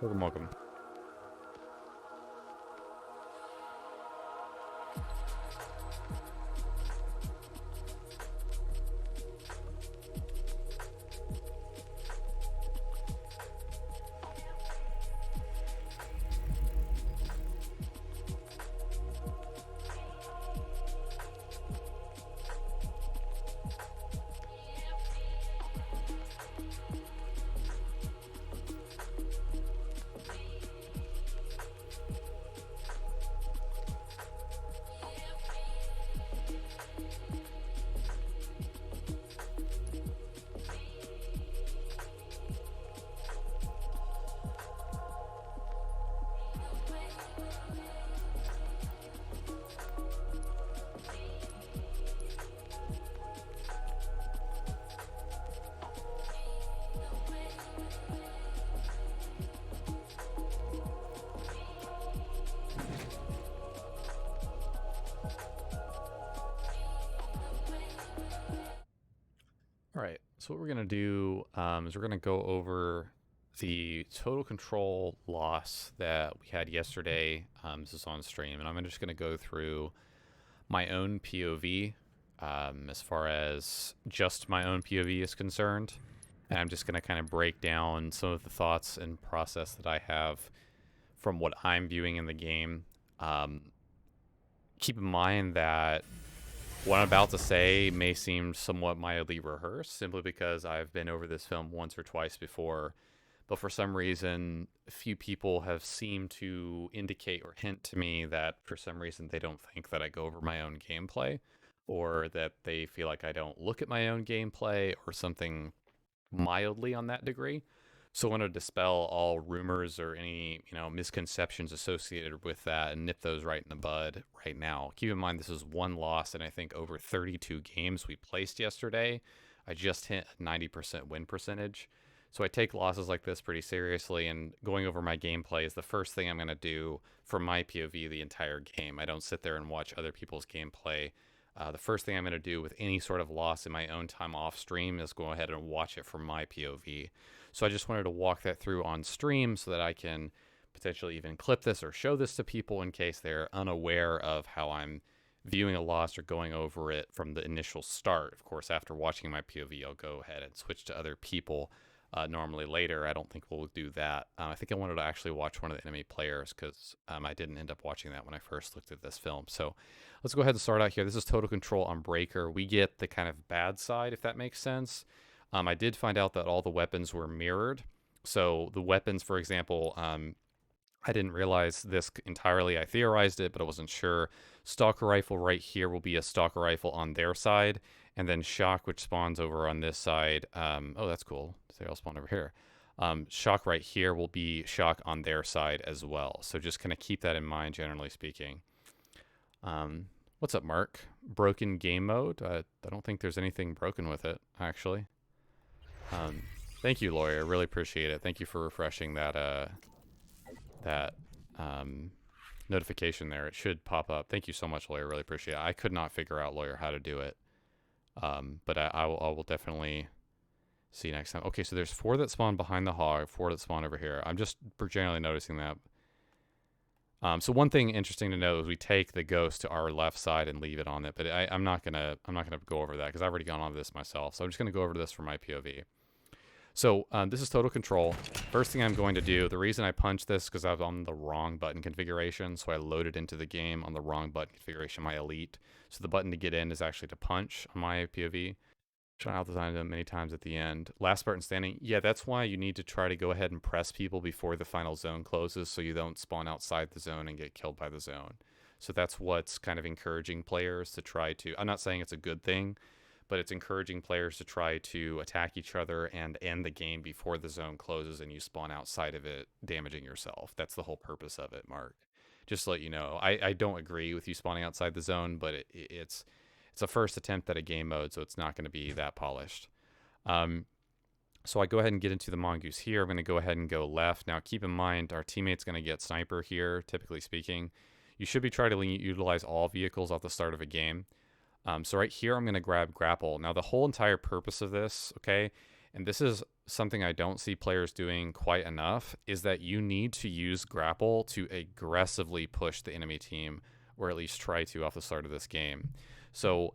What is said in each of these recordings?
Welcome, welcome. All right, so what we're gonna do is we're gonna go over the total control loss that we had yesterday. This is on stream, and I'm just gonna go through my own POV as far as just my own POV is concerned. And I'm just gonna kind of break down some of the thoughts and process that I have from what I'm viewing in the game. Keep in mind that what I'm about to say may seem somewhat mildly rehearsed simply because I've been over this film once or twice before, but for some reason, a few people have seemed to indicate or hint to me that for some reason they don't think that I go over my own gameplay, or that they feel like I don't look at my own gameplay, or something mildly on that degree. So I want to dispel all rumors or any, misconceptions associated with that and nip those right in the bud right now. Keep in mind this is one loss in I think over 32 games we placed yesterday. I just hit a 90% win percentage. So I take losses like this pretty seriously, and going over my gameplay is the first thing I'm going to do from my POV the entire game. I don't sit there and watch other people's gameplay. The first thing I'm going to do with any sort of loss in my own time off stream is go ahead and watch it from my POV. So I just wanted to walk that through on stream so that I can potentially even clip this or show this to people in case they're unaware of how I'm viewing a loss or going over it from the initial start. Of course, after watching my POV, I'll go ahead and switch to other people normally later. I don't think we'll do that. I think I wanted to actually watch one of the enemy players because I didn't end up watching that when I first looked at this film. So let's go ahead and start out here. This is Total Control on Breaker. We get the kind of bad side, if that makes sense. I did find out that all the weapons were mirrored. So the weapons, for example, I didn't realize this entirely. I theorized it, but I wasn't sure. Stalker rifle right here will be a stalker rifle on their side, and then shock, which spawns over on this side. Oh, that's cool. They all spawn over here. Shock right here will be shock on their side as well. So just kind of keep that in mind, generally speaking. What's up, Mark? Broken game mode? I don't think there's anything broken with it, actually. Thank you, Lawyer. Really appreciate it. Thank you for refreshing that notification there. It should pop up. Thank you so much, Lawyer. Really appreciate it. I could not figure out, Lawyer, how to do it. But I will definitely see next time. Okay, so there's 4 that spawn behind the hog, 4 that spawn over here. I'm just generally noticing that. So one thing interesting to note is we take the ghost to our left side and leave it on it, but I'm not gonna go over that because I've already gone over this myself. So I'm just gonna go over this for my POV. So this is Total Control. First thing I'm going to do, the reason I punched this because I was on the wrong button configuration, so I loaded into the game on the wrong button configuration, my Elite. So the button to get in is actually to punch on my POV. Trying out the time many times at the end. Last Spartan standing. Yeah, that's why you need to try to go ahead and press people before the final zone closes so you don't spawn outside the zone and get killed by the zone. So that's what's kind of encouraging players to try to... I'm not saying it's a good thing, but it's encouraging players to try to attack each other and end the game before the zone closes and you spawn outside of it, damaging yourself. That's the whole purpose of it, Mark. Just to let you know. I don't agree with you spawning outside the zone, but it's a first attempt at a game mode, so it's not going to be that polished. So I go ahead and get into the mongoose here. I'm going to go ahead and go left. Now, keep in mind, our teammate's going to get sniper here, typically speaking. You should be trying to utilize all vehicles at the start of a game. So right here, I'm going to grab grapple. Now, the whole entire purpose of this, okay, and this is something I don't see players doing quite enough, is that you need to use grapple to aggressively push the enemy team, or at least try to off the start of this game. So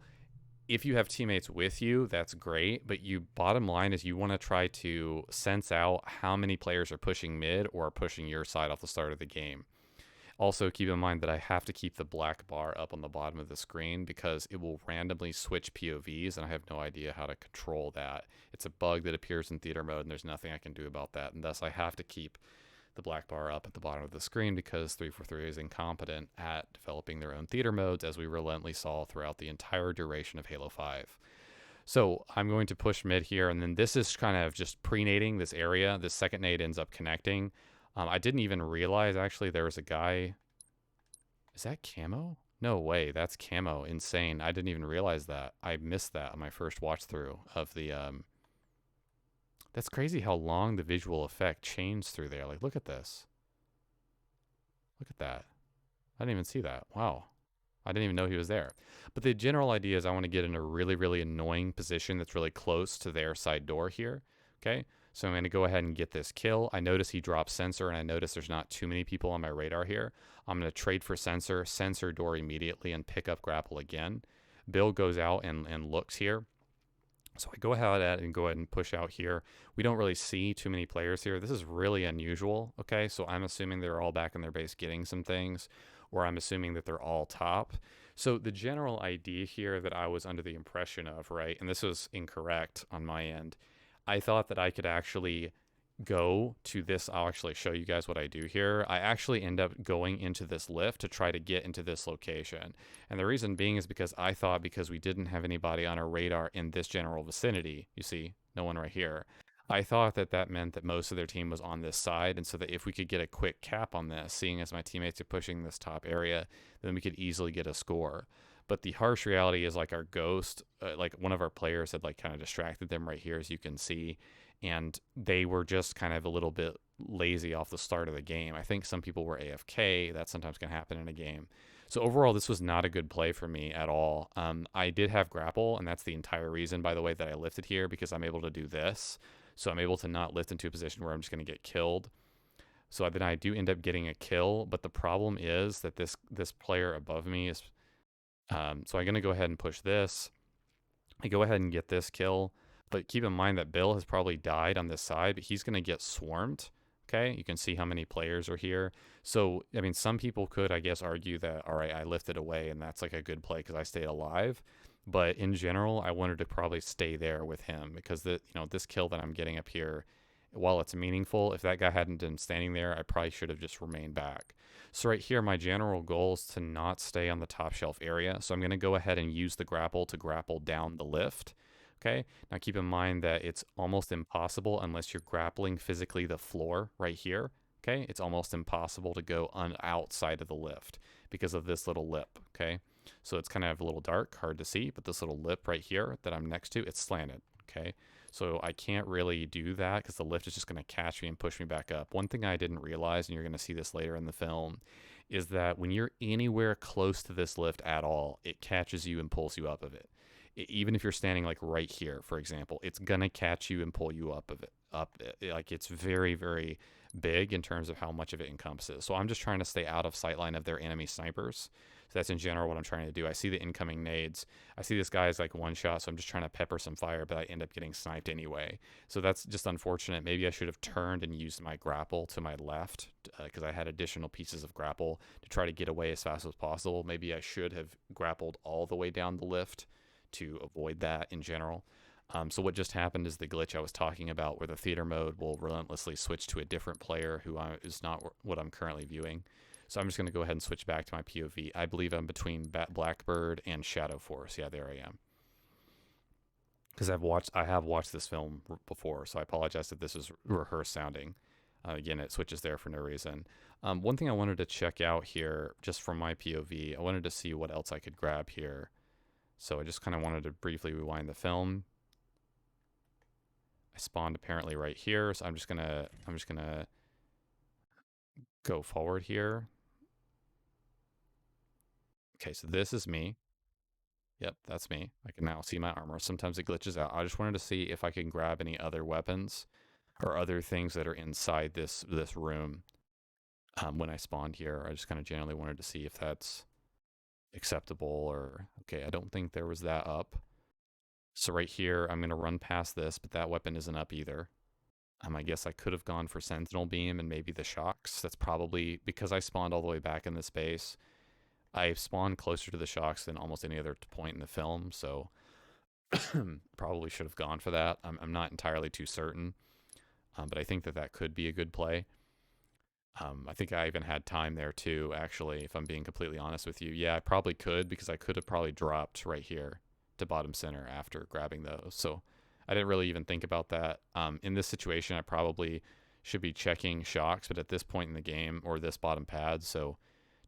if you have teammates with you, that's great. But you, bottom line is, you want to try to sense out how many players are pushing mid or are pushing your side off the start of the game. Also, keep in mind that I have to keep the black bar up on the bottom of the screen because it will randomly switch POVs, and I have no idea how to control that. It's a bug that appears in theater mode, and there's nothing I can do about that. And thus, I have to keep the black bar up at the bottom of the screen because 343 is incompetent at developing their own theater modes, as we relentlessly saw throughout the entire duration of Halo 5. So I'm going to push mid here, and then this is kind of just pre-nading this area. This second nade ends up connecting. I didn't even realize, actually, there was a guy. Is that camo? No way, that's camo. Insane. I didn't even realize that. I missed that on my first watch through of the That's crazy how long the visual effect changed through there. Like, look at this. Look at that. I didn't even see that. Wow. I didn't even know he was there. But the general idea is I want to get in a really, really annoying position that's really close to their side door here. Okay. So I'm going to go ahead and get this kill. I notice he drops sensor, and I notice there's not too many people on my radar here. I'm going to trade for sensor door immediately, and pick up grapple again. Bill goes out and looks here. So I go ahead and push out here. We don't really see too many players here. This is really unusual, okay? So I'm assuming they're all back in their base getting some things, or I'm assuming that they're all top. So the general idea here that I was under the impression of, right, and this was incorrect on my end, I thought that I could actually go to this. I'll actually show you guys what I do here. I actually end up going into this lift to try to get into this location. And the reason being is because I thought, because we didn't have anybody on our radar in this general vicinity, you see, no one right here. I thought that that meant that most of their team was on this side. And so that if we could get a quick cap on this, seeing as my teammates are pushing this top area, then we could easily get a score. But the harsh reality is, like, our ghost, like one of our players had like kind of distracted them right here, as you can see, and they were just kind of a little bit lazy off the start of the game. I think some people were AFK. That sometimes can happen in a game. So overall, this was not a good play for me at all. I did have grapple, and that's the entire reason, by the way, that I lifted here, because I'm able to do this. So I'm able to not lift into a position where I'm just going to get killed. So then I do end up getting a kill, but the problem is that this player above me is. So I'm going to go ahead and push this. I go ahead and get this kill. But keep in mind that Bill has probably died on this side, but he's going to get swarmed. Okay, you can see how many players are here. So, I mean, some people could, I guess, argue that, all right, I lifted away and that's like a good play because I stayed alive. But in general, I wanted to probably stay there with him because this kill that I'm getting up here, while it's meaningful, if that guy hadn't been standing there, I probably should have just remained back. So right here, my general goal is to not stay on the top shelf area. So I'm going to go ahead and use the grapple to grapple down the lift. Okay, now keep in mind that it's almost impossible unless you're grappling physically the floor right here. Okay, it's almost impossible to go outside of the lift because of this little lip. Okay, so it's kind of a little dark, hard to see, but this little lip right here that I'm next to, it's slanted. Okay, so I can't really do that because the lift is just going to catch me and push me back up. One thing I didn't realize, and you're going to see this later in the film, is that when you're anywhere close to this lift at all, it catches you and pulls you up of it. Even if you're standing like right here, for example, it's gonna catch you and pull you up of it. Like, it's very, very big in terms of how much of it encompasses. So I'm just trying to stay out of sightline of their enemy snipers. So that's in general what I'm trying to do. I see the incoming nades. I see this guy is like one shot, so I'm just trying to pepper some fire, but I end up getting sniped anyway. So that's just unfortunate. Maybe I should have turned and used my grapple to my left because I had additional pieces of grapple to try to get away as fast as possible. Maybe I should have grappled all the way down the lift to avoid that in general. So what just happened is the glitch I was talking about, where the theater mode will relentlessly switch to a different player who is not what I'm currently viewing. So I'm just going to go ahead and switch back to my POV. I believe I'm between Blackbird and Shadow Force. Yeah, there I am. Because I have watched this film before, so I apologize if this is rehearsed sounding. Again, it switches there for no reason. One thing I wanted to check out here, just from my POV, I wanted to see what else I could grab here. So I just kind of wanted to briefly rewind the film. I spawned apparently right here, so I'm just gonna go forward here. Okay, so this is me. Yep, that's me. I can now see my armor. Sometimes it glitches out. I just wanted to see if I can grab any other weapons or other things that are inside this room when I spawned here. I just kind of generally wanted to see if that's acceptable or okay. I don't think there was that up. So right here, I'm gonna run past this, but that weapon isn't up either. I guess I could have gone for Sentinel Beam and maybe the shocks. That's probably because I spawned all the way back in this base. I spawned closer to the shocks than almost any other point in the film, so probably should have gone for that. I'm not entirely too certain, but I think that that could be a good play. I think I even had time there too, actually, if I'm being completely honest with you. Yeah, I probably could because I could have probably dropped right here to bottom center after grabbing those. So I didn't really even think about that. In this situation, I probably should be checking shocks, but at this point in the game, or this bottom pad, so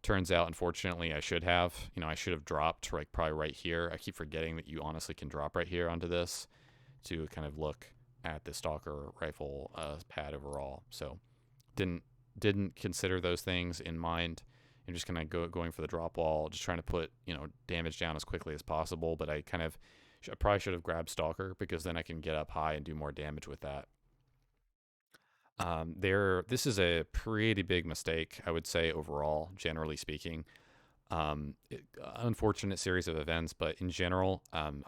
turns out, unfortunately, I should have. I should have dropped probably right here. I keep forgetting that you honestly can drop right here onto this to kind of look at the stalker rifle pad overall. So didn't consider those things in mind. I'm just kind of going for the drop wall, just trying to put damage down as quickly as possible. But I probably should have grabbed stalker because then I can get up high and do more damage with that. This is a pretty big mistake, I would say overall, generally speaking. Unfortunate series of events, but in general,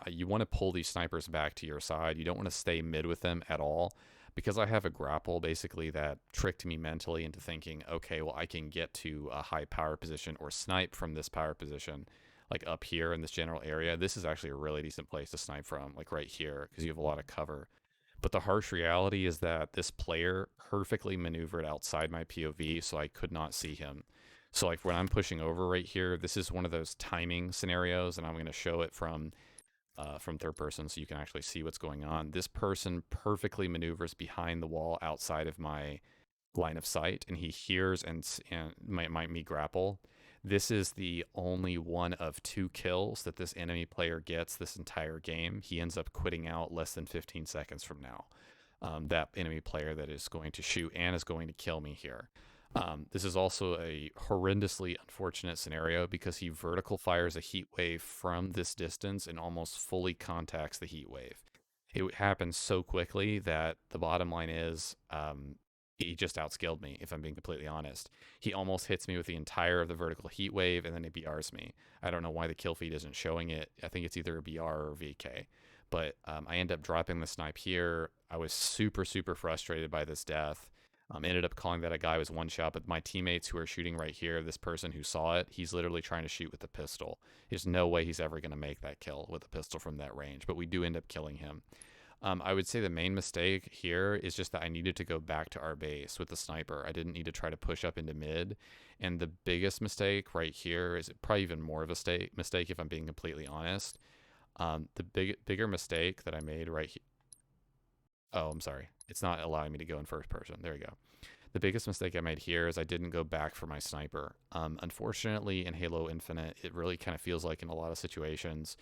you want to pull these snipers back to your side. You don't want to stay mid with them at all, because I have a grapple basically that tricked me mentally into thinking, okay, well, I can get to a high power position or snipe from this power position, like up here in this general area. This is actually a really decent place to snipe from, like right here, because you have a lot of cover. But the harsh reality is that this player perfectly maneuvered outside my POV, so I could not see him. So like when I'm pushing over right here, this is one of those timing scenarios, and I'm going to show it from third person so you can actually see what's going on. This person perfectly maneuvers behind the wall outside of my line of sight, and he hears and might me grapple. This is the only one of 2 kills that this enemy player gets this entire game. He ends up quitting out less than 15 seconds from now. That enemy player that is going to shoot and is going to kill me here. This is also a horrendously unfortunate scenario because he vertical fires a heat wave from this distance and almost fully contacts the heat wave. It happens so quickly that the bottom line is he just outskilled me, if I'm being completely honest. He almost hits me with the entire of the vertical heat wave, and then he BRs me. I don't know why the kill feed isn't showing it. I think it's either a BR or a VK. But I end up dropping the snipe here. I was super, super frustrated by this death. Ended up calling that a guy was one shot, but my teammates who are shooting right here, this person who saw it, he's literally trying to shoot with a pistol. There's no way he's ever going to make that kill with a pistol from that range, but we do end up killing him. I would say the main mistake here is just that I needed to go back to our base with the sniper. I didn't need to try to push up into mid. And the biggest mistake right here is probably even more of a mistake if I'm being completely honest. The bigger mistake that I made right here. Oh, I'm sorry. It's not allowing me to go in first person. There you go. The biggest mistake I made here is I didn't go back for my sniper. Unfortunately, in Halo Infinite, it really kind of feels like in a lot of situations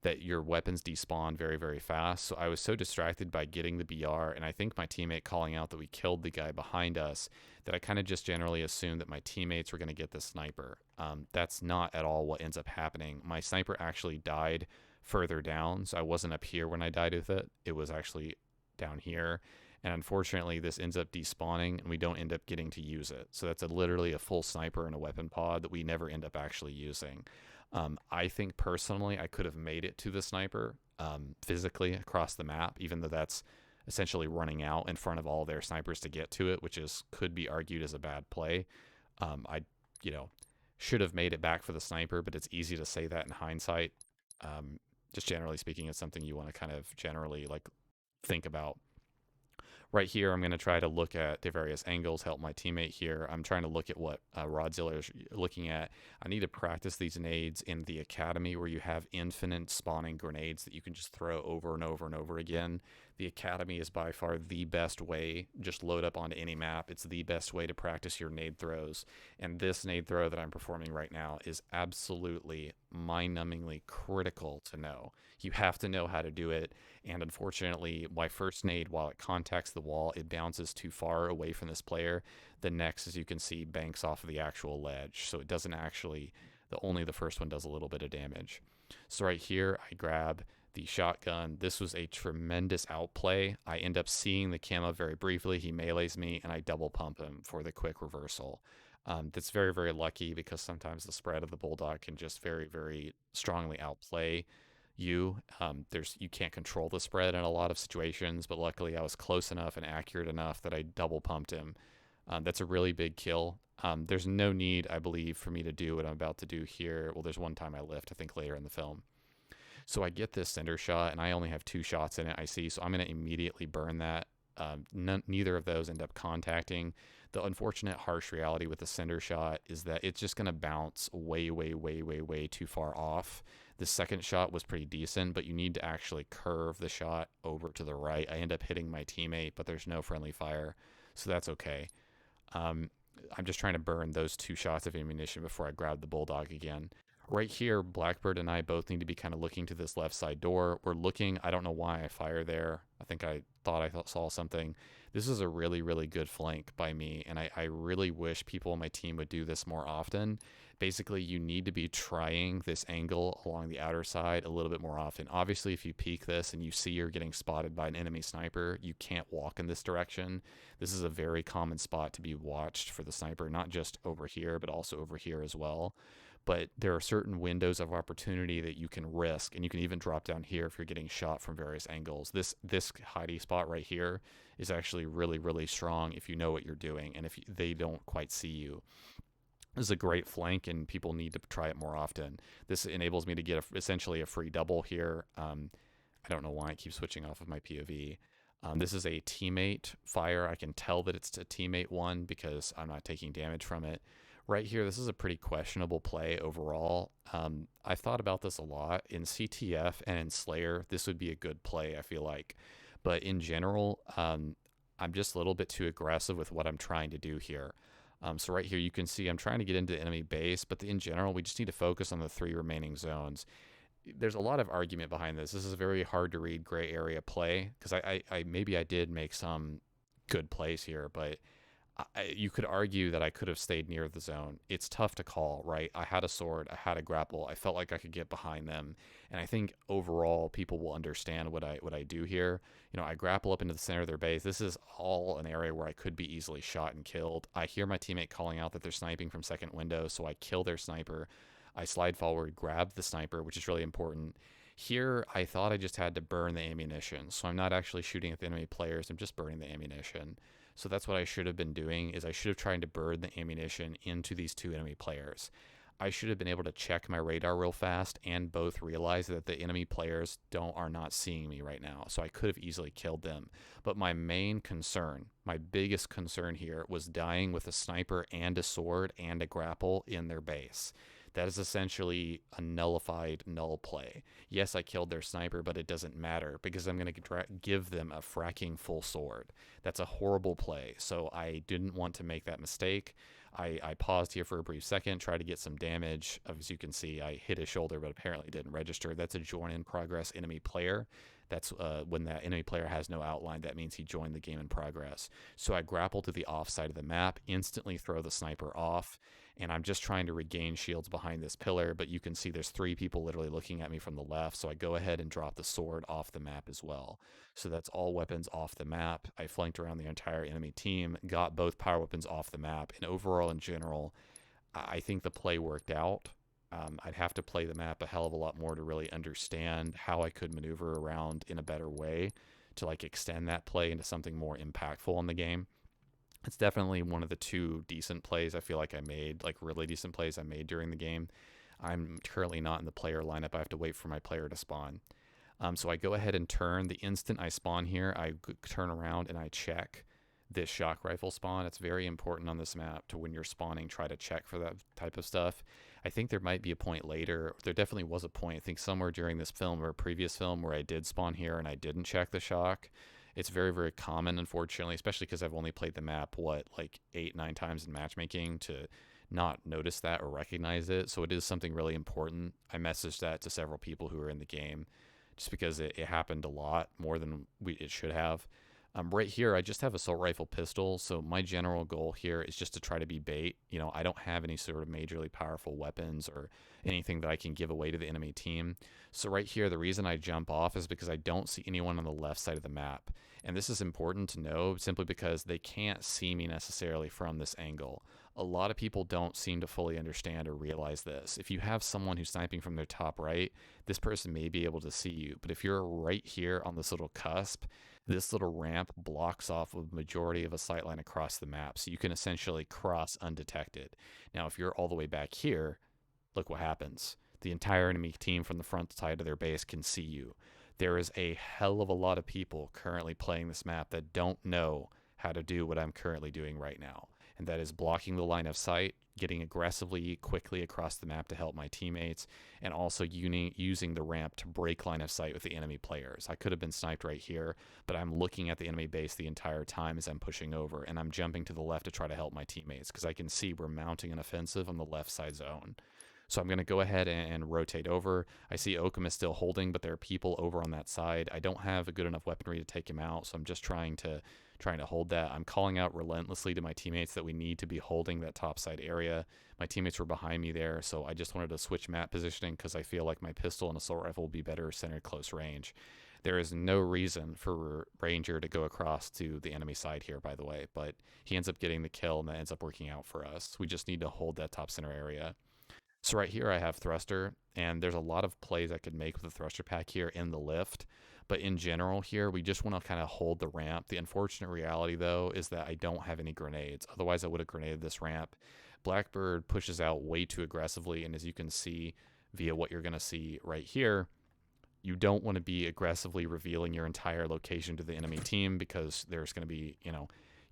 that your weapons despawn very, very fast. So I was so distracted by getting the BR, and I think my teammate calling out that we killed the guy behind us, that I kind of just generally assumed that my teammates were going to get the sniper. That's not at all what ends up happening. My sniper actually died further down, so I wasn't up here when I died with it. It was actually down here. And unfortunately, this ends up despawning, and we don't end up getting to use it. So that's literally a full sniper and a weapon pod that we never end up actually using. I think personally I could have made it to the sniper physically across the map, even though that's essentially running out in front of all their snipers to get to it, which could be argued as a bad play. I should have made it back for the sniper, but it's easy to say that in hindsight. Just generally speaking, it's something you want to kind of generally think about. Right here, I'm going to try to look at the various angles, help my teammate here. I'm trying to look at what Rodzilla is looking at. I need to practice these nades in the academy where you have infinite spawning grenades that you can just throw over and over and over again. The academy is by far the best way. Just load up onto any map. It's the best way to practice your nade throws. And this nade throw that I'm performing right now is absolutely mind-numbingly critical to know. You have to know how to do it. And unfortunately, my first nade, while it contacts the wall, it bounces too far away from this player. The next, as you can see, banks off of the actual ledge. So it doesn't actually Only the first one does a little bit of damage. So right here, I grab the shotgun. This was a tremendous outplay. I end up seeing the camo very briefly. He melees me, and I double pump him for the quick reversal. That's very, very lucky because sometimes the spread of the Bulldog can just very, very strongly outplay you. You can't control the spread in a lot of situations, but luckily I was close enough and accurate enough that I double pumped him. That's a really big kill. There's no need, I believe, for me to do what I'm about to do here. Well, there's one time I lift, I think later in the film. So I get this center shot, and I only have 2 shots in it, I see, so I'm going to immediately burn that. Neither of those end up contacting. The unfortunate harsh reality with the center shot is that it's just going to bounce way, way, way, way, way too far off. The second shot was pretty decent, but you need to actually curve the shot over to the right. I end up hitting my teammate, but there's no friendly fire, so that's okay. I'm just trying to burn those 2 shots of ammunition before I grab the Bulldog again. Right here, Blackbird and I both need to be kind of looking to this left side door. We're looking. I don't know why I fire there. I think I thought I saw something. This is a really, really good flank by me, and I really wish people on my team would do this more often. Basically, you need to be trying this angle along the outer side a little bit more often. Obviously, if you peek this and you see you're getting spotted by an enemy sniper, you can't walk in this direction. This is a very common spot to be watched for the sniper, not just over here, but also over here as well. But there are certain windows of opportunity that you can risk, and you can even drop down here if you're getting shot from various angles. This hiding spot right here is actually really, really strong if you know what you're doing, and if they don't quite see you. This is a great flank, and people need to try it more often. This enables me to get essentially a free double here. I don't know why I keep switching off of my POV. This is a teammate fire. I can tell that it's a teammate one because I'm not taking damage from it. Right here, this is a pretty questionable play overall. I've thought about this a lot. In CTF and in Slayer, this would be a good play, I feel like. But in general, I'm just a little bit too aggressive with what I'm trying to do here. So right here, you can see I'm trying to get into the enemy base, but in general, we just need to focus on the 3 remaining zones. There's a lot of argument behind this. This is a very hard to read gray area play, because maybe I did make some good plays here, but you could argue that I could have stayed near the zone. It's tough to call, right? I had a sword, I had a grapple, I felt like I could get behind them, and I think overall people will understand what I do here. You know, I grapple up into the center of their base. This is all an area where I could be easily shot and killed. I hear my teammate calling out that they're sniping from second window, so I kill their sniper. I slide forward, grab the sniper, which is really important. Here, I thought I just had to burn the ammunition, so I'm not actually shooting at the enemy players, I'm just burning the ammunition. So that's what I should have been doing, is I should have tried to burn the ammunition into these 2 enemy players. I should have been able to check my radar real fast and both realize that the enemy players are not seeing me right now. So I could have easily killed them. But my main concern, my biggest concern here, was dying with a sniper and a sword and a grapple in their base. That is essentially a nullified null play. Yes, I killed their sniper, but it doesn't matter because I'm going to give them a fracking full sword. That's a horrible play, so I didn't want to make that mistake. I paused here for a brief second, tried to get some damage. As you can see, I hit his shoulder, but apparently didn't register. That's a join in progress enemy player. That's when that enemy player has no outline. That means he joined the game in progress. So I grapple to the off side of the map, instantly throw the sniper off, and I'm just trying to regain shields behind this pillar, but you can see there's 3 people literally looking at me from the left, so I go ahead and drop the sword off the map as well. So that's all weapons off the map. I flanked around the entire enemy team, got both power weapons off the map, and overall in general, I think the play worked out. I'd have to play the map a hell of a lot more to really understand how I could maneuver around in a better way to like extend that play into something more impactful in the game. It's definitely one of the 2 decent plays I feel like I made, like really decent plays I made during the game. I'm currently not in the player lineup. I have to wait for my player to spawn. So I go ahead and turn. The instant I spawn here, I turn around and I check this shock rifle spawn. It's very important on this map to, when you're spawning, try to check for that type of stuff. I think there might be a point later. There definitely was a point, I think somewhere during this film or a previous film, where I did spawn here and I didn't check the shock. It's very, very common, unfortunately, especially because I've only played the map, like 8-9 times in matchmaking, to not notice that or recognize it. So it is something really important. I messaged that to several people who are in the game just because it happened a lot more than it should have. Right here, I just have assault rifle pistol, so my general goal here is just to try to be bait. You know, I don't have any sort of majorly powerful weapons or anything that I can give away to the enemy team. So right here, the reason I jump off is because I don't see anyone on the left side of the map. And this is important to know simply because they can't see me necessarily from this angle. A lot of people don't seem to fully understand or realize this. If you have someone who's sniping from their top right, this person may be able to see you. But if you're right here on this little cusp, this little ramp blocks off a majority of a sightline across the map, so you can essentially cross undetected. Now, if you're all the way back here, look what happens. The entire enemy team from the front side of their base can see you. There is a hell of a lot of people currently playing this map that don't know how to do what I'm currently doing right now, and that is blocking the line of sight, getting aggressively quickly across the map to help my teammates, and also using the ramp to break line of sight with the enemy players. I could have been sniped right here, but I'm looking at the enemy base the entire time as I'm pushing over, and I'm jumping to the left to try to help my teammates because I can see we're mounting an offensive on the left side zone. So I'm going to go ahead and rotate over. I see Oakham is still holding, but there are people over on that side. I don't have a good enough weaponry to take him out, so I'm just trying to hold that. I'm calling out relentlessly to my teammates that we need to be holding that top side area. My teammates were behind me there, so I just wanted to switch map positioning because I feel like my pistol and assault rifle will be better centered close range. There is no reason for Ranger to go across to the enemy side here, by the way, but he ends up getting the kill, and that ends up working out for us. We just need to hold that top center area. So right here I have thruster, and there's a lot of plays I could make with the thruster pack here in the lift. But in general here, we just want to kind of hold the ramp. The unfortunate reality, though, is that I don't have any grenades. Otherwise, I would have grenaded this ramp. Blackbird pushes out way too aggressively, and as you can see via what you're going to see right here, you don't want to be aggressively revealing your entire location to the enemy team because there's going to be,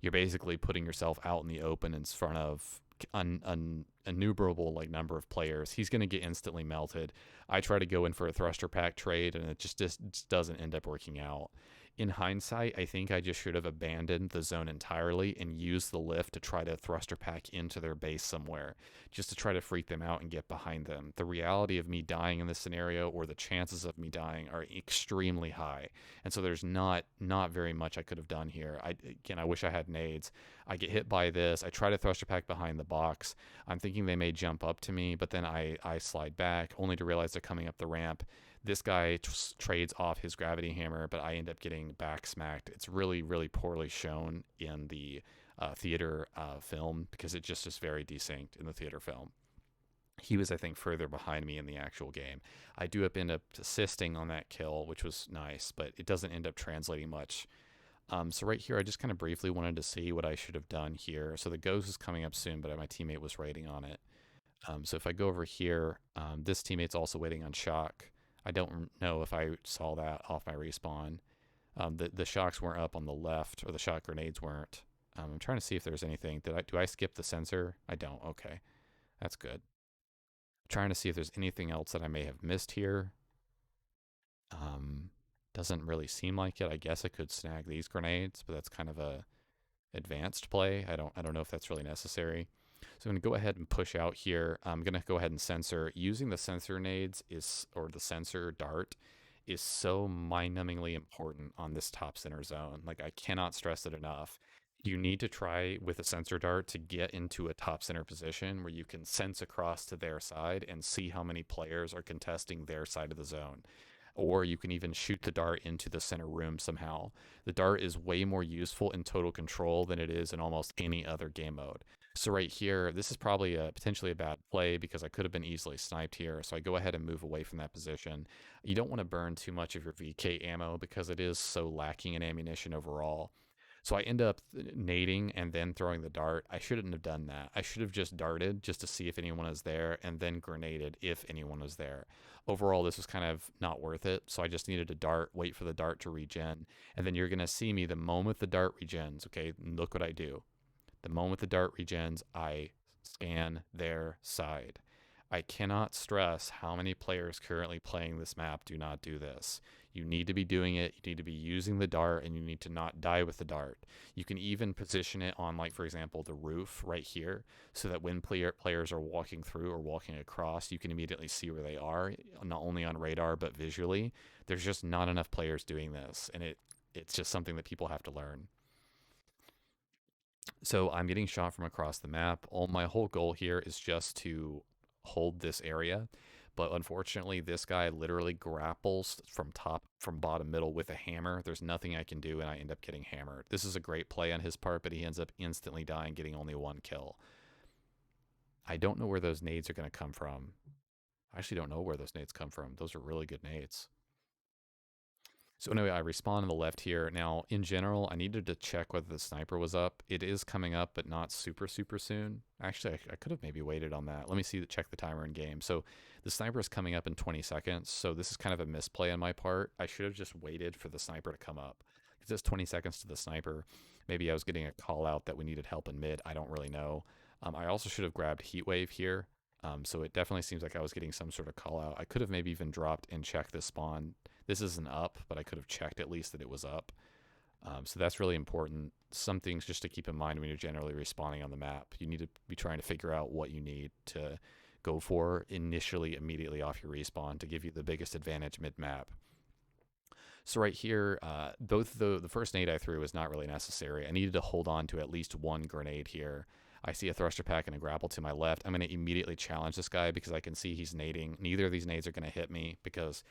you're basically putting yourself out in the open in front of an innumerable number of players. He's going to get instantly melted. I try to go in for a thruster pack trade, and it just doesn't end up working out. In hindsight, I think I just should have abandoned the zone entirely and used the lift to try to thruster pack into their base somewhere, just to try to freak them out and get behind them. The reality of me dying in this scenario, or the chances of me dying, are extremely high, and so there's not very much I could have done here. I wish I had nades. I get hit by this. I try to thruster pack behind the box. I'm thinking they may jump up to me, but then I slide back, only to realize they're coming up the ramp. This guy trades off his gravity hammer, but I end up getting back smacked. It's really, really poorly shown in the theater film because it just is very desynced in the theater film. He was, I think, further behind me in the actual game. I do end up assisting on that kill, which was nice, but it doesn't end up translating much. So right here, I just kind of briefly wanted to see what I should have done here. So the ghost is coming up soon, but my teammate was waiting on it. So if I go over here, this teammate's also waiting on shock. I don't know if I saw that off my respawn. The shocks weren't up on the left, or the shock grenades weren't. I'm trying to see if there's anything. Do I skip the sensor? I don't. Okay, that's good. I'm trying to see if there's anything else that I may have missed here. Doesn't really seem like it. I guess I could snag these grenades, but that's kind of a advanced play. I don't know if that's really necessary. So I'm going to go ahead and push out here. I'm going to go ahead and sensor. Using the sensor nades or the sensor dart is so mind-numbingly important on this top center zone. I cannot stress it enough. You need to try with a sensor dart to get into a top center position where you can sense across to their side and see how many players are contesting their side of the zone. Or you can even shoot the dart into the center room somehow. The dart is way more useful in total control than it is in almost any other game mode. So right here, this is probably potentially a bad play because I could have been easily sniped here. So I go ahead and move away from that position. You don't want to burn too much of your VK ammo because it is so lacking in ammunition overall. So I end up nading and then throwing the dart. I shouldn't have done that. I should have just darted just to see if anyone is there and then grenaded if anyone was there. Overall, this was kind of not worth it. So I just needed to dart, wait for the dart to regen. And then you're going to see me the moment the dart regens. Okay, look what I do. The moment the dart regens, I scan their side. I cannot stress how many players currently playing this map do not do this. You need to be doing it. You need to be using the dart, and you need to not die with the dart. You can even position it on, for example, the roof right here, so that when players are walking through or walking across, you can immediately see where they are, not only on radar, but visually. There's just not enough players doing this, and It's just something that people have to learn. So I'm getting shot from across the map. All my whole goal here is just to hold this area. But unfortunately, this guy literally grapples from top, from bottom, middle with a hammer. There's nothing I can do, and I end up getting hammered. This is a great play on his part, but he ends up instantly dying, getting only one kill. I don't know where those nades are going to come from. I actually don't know where those nades come from. Those are really good nades. So anyway, I respawn on the left here. Now, in general, I needed to check whether the sniper was up. It is coming up, but not super, super soon. Actually, I could have maybe waited on that. Let me see, check the timer in game. So the sniper is coming up in 20 seconds. So this is kind of a misplay on my part. I should have just waited for the sniper to come up. Because it's 20 seconds to the sniper. Maybe I was getting a call out that we needed help in mid. I don't really know. I also should have grabbed Heatwave here. So it definitely seems like I was getting some sort of call out. I could have maybe even dropped and checked this spawn. This isn't up, but I could have checked at least that it was up. So that's really important. Some things just to keep in mind when you're generally respawning on the map. You need to be trying to figure out what you need to go for initially, immediately off your respawn to give you the biggest advantage mid-map. So right here, both the first nade I threw was not really necessary. I needed to hold on to at least one grenade here. I see a thruster pack and a grapple to my left. I'm going to immediately challenge this guy because I can see he's nading. Neither of these nades are going to hit me because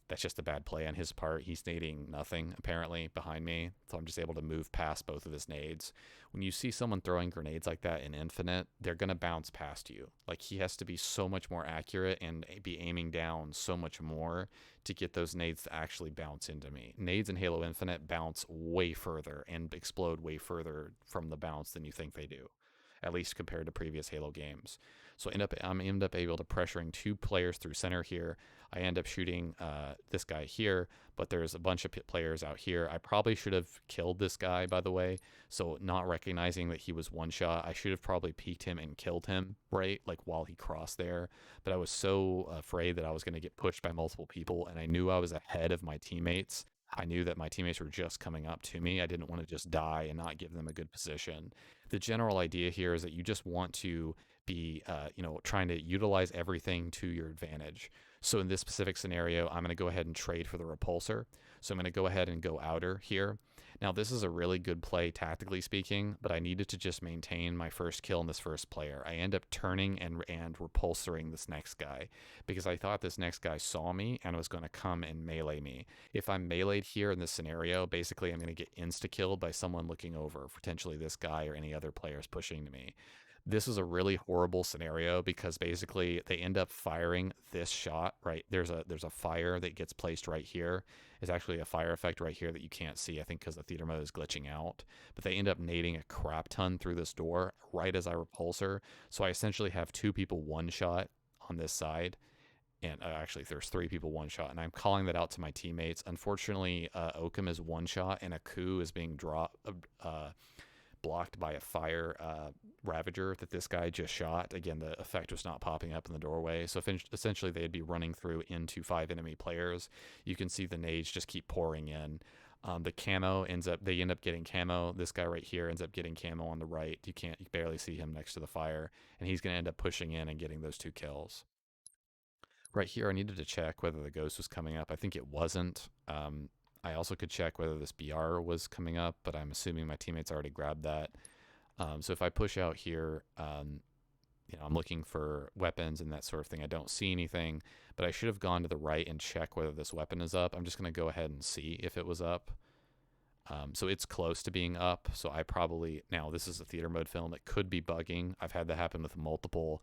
that's just a bad play on his part. He's nading nothing, apparently, behind me. So I'm just able to move past both of his nades. When you see someone throwing grenades like that in Infinite, they're going to bounce past you. Like, he has to be so much more accurate and be aiming down so much more to get those nades to actually bounce into me. Nades in Halo Infinite bounce way further and explode way further from the bounce than you think they do, at least compared to previous Halo games. So I'm end up able to pressuring two players through center here. I end up shooting this guy here, but there's a bunch of players out here. I probably should have killed this guy, by the way. So not recognizing that he was one shot, I should have probably peeked him and killed him, right? Like while he crossed there. But I was so afraid that I was going to get pushed by multiple people, and I knew I was ahead of my teammates. I knew that my teammates were just coming up to me. I didn't want to just die and not give them a good position. The general idea here is that you just want to be, trying to utilize everything to your advantage. So in this specific scenario, I'm going to go ahead and trade for the repulsor. So I'm going to go ahead and go outer here. Now, this is a really good play, tactically speaking, but I needed to just maintain my first kill in this first player. I end up turning and repulsoring this next guy because I thought this next guy saw me and was going to come and melee me. If I'm meleeed here in this scenario, basically I'm going to get insta-killed by someone looking over, potentially this guy or any other players pushing to me. This is a really horrible scenario because basically they end up firing this shot, right? There's a fire that gets placed right here. It's actually a fire effect right here that you can't see, I think, because the theater mode is glitching out. But they end up nading a crap ton through this door right as I repulsor. So I essentially have two people one shot on this side. And actually, there's three people one shot, and I'm calling that out to my teammates. Unfortunately, Oakham is one shot, and Aku is being blocked by a fire Ravager that this guy just shot. Again, the effect was not popping up in the doorway. So essentially, they'd be running through into 5 enemy players. You can see the nades just keep pouring in. The camo they end up getting camo. This guy right here ends up getting camo on the right. You barely see him next to the fire, and he's going to end up pushing in and getting those 2 kills. Right here, I needed to check whether the ghost was coming up. I think it wasn't. I also could check whether this BR was coming up, but I'm assuming my teammates already grabbed that. So if I push out here, I'm looking for weapons and that sort of thing. I don't see anything, but I should have gone to the right and check whether this weapon is up. I'm just going to go ahead and see if it was up. So it's close to being up. So now this is a theater mode film. It could be bugging. I've had that happen with multiple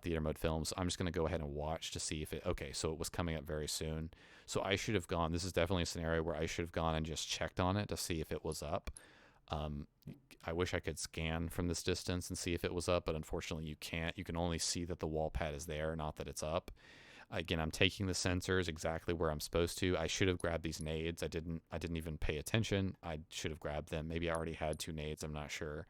theater mode films. I'm just going to go ahead and watch to see if so it was coming up very soon. So I should have gone, this is definitely a scenario where I should have gone and just checked on it to see if it was up. I wish I could scan from this distance and see if it was up, but unfortunately you can't. You can only see that the wall pad is there, not that it's up. Again, I'm taking the sensors exactly where I'm supposed to. I should have grabbed these nades. I didn't even pay attention. I should have grabbed them. Maybe I already had 2 nades. I'm not sure.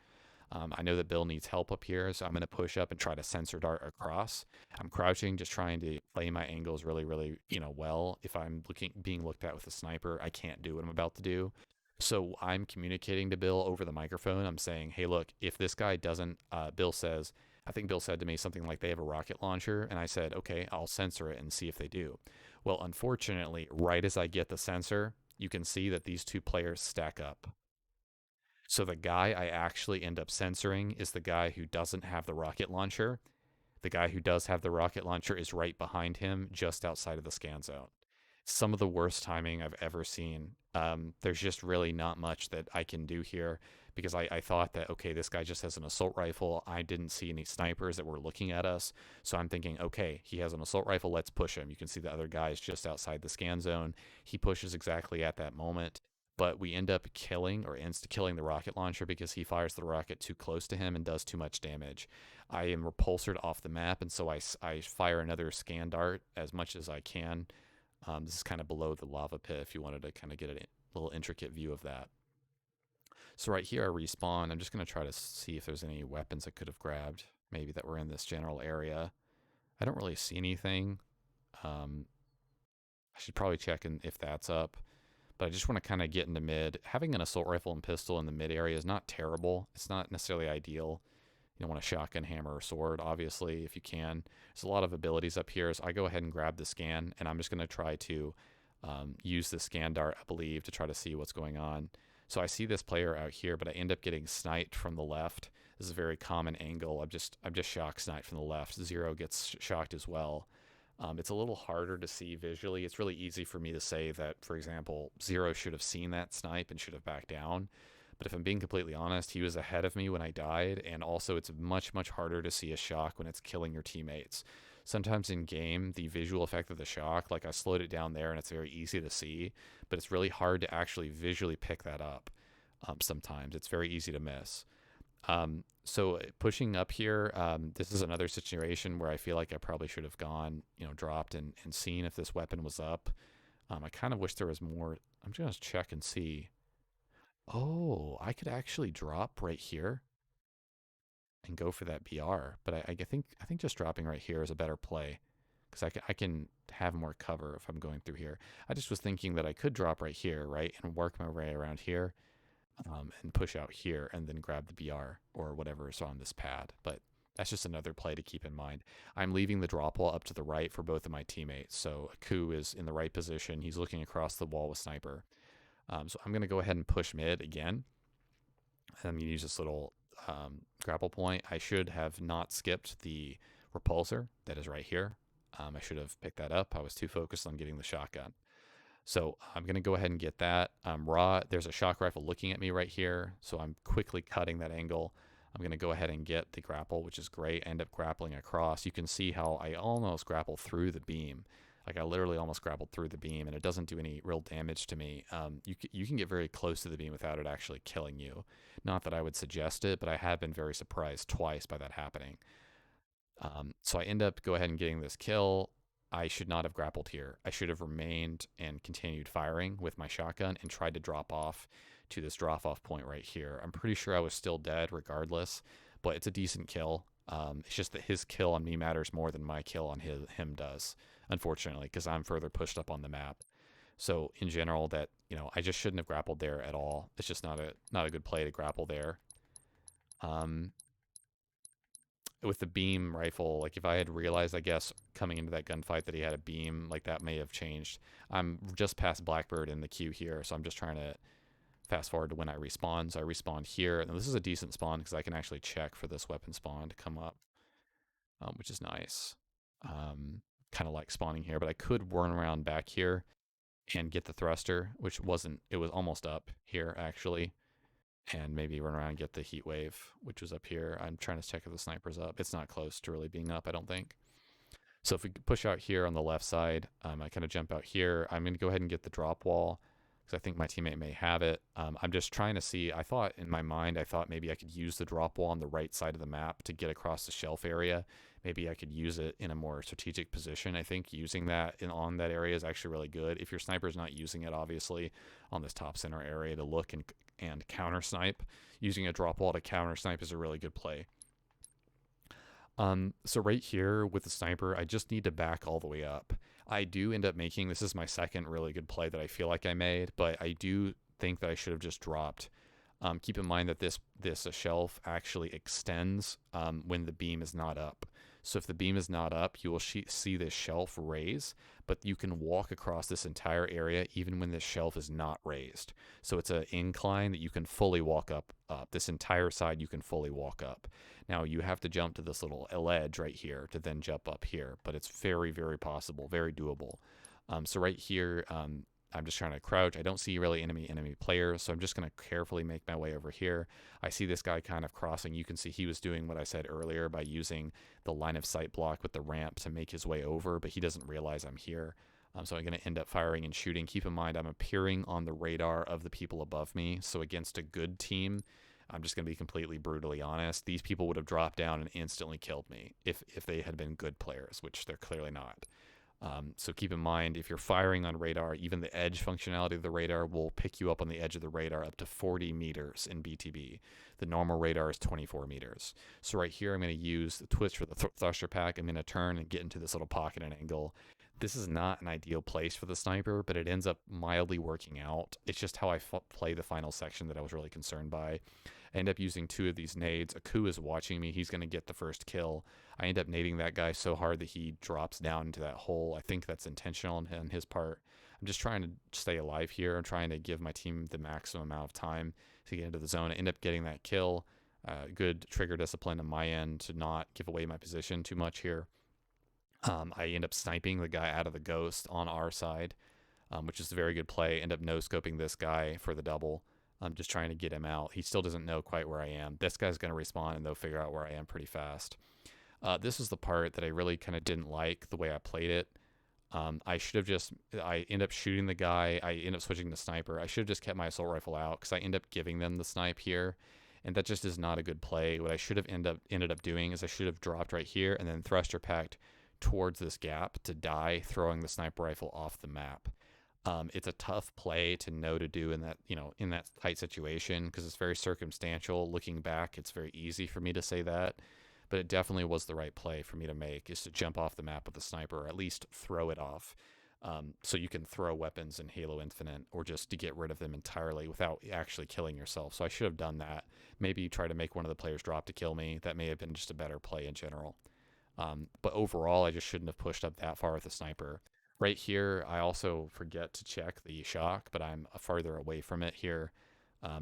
I know that Bill needs help up here, so I'm going to push up and try to sensor dart across. I'm crouching, just trying to play my angles really, really, well. If I'm being looked at with a sniper, I can't do what I'm about to do. So I'm communicating to Bill over the microphone. I'm saying, hey, look, if this guy doesn't, I think Bill said to me something like they have a rocket launcher, and I said, okay, I'll sensor it and see if they do. Well, unfortunately, right as I get the sensor, you can see that these two players stack up. So the guy I actually end up censoring is the guy who doesn't have the rocket launcher. The guy who does have the rocket launcher is right behind him, just outside of the scan zone. Some of the worst timing I've ever seen. There's just really not much that I can do here because I thought that, okay, this guy just has an assault rifle. I didn't see any snipers that were looking at us. So I'm thinking, okay, he has an assault rifle. Let's push him. You can see the other guy is just outside the scan zone. He pushes exactly at that moment. But we end up killing or insta-killing the rocket launcher because he fires the rocket too close to him and does too much damage. I am repulsored off the map, and so I fire another scan dart as much as I can. This is kind of below the lava pit if you wanted to kind of get a little intricate view of that. So right here I respawn. I'm just going to try to see if there's any weapons I could have grabbed, maybe that were in this general area. I don't really see anything. I should probably check if that's up. But I just want to kind of get into mid. Having an assault rifle and pistol in the mid area is not terrible. It's not necessarily ideal. You don't want a shotgun, hammer, or sword, obviously, if you can. There's a lot of abilities up here, so I go ahead and grab the scan, and I'm just going to try to use the scan dart, I believe, to try to see what's going on. So I see this player out here, but I end up getting sniped from the left. This is a very common angle. I'm just shock sniped from the left. Zero gets shocked as well. It's a little harder to see visually. It's really easy for me to say that, for example, Zero should have seen that snipe and should have backed down. But if I'm being completely honest, he was ahead of me when I died, and also it's much, much harder to see a shock when it's killing your teammates. Sometimes in game, the visual effect of the shock, like I slowed it down there and it's very easy to see, but it's really hard to actually visually pick that up. Sometimes it's very easy to miss. So pushing up here, this is another situation where I feel like I probably should have gone, dropped and seen if this weapon was up. I kind of wish there was more. I'm just going to check and see. Oh, I could actually drop right here and go for that BR. But I think just dropping right here is a better play because I can have more cover if I'm going through here. I just was thinking that I could drop right here, right, and work my way around here. And push out here and then grab the BR or whatever is on this pad. But that's just another play to keep in mind. I'm leaving the drop wall up to the right for both of my teammates. So Aku is in the right position. He's looking across the wall with sniper. So I'm going to go ahead and push mid again. And I'm going to use this little grapple point. I should have not skipped the repulsor that is right here. I should have picked that up. I was too focused on getting the shotgun. So I'm going to go ahead and get that. There's a shock rifle looking at me right here, so I'm quickly cutting that angle. I'm going to go ahead and get the grapple, which is great. I end up grappling across. You can see how I almost grapple through the beam. Like I literally almost grappled through the beam, and it doesn't do any real damage to me. You can get very close to the beam without it actually killing you. Not that I would suggest it, but I have been very surprised twice by that happening. So I end up go ahead and getting this kill. I should not have grappled here. I should have remained and continued firing with my shotgun and tried to drop off to this drop-off point right here. I'm pretty sure I was still dead regardless, but it's a decent kill. It's just that his kill on me matters more than my kill on him does, unfortunately, because I'm further pushed up on the map. So in general, that I just shouldn't have grappled there at all. It's just not a good play to grapple there. With the beam rifle, like if I had realized, I guess, coming into that gunfight that he had a beam, like that may have changed. I'm just past Blackbird in the queue here, so I'm just trying to fast forward to when I respawn. So I respawned here, and this is a decent spawn because I can actually check for this weapon spawn to come up, which is nice. Kind of like spawning here, but I could run around back here and get the thruster, which wasn't, it was almost up here actually. And maybe run around and get the heat wave, which was up here. I'm trying to check if the sniper's up. It's not close to really being up, I don't think. So if we push out here on the left side, I kind of jump out here. I'm going to go ahead and get the drop wall because I think my teammate may have it. I'm just trying to see. I thought in my mind, maybe I could use the drop wall on the right side of the map to get across the shelf area. Maybe I could use it in a more strategic position. I think using that on that area is actually really good. If your sniper's not using it, obviously, on this top center area to look and counter snipe, using a drop wall to counter snipe is a really good play. So right here with the sniper, I just need to back all the way up. I do end up making, this is my second really good play that I feel like I made, but I do think that I should have just dropped. Keep in mind that this shelf actually extends when the beam is not up. So if the beam is not up, you will see this shelf raise, but you can walk across this entire area even when this shelf is not raised. So it's an incline that you can fully walk up. This entire side you can fully walk up. Now you have to jump to this little ledge right here to then jump up here, but it's very, very possible, very doable. So right here, I'm just trying to crouch. I don't see really enemy players, so I'm just going to carefully make my way over here. I see this guy kind of crossing. You can see he was doing what I said earlier by using the line of sight block with the ramp to make his way over, but he doesn't realize I'm here. So I'm going to end up firing and shooting. Keep in mind, I'm appearing on the radar of the people above me, so against a good team, I'm just going to be completely brutally honest. These people would have dropped down and instantly killed me if they had been good players, which they're clearly not. So keep in mind, if you're firing on radar, even the edge functionality of the radar will pick you up on the edge of the radar up to 40 meters in BTB. The normal radar is 24 meters. So right here, I'm going to use the twist for the thruster pack. I'm going to turn and get into this little pocket and angle. This is not an ideal place for the sniper, but it ends up mildly working out. It's just how I play the final section that I was really concerned by. I end up using 2 of these nades. Aku is watching me. He's going to get the first kill. I end up nading that guy so hard that he drops down into that hole. I think that's intentional on his part. I'm just trying to stay alive here. I'm trying to give my team the maximum amount of time to get into the zone. I end up getting that kill. Good trigger discipline on my end to not give away my position too much here. I end up sniping the guy out of the ghost on our side, which is a very good play. End up no-scoping this guy for the double. I'm just trying to get him out. He still doesn't know quite where I am. This guy's going to respawn, and they'll figure out where I am pretty fast. This is the part that I really kind of didn't like the way I played it. I end up shooting the guy. I end up switching to sniper. I should have just kept my assault rifle out because I end up giving them the snipe here. And that just is not a good play. What I should have ended up doing is I should have dropped right here and then thruster packed towards this gap to die, throwing the sniper rifle off the map. It's a tough play to know to do in that tight situation because it's very circumstantial. Looking back, it's very easy for me to say that, but it definitely was the right play for me to make, is to jump off the map with the sniper, or at least throw it off, so you can throw weapons in Halo Infinite, or just to get rid of them entirely without actually killing yourself. So I should have done that. Maybe try to make one of the players drop to kill me. That may have been just a better play in general. But overall, I just shouldn't have pushed up that far with the sniper. Right here, I also forget to check the shock, but I'm farther away from it here.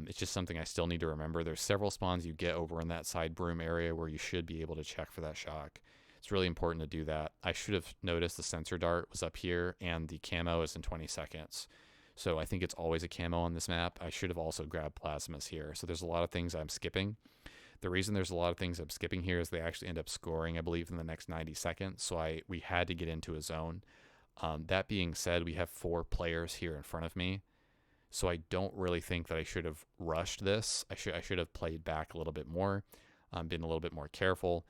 It's just something I still need to remember. There's several spawns you get over in that side broom area where you should be able to check for that shock. It's really important to do that. I should have noticed the sensor dart was up here, and the camo is in 20 seconds. So I think it's always a camo on this map. I should have also grabbed plasmas here. So there's a lot of things I'm skipping. The reason there's a lot of things I'm skipping here is they actually end up scoring, I believe, in the next 90 seconds. So we had to get into a zone. That being said, we have 4 players here in front of me. So I don't really think that I should have rushed this. I should have played back a little bit more, been a little bit more careful.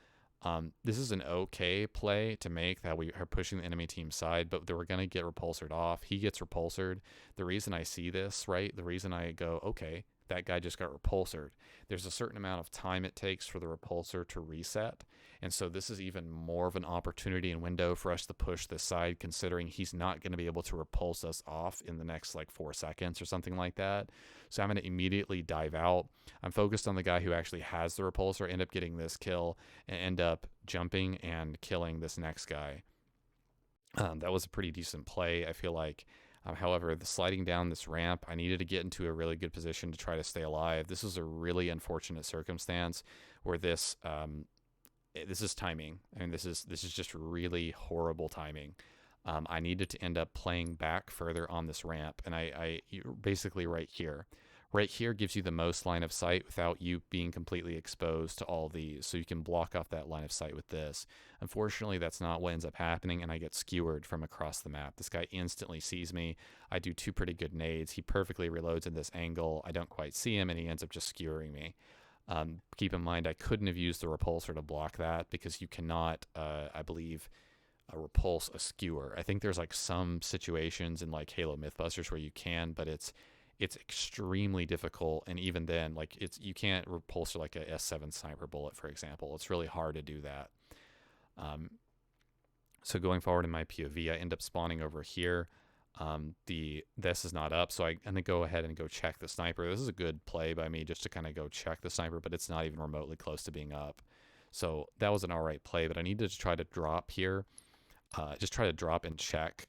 This is an okay play to make, that we are pushing the enemy team side, but we're going to get repulsored off. He gets repulsored. The reason I see this, right, the reason I go, okay, that guy just got repulsored, there's a certain amount of time it takes for the repulsor to reset. And so this is even more of an opportunity and window for us to push this side, considering he's not going to be able to repulse us off in the next 4 seconds or something like that. So I'm going to immediately dive out. I'm focused on the guy who actually has the repulsor, end up getting this kill, and end up jumping and killing this next guy. That was a pretty decent play, I feel like. However, the sliding down this ramp, I needed to get into a really good position to try to stay alive. This was a really unfortunate circumstance where this is timing. I mean, this is just really horrible timing. I needed to end up playing back further on this ramp, and I basically right here gives you the most line of sight without you being completely exposed to all these, so you can block off that line of sight with this. Unfortunately, that's not what ends up happening, and I get skewered from across the map. This guy instantly sees me. I do 2 pretty good nades. He perfectly reloads in this angle. I don't quite see him, and he ends up just skewering me. Keep in mind, I couldn't have used the repulsor to block that, because you cannot, I believe, repulse a skewer. I think there's some situations in Halo Mythbusters where you can, but it's extremely difficult, and even then, you can't repulsor a S7 sniper bullet, for example. It's really hard to do that. So going forward in my POV, I end up spawning over here. This is not up, so I'm gonna go ahead and go check the sniper. This is a good play by me just to kind of go check the sniper, but it's not even remotely close to being up. So that was an all right play, but I needed to try to drop here, just try to drop and check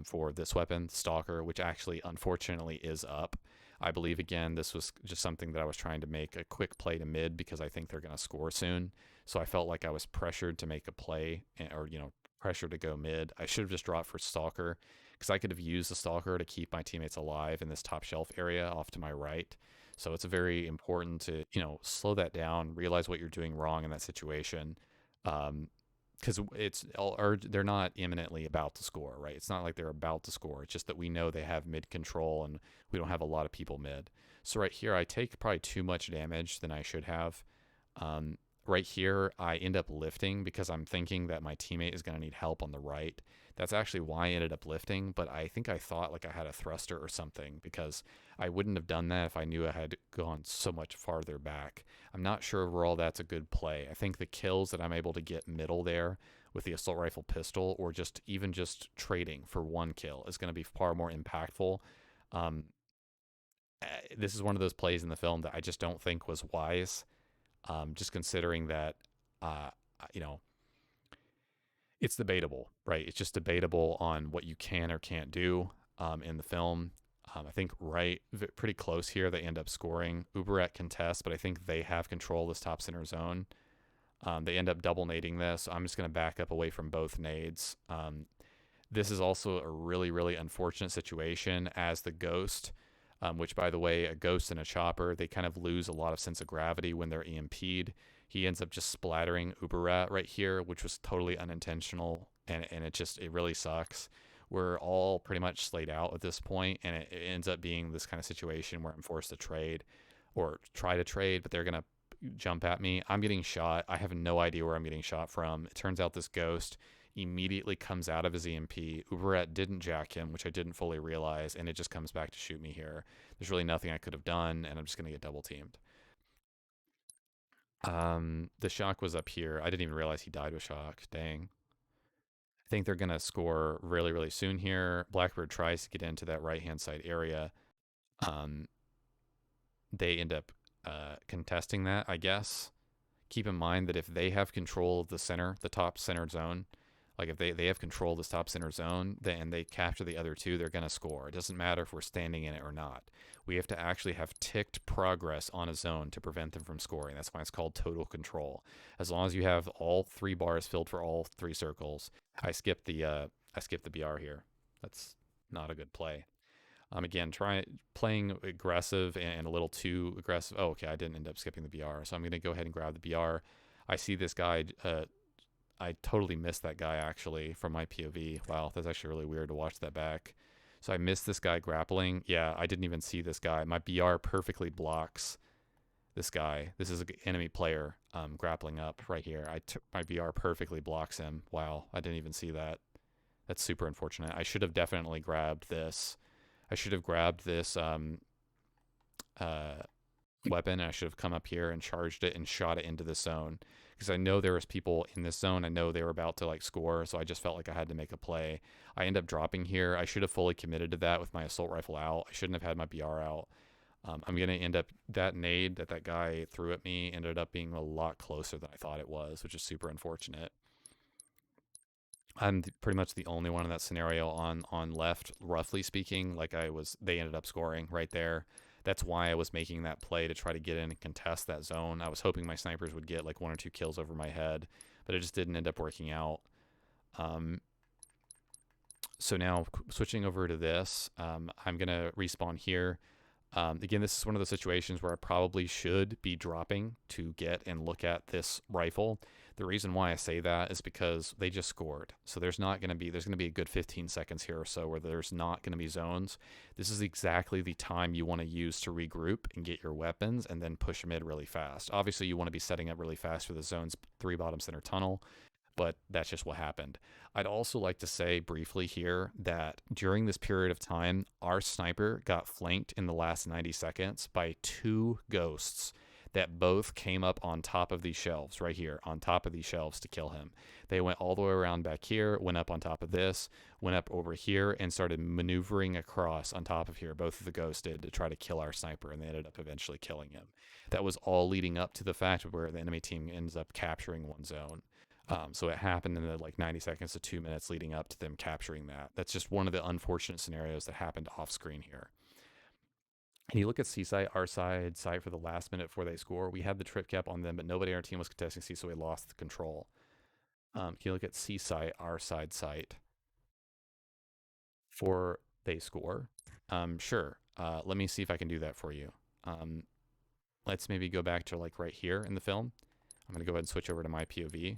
for this weapon, Stalker, which actually unfortunately is up. I believe, again, this was just something that I was trying to make a quick play to mid because I think they're going to score soon. So I felt like I was pressured to make a play, or, pressure to go mid. I should have just dropped for Stalker because I could have used the Stalker to keep my teammates alive in this top shelf area off to my right. So it's very important to, slow that down, realize what you're doing wrong in that situation. Because or they're not imminently about to score, right? It's not like they're about to score. It's just that we know they have mid control and we don't have a lot of people mid. So right here, I take probably too much damage than I should have. Right here, I end up lifting because I'm thinking that my teammate is going to need help on the right. That's actually why I ended up lifting, but I think I thought like I had a thruster or something because I wouldn't have done that if I knew I had gone so much farther back. I'm not sure overall that's a good play. I think the kills that I'm able to get middle there with the assault rifle pistol, or just trading for one kill, is going to be far more impactful. Um, this is one of those plays in the film that I just don't think was wise. Just considering that, uh, you know, it's debatable, right? It's just debatable on what you can or can't do in the film. I think pretty close here, they end up scoring. Uber at contest, but I think they have control of this top center zone. They end up double nading this. So I'm just going to back up away from both nades. This is also a really, really unfortunate situation as the ghost, which, by the way, a ghost and a chopper, they kind of lose a lot of sense of gravity when they're EMP'd. He ends up just splattering Uberat right here, which was totally unintentional, and it really sucks. We're all pretty much slayed out at this point, and it ends up being this kind of situation where I'm forced to trade or try to trade, but they're going to jump at me. I'm getting shot. I have no idea where I'm getting shot from. It turns out this ghost immediately comes out of his EMP. Uberat didn't jack him, which I didn't fully realize, and it just comes back to shoot me here. There's really nothing I could have done, and I'm just going to get double teamed. The shock was up here. I didn't even realize he died with shock. Dang. I think they're going to score really, really soon here. Blackbird tries to get into that right-hand side area. They end up contesting that, I guess. Keep in mind that if they have control of the center, the top center zone, like if they have control of this top center zone, then they capture the other two, they're going to score. It doesn't matter if we're standing in it or not. We have to actually have ticked progress on a zone to prevent them from scoring. That's why it's called total control. As long as you have all 3 bars filled for all 3 circles. I skipped the BR here. That's not a good play. Again, playing aggressive and a little too aggressive. Oh, okay, I didn't end up skipping the BR, so I'm going to go ahead and grab the BR. I see this guy. I totally missed that guy, actually, from my POV. Wow, that's actually really weird to watch that back. So I missed this guy grappling. Yeah, I didn't even see this guy. My BR perfectly blocks this guy. This is an enemy player grappling up right here. My BR perfectly blocks him. Wow, I didn't even see that. That's super unfortunate. I should have definitely grabbed this. I should have grabbed this weapon. I should have come up here and charged it and shot it into the zone because I know there was people in this zone. I know they were about to score, so I just felt like I had to make a play. I end up dropping here. I should have fully committed to that with my assault rifle out. I shouldn't have had my BR out. I'm going to end up, that nade that guy threw at me ended up being a lot closer than I thought it was, which is super unfortunate. I'm pretty much the only one in that scenario on left, roughly speaking. They ended up scoring right there. That's why I was making that play to try to get in and contest that zone. I was hoping my snipers would get 1 or 2 kills over my head, but it just didn't end up working out. So now switching over to this, I'm going to respawn here. Again, this is one of the situations where I probably should be dropping to get and look at this rifle. The reason why I say that is because they just scored. So there's going to be a good 15 seconds here or so where there's not going to be zones. This is exactly the time you want to use to regroup and get your weapons and then push mid really fast. Obviously, you want to be setting up really fast for the zone's 3 bottom center tunnel, but that's just what happened. I'd also like to say briefly here that during this period of time, our sniper got flanked in the last 90 seconds by 2 ghosts. that both came up on top of these shelves right here, on top of these shelves to kill him. They went all the way around back here, went up on top of this, went up over here, and started maneuvering across on top of here. Both of the ghosts did to try to kill our sniper, and they ended up eventually killing him. That was all leading up to the fact where the enemy team ends up capturing one zone. So it happened in the like 90 seconds to 2 minutes leading up to them capturing that. That's just one of the unfortunate scenarios that happened off screen here. And you look at C site, our site for the last minute before they score. We had the trip cap on them, but nobody on our team was contesting C, so we lost the control. Can you look at C site, our site for they score? Sure. Let me see if I can do that for you. Let's maybe go back to like right here in the film. I'm going to go ahead and switch over to my POV.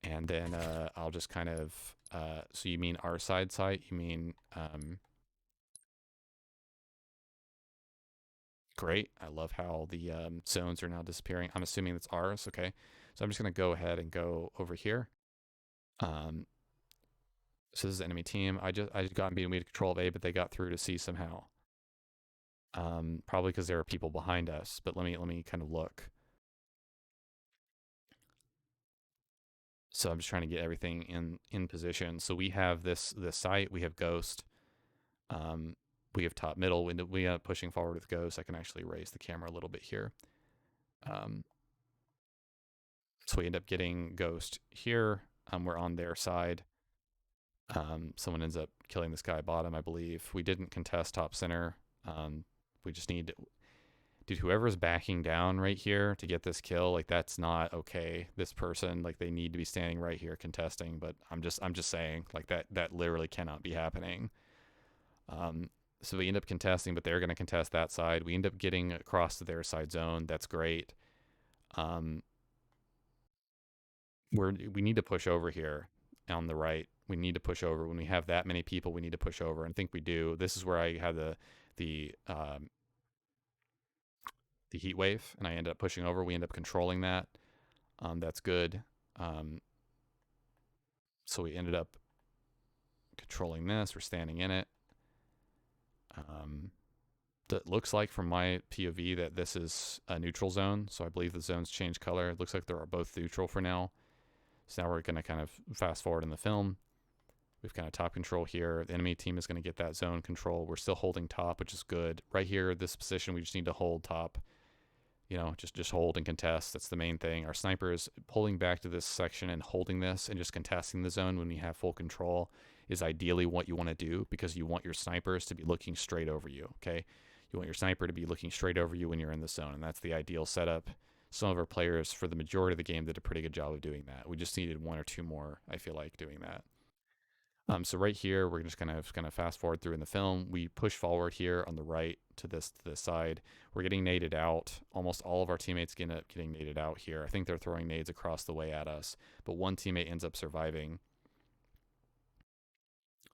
And then I'll just kind of, so you mean our site? You mean, great. I love how the zones are now disappearing. I'm assuming that's ours. Okay. So I'm just going to go ahead and go over here. So this is the enemy team. I just got beaten. We had control of A, but they got through to C somehow. Probably because there are people behind us. But let me kind of look. So I'm just trying to get everything in position. So we have this site. We have Ghost. We have top middle. We end up pushing forward with Ghost. I can actually raise the camera a little bit here. So we end up getting Ghost here. We're on their side. Someone ends up killing this guy bottom, I believe. We didn't contest top center. We just need, dude, whoever's backing down right here to get this kill, like that's not okay. This person, like they need to be standing right here contesting. But I'm just saying, like that literally cannot be happening. So we end up contesting, but they're going to contest that side. We end up getting across to their side zone. That's great. We need to push over here on the right. We need to push over. When we have that many people, we need to push over. And I think we do. This is where I had the heat wave, and I end up pushing over. We end up controlling that. That's good. So we ended up controlling this. We're standing in it. That looks like from my POV that this is a neutral zone. So I believe the zones change color. It looks like they're both neutral for now. So now we're going to kind of fast forward in the film. We've kind of top control here. The enemy team is going to get that zone control. We're still holding top, which is good. Right here, this position, we just need to hold top. You know, just hold and contest. That's the main thing. Our sniper is pulling back to this section and holding this and just contesting the zone when we have full control is ideally what you want to do, because you want your snipers to be looking straight over you, okay? You want your sniper to be looking straight over you when you're in the zone, and that's the ideal setup. Some of our players, for the majority of the game, did a pretty good job of doing that. We just needed one or two more, I feel like, doing that. So right here, we're just kind of fast forward through in the film. We push forward here on the right to this side. We're getting naded out. Almost all of our teammates end up getting naded out here. I think they're throwing nades across the way at us, but one teammate ends up surviving.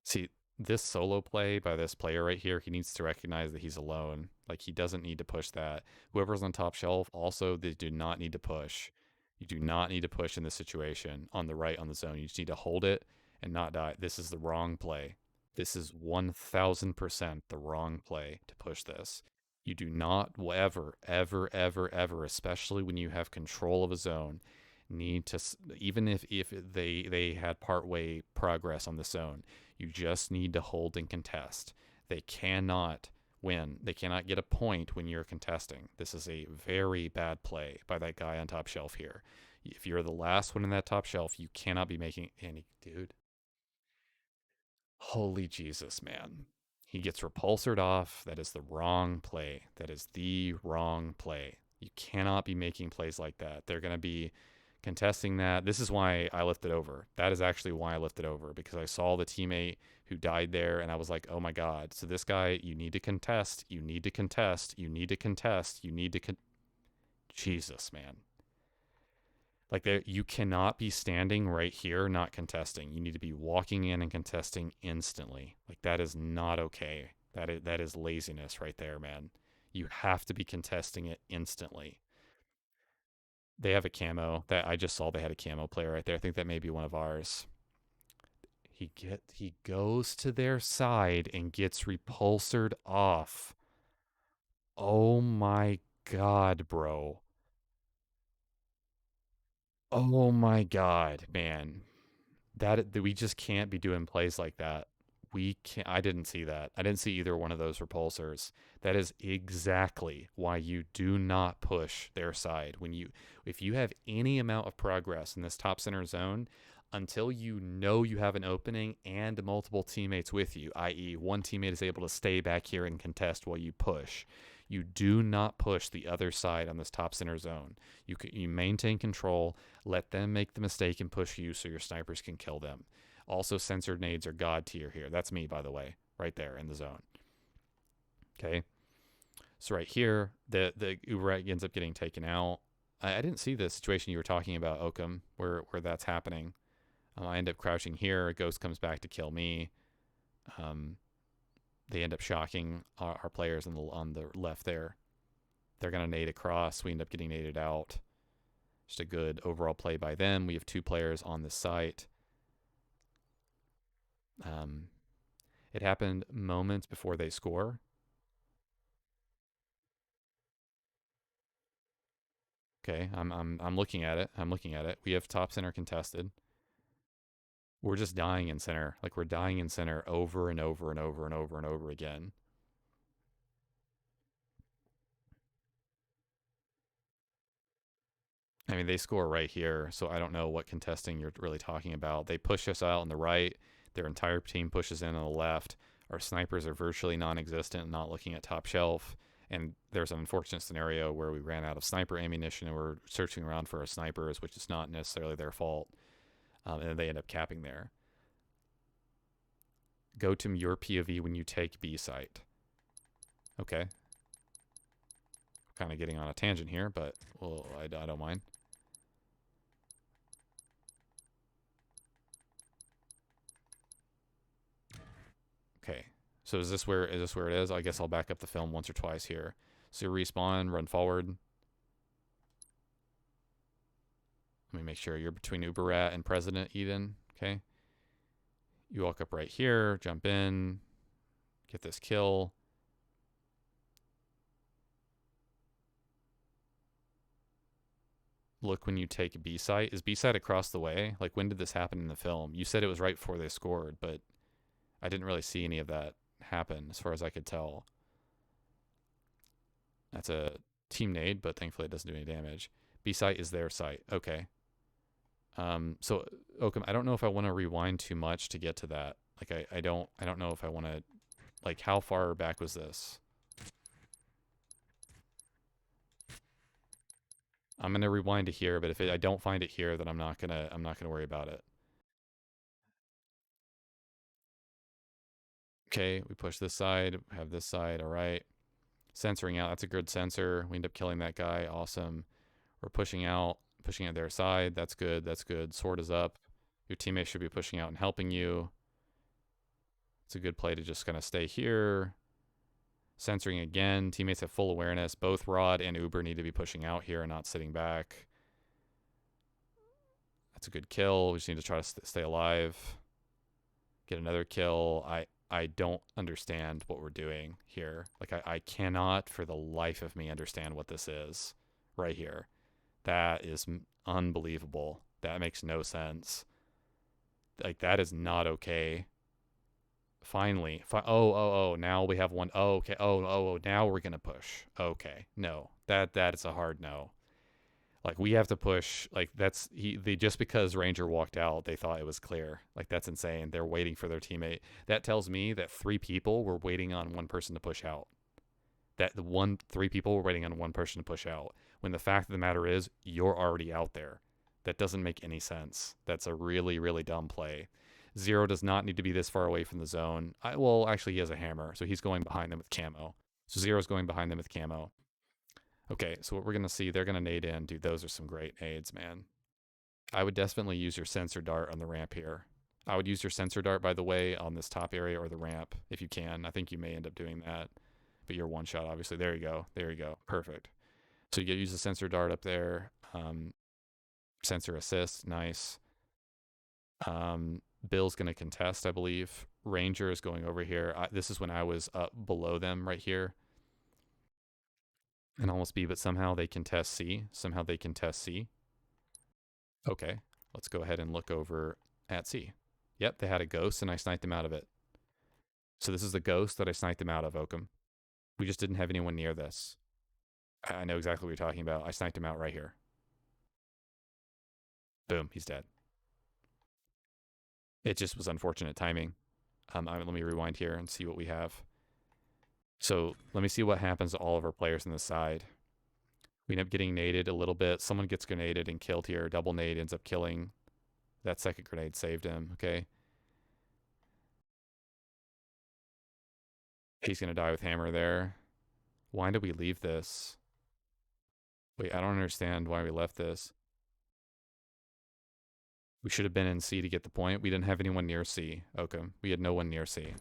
See, this solo play by this player right here, he needs to recognize that he's alone. Like, he doesn't need to push that. Whoever's on top shelf, also, they do not need to push. You do not need to push in this situation on the right on the zone. You just need to hold it and not die. This is the wrong play. This is 1000% the wrong play to push this. You do not ever, especially when you have control of a zone, need to, even if they had partway progress on the zone, you just need to hold and contest. They cannot win. They cannot get a point when you're contesting. This is a very bad play by that guy on top shelf here. If you're the last one in that top shelf, you cannot be making any, dude. Holy Jesus, man. He gets repulsored off. That is the wrong play. That is the wrong play. You cannot be making plays like that. They're going to be contesting that. This is why I lifted over. That is actually why I lifted over, because I saw the teammate who died there and I was like, oh my God. So this guy, you need to contest. You need to contest. You need to contest. You need to Jesus, man. Like, there, you cannot be standing right here not contesting. You need to be walking in and contesting instantly. Like, that is not okay. That is laziness right there, man. You have to be contesting it instantly. They have a camo. That I just saw they had a camo player right there. I think that may be one of ours. He goes to their side and gets repulsored off. Oh my God, bro. Oh my God, man. That we just can't be doing plays like that. We can't. I didn't see that. I didn't see either one of those repulsors. That is exactly why you do not push their side when if you have any amount of progress in this top center zone until you know you have an opening and multiple teammates with you, i.e., one teammate is able to stay back here and contest while you push. You do not push the other side on this top center zone. You maintain control, let them make the mistake and push you so your snipers can kill them. Also, censored nades are god tier here. That's me, by the way, right there in the zone. Okay. So right here, the Uber ends up getting taken out. I didn't see the situation you were talking about, Oakham, where that's happening. I end up crouching here. A ghost comes back to kill me. Um, they end up shocking our players on the left there. They're gonna nade across. We end up getting naded out. Just a good overall play by them. We have two players on the site. Um, it happened moments before they score. Okay, I'm looking at it. I'm looking at it. We have top center contested. We're just dying in center. Like we're dying in center over and over and over and over and over again. I mean, they score right here, so I don't know what contesting you're really talking about. They push us out on the right. Their entire team pushes in on the left. Our snipers are virtually non-existent, not looking at top shelf. And there's an unfortunate scenario where we ran out of sniper ammunition and we're searching around for our snipers, which is not necessarily their fault. And they end up capping there. Go to your POV when you take B site. Okay. Kind of getting on a tangent here, but well, I don't mind. Okay. So is this where it is? I guess I'll back up the film once or twice here. So you respawn, run forward. Let me make sure you're between Uberat and President Eden. Okay. You walk up right here, jump in, get this kill. Look when you take B site. Is B site across the way? Like when did this happen in the film? You said it was right before they scored, but I didn't really see any of that happen as far as I could tell. That's a team nade, but thankfully it doesn't do any damage. B site is their site. Okay. So Oakham, I don't know if I want to rewind too much to get to that. Like I don't know if I want to, like, how far back was this? I'm gonna rewind to here, but if I don't find it here, then I'm not gonna worry about it. Okay, we push this side, have this side. All right, censoring out. That's a good sensor. We end up killing that guy. Awesome. We're pushing out their side. That's good. That's good. Sword is up. Your teammates should be pushing out and helping you. It's a good play to just kind of stay here. Censoring again. Teammates have full awareness. Both Rod and Uber need to be pushing out here and not sitting back. That's a good kill. We just need to try to stay alive. Get another kill. I don't understand what we're doing here. Like I cannot for the life of me understand what this is right here. That is unbelievable. That makes no sense. Like that is not okay. Finally, now we have one. Oh, okay. Now we're gonna push. Okay, no, that is a hard no. Like we have to push. Like they just because Ranger walked out, they thought it was clear. Like that's insane. They're waiting for their teammate. That tells me that three people were waiting on one person to push out. Three people were waiting on one person to push out. When the fact of the matter is, you're already out there. That doesn't make any sense. That's a really, really dumb play. Zero does not need to be this far away from the zone. Well, actually, he has a hammer, so he's going behind them with camo. So Zero's going behind them with camo. Okay, so what we're going to see, they're going to nade in. Dude, those are some great nades, man. I would definitely use your sensor dart on the ramp here. I would use your sensor dart, by the way, on this top area or the ramp if you can. I think you may end up doing that. But you're one shot, obviously. There you go. There you go. Perfect. So you get use the sensor dart up there. Sensor assist. Nice. Bill's going to contest, I believe. Ranger is going over here. This is when I was up below them right here. and almost B, but somehow they contest C. Somehow they contest C. Okay, let's go ahead and look over at C. Yep, they had a ghost, and I sniped them out of it. So this is the ghost that I sniped them out of, Oakham. We just didn't have anyone near this. I know exactly what you're talking about. I sniped him out right here. Boom, he's dead. It just was unfortunate timing. Let me rewind here and see what we have. So let me see what happens to all of our players on the side. We end up getting naded a little bit. Someone gets grenaded and killed here. Double nade ends up killing. That second grenade saved him. Okay. He's going to die with hammer there. Why did we leave this? Wait, I don't understand why we left this. We should have been in C to get the point. We didn't have anyone near C, Oakham. We had no one near C.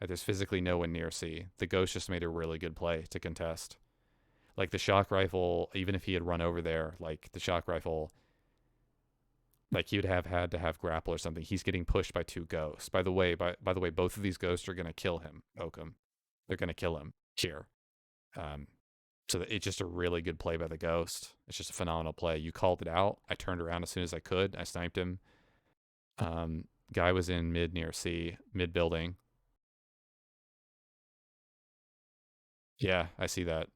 There's physically no one near C. The ghost just made a really good play to contest. Like the shock rifle, even if he had run over there, like the shock rifle, like he would have had to have grapple or something. He's getting pushed by two ghosts. By the way, both of these ghosts are going to kill him, Oakham. They're going to kill him here. So it's just a really good play by the ghost. It's just a phenomenal play. You called it out. I turned around as soon as I could. I sniped him. Guy was in mid near C, mid building. Yeah, I see that.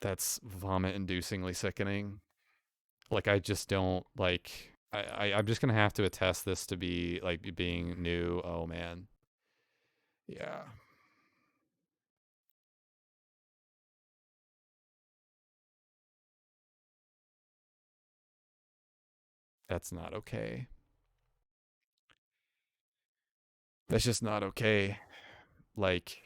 That's vomit-inducingly sickening. Like I just don't like. I'm just gonna have to attest this to be like being new. Oh man. Yeah. That's not okay. That's just not okay. Like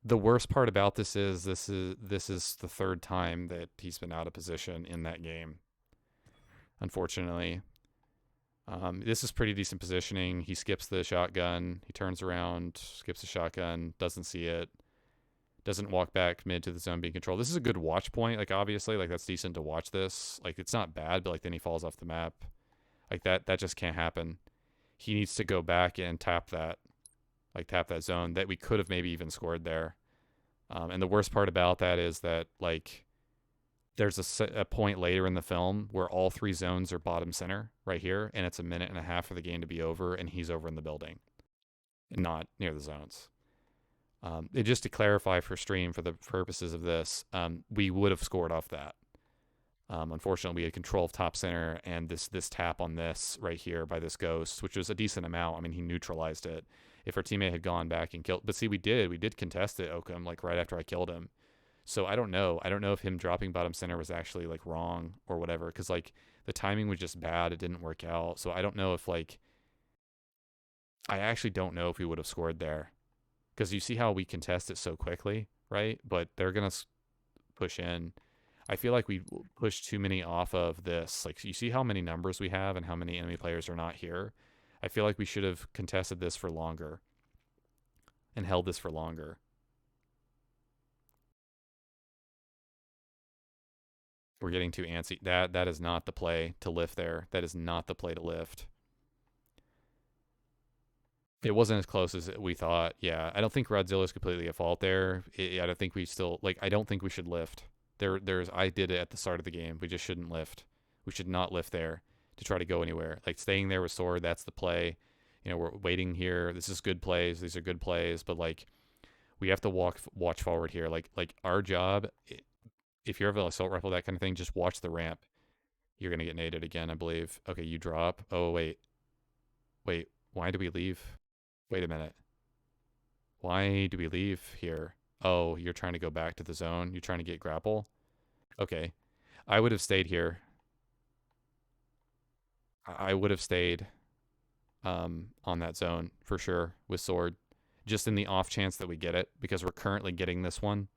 the worst part about this is the third time that he's been out of position in that game. Unfortunately, this is pretty decent positioning. He skips the shotgun. He turns around, skips the shotgun, doesn't see it, doesn't walk back mid to the zone being controlled. This is a good watch point. Like obviously, like that's decent to watch this. Like it's not bad, but like then he falls off the map. Like that just can't happen. He needs to go back and tap that, like tap that zone that we could have maybe even scored there. And the worst part about that is that like there's a point later in the film where all three zones are bottom center right here, and it's a minute and a half for the game to be over, and he's over in the building, and not near the zones. And just to clarify for stream, for the purposes of this, we would have scored off that. Unfortunately, we had control of top center and this tap on this right here by this ghost, which was a decent amount. I mean, he neutralized it. If our teammate had gone back and killed, but see, we did contest it, Oakham, like right after I killed him. So I don't know. I don't know if him dropping bottom center was actually like wrong or whatever, because like the timing was just bad. It didn't work out. So I don't know if like I actually don't know if we would have scored there, because you see how we contest it so quickly, right? But they're gonna push in. I feel like we pushed too many off of this. Like you see how many numbers we have and how many enemy players are not here. I feel like we should have contested this for longer and held this for longer. We're getting too antsy. That is not the play to lift there. That is not the play to lift. It wasn't as close as we thought. Yeah, I don't think Rodzilla's completely at fault there. I don't think we still like. I don't think we should lift. I did it at the start of the game. We just shouldn't lift. We should not lift there to try to go anywhere. Like staying there with sword, that's the play. You know, we're waiting here. This is good plays. These are good plays, but like we have to watch forward here. Like our job, if you're ever an assault rifle, that kind of thing, just watch the ramp. You're gonna get naded again, I believe. Okay, you drop. Oh wait. Why do we leave? Wait a minute. Why do we leave here? Oh, you're trying to go back to the zone. You're trying to get grapple. Okay, I would have stayed here. I would have stayed on that zone for sure with sword, just in the off chance that we get it, because we're currently getting this one,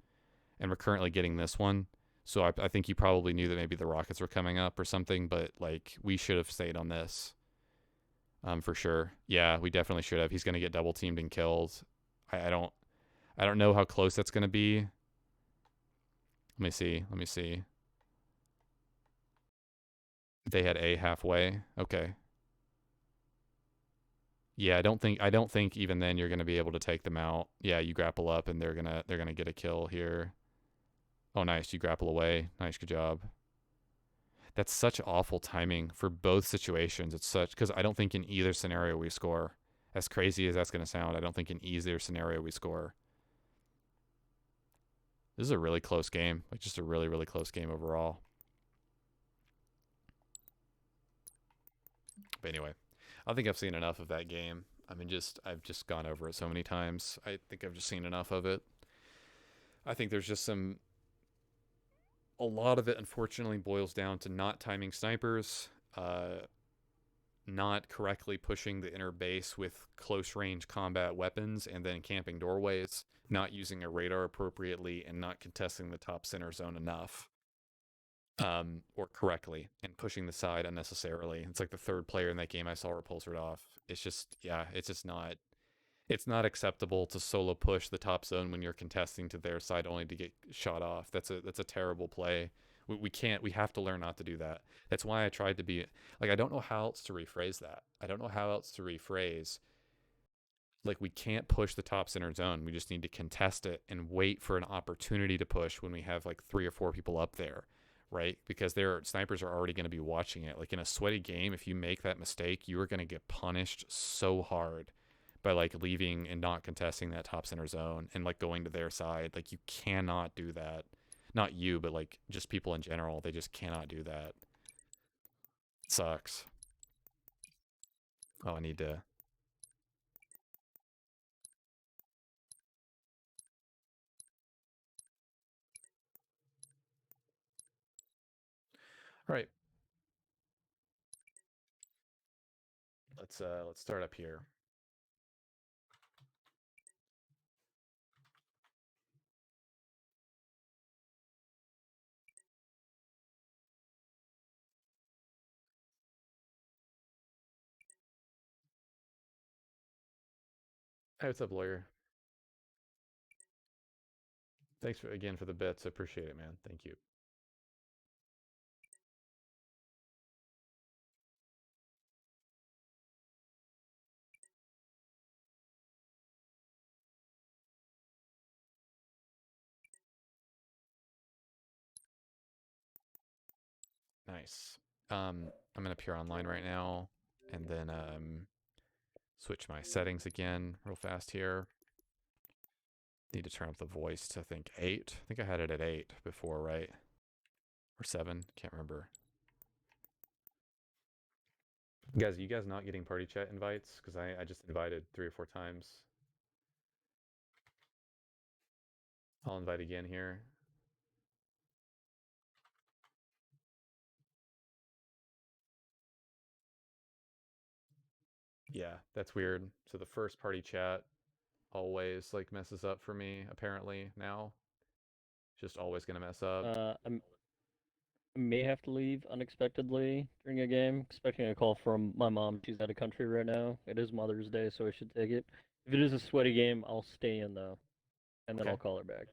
and we're currently getting this one. So I think you probably knew that maybe the rockets were coming up or something, but like we should have stayed on this. For sure. Yeah, we definitely should have. He's going to get double teamed and killed. I don't I don't know how close that's going to be. Let me see. Let me see. They had A halfway. Okay. Yeah, I don't think even then you're going to be able to take them out. Yeah, you grapple up and they're going to get a kill here. Oh, nice. You grapple away. Nice, good job. That's such awful timing for both situations. It's such because I don't think in either scenario we score. As crazy as that's going to sound, I don't think in either scenario we score. This is a really close game. Like just a really really close game overall. But anyway, I think I've seen enough of that game. I mean, just I've just gone over it so many times. I think I've just seen enough of it. I think there's just some. A lot of it, unfortunately, boils down to not timing snipers, not correctly pushing the inner base with close range combat weapons, and then camping doorways, not using a radar appropriately, and not contesting the top center zone enough. Or correctly, and pushing the side unnecessarily. It's like the third player in that game I saw repulsored off. It's just, yeah, it's not acceptable to solo push the top zone when you're contesting to their side only to get shot off. That's a terrible play. We can't. We have to learn not to do that. That's why I tried to be like I don't know how else to rephrase that. I don't know how else to rephrase like we can't push the top center zone. We just need to contest it and wait for an opportunity to push when we have like 3 or 4 people up there, right? Because their snipers are already going to be watching it. Like in a sweaty game, if you make that mistake, you are going to get punished so hard by like leaving and not contesting that top center zone and like going to their side. Like you cannot do that. Not you, but like just people in general. They just cannot do that. It sucks. Oh, I need to. All right, let's start up here. Hey, what's up, lawyer? Thanks for, again for the bits. I appreciate it, man. Thank you. Nice. I'm gonna appear online right now, and then switch my settings again real fast here. Need to turn up the voice to I think 8. I think I had it at 8 before, right? Or 7? Can't remember. Guys, are you guys not getting party chat invites? Because I just invited 3 or 4 times. I'll invite again here. Yeah, that's weird. So the first party chat always like messes up for me apparently now. Just always gonna mess up. I may have to leave unexpectedly during a game, expecting a call from my mom. She's out of country right now. It is Mother's Day, so I should take it. If it is a sweaty game, I'll stay in though, and then Okay. I'll call her back.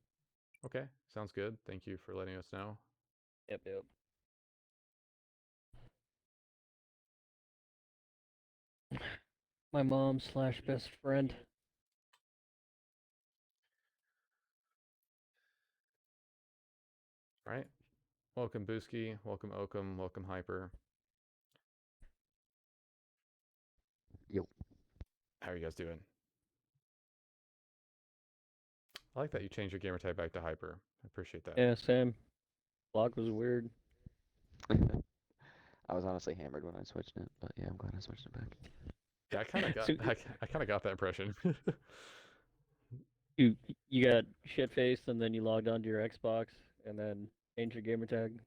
Okay. Sounds good. Thank you for letting us know. Yep, yep. My mom slash best friend. All right. Welcome Booski. Welcome Oakum. Welcome Hyper. Yo. How are you guys doing? I like that you changed your gamer tag back to Hyper. I appreciate that. Yeah, same. Log was weird. I was honestly hammered when I switched it, but yeah, I'm glad I switched it back. Yeah, I kind of got So I kind of got that impression. you you got shit faced, and then you logged onto your Xbox, and then changed your gamer tag.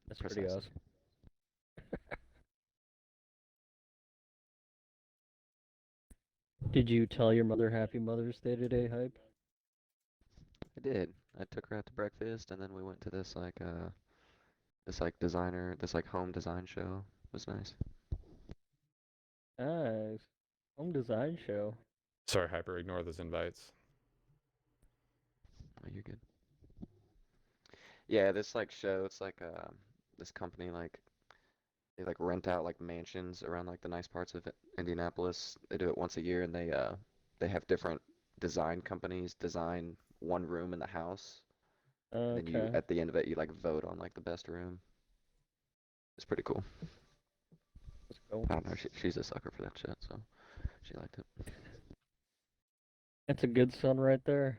That's pretty Precisely. awesome. Did you tell your mother Happy Mother's Day today, Hype? I did. I took her out to breakfast, and then we went to this like designer, this like home design show. It was nice. Nice. Home design show. Sorry, Hyper, ignore those invites. Oh, you're good. Yeah, this like show, it's like this company like they like rent out like mansions around like the nice parts of Indianapolis. They do it once a year and they have different design companies design one room in the house. And then you Okay. at the end of it you like vote on like the best room. It's pretty cool. Let's go. I don't know, she's a sucker for that shit, so she liked it. That's a good son right there.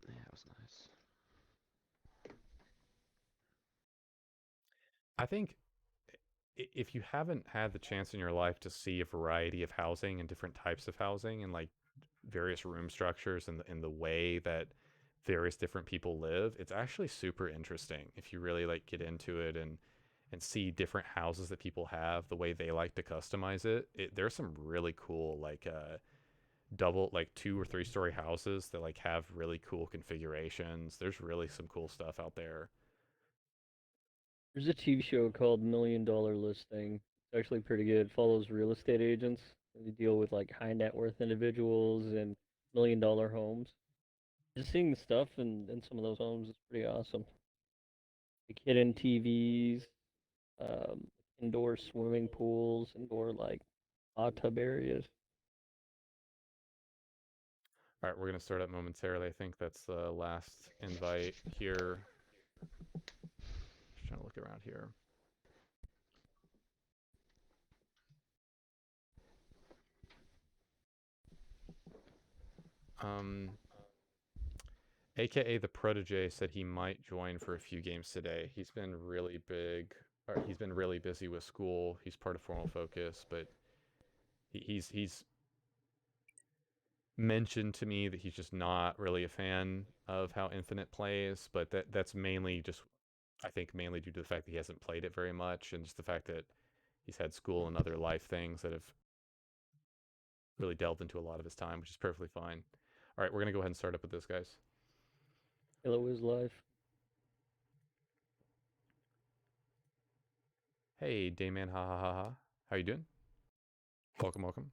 Yeah, it was nice. I think if you haven't had the chance in your life to see a variety of housing and different types of housing and like various room structures and the way that various different people live, it's actually super interesting if you really like get into it and see different houses that people have, the way they like to customize it. There's some really cool like double like 2 or 3 story houses that like have really cool configurations. There's really some cool stuff out there. There's a TV show called Million Dollar Listing. It's actually pretty good. It follows real estate agents. They deal with like high net worth individuals and $1 million homes. Just seeing the stuff in some of those homes is pretty awesome. Like hidden TVs, um, indoor swimming pools, indoor like hot tub areas. All right, we're gonna start up momentarily. I think that's the last invite here. Just trying to look around here. Um, AKA the Protege said he might join for a few games today. He's been really big, or he's been really busy with school. He's part of Formal Focus, but he's mentioned to me that he's just not really a fan of how Infinite plays. But that's mainly just, I think, mainly due to the fact that he hasn't played it very much, and just the fact that he's had school and other life things that have really delved into a lot of his time, which is perfectly fine. All right, we're gonna go ahead and start up with this, guys. Hello is life. Hey, Dayman, ha ha ha ha. How you doing? Welcome, welcome.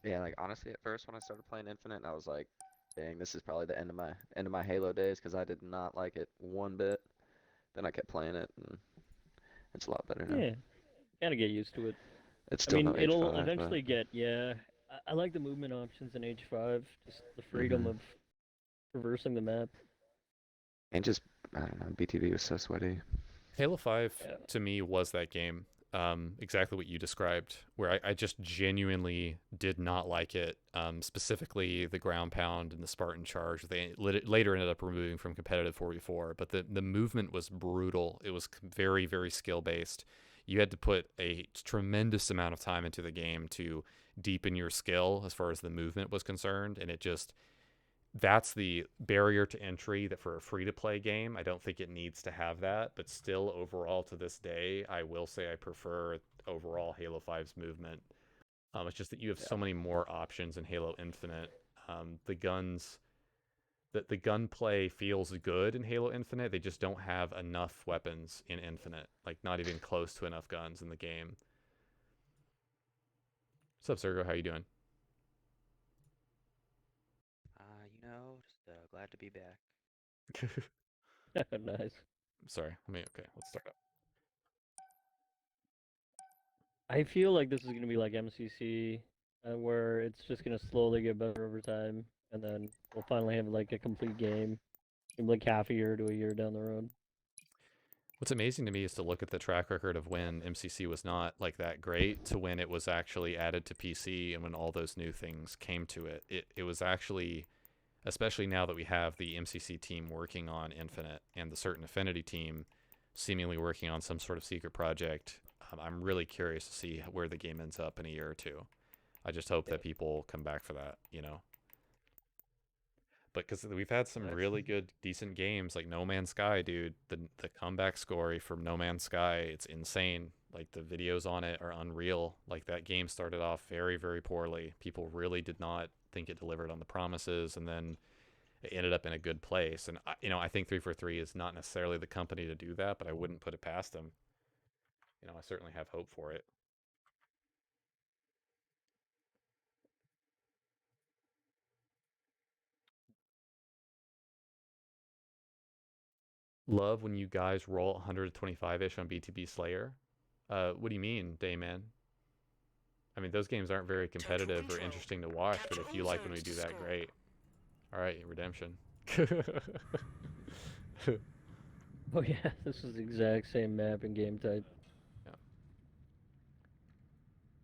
Yeah, like honestly, at first when I started playing Infinite, I was like, dang, this is probably the end of my Halo days because I did not like it one bit. Then I kept playing it, and it's a lot better now. Yeah, gotta get used to it. It's I still mean, no it'll H5, but eventually get, yeah. I like the movement options in H5, just the freedom hmm of traversing the map. and just I don't know, BTB was so sweaty. Halo 5 Yeah. to me was that game. Exactly what you described, where I just genuinely did not like it. Specifically, the ground pound and the Spartan charge. They later ended up removing from competitive 4v4, but the movement was brutal. It was very, very skill based. You had to put a tremendous amount of time into the game to deepen your skill as far as the movement was concerned, and it just that's the barrier to entry that for a free to play game, I don't think it needs to have that. But still, overall, to this day, I will say I prefer overall Halo 5's movement. It's just that you have Yeah. so many more options in Halo Infinite. The guns, the gunplay feels good in Halo Infinite. They just don't have enough weapons in Infinite, like not even close to enough guns in the game. What's up, Sergo? How you doing? Just glad to be back. Nice. Sorry. Okay. Let's start up. I feel like this is gonna be like MCC, where it's just gonna slowly get better over time, and then we'll finally have like a complete game, maybe like half a year to a year down the road. What's amazing to me is to look at the track record of when MCC was not like that great to when it was actually added to PC and when all those new things came to it. It was actually, especially now that we have the MCC team working on Infinite and the Certain Affinity team seemingly working on some sort of secret project. I'm really curious to see where the game ends up in a year or two. I just hope Yeah. that people come back for that, you know. But because we've had some That's really good, decent games like No Man's Sky, dude. The comeback story from No Man's Sky, it's insane. Like the videos on it are unreal. Like that game started off very, very poorly. People really did not think it delivered on the promises, and then it ended up in a good place. And I think 343 is not necessarily the company to do that, but I wouldn't put it past them. I certainly have hope for it. Love when you guys roll 125-ish on BTB Slayer. What do you mean, Dayman? I mean, those games aren't very competitive or interesting to watch, but if you like when we do that, great. All right, Redemption. Oh yeah, this is the exact same map and game type.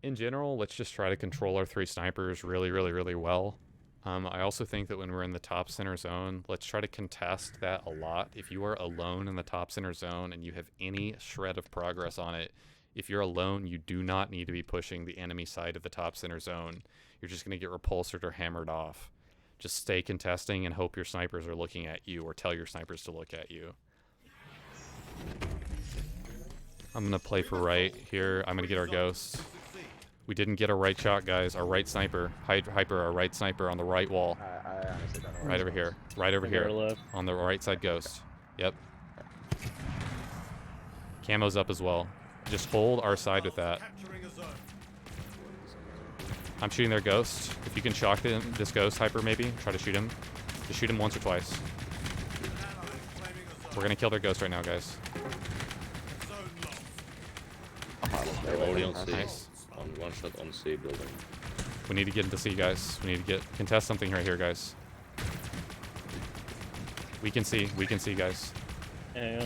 In general, let's just try to control our 3 snipers really, really, really well. I also think that when we're in the top center zone, let's try to contest that a lot. If you are alone in the top center zone and you have any shred of progress on it, if you're alone, you do not need to be pushing the enemy side of the top center zone. You're just going to get repulsed or hammered off. Just stay contesting and hope your snipers are looking at you, or tell your snipers to look at you. I'm going to play for right here. I'm going to get our ghost. We didn't get a right shot, guys. Our right sniper. Hyper, our right sniper on the right wall. I honestly don't know. Right over here. Right over Figure here. left. On the right side ghost. Yep. Camo's up as well. Just hold our side with that. I'm shooting their ghost. If you can shock this ghost, Hyper, maybe. Try to shoot him. Just shoot him once or twice. We're going to kill their ghost right now, guys. They're already on C. Nice. On one shot on C building. We need to get into C, guys. We need to contest something right here, guys. We can see, guys. Yeah.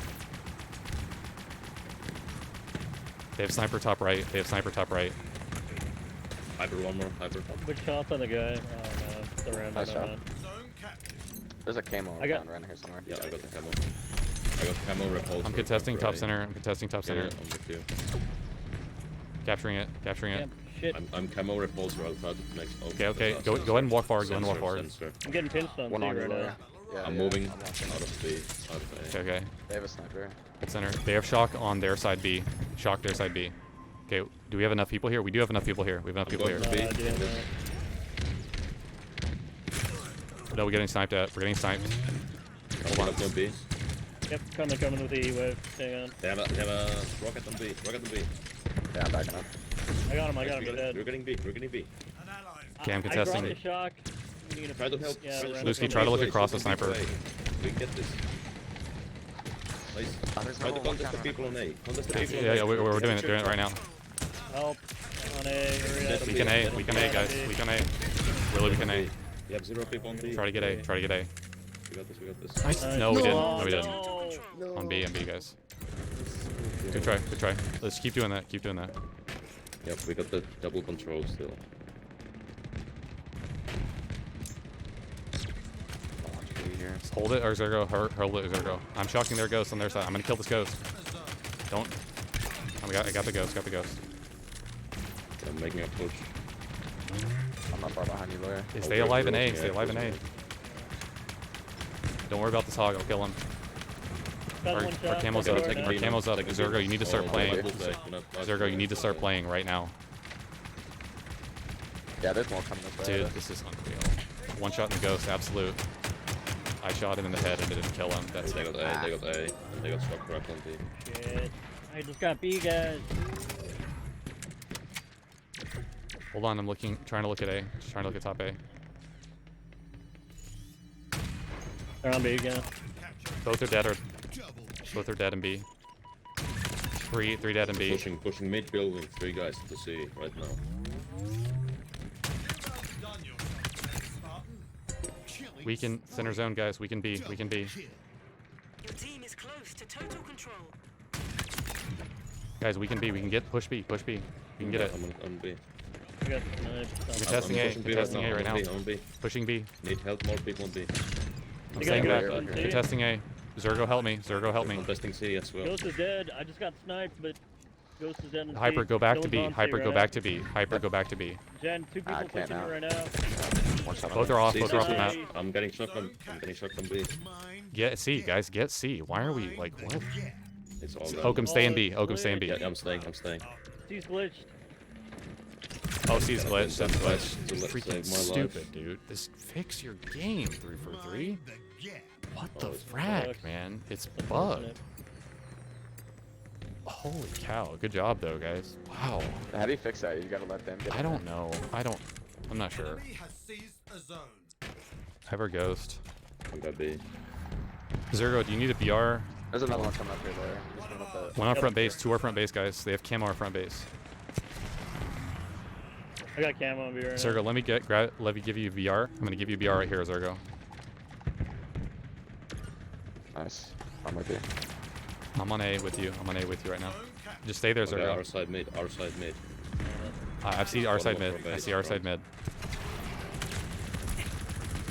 They have sniper top right. Hyper, one more. Hyper. Which shot on the guy? Oh no, it's around. Nice shot. Mind. There's a camo got- around here somewhere. Yeah, I got the camo. I got camo repulsor. I'm contesting top right. center. I'm contesting top Yeah, center. I'm with you. Capturing it. Damn, shit. I'm camo repulsor. I'll try to connect. Oh, Okay, okay. that's Go sensor. ahead and walk forward. Go ahead and walk Sensor, forward. sensor. I'm getting pinched on One C on right you, now. Yeah, I'm yeah, moving I'm watching. out of B. Out of A. Okay, okay. They have a sniper. Hold center. They have shock on their side B. Shock their side B. Okay, do we have enough people here? We do have enough people here. We have enough people here. going to B. Damn it. No, we're getting sniped at. We're getting sniped. Hold on. No B. Yep, coming with the E wave. Hang on. They have a rocket on B. Rocket on B. Yeah, I'm backing up. I got him. He's We're dead. getting B. We're getting B. Okay, I'm I contesting. dropped the shock. You need Try to help. Yeah, try around Lusky, the try to look Wait, across the wait, sniper. wait. We get this. Nice. There's Try no to one contest the counter. people on A. Contest the people on Yeah, A. yeah, we're doing it right now. Help. On A. Hurry up. We can A, guys. We can A. Really, we can A. You have 0 people on B. Try to get A. Try to get A. We got this. We got this. Nice. Nice. No, we didn't. Oh, No, we didn't. no. On B, guys. Good try. Good try. Let's keep doing that. Keep doing that. Yep, we got the double control still. Just hold it, or Zergo. Hold it, Zergo. I'm shocking their ghost on their side. I'm gonna kill this ghost. Don't. I got the ghost. Got the ghost. I'm making a push. I'm not far behind you, lawyer. Stay alive in A. Stay alive in A. Don't worry about this hog. I'll kill him. Got Our one shot. camo's Second up. door now. Our camo's up. Zergo, you need to start playing. Zergo, Zergo, you need to start playing right now. Yeah, there's more coming this way. Dude, this is unreal. One shot in the ghost, absolute. I shot him in the head and it didn't kill him. That's They got A, they got A, and they got struck correct on B. Shit. I just got B, guys. Hold on, I'm trying to look at A. Just trying to look at top A. They're on B again. Both are dead in B. Three dead in B. Pushing mid building, 3 guys to C right now. We can center zone, guys. We can B. We can B. Your team is close to total control. Guys, we can B. We can get push B. Push B. We can get it. I'm on B. We got the knife. Contesting A. pushing B Contesting A right now. I'm on B. Pushing B. Need help, more people on B. I'm You staying got back. Ghost on C? Contesting A. Zergo, help me. Zergo, help me. Contesting C as well. Ghost is dead. I just got sniped, but Ghost is dead. in Hyper, C. go back to Dylan's B. on C Hyper, right go now. back to B. Hyper, go back to B. Jen, 2 people can't pushing now. me right now. One shot. Both are off. C, Both C, are off C. the map. I'm getting shot from B. Get C, guys. Get C. Why are we like what? It's all done. Oakum, stay in B. Oh, Oakum, stay in B. Yeah, I'm staying. C's glitched. Oh, C's glitched. That's glitched. To Freaking save my life. stupid, dude. This fix your game 3 for 3. What the it's frack, bugged. man? It's Unfortunate. bugged. Holy cow. Good job though, guys. Wow. How do you fix that? You gotta let them get I in don't know. I'm not sure. Hyper Ghost. I got B. Zergo, do you need a BR? There's another one coming up here there. Just went up the... One on front base, two are front base, guys. They have camo on front base. I got camo on VR. Zergo, let me give you VR. I'm gonna give you VR right here, Zergo. Nice. I'm with you. I'm on A with you. I'm on A with you right now. Just stay there, Okay, Zergo. our side mid, our side mid. I see our side mid. I see our side mid.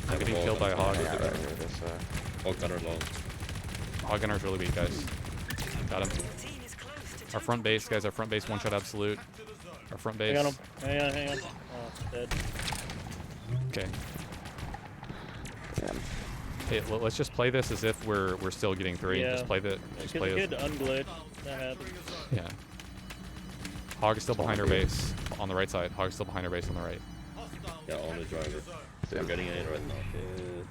I'm getting killed by a hog. Yeah, right here. This, Hog gunner long. Hog gunner's really weak, guys. Got him. Your team is close to Our front base, guys. Our front base, one shot absolute. Our front I base. got him. Hang on. Oh, dead. Okay. yeah. Hey, let's just play this as if we're still getting three. Yeah. Just play the. Just play Kid this. unglitch. That happens. Yeah. Hog is still behind our base on the right side. Hog is still behind our base on the right. Yeah, only driver. See We're him. getting in right now. Okay.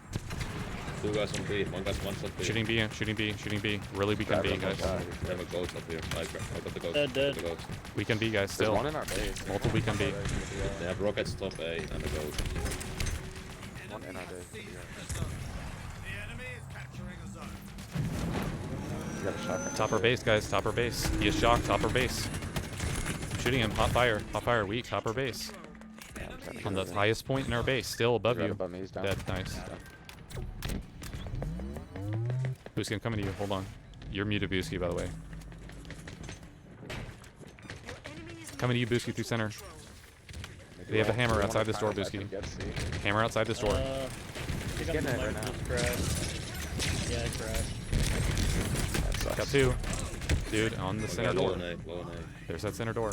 Two guys on B, one guy's one shot B. Shooting B, shooting B, shooting B. Really weak on B, guys. We have a ghost up here. I got the ghost. Dead. I got the ghost. Weak on B, guys. There's Still. one in our base. Multiple weak on B. They have rockets top A and a ghost. One in our base. Yeah. You got a shotgun. Top our base, guys. Top our base. He is shocked. Top our base. Shooting him. Hot fire. Hot fire. Weak. Top our base. Yeah, I'm trying to On get the over highest point in our base. Still above there. He's right you. above me. He's down. Dead. Nice. Booski, I'm coming to you. Hold on. You're muted, Booski, by the way. Coming to you, Booski, through center. They have a hammer outside this door, Booski. Hammer outside this door. He's getting it right now. Yeah, I crashed. Got two. Dude, on the One center guy low door. on A, low on A. There's that center door.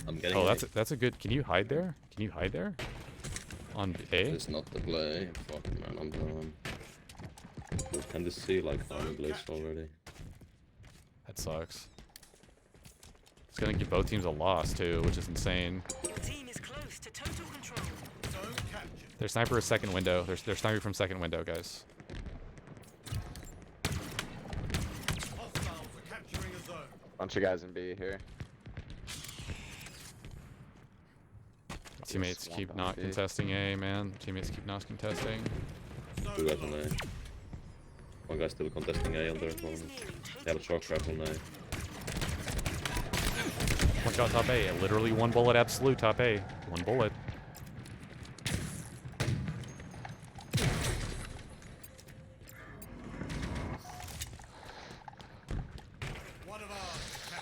I'm getting Oh, A. that's a good. Can you hide there? Can you hide there? On A? It's not the play. Fuck man, I'm done. Can this see like I'm glitched already? That sucks. It's gonna give both teams a loss too, which is insane. Your team is close to total control. Their sniper is second window. They're sniping from second window, guys. Bunch of guys in B here. Teammates swamp keep on not B. contesting A, man. Teammates keep not contesting. Two guys on A. One guy's still contesting A on their opponent. They have a short trap on A. One shot top A. Literally one bullet absolute top A. One bullet.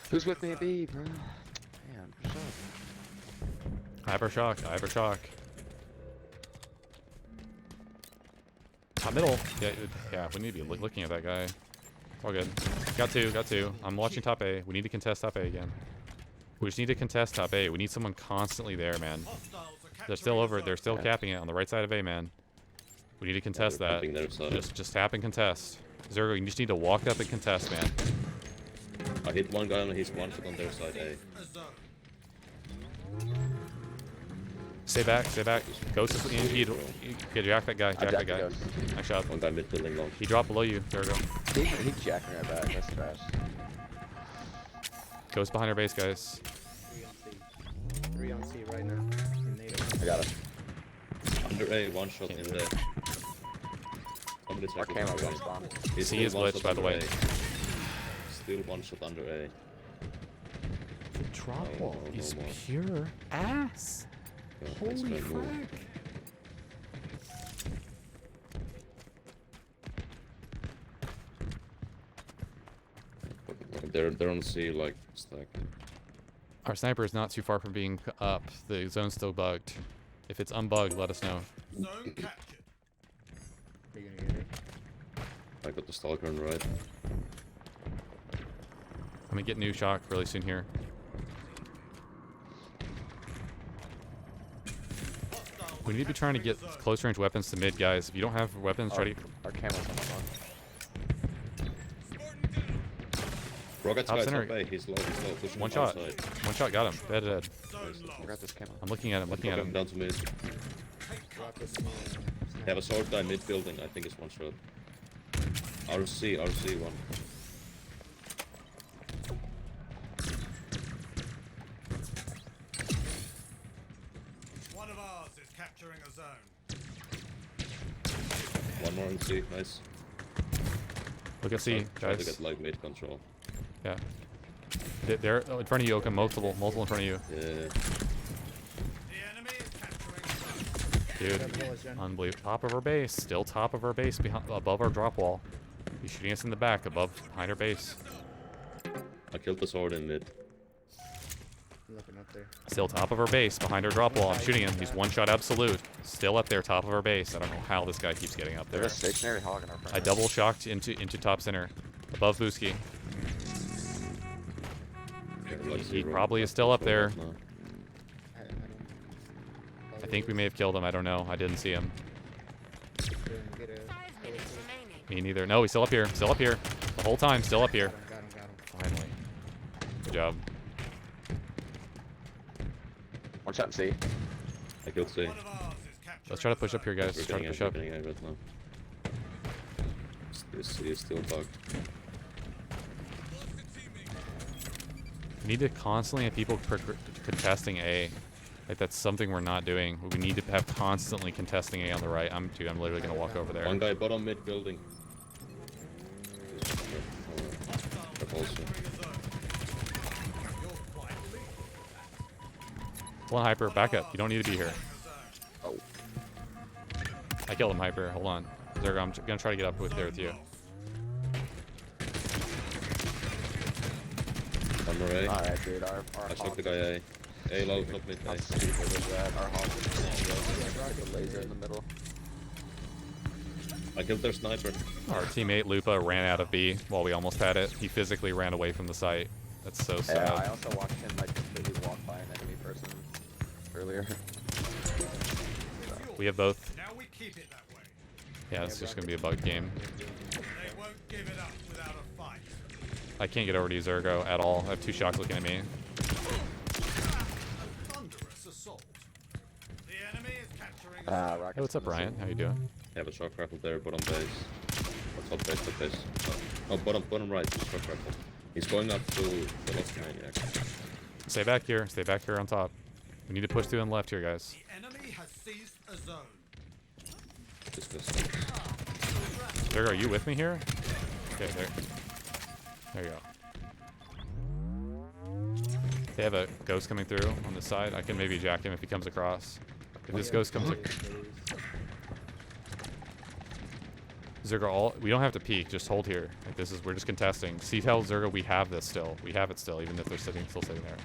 Who's with me at B, bro? Man, shut up. Hypershock. Top middle. Yeah, we need to be looking at that guy. It's all good. Got two. I'm watching top A. We need to contest top A again. We just need to contest top A. We need someone constantly there, man. They're still over. They're still capping it on the right side of A, man. We need to contest they're that. capping their side. Just tap and contest. Zergo, you just need to walk up and contest, man. I hit one guy and he's one shot on their side A. Stay back. Ghost is in. Okay, jack that guy. Jack that guy. Ghost. Nice shot. One guy mid building long. He dropped below you. There we go. He's jacking right back. That's trash. Ghost behind our base, guys. 3 on C right now. In NATO. I got him. Under A, one shot in there. Somebody's Our like camo's gonna spawn. He's C is still one glitched, shot by the under way. A. Still one shot under A. Drop wall is pure ass. Yeah, that's my move. They're on C like stack. Our sniper is not too far from being up. The zone's still bugged. If it's unbugged, let us know. Are you gonna get it? I got the stalker on right. I'm gonna get new shock really soon here. We need to be trying to get close range weapons to mid, guys. If you don't have weapons, try to. Our camo's on the run. Rocket's Top guy center. top A, he's low, pushing One him shot. outside. One shot, got him. Dead. I got this camo. I'm looking at him. Drop him down to mid. Drop this They have a sword guy mid building, I think it's one shot. RC one. One of ours is capturing a zone. One more on C, nice. Look at C, Try to guys. get like mid control. Yeah. They're in front of you, Oka. Multiple in front of you. Yeah. The enemy is capturing a zone. Dude, Grab the walls, Jen. unbelievable. Top of our base. Still top of our base, above our drop wall. He's shooting us in the back, behind our base. I killed the sword in mid. I'm looking up there. Still top of our base, behind our drop wall. I'm shooting him. He's one shot absolute. Still up there, top of our base. I don't know how this guy keeps getting up There's there. a stationary hog in our front. I double shocked into top center, above Buski. He probably is still up there. I don't. I think we may have killed him. I don't know. I didn't see him. Didn't get a 5 minutes remaining. Me neither. No, he's still up here. Still up here. The whole time, still up here. got him. Finally. Good job. One shot in C. I killed C. One of ours is capturing Let's try to push a up here, zone. guys. Let's try to push up. We're getting right now. This C is still bugged. We need to constantly have people contesting A. Like, that's something we're not doing. We need to have constantly contesting A on the right. I'm literally gonna walk over there. One guy bottom mid building. Repulsion. One hyper, back up. You don't need to be here. Oh. I killed him, hyper. Hold on. Zergo, I'm gonna try to get up there with you. One more A. Alright, dude. Our I shot hog the guy A. A low, top mid How A. stupid is that? Our hog is the laser in the middle. I killed their sniper. Our teammate Lupa ran out of B while we almost had it. He physically ran away from the site. That's so sad. Yeah, I also watched him like completely walk by an enemy person earlier. We have both. Now we keep it that way. Yeah, it's just gonna be a bug game. They won't give it up without a fight. I can't get over to you, Zergo, at all. I have two shocks looking at me. A thunderous assault. The enemy is capturing a zone. Rockets Hey, what's up, in the Ryan? How you doing? They have a shock rifle there, bottom base. Or top base. Oh, bottom right, shock rifle. He's going up to the left maniac. Stay back here. Stay back here on top. We need to push through on the left here, guys. The enemy has seized a zone. Just this. Zergo, are you with me here? Okay, there. There you go. They have a ghost coming through on this side. I can maybe jack him if he comes across. If this ghost comes... Zergo, we don't have to peek. Just hold here. Like this is, we're just contesting. See how Zergo, we have this still. We have it still, even if they're still sitting there.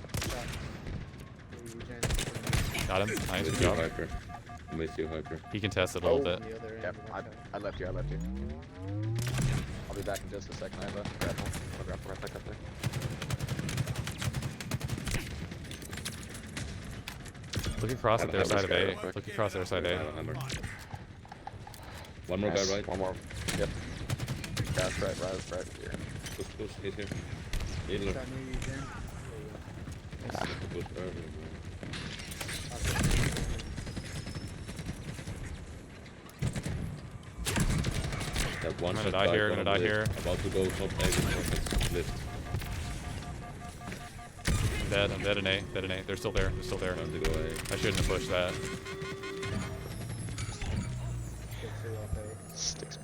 Got him. Nice, good With you, job. Hyper. I'm with you, Hyper. He contested a little bit. Yep, I left you. I'll be back in just a second. I have a grapple. I'll grapple right back up there. Look across at their Have a side of sky A. real quick. Look across their side I A. have a hammer. One more Nice. guy right. One more. Yep. That's right here. Push, he's here. Healer. Push early, man. That one Gonna shot die guy here, bottom gonna die lift. here. About to go top A with rockets. Lift. I'm dead in A. Dead in A. They're still there. They're still there. Time to go A. I shouldn't have pushed that. Sticks.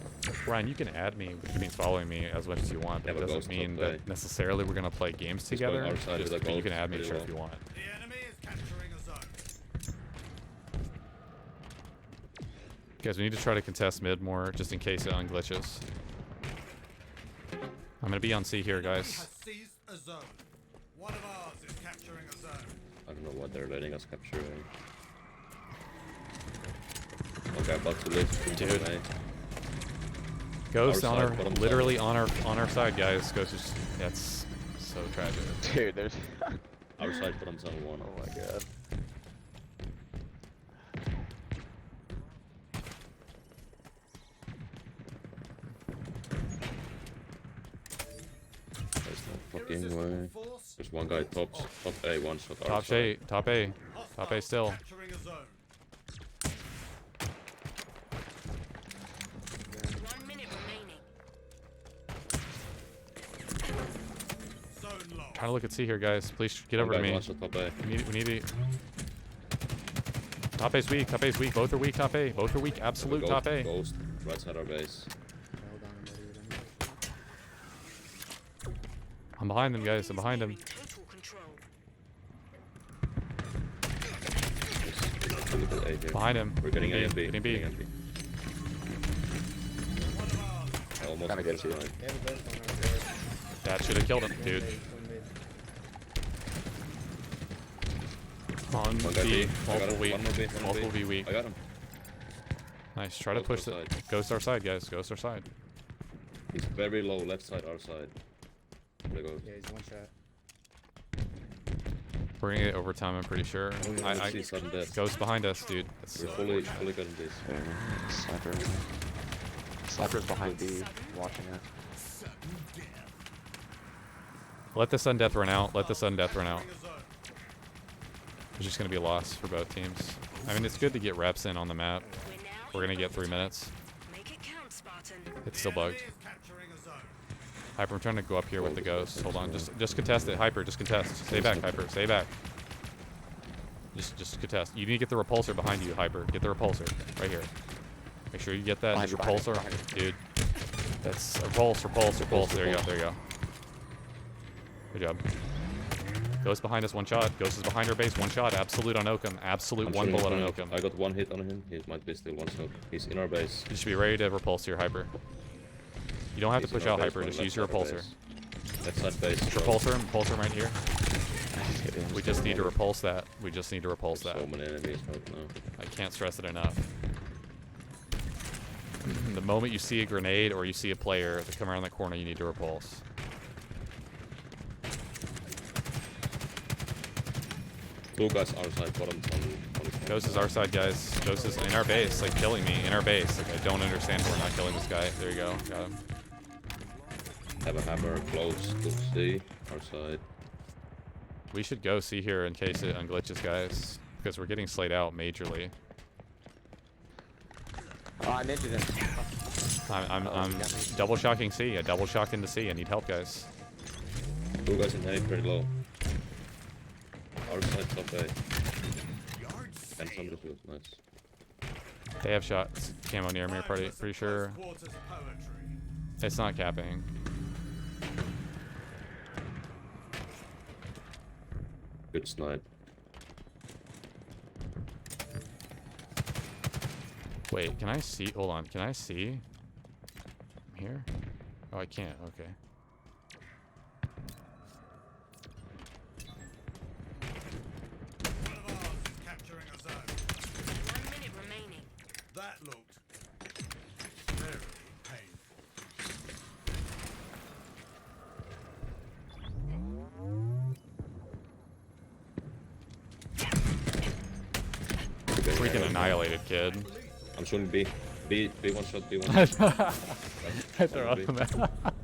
Ryan, you can add me, which means following me as much as you want, but Yeah, it but doesn't ghost mean don't that play. necessarily we're gonna play games He's going together. outside with Just, a but you can ghost add me pretty sure well. if you want. The enemy is capturing a zone. Guys, we need to try to contest mid more, just in case it unglitches. I'm gonna be on C here, The enemy guys. has seized a zone. One of ours is capturing a zone. I don't know what they're letting us capture. Okay, about to lift. Dude. A. Ghost Our on side, our, bottom literally side. on our side, guys. Ghost is, that's so tragic. Dude, there's. Our side bottom zone one. Oh my god. There's no fucking way. Irresistible force. There's one guy top A, one shot Top outside. A, top A. Top A Hostiles still. capturing a zone. 1 minute remaining. Zone locked. Trying to look at C here, guys. Please get One over to guy, me. one shot top A. We need to. Top A's weak. Top A's weak. Both are weak. Top A. Both are weak. Absolute top A. Ghost. Right side our base. Hold on, buddy. Let me- I'm behind them, guys. I'm behind them. Total control. Just really good A here. Behind him. We're getting A and B. Getting B. Getting A and B. I almost Kinda gets you. died. They have a ghost on our board. That should have killed him, One dude. mid, one mid. On One guy B. B. I got Multiple him. weak. One more B. One more Multiple B. B weak. I got him. Nice. Try to Ghost push the outside. ghost our side, guys. Ghost our side. He's very low. Left side, our side. There goes. Yeah, he's one shot. We're gonna get overtime, I'm pretty sure. I see sudden death. Ghost behind us, dude. It's, We're fully getting this. There. Sniper. Sniper's behind B, watching it. let the sudden death run out. Let the sudden death run out. It's just gonna be a loss for both teams. I mean, it's good to get reps in on the map. We're now. We're gonna get 3 minutes. Make it count, Spartan. It's still bugged. Enemy is capturing a zone. Hyper, I'm trying to go up here with the ghost. Hold on, just contest it. Hyper, just contest. Stay back, Hyper. Stay back. Just contest. You need to get the repulsor behind you, Hyper. Get the repulsor right here. Make sure you get that. Behind Just you, behind you, repulsor, behind dude. That's repulse. There you go. There you go. Good job. Ghost behind us, one shot. Ghost is behind our base, one shot. Absolute on Oakham. Absolute I'm one shooting bullet on him. Oakham. I got one hit on him. He might be still one shot. He's in our base. You should be ready to repulse here, Hyper. You don't have to He's in push our out, base, Hyper. one Just left use your side of repulsor. base. Left side base. Just so- repulsor him right here. We just need to repulse that. We just need to repulse There's that. so many enemies right now. I can't stress it enough. The moment you see a grenade or you see a player that come around the corner, you need to repulse. Two guys outside, bottom on his Ghost is our side, guys. Ghost is in our base, like killing me in our base. Like I don't understand why we're not killing this guy. There you go, got him. Have a hammer close to C, our side. We should go see here in case it unglitches, guys, because we're getting slayed out majorly. Oh, I ninja'd him. I'm double shocking C. I double shocked into C. I need help, guys. Two guys in A, pretty low. Our side top A. And somebody feels nice. They have shots. Camo near me, pretty sure. Quarters poetry. It's not capping. Good snipe. Wait, can I see? Hold on, can I see? I'm here? Oh, I can't. Okay. One of ours is capturing a zone. 1 minute remaining. That looked very painful. Freaking annihilated, kid. I'm shooting B. B one shot, B one shot. I throw off B. the map.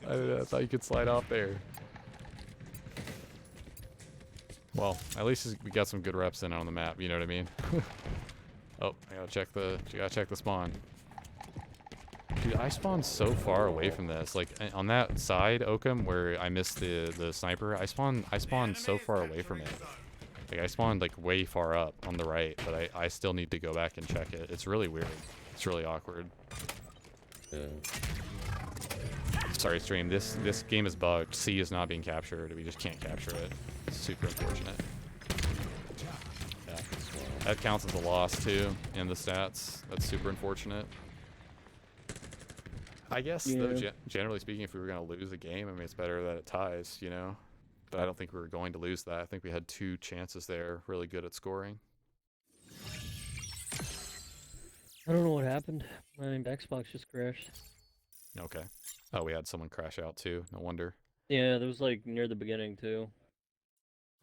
I thought you could slide off there. Well, at least we got some good reps in on the map. You know what I mean? Oh, I gotta check the spawn. Dude, I spawned so far away from this. Like on that side, Oakham, where I missed the sniper. I spawned so far away from it. Like I spawned like way far up on the right, but I still need to go back and check it. It's really weird. It's really awkward. Yeah. Sorry, stream. This game is bugged. C is not being captured. We just can't capture it. It's super unfortunate. Yeah. That counts as a loss too in the stats. That's super unfortunate. I guess though, Yeah. generally speaking, if we were gonna lose a game, I mean, it's better that it ties, you know. But I don't think we were going to lose that. I think we had 2 chances there, really good at scoring. I don't know what happened. My Xbox just crashed. Okay. Oh, we had someone crash out too. No wonder. Yeah, that was like near the beginning too.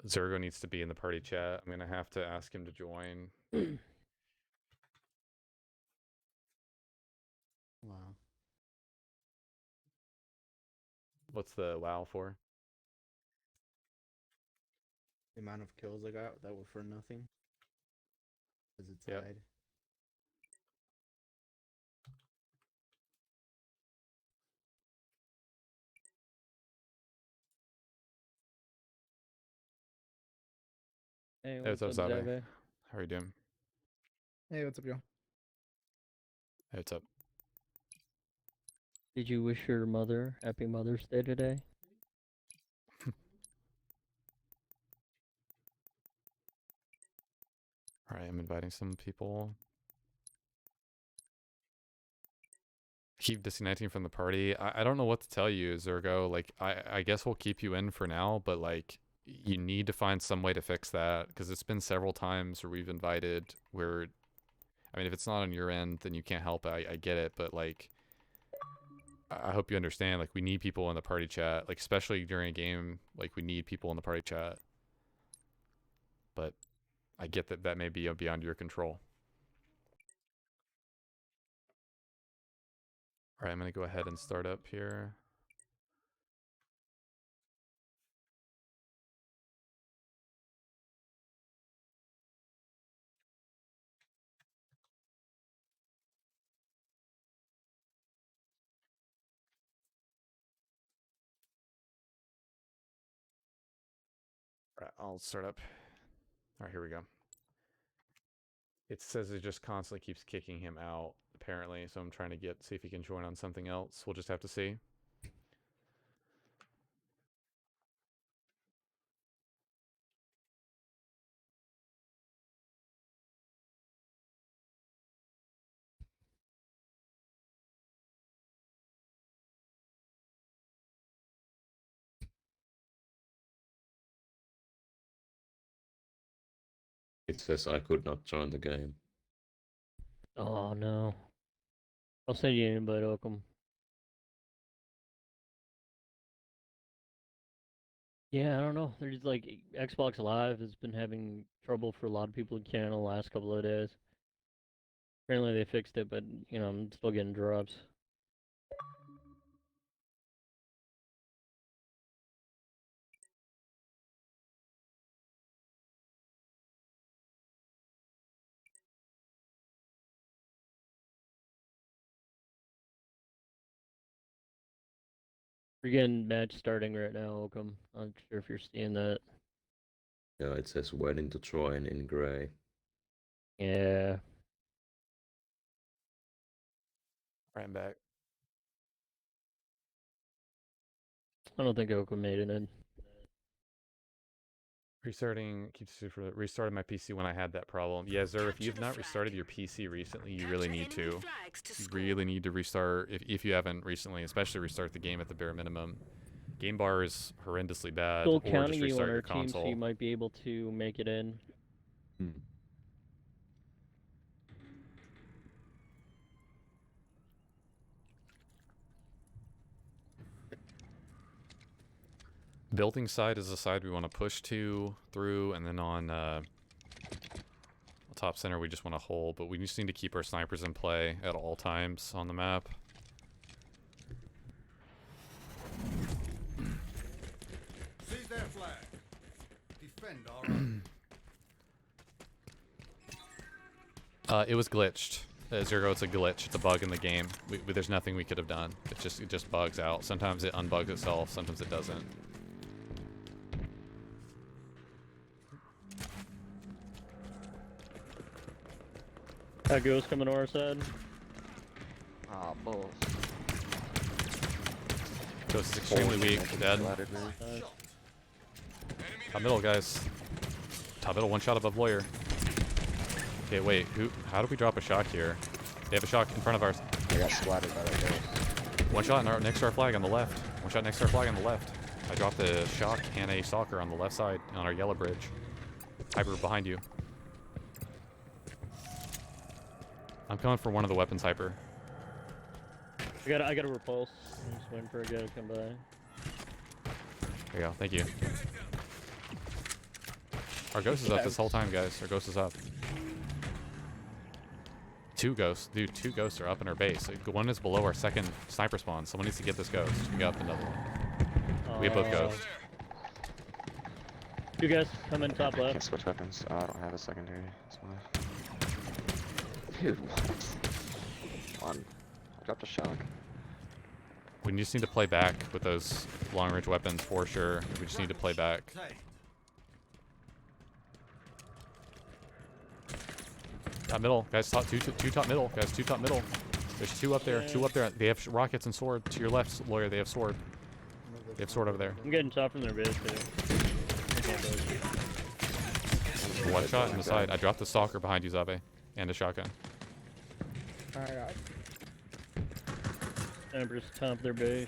Zergo needs to be in the party chat. I'm gonna have to ask him to join. Wow. What's the WoW for? The amount of kills I got that were for nothing. Because it's Yep. tied. Hey, Hey, what's up, Zabe? Zabe? How are you doing? Hey, what's up, yo? Hey, what's up? Did you wish your mother happy Mother's Day today? Alright, I'm inviting some people. Keep disconnecting from the party. I don't know what to tell you, Zergo. Like, I guess we'll keep you in for now, but like, you need to find some way to fix that, because it's been several times where we've invited where, I mean, if it's not on your end, then you can't help it. I get it, but like, I hope you understand, like, we need people in the party chat, like, especially during a game, like, we need people in the party chat. But I get that that may be beyond your control. Alright, I'm gonna go ahead and start up here. Alright, I'll start up. Alright, here we go. It says it just constantly keeps kicking him out, apparently, so I'm trying to see if he can join on something else. We'll just have to see. It says I could not join the game. Oh no. I'll send you an invite, Oakham. Yeah, I don't know. There's like Xbox Live has been having trouble for a lot of people in Canada the last couple of days. Apparently they fixed it, but you know, I'm still getting drops. We're getting match starting right now, Oakham. I'm not sure if you're seeing that. Yeah, it says waiting to join in grey. Yeah. Alright, I'm back. I don't think Oakham made it in. Restarted my PC when I had that problem. Yeah, Zer, if you've not restarted your PC recently, you really need to. You really need to restart, if you haven't recently, especially restart the game at the bare minimum. Game bar is horrendously bad, Still or just counting you restart on your our team, so console. you might be able to make it in. Building side is the side we want to push through, and then on top center we just want to hold, but we just need to keep our snipers in play at all times on the map. Seize their flag. Defend our own. It was glitched. Zero, it's a glitch. It's a bug in the game. There's nothing we could have done. It just bugs out. Sometimes it unbugs itself. Sometimes it doesn't. That ghost coming to our side. Ah, balls. Ghost is extremely weak. Dead. Splattered me. Top middle, guys. Top middle, one shot above lawyer. Okay, wait. How do we drop a shock here? They have a shock in front of ours. I got splattered by that ghost. One shot next to our flag on the left. One shot next to our flag on the left. I dropped the shock and a stalker on the left side on our yellow bridge. Hyper behind you. I'm coming for one of the weapons, Hyper. I got a repulse. I'm just waiting for a guy to come by. There you go. Thank you. Our ghost is up this whole time, guys. Our ghost is up. Two ghosts. Dude, two ghosts are up in our base. One is below our second sniper spawn. Someone needs to get this ghost. We got another one. We have both ghosts. You guys come in top I can't left. switch weapons. Oh, I don't have a secondary. That's why. Dude, what? On. I dropped a shock. We just need to play back with those long-range weapons for sure. We just need to play back. Take. Top middle, guys. Two top middle, guys. Two top middle. There's two up there. Two up there. They have rockets and sword. To your left, lawyer. They have sword. They have sword over there. I'm getting shot from their base too. One shot in the side. I dropped the stalker behind you, Zabe, and a shotgun. Alright. Ember's top their base.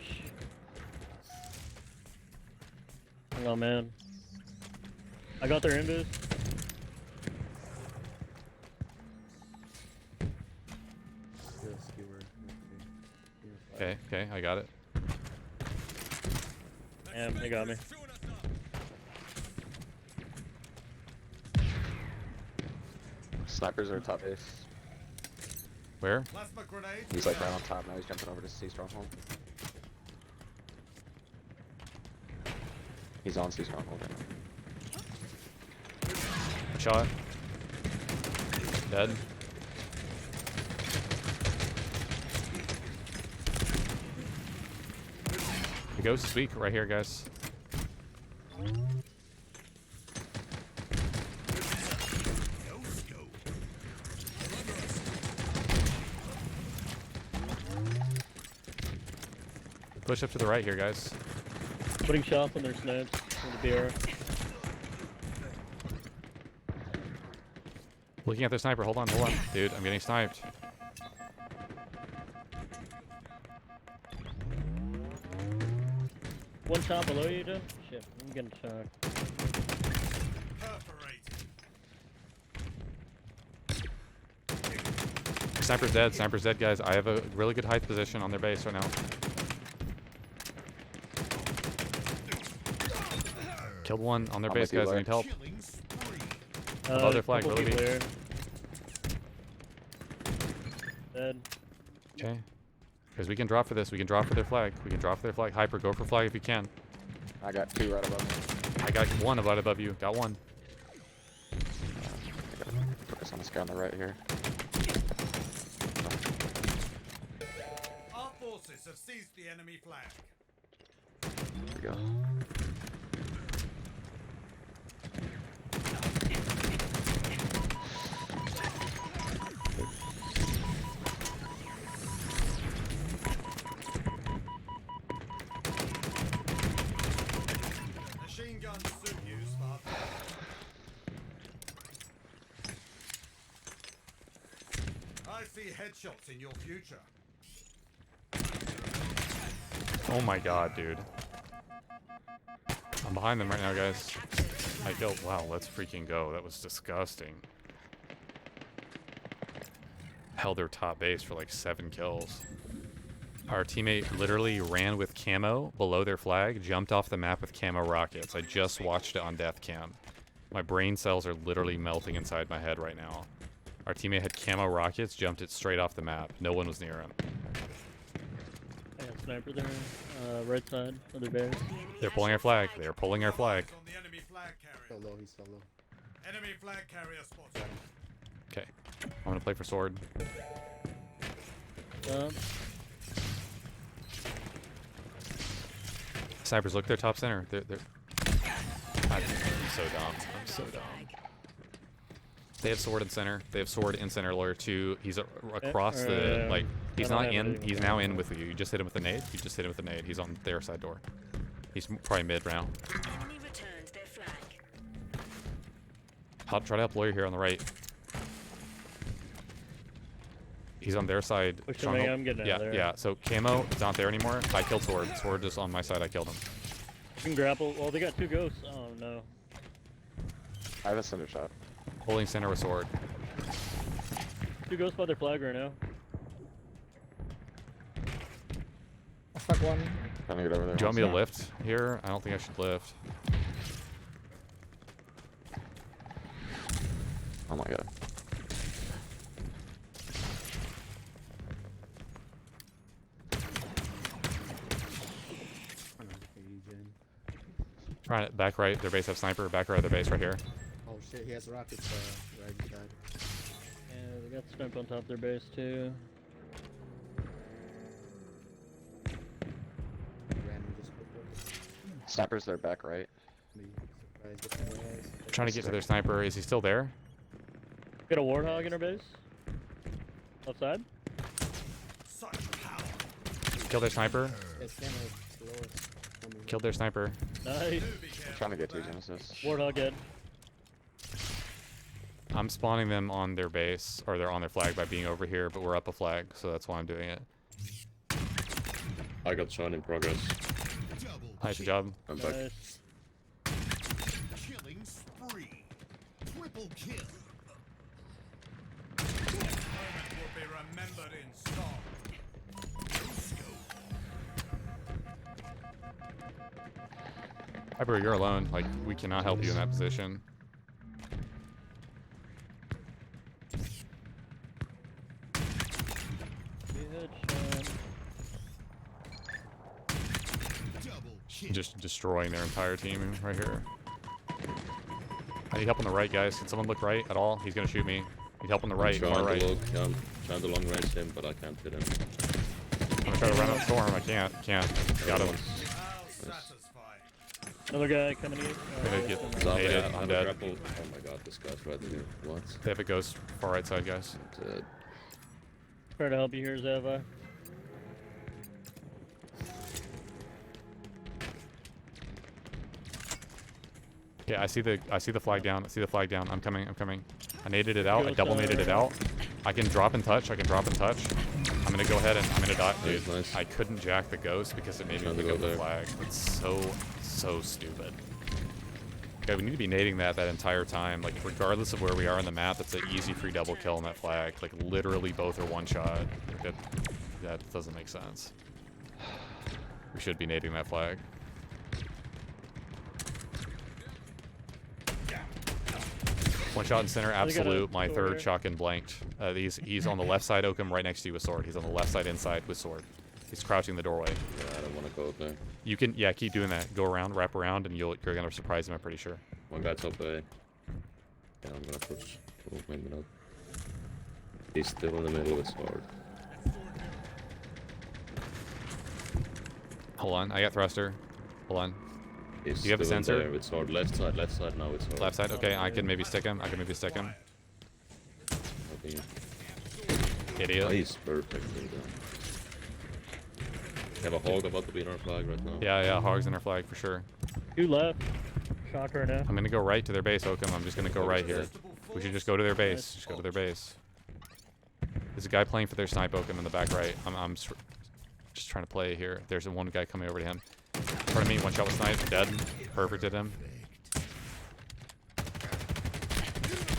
Hang on, man. I got their invis. The skewer. Okay, okay, I got it. Damn, they got me. Snipers are top base. Where? Plasma grenade. He's like right on top now. He's jumping over to C stronghold. He's on C stronghold right now. Shot. Dead. The ghost is weak right here, guys. Push up to the right here, guys. Putting shots on their snipes from the BR. Looking at their sniper. Hold on, hold on. Dude, I'm getting sniped. One shot below you, dude. Shit, I'm getting shot. Perforated. Sniper's dead. Sniper's dead, guys. I have a really good height position on their base right now. Killed one on their I'm base, with you, guys. I Larry. need help. Killing spree. Above their flag, couple really people weak. there. Dead. Okay. Because we can drop for this. We can drop for their flag. We can drop for their flag. Hyper, go for flag if you can. I got two right above me. I got one right above you. Got one. I gotta focus on this guy on the right here. Our forces have seized the enemy flag. There we go. Machine guns suit you, Spartan. I see headshots in your future. Oh my god, dude. I'm behind them right now, guys. I killed. Wow, let's freaking go. That was disgusting. Held their top base for like 7 kills. Our teammate literally ran with camo below their flag, jumped off the map with camo rockets. I just watched it on death cam. My brain cells are literally melting inside my head right now. Our teammate had camo rockets, jumped it straight off the map. No one was near him. I got sniper there. Right side of their base. They're pulling our flag. They're pulling our flag. On the enemy flag So carrier. low, he's so low. Enemy flag carrier spotted. Okay. I'm gonna play for sword. Snipers, look their top center. They're I'm so dumb. I'm so dumb. They have sword in center. They have sword in center. Lawyer 2. He's across the like. He's I don't not have in. anything He's on now that in side. with you. You just hit him with a nade. You just hit him with a nade. He's on their side door. He's probably mid now. Enemy returns their flag. I'll try to help lawyer here on the right. He's on their side. Push him, stronghold. I'm getting out Yeah, of there. yeah. So camo is not there anymore. I killed sword. Sword is on my side. I killed him. You can grapple. Well, they got 2 ghosts. Oh no. I have a cinder shot. Holding center with sword. 2 ghosts by their flag right now. I stuck one. Trying to get over there. Do you want me to Yeah. lift here? I don't think I should lift. Oh my god. I don't know, Gen. Trying it back right. Their base have sniper. Back right. Their base right here. Oh shit, he has rockets right side. Yeah, they got snipe on top of their base too. Random just quick. Snipers, they're back right. Be surprised if he was. Trying to get to their sniper. Is he still there? Got a warthog in our base. Left side. Such power. Kill their sniper. It's kind of slow. Killed their sniper. Nice. I'm trying to get to Genesis. Warthog dead. I'm spawning them on their base, or they're on their flag by being over here, but we're up a flag, so that's why I'm doing it. I got shot in progress. Nice job. I'm back. Nice. Killing spree. Triple kill. This moment will be remembered in song. Hyper, you're alone. Like, we cannot help you in that position. Just destroying their entire team right here. I need help on the right, guys. Can someone look right at all? He's gonna shoot me. Need help on the right, Trying far to right. look, yeah, I'm trying to long range him, but I can't hit him. I'm gonna try to run up storm. I can't. Got him. How satisfying. Another guy coming in. Gonna get Zombie, naded. I I'm have a dead. grapple. Oh my god, this guy's right here. What? They have a ghost far right side, guys. Dead. Try to help you here, Zava. Okay, I see the flag down. I see the flag down. I'm coming. I naded it out. I double naded it out. I can drop and touch. I'm gonna go ahead and I'm gonna die. Dude, Nice. I couldn't jack the ghost because it made me Trying to pick go up the there. flag. It's so stupid. Okay, we need to be nading that entire time. Like, regardless of where we are on the map, that's an easy free double kill on that flag. Like, literally both are one shot. Like, that doesn't make sense. We should be nading that flag. One shot in center, absolute. My third shotgun blanked. He's on the left side, Oakham, right next to you with sword. He's on the left side inside with sword. He's crouching in the doorway. Yeah, I don't want to go there. You can, yeah, keep doing that. Go around, wrap around, and you're gonna surprise him. I'm pretty sure. One guy's up A. Yeah, I'm gonna push. Oh, maybe not. He's still in the middle with sword. Hold on, I got thruster. Hold on. He's Do you have a still in sensor? there with sword. Left side now with sword. Left side. Okay, I can maybe stick him. Okay. Idiot. Nice, perfectly done. We have a hog about to be in our flag right now. Yeah, hogs in our flag for sure. 2 left. Shock right now. I'm gonna go right to their base, Oakham. I'm just gonna go right here. We should just go to their base. Just go to their base. There's a guy playing for their snipe, Oakham, in the back right. I'm just trying to play here. There's one guy coming over to him. In front of me, one shot with snipe, dead. Perfect at him.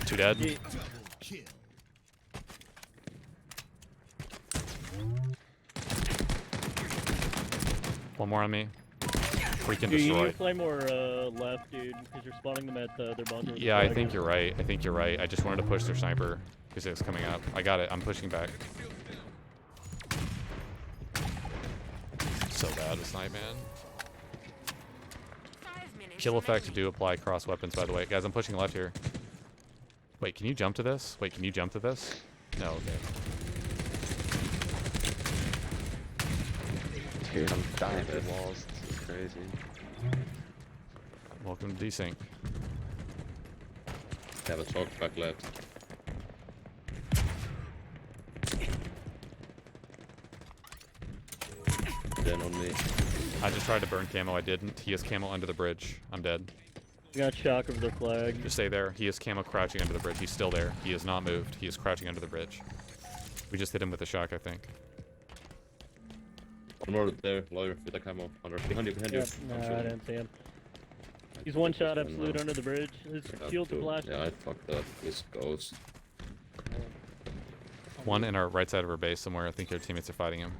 2 dead. One more on me. Freaking Dude, you need destroyed. to play more left, dude, because you're spawning them at their bunker. Yeah, I think you're right. I just wanted to push their sniper because it was coming up. I got it. I'm pushing back. So bad with snipe, man. 5 minutes Kill effect remaining. do apply cross weapons, by the way. Guys, I'm pushing left here. Wait, can you jump to this? No, okay. Dude, I'm dying through walls. This is crazy. Welcome to desync. Have a talk back left. Then on me. I just tried to burn camo. I didn't. He has camo under the bridge. I'm dead. We got shock of their flag. Just stay there. He has camo crouching under the bridge. He's still there. He has not moved. He is crouching under the bridge. We just hit him with a shock, I think. One more there, lawyer, with a camo. Behind you. Yep, I'm nah, I shooting. didn't see him. He's one shot This one absolute now. under the bridge. His Have shield to- flash. Yeah, I fucked up. This ghost. One in our right side of our base somewhere. I think their teammates are fighting him.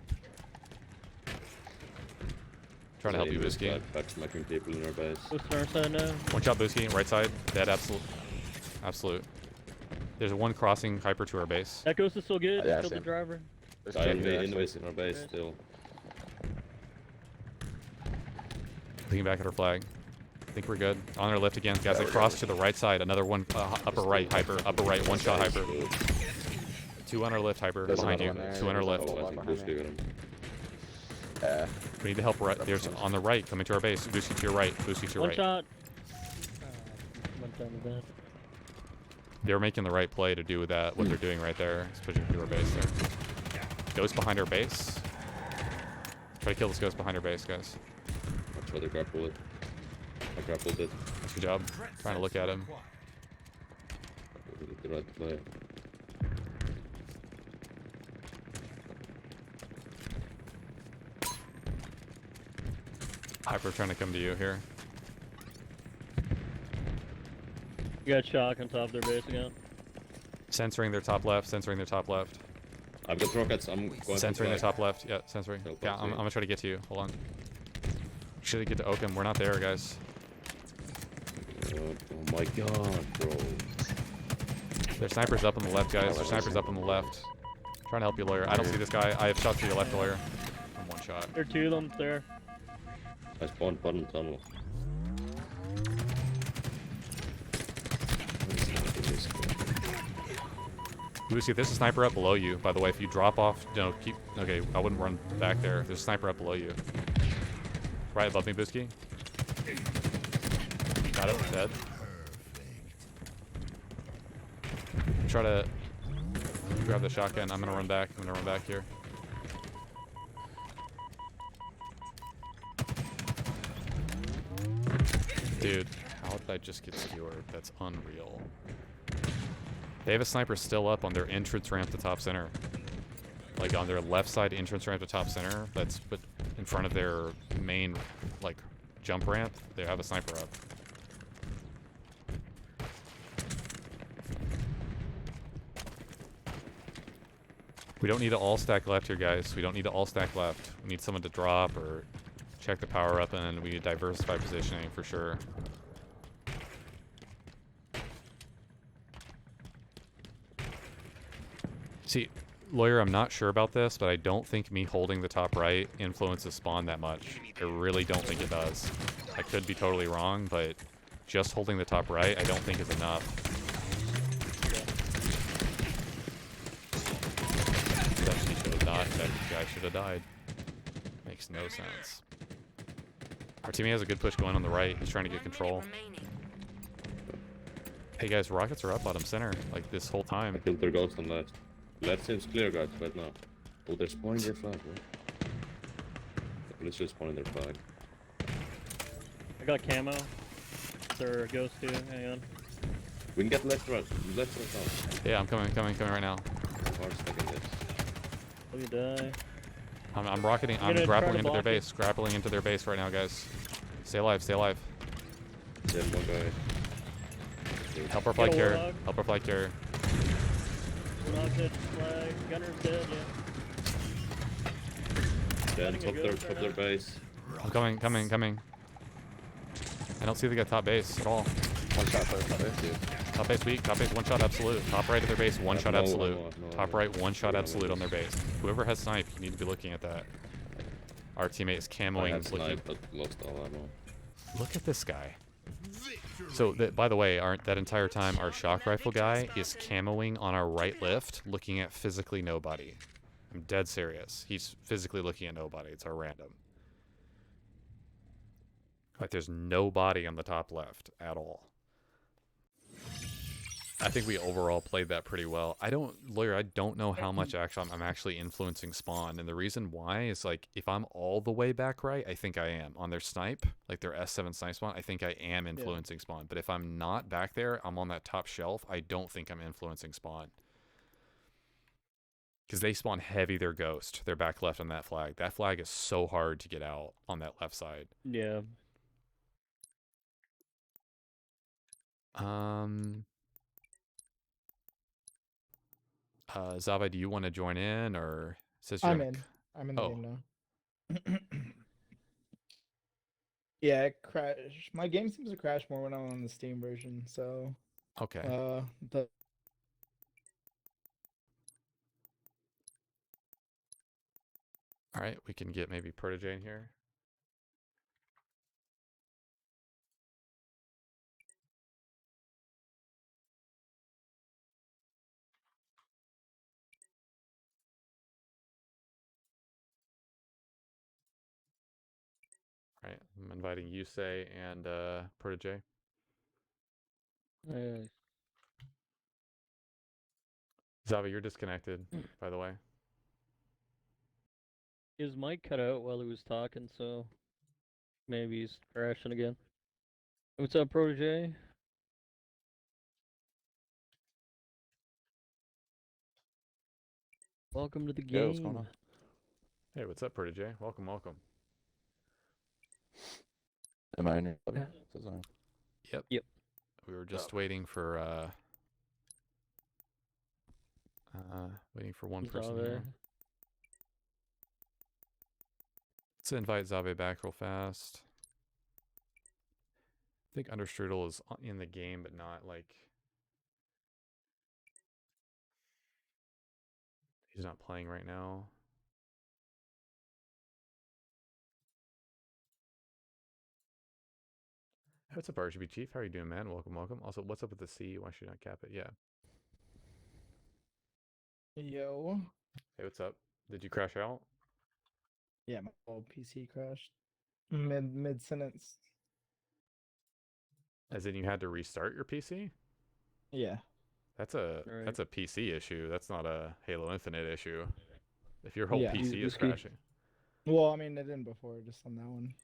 Trying to help you, This Busky. guy back smacking people in our base. What's on our side now? One shot, Busky. Right side. Dead, absolute. Absolute. There's one crossing hyper to our base. That ghost is still good. Yeah, Still the same. driver. There's Guy two in here, the actually. invis in our base Right. still. Looking back at our flag. I think we're good. On our left again. Guys, I crossed to the right side. Another one, upper right, hyper. Upper right, one shot, hyper. Good. 2 on our left, hyper. There's Behind you. another one there. 2 on our There's left. a Oh, I lot think behind Bush me. gave him. Yeah. We need to help right. There's on the right. Coming to our base. Boosty to your right. Boosty to your One right. shot. One time with that. They were making the right play to do that. What they're doing right there is pushing through our base there. Ghost behind our base. Try to kill this ghost behind our base, guys. I'll try to grapple it. I grappled it. Good job. Trying to look at him. We did the right play. Hyper trying to come to you here. You got shock on top of their base again. Censoring their top left. Censoring their top left. I've got rockets. I'm going Censoring to their top left. Yeah, censoring. Go Yeah, back I'm to gonna try to get to you. Hold on. Should get to Oakham. We're not there, guys. Oh my god, bro. Their snipers up on the left, guys. Their snipers up on the left. Trying to help you, lawyer. I don't see this guy. I have shots to your left, lawyer. I'm one shot. There are two of them there. I spawned bottom tunnel. Lucy, there's a sniper up below you. By the way, if you drop off, no, keep. Okay, I wouldn't run back there. There's a sniper up below you. Right above me, Busky. Got it. Dead. Try to grab the shotgun. I'm gonna run back. I'm gonna run back here. Dude, how did I just get skewered? That's unreal. They have a sniper still up on their entrance ramp to top center. Like on their left side entrance ramp to top center. That's but in front of their main like jump ramp. They have a sniper up. We don't need to all stack left here, guys. We don't need to all stack left. We need someone to drop or check the power up, and we need diversify positioning for sure. See, lawyer, I'm not sure about this, but I don't think me holding the top right influences spawn that much. I really don't think it does. I could be totally wrong, but just holding the top right I don't think is enough. That should have died. That guy should have died. Makes no sense. Our teammate has a good push going on the right. He's trying to get control. Hey guys, rockets are up bottom center like this whole I time. killed their ghost on left. Left seems clear, guys, right now. Oh, they're spawning their flag, bro. The police are spawning their flag. I got camo. They're ghost too. Hang on. We can get left, right now. Yeah, I'm coming right now. Hard stacking this. Let me die. I'm rocketing. I'm gonna try grappling to into their block it? base. Grappling into their base right now, guys. Stay alive. Stay alive. Then one guy. Help our flag Get a carrier. warlock. Help our flag carrier. Warlock dead, flag. Gunner's dead, yeah. Then Letting it go top right their now. base. I'm coming. I don't see the guy top base at all. One shot first, top base, dude. Top base weak. Top base one shot absolute. Top right of their base one shot no absolute. ammo, no Top ammo. right one shot No absolute ammo. on their base. Whoever has snipe, you need to be looking at that. Our teammate is I camoing. had Looking. snipe, but lost all ammo. Look at this guy. So, by the way, that entire time, our shock rifle guy is camoing on our right lift, looking at physically nobody. I'm dead serious. He's physically looking at nobody. It's our random. Like, there's nobody on the top left at all. I think we overall played that pretty well. I don't know how much actually I'm actually influencing spawn, and the reason why is like if I'm all the way back right, I think I am on their snipe, like their S7 snipe spawn. I think I am influencing spawn, but if I'm not back there, I'm on that top shelf. I don't think I'm influencing spawn because they spawn heavy. Their ghost, they're back left on that flag. That flag is so hard to get out on that left side. Yeah. Zava, do you want to join in or says I'm in. I'm in the Oh. game now. Yeah, it crash. My game seems to crash more when I'm on the Steam version. So, Okay. the All right, we can get maybe Protege in here. All right, I'm inviting Yusei and Protege. Nice. Zavi, you're disconnected, by the way. His mic cut out while he was talking, so maybe he's crashing again. What's up, Protege? Welcome to the game. Yo, what's going on? Hey, what's up, Protege? Welcome, welcome. Am I in your lobby? Yeah. Says I'm- Yep. We were just waiting for one person Zave. here. Let's invite Zabe back real fast. I think Understrudel is in the game, but not like he's not playing right now. Hey, what's up, RGB Chief? How are you doing, man? Welcome, welcome. Also, what's up with the C? Why should I not cap it? Yeah. Yo. Hey, what's up? Did you crash out? Yeah, my whole PC crashed. Mid sentence. As in you had to restart your PC? Yeah. That's a Right. that's a PC issue. That's not a Halo Infinite issue. If your whole Yeah. PC is Whiskey. crashing. Well, I mean, it didn't before, just on that one.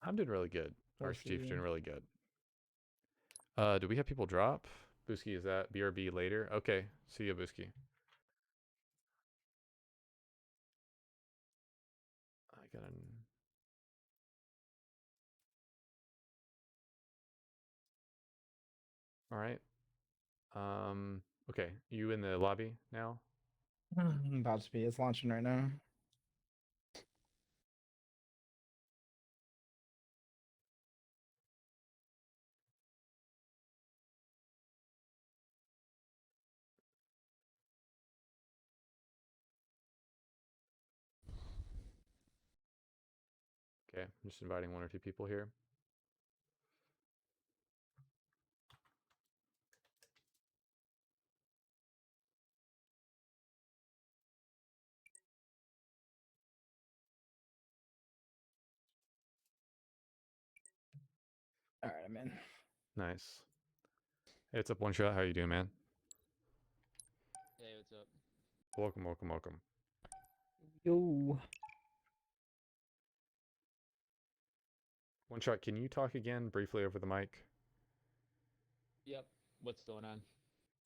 I'm doing really good. We'll Arch Chief's see. doing really good. Do we have people drop? Booski, is that BRB later? Okay. See you, Booski. I got an... All right. Okay. You in the lobby now? About to be. It's launching right now. Okay. I'm just inviting 1 or 2 people here. All right, I'm in. Nice. Hey, what's up, One Shot? How you doing, man? Hey, what's up? Welcome, welcome, welcome. Yo. One Shot, can you talk again briefly over the mic? Yep. What's going on?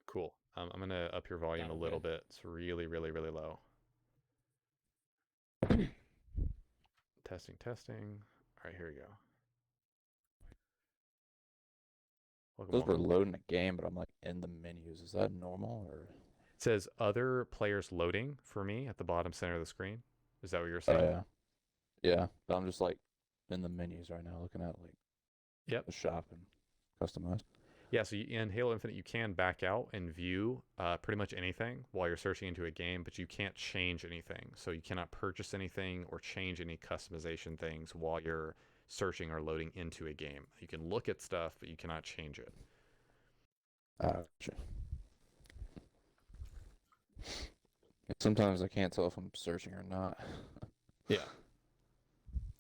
Cool. I'm going to up your volume a Sound little okay? bit. It's really, really, really low. Testing, testing. All right, here we go. Welcome, Those were welcome. loading a game, but I'm like in the menus. Is that normal or? It says other players loading for me at the bottom center of the screen. Is that what you're Oh saying? yeah. Yeah, but I'm just like in the menus right now, looking at like Yep. the shop and customized. Yeah, so in Halo Infinite, you can back out and view pretty much anything while you're searching into a game, but you can't change anything. So you cannot purchase anything or change any customization things while you're searching or loading into a game. You can look at stuff, but you cannot change it. Gotcha. Sometimes I can't tell if I'm searching or not. Yeah.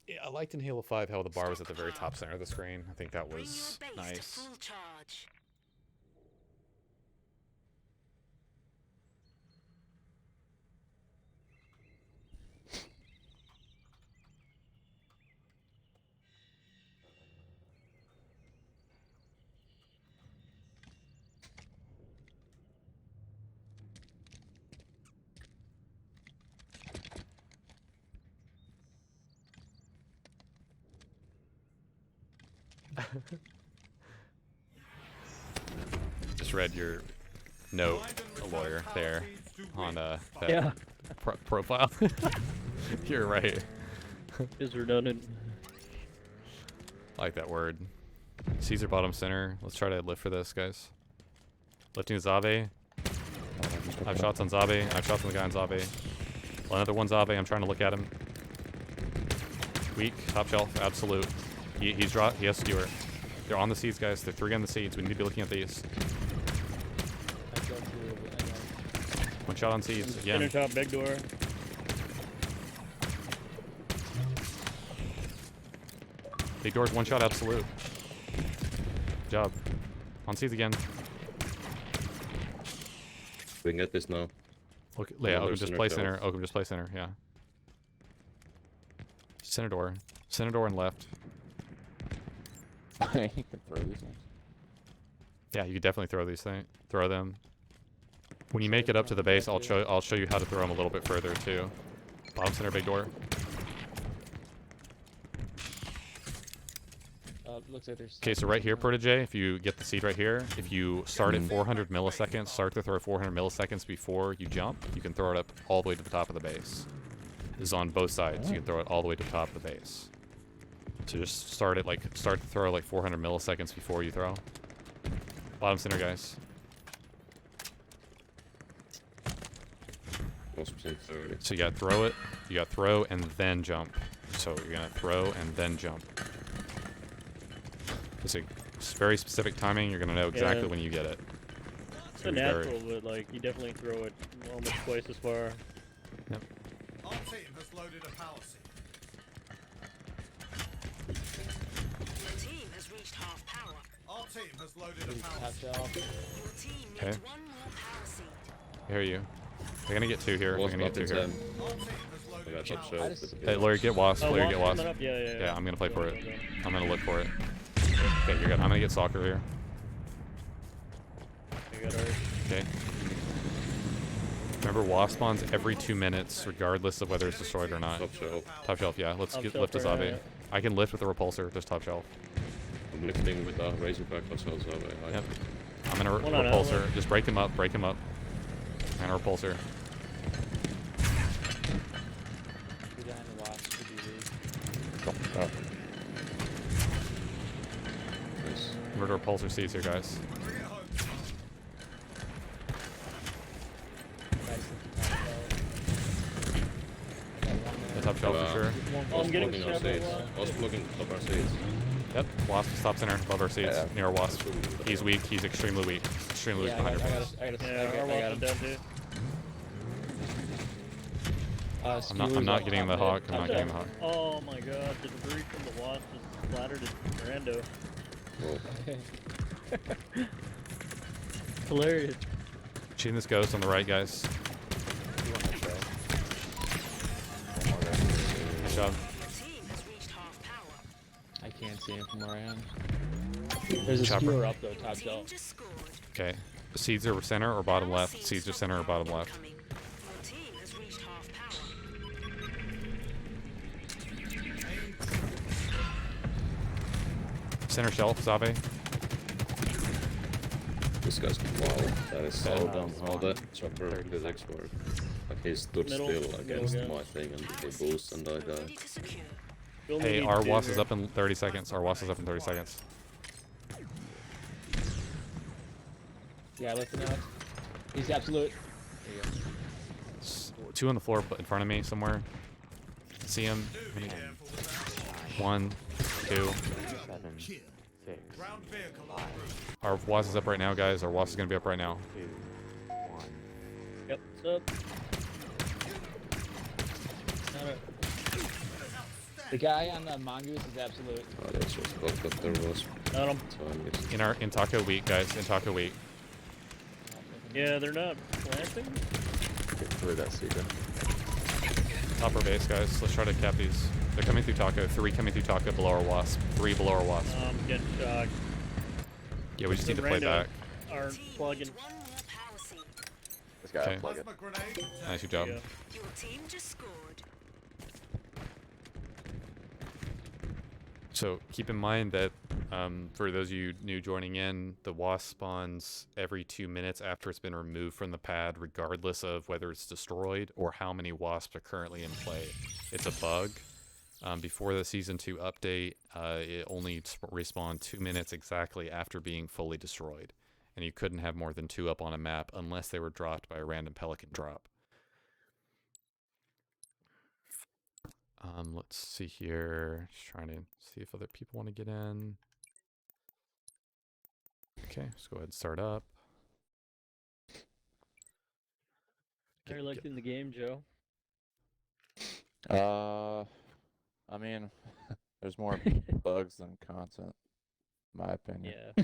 Yeah, I liked in Halo 5 how the bar was at the very top center of the screen. I think that Bring was your base to nice. full charge. Just read your note, a lawyer, there on that Yeah. profile. You're right. Is redundant. I like that word. Caesar bottom center. Let's try to lift for this, guys. Lifting Zabe. I have shots on Zabe. I have shots on the guy on Zabe. Another one Zabe. I'm trying to look at him. Weak. Top shelf. Absolute. He's draw. He has skewer. They're on the seeds, guys. They're 3 on the seeds. We need to be looking at these. I've got 2 of it. I know. One shot on seeds. Inner Again. top, big door. Big doors. One shot. Absolute. Good job. On seeds again. We can get this now. Look, One yeah, of Oakham those just center play shells. center. Oakham just play center. Yeah. Center door. Center door and left. You can throw these things. Yeah, you could definitely throw these things. Throw them. When you make Sure, it up to the throw them base, back I'll show you how to throw them a little bit further too. Bottom center, big door. Looks like there's. Okay, so right here, Protege, if you get the seed right here, if you start at 400 milliseconds, start to throw 400 milliseconds before you jump, you can throw it up all the way to the top of the base. This is on both sides. You can throw it all the way to the top of the base. So just start to throw like 400 milliseconds before you throw. Bottom center, guys. Wasp in 30. So you gotta throw it, you gotta throw and then jump. So you're gonna throw and then jump. It's a very specific timing. You're gonna know exactly Yeah. when you get it. It's So a be very- natural, but like you definitely throw it almost twice as far. Our team has loaded a power seed. Your team has reached half power. Our team has loaded a power Top seed. shelf. Your team needs Okay. one more power seed. I hear you. They're gonna get two here. They're Wasp gonna up get in two here. 10. Our team has I loaded got a top power shelf. just- but Hey, Lawyer, get wasp. Oh, Lawyer, Wasp get wasp. coming up? Yeah. Yeah, I'm gonna play for it. Go. I'm gonna look for it. Okay, you're good. I'm gonna get soccer here. You got ours. Okay. Remember, wasp spawns every 2 minutes, regardless of whether it's destroyed or not. Top shelf. Top shelf, yeah. Let's Top get shelf lift a for, zombie. I can lift with a repulsor, just top shelf. I'm lifting with a razorback as well, so I Yep. I'm gonna One on repulsor. outlet. Just break him up, break him up. And a repulsor. Be behind the watch. BTB. Oh, Nice. We're to repulsor seeds here, guys. Bring it home. The top shelf for sure. Oh, I'm Wasp getting blocking our shot by seeds. wasp. Wasp blocking top our seeds. Yep. Wasp is top center, above our seeds. Yeah. Near wasp. He's weak. He's extremely weak. Extremely weak Yeah, I behind got, your I face. got, I got, Yeah, I our got, I wasp got is him. down too. I'm Skewer's not up getting the top hawk. mid, I'm top not getting the shelf. hawk. Oh my god, the debris from the wasp just splattered his rando. Oh, Hilarious. Shooting this ghost on the right, guys. Nice job. Your team has reached half power. I can't see him from where I am. There's a Chopper. skewer up though, top Team shelf. just scored. Okay. Seeds are center or bottom Power left? seeds Seeds are from center or bottom left? incoming. Your team has reached half power. Center shelf, Zabe. this guy's wow. That is so Yeah. dumb. How that chopper did export. Like he stood Middle- still middle against guy. my thing and Power he boost and I seeds died. ready to secure. You only Hey, need our two wasp is here. up in 30 seconds. Our wasp is up in 30 seconds. Yeah, lifting up. He's absolute. Two on the floor in front of me somewhere. See him. Do be careful with that. 1, 2. Ground vehicle en route. Our wasp is up right now, guys. Our wasp is gonna be up right now. Yep, what's up? Got it. The guy on the mongoose is absolute. Oh, that's just fucked up there was. Got him. So I missed. In taco week, guys. In taco week. Yeah, they're not planting. Get through that secret. Top our base, guys. Let's try to cap these. They're coming through taco. 3 coming through taco below our wasp. 3 below our wasp. Getting shocked. Yeah, we just need to The play rando back. Aren't Team plugging. needs one more power seed. This guy, Okay. plug it. Plasma grenade. Nice job. Yeah. Your team just scored. So keep in mind that for those of you new joining in, the wasp spawns every 2 minutes after it's been removed from the pad, regardless of whether it's destroyed or how many wasps are currently in play. It's a bug. Before the Season 2 update, it only respawned 2 minutes exactly after being fully destroyed. And you couldn't have more than 2 up on a map unless they were dropped by a random pelican drop. Let's see here. Just trying to see if other people want to get in. Okay, let's go ahead and start up. How you liking the game, Joe? I mean, there's more bugs than content, in my opinion. Yeah.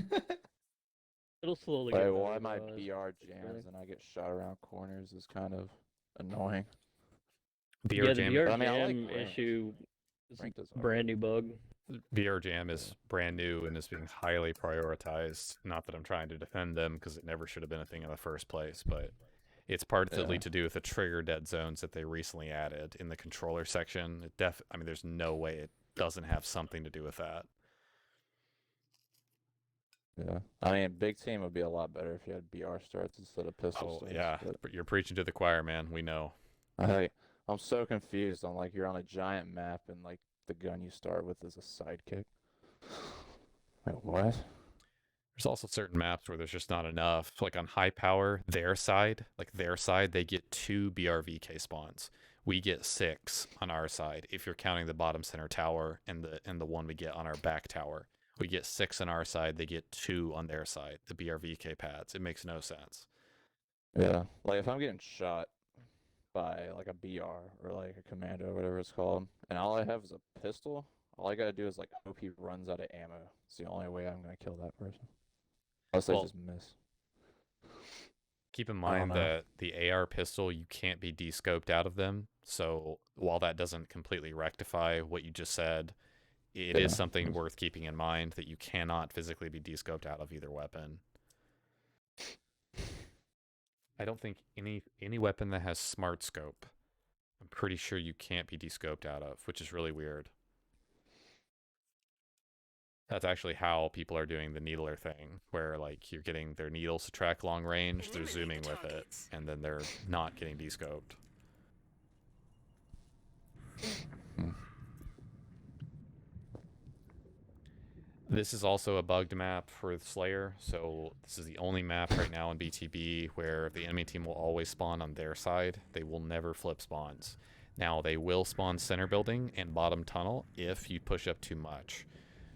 It'll slowly Like, get why better, my though, as BR it's jams and I get shot around corners is kind of annoying. BR Yeah, the Jam, VR But I mean, I like jam ranked. issue is a Ranked is brand new bug. BR Jam is brand new and is being highly prioritized. Not that I'm trying to defend them because it never should have been a thing in the first place, but it's partly Yeah. to do with the trigger dead zones that they recently added in the controller section. I mean, there's no way it doesn't have something to do with that. Yeah. I mean, big team would be a lot better if you had BR starts instead of pistol Oh starts. yeah, But but you're preaching to the choir, man. We know. I'm so confused on like you're on a giant map and like the gun you start with is a sidekick. Wait, what? There's also certain maps where there's just not enough. Like on high power, their side, they get 2 BRVK spawns. We get 6 on our side if you're counting the bottom center tower and the one we get on our back tower. We get 6 on our side, they get 2 on their side, the BRVK pads. It makes no sense. Yeah. Like if I'm getting shot by like a BR or like a commando, whatever it's called, and all I have is a pistol, all I gotta do is like hope he runs out of ammo. It's the only way I'm gonna kill that person. Unless I Well, just miss. Keep in I mind don't know. that the AR pistol, you can't be descoped out of them. So while that doesn't completely rectify what you just said, it is Yeah. something worth keeping in mind that you cannot physically be descoped out of either weapon. I don't think any weapon that has smart scope, I'm pretty sure you can't be descoped out of, which is really weird. That's actually how people are doing the needler thing, where like you're getting their needles to track long range, they're zooming with it, and then they're not getting descoped. This is also a bugged map for the Slayer, so this is the only map right now in BTB where the enemy team will always spawn on their side. They will never flip spawns. Now, they will spawn center building and bottom tunnel if you push up too much.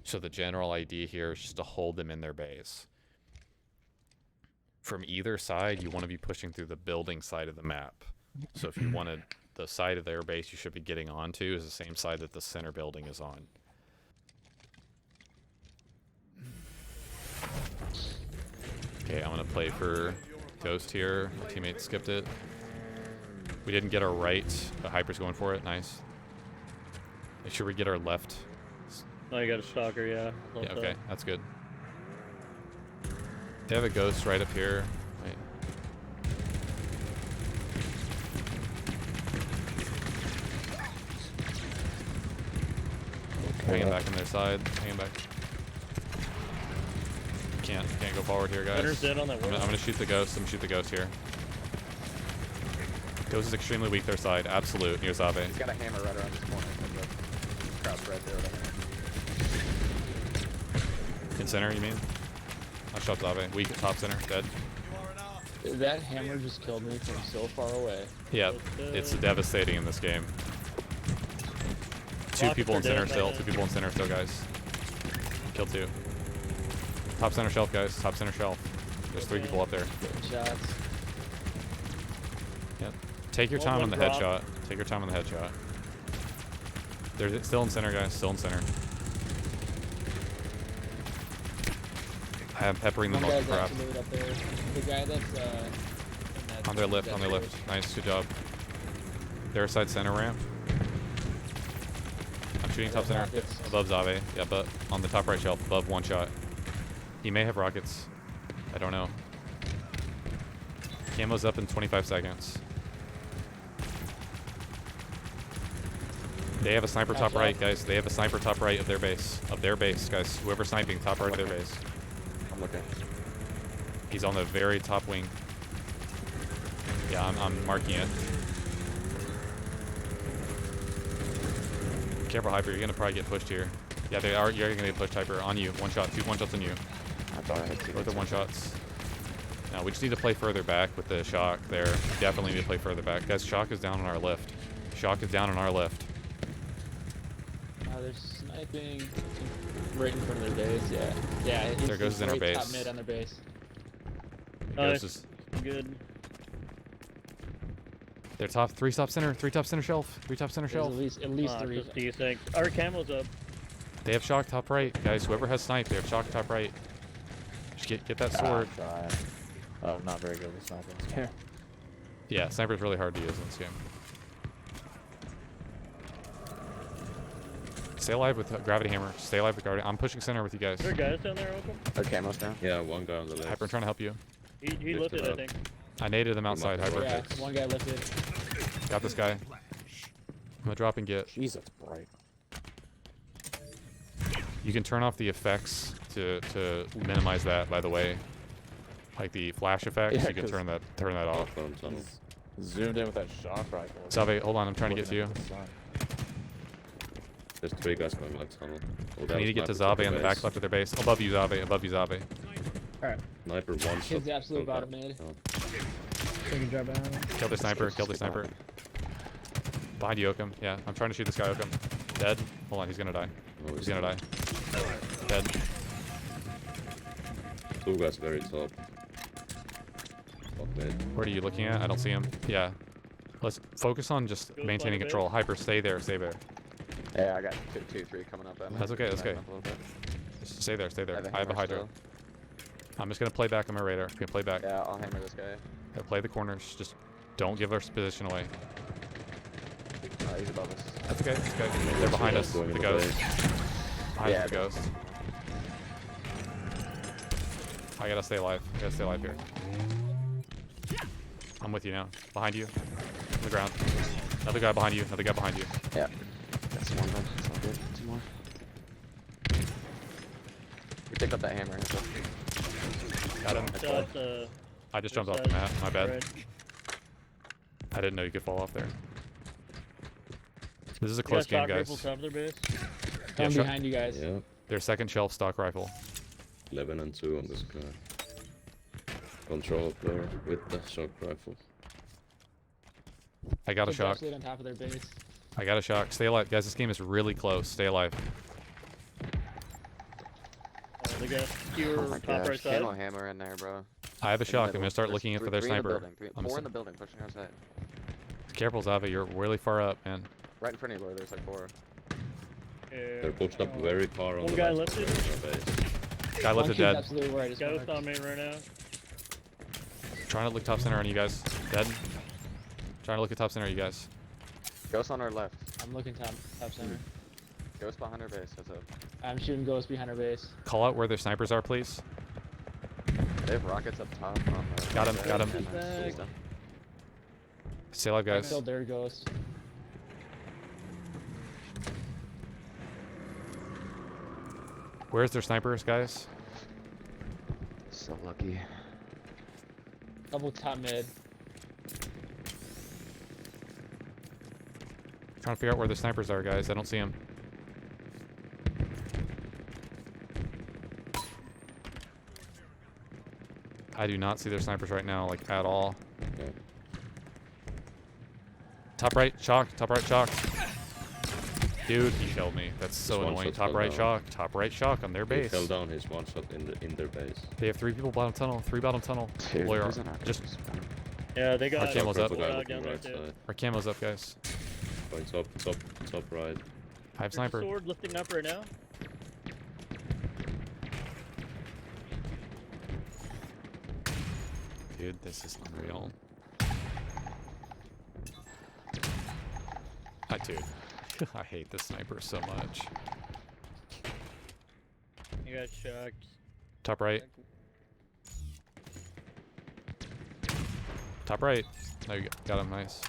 So the general idea here is just to hold them in their base. From either side, you want to be pushing through the building side of the map. So if you wanted the side of their base you should be getting onto is the same side that the center building is on. Okay, I'm gonna play for Ghost here. My teammate skipped it. We didn't get our right. The Hyper's going for it. Nice. Make sure we get our left. Oh, you got a stalker, yeah. Love Yeah, okay, that. that's good. They have a Ghost right up here. Wait. Hanging back on their side. Hanging back. Can't go forward here, guys. Center's dead on that I'm wall. gonna shoot the Ghost. I'm gonna shoot the Ghost here. Ghost is extremely weak their side. Absolute. Near Zabe. He's got a hammer right around this corner. The crowd's right there. In center, you mean? I shot Zabe. Weak at top center. Dead. That hammer just killed me from so far away. Yep. It's devastating in this game. Two Rockets people are in center dead, still. man. 2 people in center still, guys. Kill 2. Top center shelf, guys. Top center shelf. There's 3 people up there. Getting shots. Yep. Take your Oh, time one on the drop. headshot. Take your time on the headshot. They're still in center, guys. Still in center. I am peppering them One all guy's to crap. actually up there. The guy that's in that On their left, that on their area. left. Nice, good job. Their side center ramp. I'm shooting top center. Rockets. Above Zave. Yeah, but on the top right shelf, above one shot. He may have rockets. I don't know. Camo's up in 25 seconds. They have a sniper top right, guys. They have a sniper top right of their base. Of their base, guys. Whoever's sniping, top right of their base. I'm looking. He's on the very top wing. Yeah, I'm marking it. Careful, Hyper. You're gonna probably get pushed here. Yeah, they are. You're gonna get pushed, Hyper. On you. 1 shot. 2 1-shots on you. I thought I had 2 Both are hits. 1-shots. Now we just need to play further back with the shock there. Definitely need to play further back. Guys, shock is down on our left. Shock is down on our left. They're sniping right in front of their base. Yeah. Yeah. There goes in our right top base. mid on their base. Ghost Nice. is Good. their top 3 top center. 3 top center shelf. 3 top center There's shelf. at least Ah, 3. just desync. Our camo's up. They have shock top right. Guys, whoever has snipe, they have shock top right. Just get that sword. I'm trying. I'm not very good with sniping this game. Yeah, sniper's really hard to use in this game. Stay alive with gravity hammer. Stay alive with gravity. I'm pushing center with you guys. Are there guys down there open? Their camo's down. Yeah, one guy on the left. Hyper, I'm trying to help you. He Lift lifted, it I up. think. I naded them outside, might be Hyper. Yeah, Perfect. one guy lifted. Got this guy. I'm gonna drop and get. Jeez, that's bright. You can turn off the effects to minimize that, by the way. Like the flash effects, Yeah, you can 'cause- turn that off. Bottom tunnel. Zoomed in with that shock rifle. Salve, hold on, I'm trying to get to you. Looking at the sun. There's 3 guys going left tunnel. Oh, I need to get to Zabe on the back left of their base. Above you, Zabe. Above you, Zabe. Sniper one shot. Kid's absolute Okay. bottom mid. Oh, So you can drop down. Kill the sniper. Kill the sniper. Behind you, Oakham. Yeah, I'm trying to shoot this guy, Oakham. Dead. Hold on, he's gonna die. no, He's gonna die. Dead. 2 guys very top. Top mid. Where are you looking at? I don't see him. Yeah. Let's focus on just Go maintaining find a control. Hyper, stay there. Stay there. Yeah, I got 2-3 coming up at me. That's okay, that's Backing okay. up a little bit. Just stay there. Stay there. I have a hammer hydra. still. I'm just gonna play back on my radar. I'm gonna play back. Yeah, I'll hammer this guy. Gonna play the corners. Just don't give our position away. He's above us. That's okay. That's okay. They're behind us. Going in The the ghost. base. Behind Yeah, the ghost. I gotta stay alive. I gotta stay alive here. I'm with you now. Behind you. On the ground. Another guy behind you. Another guy behind you. Yeah. Got some more left. It's all good. 2 more. We picked up that hammer. It's up. Got him. Shot, I just this jumped off the side. map. My bad. right. I didn't know you could fall off there. This is a You got close game, stock guys. rifles top of their base. Yeah, Coming shot- behind you guys. Yeah, Their second shelf stock rifle. 11 and 2 on this guy. Control player with the shock rifle. I got a Kid's shock. absolute on top of their base. I got a shock. Stay alive. Guys, this game is really close. Stay alive. They got skewer Oh my top gosh. right side. Camo hammer in there, bro. I have a In the shock. I'm middle. gonna start There's looking for three- their three in the sniper. building, I'm 4 s- in the building, pushing our side. Careful, Zava. You're really far up, man. Right in front of you, Lord. There's like 4. Yeah. They're pushed up very far on One the guy left lifted. side of our base. Guy One lifted kid's dead. absolutely where I just Ghost marked. on me right now. Trying to look top center on you guys. Dead. Trying to look at top center, you guys. Ghost on our left. I'm looking top center. Ghost behind our base. That's up. I'm shooting ghosts behind our base. Call out where their snipers are, please. They have rockets up top. On the Got him, right got him. side, and then He's stuff. Stay alive, I guys. killed their ghost. Where's their snipers, guys? So lucky. Double top mid. Trying to figure out where the snipers are, guys. I don't see them. I do not see their snipers right now, like, at all. Yeah. Top right, shock. Top right, shock. Dude, he killed me. That's so one annoying. shot Top fell right, down. shock. Top right, shock on their He base. fell down his one shot in their base. They have 3 people bottom tunnel. 3 bottom tunnel. Dude, Lawyer, who's in our just base? Yeah, they got Our camo's up. full Guy dog looking down there right too. side. our camo's up, guys. Going top right. I have There's a sniper. sword lifting up right now. Dude, this is unreal. Dude, I hate this sniper so much. You got shocked. Top right. Top right. There you go. Got him. Nice.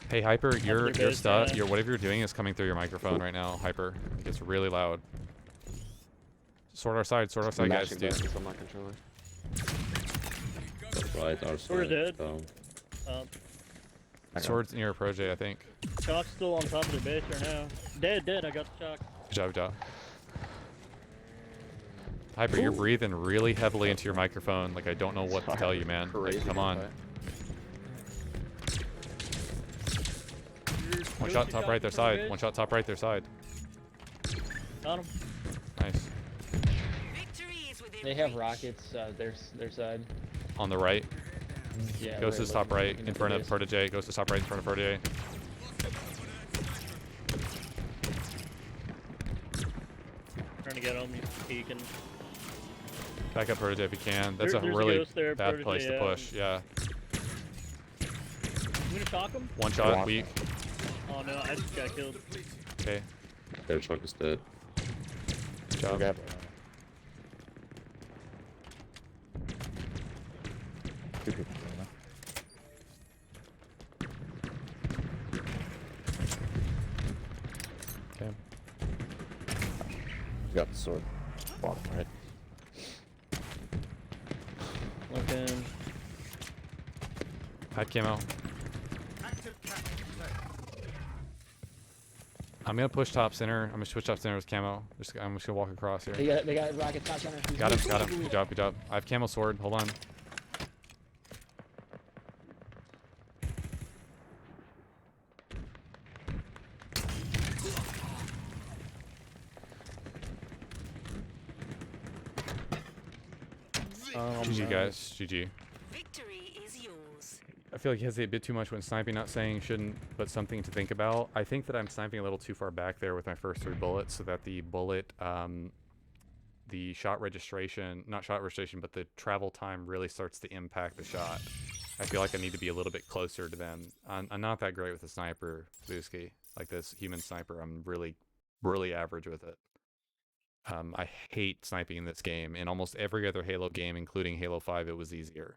Hey, Hyper, your base stuff, right now. your whatever you're doing is coming through your microphone right now. Hyper, it gets really loud. Sort our side, guys, Mashing dude. buttons on my controller. Top right, our Sword's side. dead. Down. Sword's near Proj, I think. Shock's still on top of their base right now. Dead. I got the shock. Good job, good job. Hyper, you're breathing really heavily into your microphone. Like I don't know what to tell you, man. Like, Crazy come on. gunfight. One Ghost shot is top shot right their from their side. base. One shot top right their side. Got him. Nice. Victory is within They have reach. rockets their side. On the right. Yeah. Ghost right, is top looking- right looking in at front the of base. Protege. Ghost is top right in front of Protege. to get him. He's peeking. Back up Protege if you can. That's a There's a really ghost there, bad Protege, place to yeah. push. Yeah. You gonna shock him? One shot, weak. Oh no, I just got killed. Okay. Their shock is dead. Good job. Okay. Two people. Okay. Got the sword. Bottom right. Looking. I came out. Active capture detected. I'm gonna push top center. I'm gonna switch top center with camo. I'm just gonna walk across here. They got rocket top center. Got him, got him. Good job, good job. I have camo sword. Hold on. GG guys, GG. Victory is yours. I feel like he hesitate a bit too much when sniping, not saying shouldn't, but something to think about. I think that I'm sniping a little too far back there with my first 3 bullets so that the bullet, the shot registration, not shot registration, but the travel time really starts to impact the shot. I feel like I need to be a little bit closer to them. I'm not that great with the sniper, Zuski. Like this human sniper, I'm really, really average with it. I hate sniping in this game. In almost every other Halo game, including Halo 5, it was easier.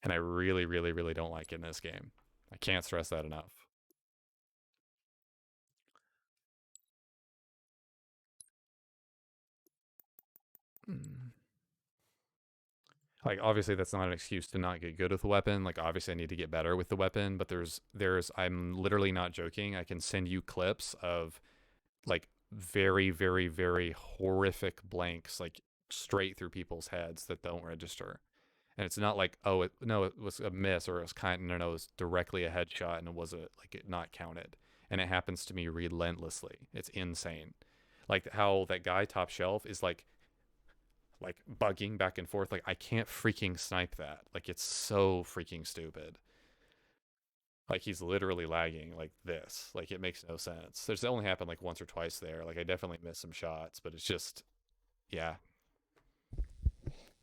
And I really, really, really don't like it in this game. I can't stress that enough. Like, obviously, that's not an excuse to not get good with the weapon. Like, obviously, I need to get better with the weapon. But I'm literally not joking. I can send you clips of, like, very, very, very horrific blanks, like, straight through people's heads that don't register. And it's not like, oh, it was a miss, or it was it was directly a headshot and it was it not counted. And it happens to me relentlessly. It's insane. Like how that guy top shelf is like bugging back and forth. Like I can't freaking snipe that. Like it's so freaking stupid. Like he's literally lagging like this. Like it makes no sense. There's only happened like once or twice there. Like I definitely missed some shots, but it's just, yeah.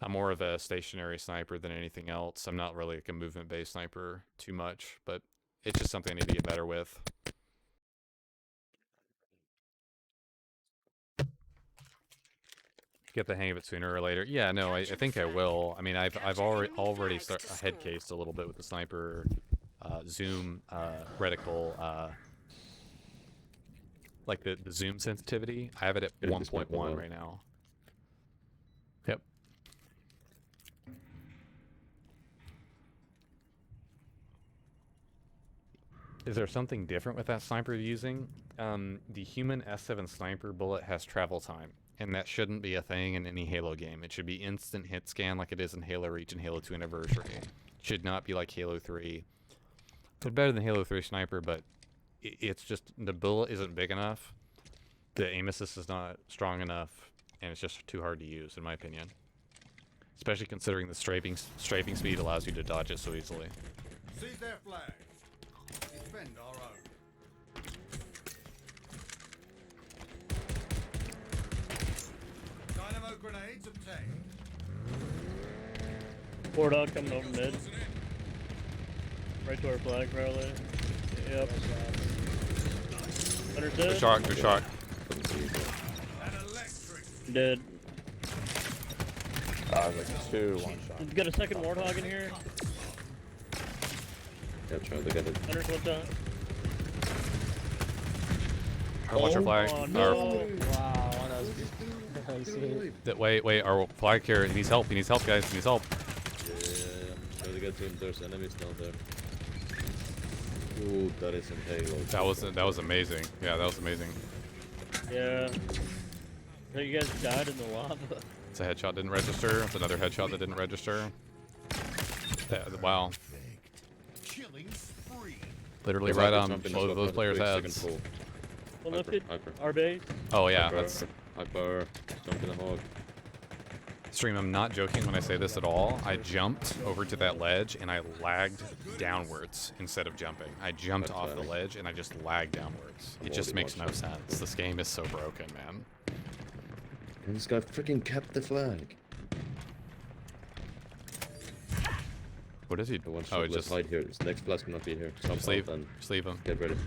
I'm more of a stationary sniper than anything else. I'm not really like a movement-based sniper too much, but it's just something I need to get better with. Get the hang of it sooner or later. Yeah, no, I think I will. I mean, I've already head cased a little bit with the sniper zoom reticle, like the zoom sensitivity. I have it at 1.1 right now. Yep. Is there something different with that sniper you're using? The human S7 sniper bullet has travel time, and that shouldn't be a thing in any Halo game. It should be instant hit scan like it is in Halo Reach and Halo 2 Anniversary. It should not be like Halo 3. It's better than Halo 3 sniper, but it's just the bullet isn't big enough. The aim assist is not strong enough, and it's just too hard to use, in my opinion. Especially considering the strafing speed allows you to dodge it so easily. Seize their flag. Defend our own. Dynamo grenades obtained. War dog coming over mid. Right to our flag, probably. Yep. Understood. Good shot, good shot. An electric. Dead. Like 2 1 shot. We've got a second warthog in here. Yeah, try to get it. Hunter's one shot. Watch our flag. Oh, Our- no. Wow, that was good. Wait, our flag carrier, he needs help, guys, he needs help. Yeah, try to get to him. There's enemies down there. Ooh, that is in Halo. That was amazing. Yeah, that was amazing. Yeah. So you guys died in the lava. It's a headshot didn't register. It's another headshot that didn't register. Wow. Killing spree. Literally There's right hyper on jump in both of as those well, players' quick heads. second pull. One lifted. Hyper. Our base. Oh yeah, Hyper, that's hyper. Jump in the hog. stream. I'm not joking when I say this at all. I jumped over to that ledge and I lagged downwards instead of jumping. I jumped That's off the funny. ledge and I just lagged downwards. It just makes no sense. This game is so broken, man. And this guy freaking kept the flag. What is he? The one Oh, shot, it let's just hide here. This next flag's gonna be here. Jump just leave. out and Just leave him. get ready. One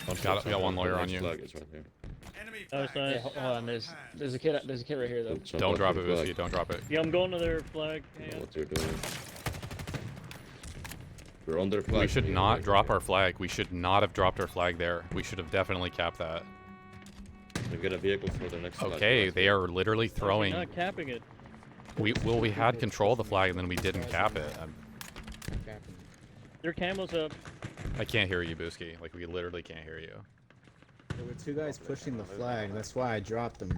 Got it, shot, we got one the lawyer on next you. Flag is right here. Enemy Oh, flag sorry. Yeah, hold on. There's a kid right here though. Jump Don't out drop for it, the Whiskey. flag. Don't drop it. Yeah, I'm going to their flag. I Hang know on. what you're doing. We're on their flag. We should Be not away drop from our flag. We should not have dropped our flag there. We should have definitely capped that. here. We get a vehicle for the next flag. Okay, right they here. are literally We're throwing. not capping it. We had control of the flag and then we didn't cap it. Capping. Their camo's up. I can't hear you, Booski. Like, we literally can't hear you. There were 2 guys pushing the flag. That's why I dropped them.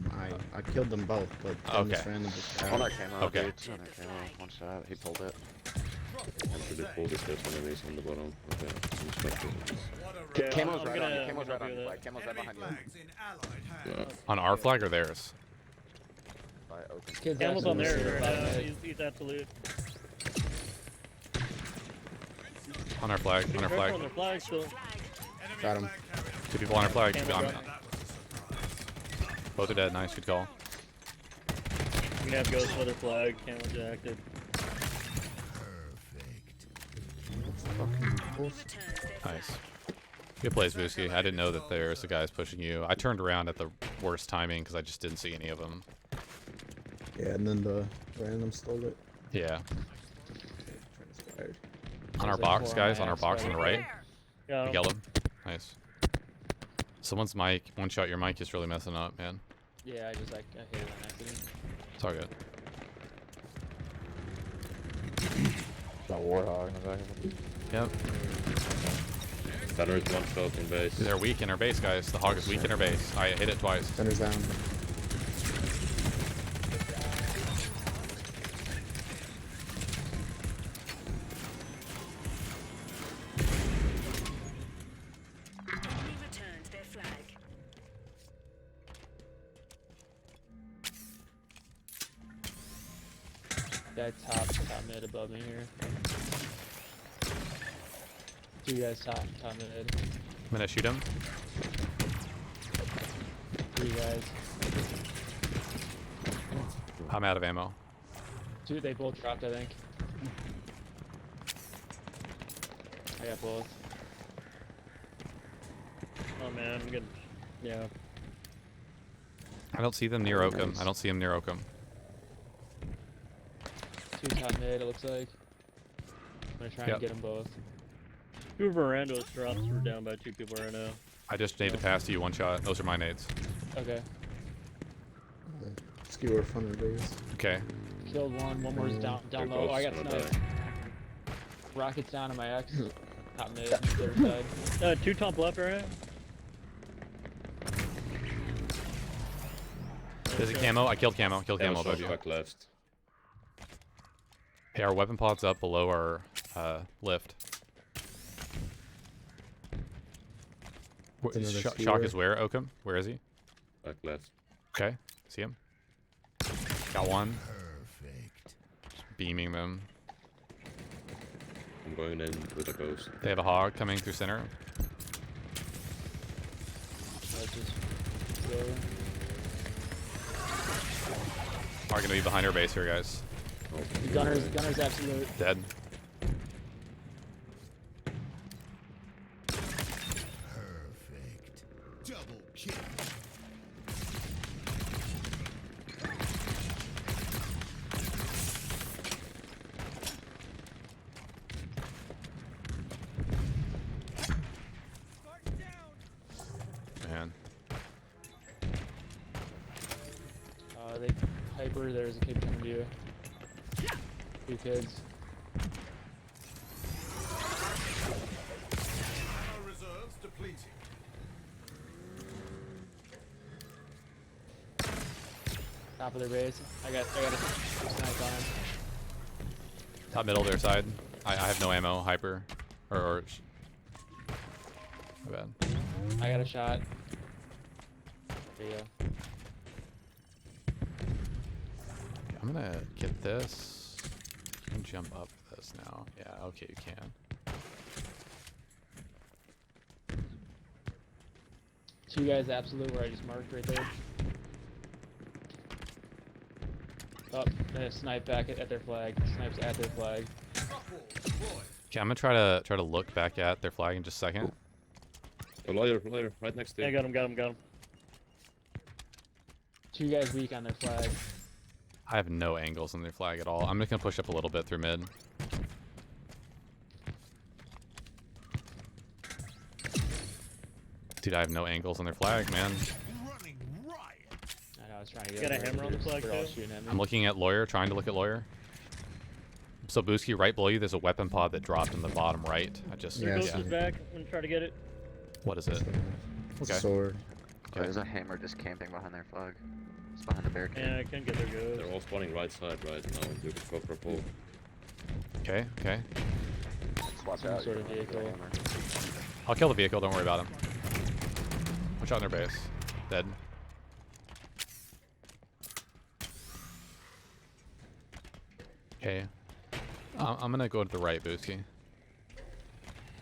I killed them both, but then just Okay. ran them just On out. our camo, Okay. dude. On our camo. One shot. He pulled it. After they pull this, there's enemies on the bottom. Okay, some structures. Okay, Camo's I'm right on you. gonna- Camo's I'm right gonna on do you. that. Like, Camo's right Enemy behind you. flags in allied Yeah. hands. On our flag or theirs? By open. Kid's Camo's on absolute there. right now. He's absolute. On our flag. On our Pressure on flag. their flag still. Enemy Got him. flag carrier. 2 people on our flag. Camo's I'm- up. That was a surprise. Both are dead. Nice. Good call. We have ghosts for their flag. Camo active. Returns their Nice. flag. Good plays, Booski. I didn't know that there's the guys pushing you. I turned around at the worst timing because I just didn't see any of them. Yeah, and then the random stole it. Yeah. Transpired. On our There's like box, 4 on guys. my On our axe, box on the right. Yeah. We yelled him. Nice. Someone's mic. One shot. Your mic is really messing up, man. Yeah, I hit it on accident. It's all good. Got Warthog in the back of him. Yep. Gunner is one shot in base. They're weak in our base, guys. The hog is weak in our base. I hit it twice. Center's down. Enemy returns their flag. Guy top mid above me here. 2 guys top mid. I'm gonna shoot him. 3 guys. I'm out of ammo. 2, they both dropped, I think. I got both. Oh man, I'm getting. Yeah. I don't see them near Oakham. I don't see them near Oakham. 2 top mid, it looks like. I'm gonna try Yep. and get them both. 2 Verandos drops. We're down by 2 people right now. I just naded past you. One shot. Those are my nades. Okay. Skewer fun days. Okay. Killed one more's down They're low. Oh, I both got gonna sniped. die. Rockets down on my X. Top mid, third side. 2 top left right now. There's a camo. I killed camo. Killed Yeah, camo shot above you. back left. Hey, our weapon pod's up below our lift. Another Shock skewer. is where, Oakham? Where is he? Back left. Okay. See him? Got one. Just beaming them. I'm going in with a ghost. They have a hog coming through center. Let's just go. Are gonna be behind our base here, guys. Oh, Gunner's absolute. Dead. Double kill. Man. They hyper. There's a kid coming to you. 2 kids. Our reserves depleting. Top of their base. I got a snipe on him. Top middle, their side. I have no ammo. Hyper. Or my bad. I got a shot. There you go. I'm gonna get this. You can jump up this now. Yeah, okay, you can. 2 guys absolute where I just marked right there. Oh, they snipe back at their flag. Snipes at their flag. Okay, I'm gonna try to look back at their flag in just a second. A lawyer, right next to Yeah, you. got him. 2 guys weak on their flag. I have no angles on their flag at all. I'm just gonna push up a little bit through mid. Dude, I have no angles on their flag, man. Running riot. I know, I was trying to get Got a over hammer on the here, flag, they're all too? shooting at me. I'm looking at lawyer, trying to look at lawyer. So Booski, right below you, there's a weapon pod that dropped in the bottom right. I just Yeah, I Ghost see is it. back. I'm gonna try to get it. What is it? It's Okay. a sword. Oh, there's a hammer just camping behind their flag. It's behind the barricade. Yeah, I can't get their ghost. They're all spawning right side right now. You can go purple. Okay, okay. Just watch Some out. sort you're of gonna hit the vehicle. hammer. I'll kill the vehicle, don't worry about him. Watch out in their base. Dead. Okay. I'm gonna go to the right, Booski.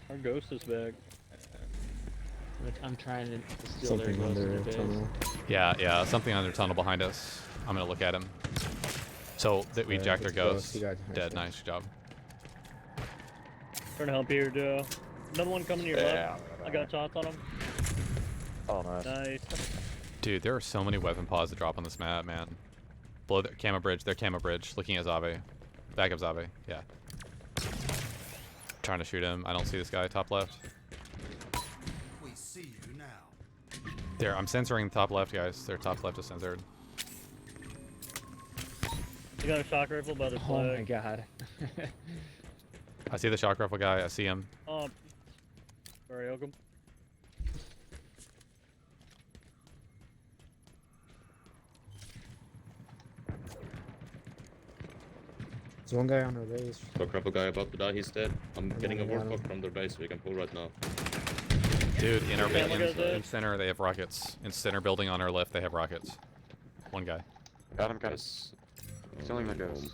Our ghost is back. I'm trying to steal their Something ghost in under their a base. tunnel. Yeah, something under tunnel behind us. I'm gonna look at him. So that we Alright, jacked their it's close. ghost. You got Dead, it. nice job. Trying to help you, Joe. Another one coming to your left. Yeah. I got shots on him. Oh, nice. Nice. Dude, there are so many weapon pods that drop on this map, man. Below their camo bridge, looking at Zave. Back up Zave, yeah. Trying to shoot him. I don't see this guy, top left. We see you now. There, I'm censoring top left, guys. Their top left is censored. I got a shock rifle by the Oh my flag. god. I see the shock rifle guy, I see him. Oh, sorry, Oakham. There's one guy on our base. Got grapple guy about to die, he's dead. I'm getting a got him. warthog from their base, we can pull right now. Dude, in our Yeah, in, look at this. in center, they have rockets. In center building on our left, they have rockets. One guy. Got him, got him. Guys. Stealing the ghost.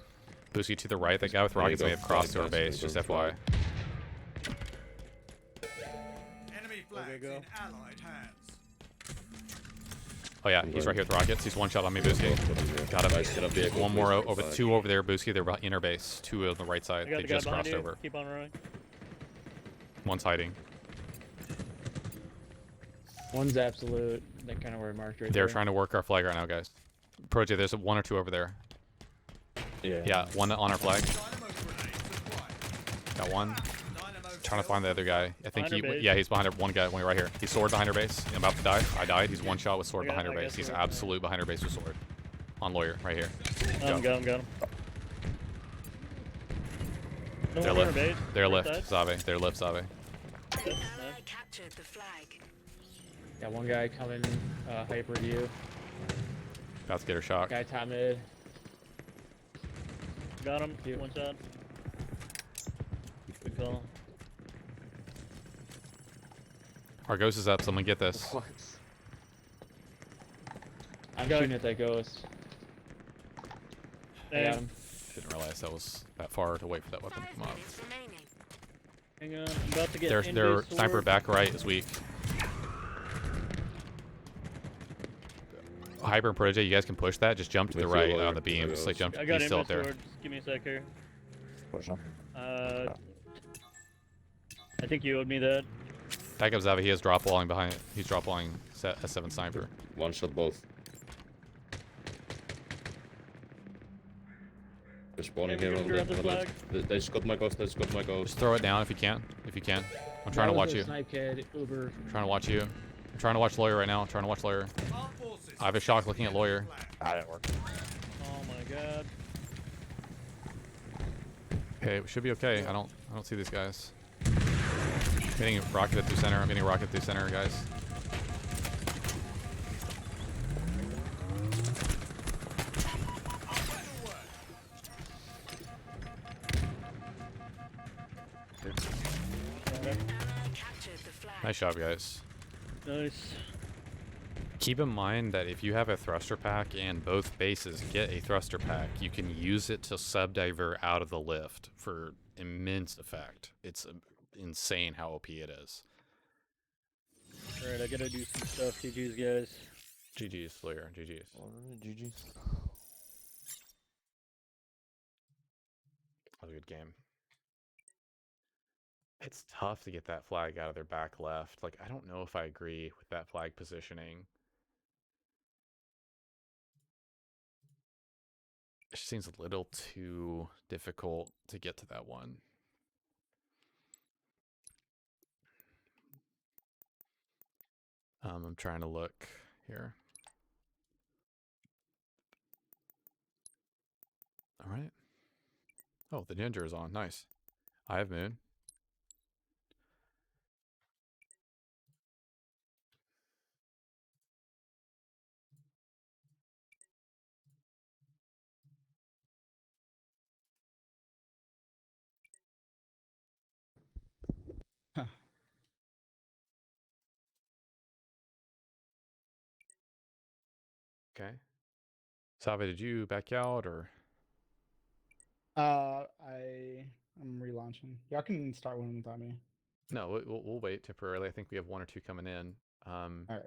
Booski to the right, that guy with There you rockets may go. have crossed to our Guys, there you base, just go. FYI. Enemy flags in allied hands. Oh yeah, he's right here with rockets. He's one shot on me, Booski. Got him. Guys, get up vehicle. One more please, over, flag. two over there, Booski. They're in our base. Two on the right side. I got They the guy just behind crossed you. over. Keep on running. One's hiding. One's absolute. That kind of where I marked right They're there. trying to work our flag right now, guys. Proje, there's one or two over there. Yeah. Yeah, one on our flag. Dynamo grenades acquired. Got one. Dynamo Trying to find the other guy. I think Behind our base. yeah, he's behind her. One guy, one right here. He's sword behind her base. I'm about to die. I died. He's one shot with sword I got- behind her I got base. He's sword. absolute behind her base with sword. On lawyer, right here. Got him. No They're one on our left. base. They're Right left, side. Zave. They're left, Zave. Ally captured the flag. Got one guy coming hyper to you. About to get her shot. Guy top mid. Got him. Cute. One shot. Good call. Our ghost is up. Someone get this. What? I'm Guy- shooting at that ghost. I got Hey, him. Didn't realize that was that far to wait for that weapon to 5 come up. minutes remaining. hang on. I'm about to get Their in-base sniper sword. back right is weak. Hyper and Protege, you guys can push that. Just jump to the With your right lawyer, on the beam. Just like jump. I got He's still up in-base there. sword. Just give me a sec here. Push him. I think you owed me that. Back up Zava. He has drop walling behind. He's drop walling S7 sniper. One shot both. They're spawning Can we here on go the around the left. They just got my ghost, they just got my ghost. Just throw it down if you can. If you can. I'm trying to watch you. Snipe kid, Uber. Trying to watch you. I'm trying to watch lawyer right now. I'm trying to watch lawyer. Armed forces. I have a shock looking at lawyer. I didn't work. Oh my god. Okay, we should be okay. I don't see these guys. Getting rocketed through center. I'm getting rocketed through center, guys. Got him. Ally captured the flag. Nice job, guys. Nice. Keep in mind that if you have a thruster pack and both bases get a thruster pack, you can use it to subdivert out of the lift for immense effect. It's insane how OP it is. Alright, I gotta do some stuff. GG's, guys. GG's, lawyer. GG's. GG's. That was a good game. It's tough to get that flag out of their back left. Like, I don't know if I agree with that flag positioning. It just seems a little too difficult to get to that one. I'm trying to look here. All right. Oh, the ginger is on. Nice. I have moon. Huh. Okay. Save, did you back out or? I'm relaunching. Y'all can start one without me. No, we'll wait temporarily. I think we have 1 or 2 coming in. All right.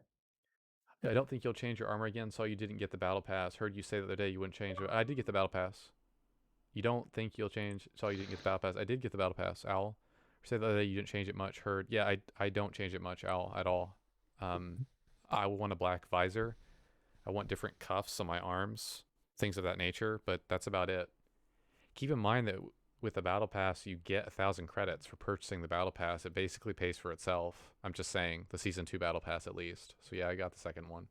I don't think you'll change your armor again. Saw you didn't get the battle pass. Heard you say the other day you wouldn't change it. I did get the battle pass. You don't think you'll change? Saw you didn't get the battle pass. I did get the battle pass, Owl. Said the other day you didn't change it much. Heard. Yeah, I don't change it much, Owl, at all. I want a black visor. I want different cuffs on my arms, things of that nature, but that's about it. Keep in mind that with the battle pass, you get 1,000 credits for purchasing the battle pass. It basically pays for itself. I'm just saying, the season 2 battle pass at least. So yeah, I got the second one.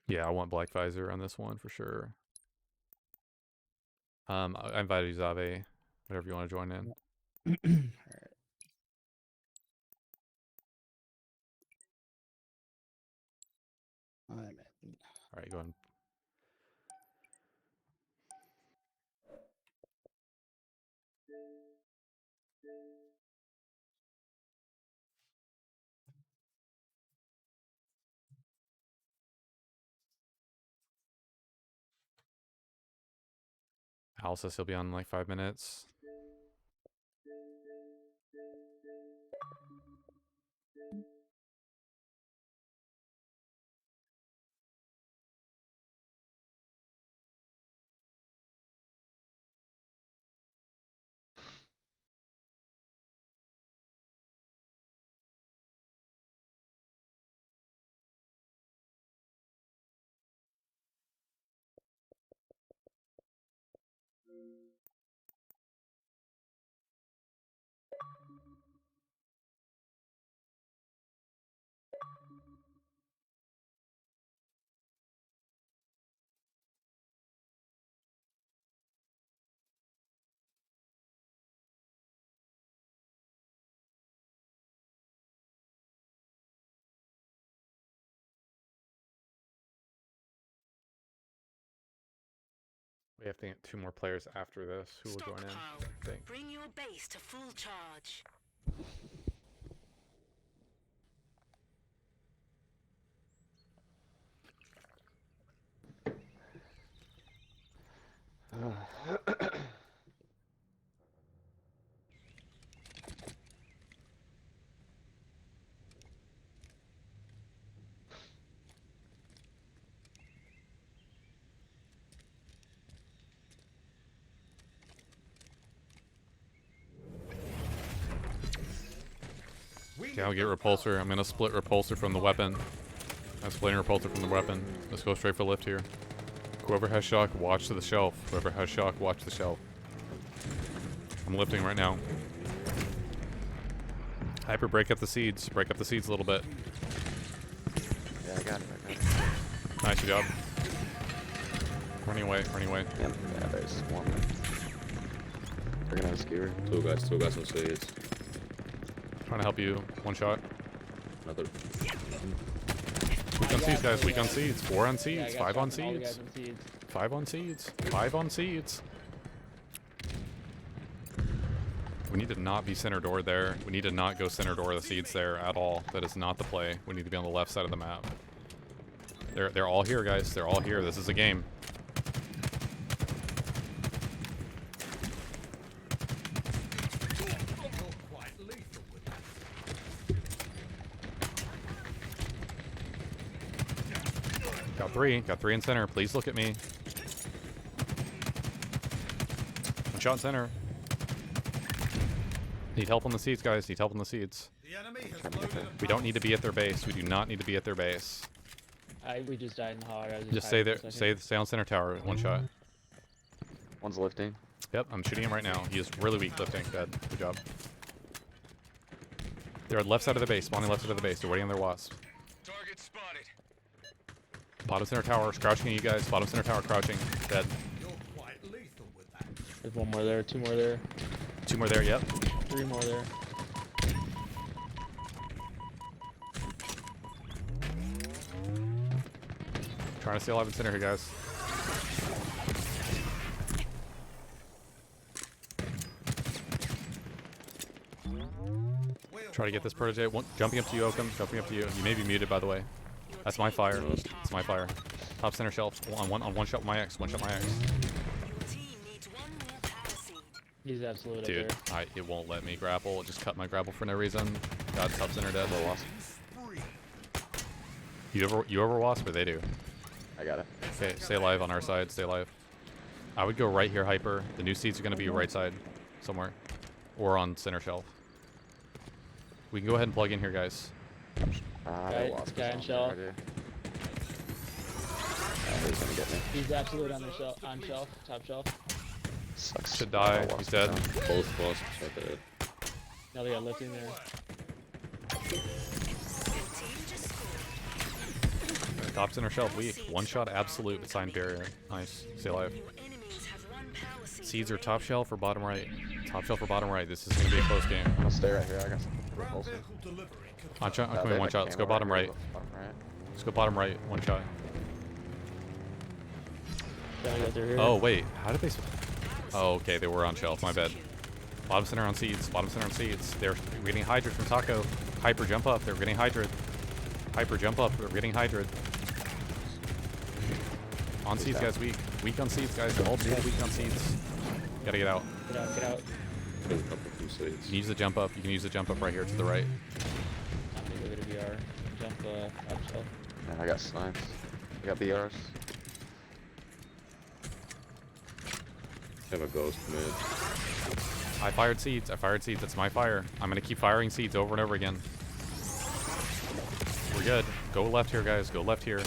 Yeah, I want black visor on this one for sure. I invited you, Zave, whatever you want to join in. All right. I'm in. All right, go ahead. Al says he'll be on in like 5 minutes. We have to get 2 more players after this. Who will join in? Stockpile. I think. Bring your base to full charge. Okay, I'll get repulsor. I'm gonna split repulsor from the weapon. I'm splitting repulsor from the weapon. Let's go straight for lift here. Whoever has shock, watch to the shelf. Whoever has shock, watch the shelf. I'm lifting right now. Hyper, break up the seeds. Break up the seeds a little bit. Yeah, I got it. Nice job. Running away, running away. Yep. Yeah, there's one. We're gonna have a skewer. 2 guys on seeds. Trying to help you. 1 shot. Another. Weak on seeds, guys. Weak on seeds. 4 on Yeah, I seeds. got 5 on shot from all the seeds. guys on seeds. 5 on seeds. 5 on seeds. We need to not be center door there. We need to not go center door the seeds there at all. That is not the play. We need to be on the left side of the map. They're all here, guys. They're all here. This is a game. Got three in center. Please look at me. One shot in center. Need help on the seeds, guys. Need help on the seeds. The enemy has loaded a We don't need to be at their base. We do not need to be at their base. We just died in hog. I was Just stay hiding there. for a second. Stay on center tower. One shot. One's lifting. Yep, I'm shooting him right now. He is really weak lifting. Dead. Good job. They're left side of the base. Spawning left side of the base. They're waiting on their wasp. target spotted. Bottom center tower. Crouching at you guys. Bottom center tower. Crouching. Dead. You're quite lethal with that. There's one more there, two more there, Two more there. Yep. three more there. Trying to stay alive in center here, guys. Try to get this protege. Jumping up to you, Oakham. Jumping up to you. You may be muted, by the way. That's my fire. That's my fire. Top center shelf. On one shot my X. One shot my X. Your team needs one more power seed. He's absolute Dude, up there. it won't let me grapple. It just cut my grapple for no reason. God, top center dead. Low wasp. Spree. You over wasp or they do? I got it. Okay, stay alive on our side. Stay alive. I would go right here, hyper. The new seats are going to be right side somewhere. Or on center shelf. We can go ahead and plug in here, guys. Guy- wasp guy is in on shelf. there, dude. He's gonna get me. He's absolute on the shelf, on shelf, top shelf. Sucks. Should die. Wasp He's is dead. down. Both wasps are dead. Now they got lifting there. Your team just scored. Top center shelf weak. One shot absolute sign barrier. Nice. Stay alive. Your enemies have one power seed. Seeds are top shelf or bottom right. Top shelf or bottom right. This is going to be a close game. I'm gonna stay right here. I got some Ground repulsor. vehicle delivery confirmed. I'm They coming have one a shot. Let's go camo bottom here. right. Bottom right. Let's go bottom right. One shot. Gotta get through here. Oh, wait. How did they... Oh, okay. They were on shelf. My bad. Bottom center on seeds. Bottom center on seeds. They're getting Hydra from Taco. Hyper, jump up. They're getting Hydra. Hyper, jump up. They're getting Hydra. On seeds, guys. Weak. Weak on seeds, guys. All dead weak on seeds. Gotta get out. Get out, get out. Kill a couple from You seeds. can use the jump up. You can use the jump up right here to the right. I'm gonna go to VR. Jump, top shelf. Yeah, I got snipes. I got BRs. Have a ghost mid. I fired seeds. I fired seeds. That's my fire. I'm gonna keep firing seeds over and over again. We're good. Go left here, guys. Go left here.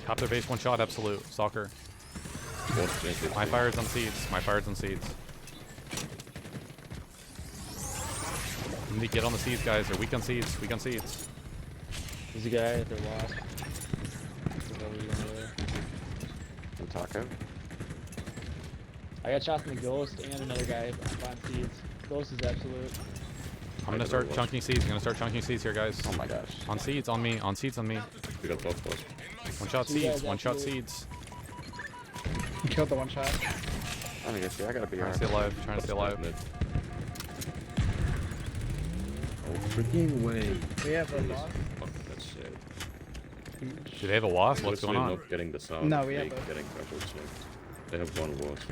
Top their base, one shot, absolute. Soccer. Wasp mid. My fire's on seeds. My fire's on seeds. You need to get on the seeds, guys. They're weak on seeds. Weak on seeds. There's a guy at the wasp. There's over you over there. And Taco. I got shots from the ghost and another guy on seeds. Ghost is absolute. I'm gonna start chunking seeds. I'm gonna start chunking seeds here, guys. Oh my gosh. On seeds, on me. On seeds, on me. We got both wasps. One shot You guys seeds. One shot absolute. seeds. You killed the one shot. I'm gonna get you. I got a BR. Trying to stay alive. Trying to stay alive. Mid. Oh, freaking way. We have a boss. Fuck that shit. Do they have a wasp? What's going Literally on? not getting the sound. No, of we me have a- getting grappled, so they have one wasp.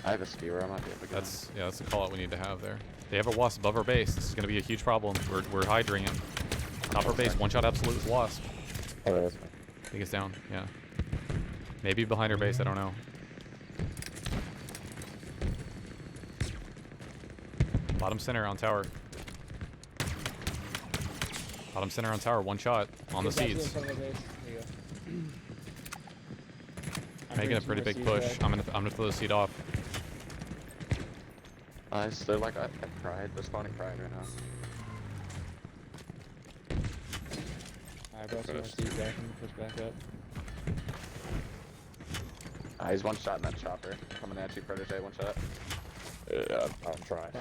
I have a skewer. I might be able to get That's that's the call out we need to have there. They have a wasp above our base. This is gonna be a huge problem. We're hydring him. Top our base. One shot absolute with wasp. Oh, that's I think it's down. Yeah. Maybe behind our base. I don't know. Bottom center on tower. Bottom center on tower. One shot on the He's absolute in seeds. front of the base. There you go. I'm Making bringing a some pretty more big seeds push. back. I'm gonna throw the seed off. nice. They're like at Pride. They're spawning Pride right now. Alright, bro, some more First. seeds back and push back up. He's one shot in that chopper. Coming at you, Protege. One shot. Yeah, I'm trying.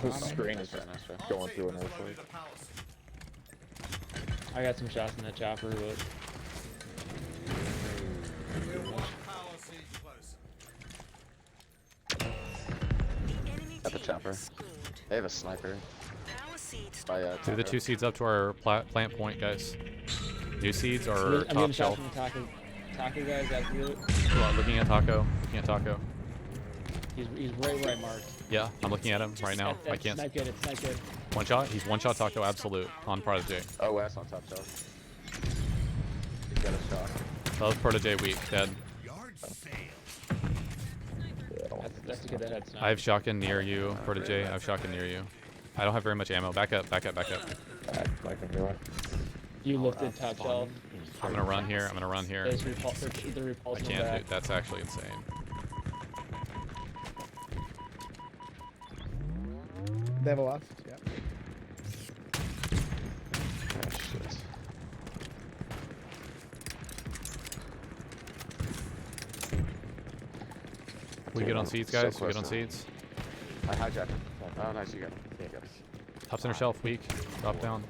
His screen is Nice try. going through an earthquake. Loaded a power seed. I got some shots in that chopper, but We're one power seed closer. The enemy Got the team chopper. has scored. They have a sniper. Power seeds By Do the Taco. two seeds up to our plant point, guys. New seeds I'm or getting top shots shelf. from the taco guys. Absolute. Looking at Taco. Looking at Taco. He's right where I marked. Yeah, I'm looking at him right now. I It's can't. not good. It's not good. One shot. He's one shot taco absolute on Protege. OS on top shelf. He's got a shot. That was Protege weak. Dead. Yard sale. That's a good head snap. I have shotgun near you, Protege. I have shotgun near you. I don't have very much ammo. Back up, back up, back up. Like everywhere. You lifted top shelf. I'm gonna run here. I'm gonna run here. There's the repulse I in the can't back. do. That's actually insane. They have a left. Yeah. Oh, shit. We good on seats, So guys? We good close on now. seats? I hijacked him. Oh, nice. You got him. You got him. Top center shelf, weak. Drop down.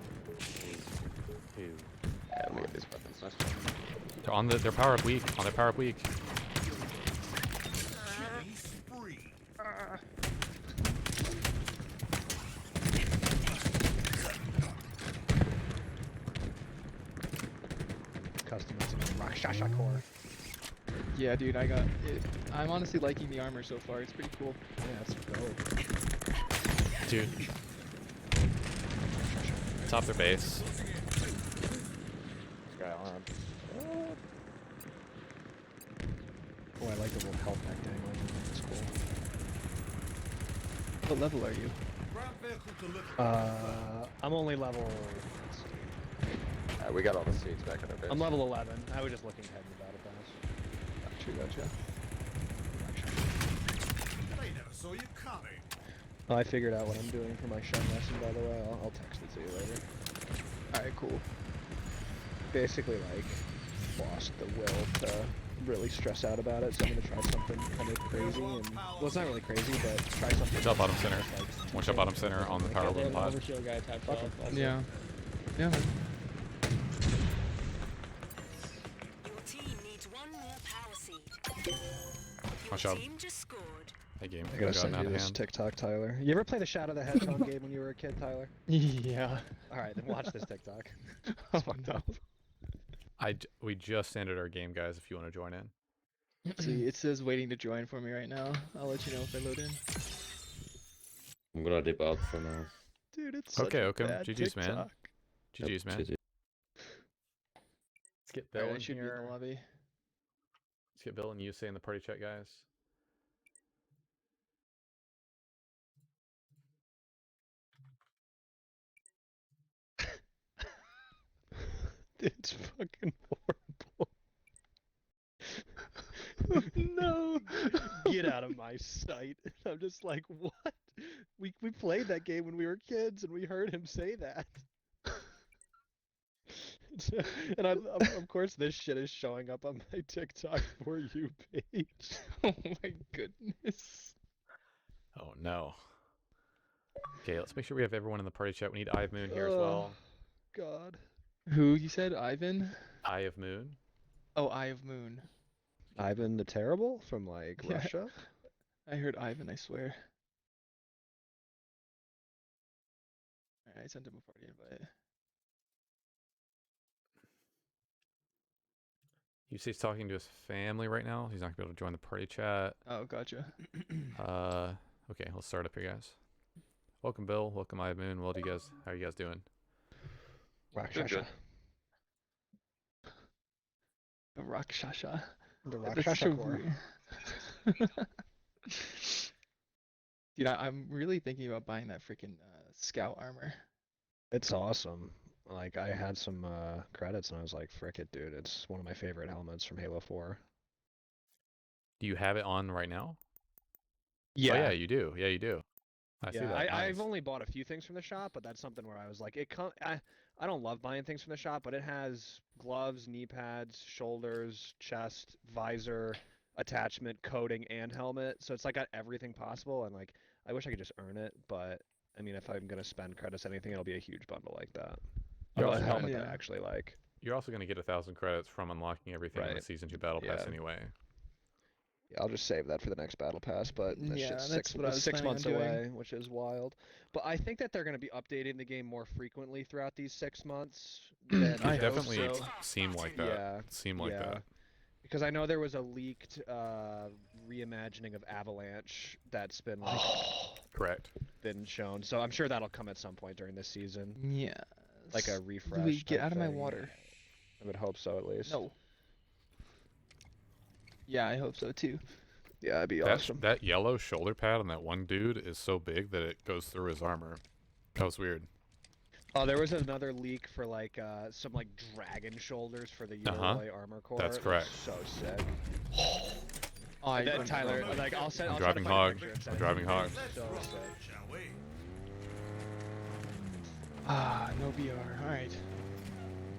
Yeah, let me get these weapons. Nice. They're on the. They're power up weak. On their power up weak. Killing spree. Customizing Rakshasa core. Yeah, dude, I got it. I'm honestly liking the armor so far. It's pretty cool. Yeah, that's dope. Dude. Top their base. This guy armed. Oh, I like the little health pack dangling. It's cool. What level are you? Ground vehicle delivered. I'm only level. We got all the seats back at our base. I'm level 11. I was just looking ahead in the battle pass. Gotcha. They never saw you coming. Oh, I figured out what I'm doing for my shun lesson, by the way. I'll text it to you later. Alright, cool. Basically, like, lost the will to really stress out about it, so I'm gonna try something kind of crazy. And well, it's not really crazy, but try something. One shot bottom center. Like, One shot bottom center on the power They loop have an pod. overshield guy top shelf. Also. Yeah. Yeah, man. Your team needs one more power seed. One shot. Team just scored. Hey, game. I gotta Got send out you of this hand. TikTok, Tyler. You ever play the Shadow the Hedgehog game when you were a kid, Tyler? Yeah. All right, then watch this TikTok. Oh no. We just ended our game, guys. If you want to join in. See, it says waiting to join for me right now. I'll let you know if I load in. I'm gonna dip out for now. Dude, it's such Okay, a okay. bad GG's, man. TikTok. GG's, man. GG. Let's get Alright, Bill I in should be in here. the lobby. Let's get Bill and Yusei in the party chat, guys. It's fucking horrible. No, get out of my sight. I'm just like, what? We played that game when we were kids, and we heard him say that. And of course, this shit is showing up on my TikTok for you page. Oh my goodness. Oh no. Okay, let's make sure we have everyone in the party chat. We need Eye of Moon here as well. God. Who you said? Ivan? Eye of Moon. Oh, Eye of Moon. Ivan the Terrible from like Yeah. Russia. I heard Ivan, I swear. Alright, I sent him a party invite. Yusei's talking to his family right now. He's not gonna be able to join the party chat. Oh, gotcha. Okay, let's start up here, guys. Welcome, Bill. Welcome, Eye of Moon. Well, how are you guys doing? Rakshasa. The Rakshasa. The That's Rakshasa so core. weird. Dude, I'm really thinking about buying that freaking scout armor. It's awesome. Like, I had some credits, and I was like, frick it, dude. It's one of my favorite helmets from Halo 4. Do you have it on right now? Oh, yeah, you do. Yeah, you do. I see that. I've Nice. only bought a few things from the shop, but that's something where I was like, I don't love buying things from the shop, but it has gloves, knee pads, shoulders, chest, visor, attachment, coating, and helmet. So it's like got everything possible, and like I wish I could just earn it, but I mean, if I'm gonna spend credits on anything, it'll be a huge bundle like that. You're A also helmet gonna- that I actually like. You're also going to get 1,000 credits from unlocking everything in the Right. Season 2 Battle Pass Yeah. anyway. Yeah, I'll just save that for the next battle pass, but that Yeah, shit's that's what I was 6 planning on months doing. away, which is wild. But I think that they're going to be updating the game more frequently throughout these 6 months. Than It I hope definitely so. seemed like that. Yeah, Seemed like yeah. that. Because I know there was a leaked reimagining of Avalanche that's been like Correct. been shown. So I'm sure that'll come at some point during this season, Yeah. like a refresh. Louis, get type out of my thing. water. I would hope so, at least. No. Yeah, I hope so too. Yeah, that'd be That, awesome. that yellow shoulder pad on that one dude is so big that it goes through his armor. That was weird. Oh, there was another leak for like some like dragon shoulders for the Yoroi armor core. That's It correct. looks so sick. Oh, And then Tyler, like I'll send. I'm I'll try to driving find a hog. picture and I'm send it driving to you. hog. So sick. Shall we? no BR. All right.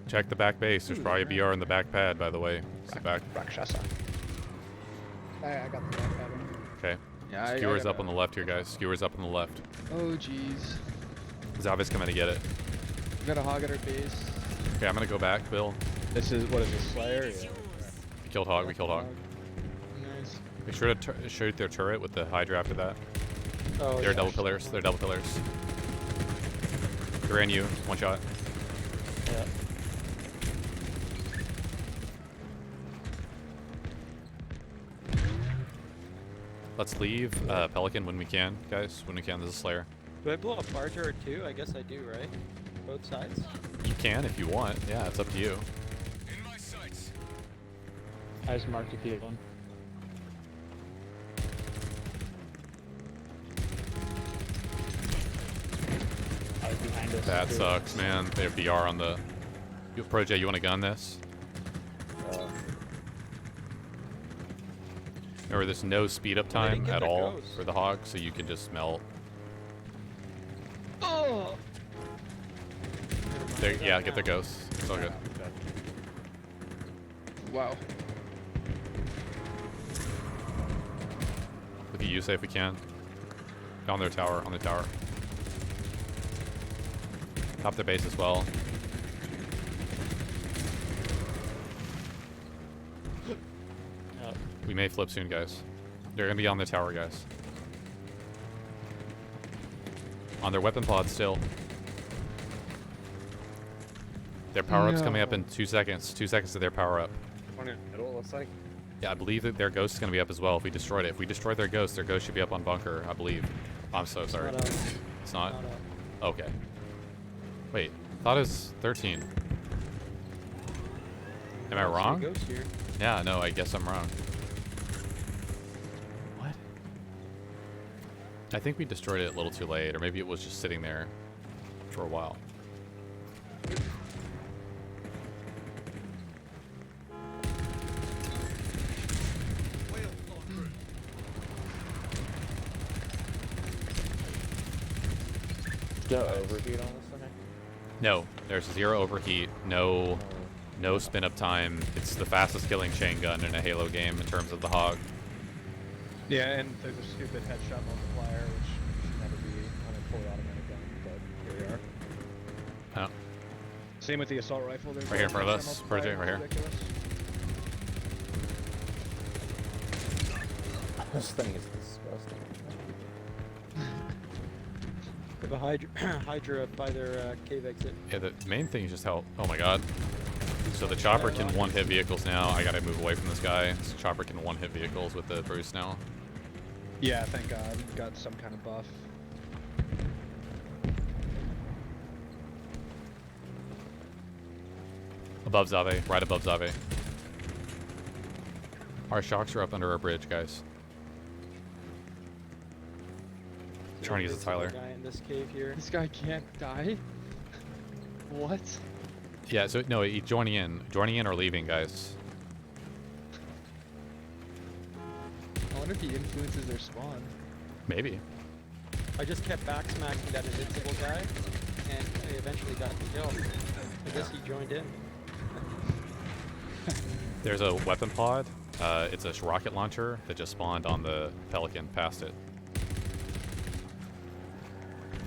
Check the back base. There's probably a BR in the back pad, by the way. It's the back. Rakshasa. I got the back pattern. Okay. Yeah, I Skewers up gotta- on the left here, guys. Skewers up on the left. Oh jeez. Zavi's coming to get it. We got a hog at our base. Okay, I'm gonna go back, Bill. This is what is this Slayer? Yeah. We killed hog. We killed hog. Nice. Make sure to shoot their turret with the Hydra after that. Oh, They're yeah. double pillars. They're double pillars. They're in you. One shot. Yeah. Let's leave Pelican when we can, guys. When we can. This is Slayer. Do I blow up bar turret too? I guess I do, right? Both sides? You can if you want. Yeah, it's up to you. In my sights. I just marked a field one. I was behind us. That too. sucks, man. They have BR on the... Project, you want to gun this? Remember, there's no speed up Well, they time didn't get at their all ghost. for the hog, so you can just melt. Oh. Yeah, get their ghosts. It's all good. Wow. Look at you, say if we can. On their tower, on the tower. Top their base as well. We may flip soon, guys. They're gonna be on the tower, guys. On their weapon pod still. Their power up's coming up in 2 seconds. 2 seconds to their power up. One in the middle, looks like. Yeah, I believe that their ghost is gonna be up as well if we destroyed it. If we destroy their ghost should be up on bunker, I believe. I'm so sorry. Not up. It's not? Not up. Okay. Wait, thought it was 13. Am I Oh, so wrong? it goes here. Yeah, no, I guess I'm wrong. What? I think we destroyed it a little too late, or maybe it was just sitting there for a while. Do you overheat on this thing? No, there's 0 overheat, no spin up time. It's the fastest killing chain gun in a Halo game in terms of the hog. Yeah, and there's a stupid headshot multiplier, which should never be on a fully automatic gun, but here we are. Oh, Same with the assault rifle. There's Right here in a front of headshot us, multiplier, Project, right here. ridiculous. This thing is disgusting. They have a Hydra by their cave exit. yeah, the main thing is just how, oh my god. So the chopper can one-hit vehicles now. I gotta move away from this guy. This chopper can one-hit vehicles with the Bruce now. Yeah, thank God. Got some kind of buff. Above Zave, right above Zave. Our shocks are up under our bridge, guys. Trying to get to Tyler. Guy in this cave here. This guy can't die. What? Yeah, so no, joining in or leaving, guys. I wonder if he influences their spawn. Maybe. I just kept backsmacking that invincible guy, and I eventually got the kill. I guess he joined in. There's a weapon pod. It's a rocket launcher that just spawned on the Pelican past it.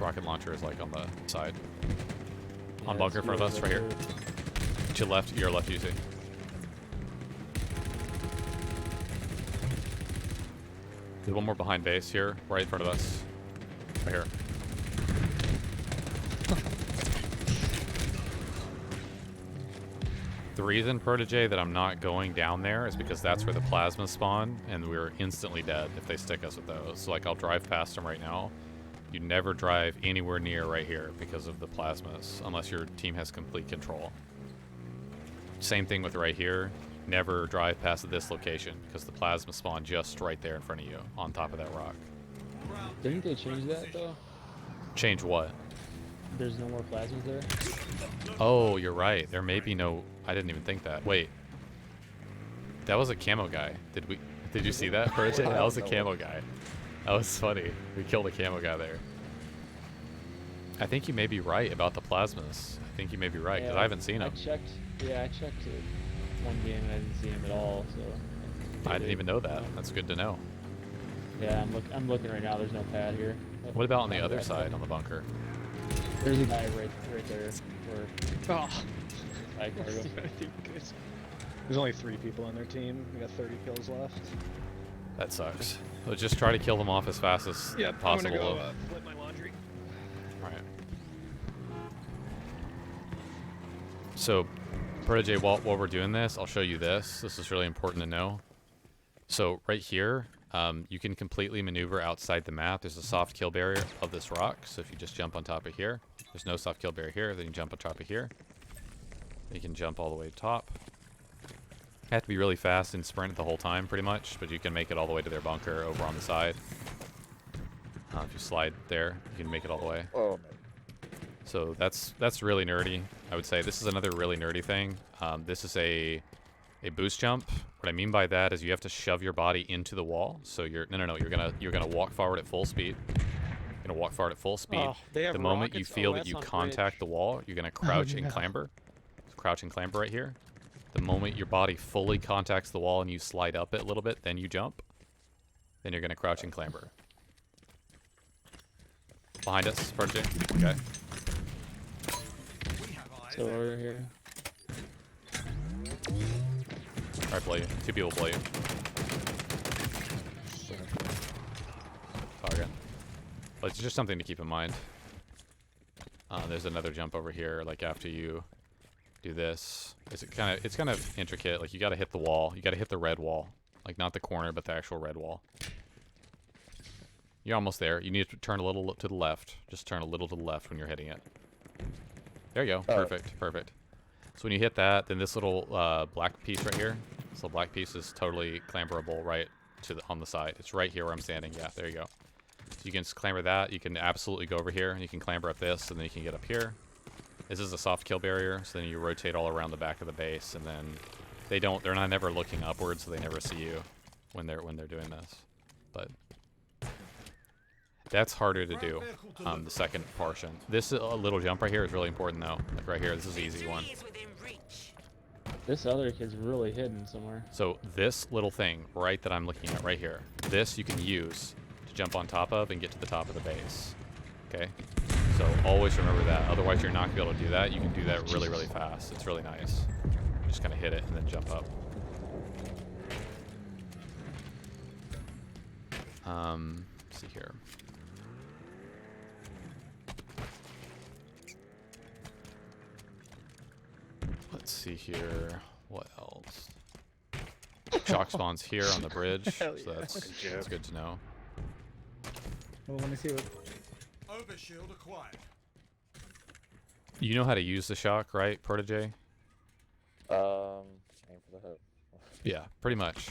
Rocket launcher is like on the side. On Yeah, bunker in front of us, right here. To your left, you see. There's one more behind base here, right in front of us. Right here. The reason, Protege, that I'm not going down there is because that's where the plasmas spawn, and we're instantly dead if they stick us with those. So, like, I'll drive past them right now. You never drive anywhere near right here because of the plasmas, unless your team has complete control. Same thing with right here. Never drive past this location because the plasma spawn just right there in front of you, on top of that rock. Didn't they change that though? Change what? There's no more plasmas there. Oh, you're right. There may be no... I didn't even think that. Wait. That was a camo guy. Did you see that, Protege? That was a camo guy. That was funny. We killed a camo guy there. I think you may be right about the plasmas. I think you may be right, because I haven't seen him. I checked it one game and I didn't see him at all, so... I didn't even know that. That's good to know. Yeah, I'm looking right now. There's no pad here. What about on the other side, on the bunker? There's a guy right there. Oh. High cargo. There's only 3 people on their team. We got 30 kills left. That sucks. So just try to kill them off as fast as possible. I'm gonna go flip my laundry. Alright. So, Protege, while we're doing this, I'll show you this. This is really important to know. So, right here, you can completely maneuver outside the map. There's a soft kill barrier of this rock. So if you just jump on top of here, there's no soft kill barrier here. Then you jump on top of here. You can jump all the way to top. You have to be really fast and sprint the whole time, pretty much. But you can make it all the way to their bunker over on the side. If you slide there, you can make it all the way. Oh, man. So that's really nerdy, I would say. This is another really nerdy thing. This is a boost jump. What I mean by that is you have to shove your body into the wall. So you're gonna walk forward at full speed. You're gonna walk forward at full speed. Oh, they have the moment you rockets? feel Oh, that that's you on contact the wall, you're gonna crouch and clamber. So crouch and clamber right here. The moment your body fully contacts the wall and you slide up it a little bit, then you jump. Then you're gonna crouch and clamber. Behind us, Project. Okay. So over here. Alright, blow you. 2 people blow you. Target. But it's just something to keep in mind. There's another jump over here, like after you do this. It's kind of intricate. Like you gotta hit the wall. You gotta hit the red wall. Like not the corner, but the actual red wall. You're almost there. You need to turn a little to the left. Just turn a little to the left when you're hitting it. There you go. Perfect. Perfect. So when you hit that, then this little black piece right here, this little black piece is totally clamberable right on the side. It's right here where I'm standing. Yeah, there you go. So you can just clamber that. You can absolutely go over here, and you can clamber up this, and then you can get up here. This is a soft kill barrier, so then you rotate all around the back of the base, and then they're not never looking upwards, so they never see you when they're doing this. But that's harder to do, the second portion. This little jump right here is really important, though. Like right here, this is an easy one. This other kid's really hidden somewhere. So this little thing, right, that I'm looking at right here, this you can use to jump on top of and get to the top of the base. Okay? So always remember that. Otherwise, you're not going to be able to do that. You can do that really, really fast. It's really nice. You just kind of hit it and then jump up. Let's see here. Let's see here. What else? Shock spawns here on the bridge, so that's good to know. Well, let me see what. Overshield acquired. You know how to use the shock, right, Protege? Aim for the head. Yeah, pretty much.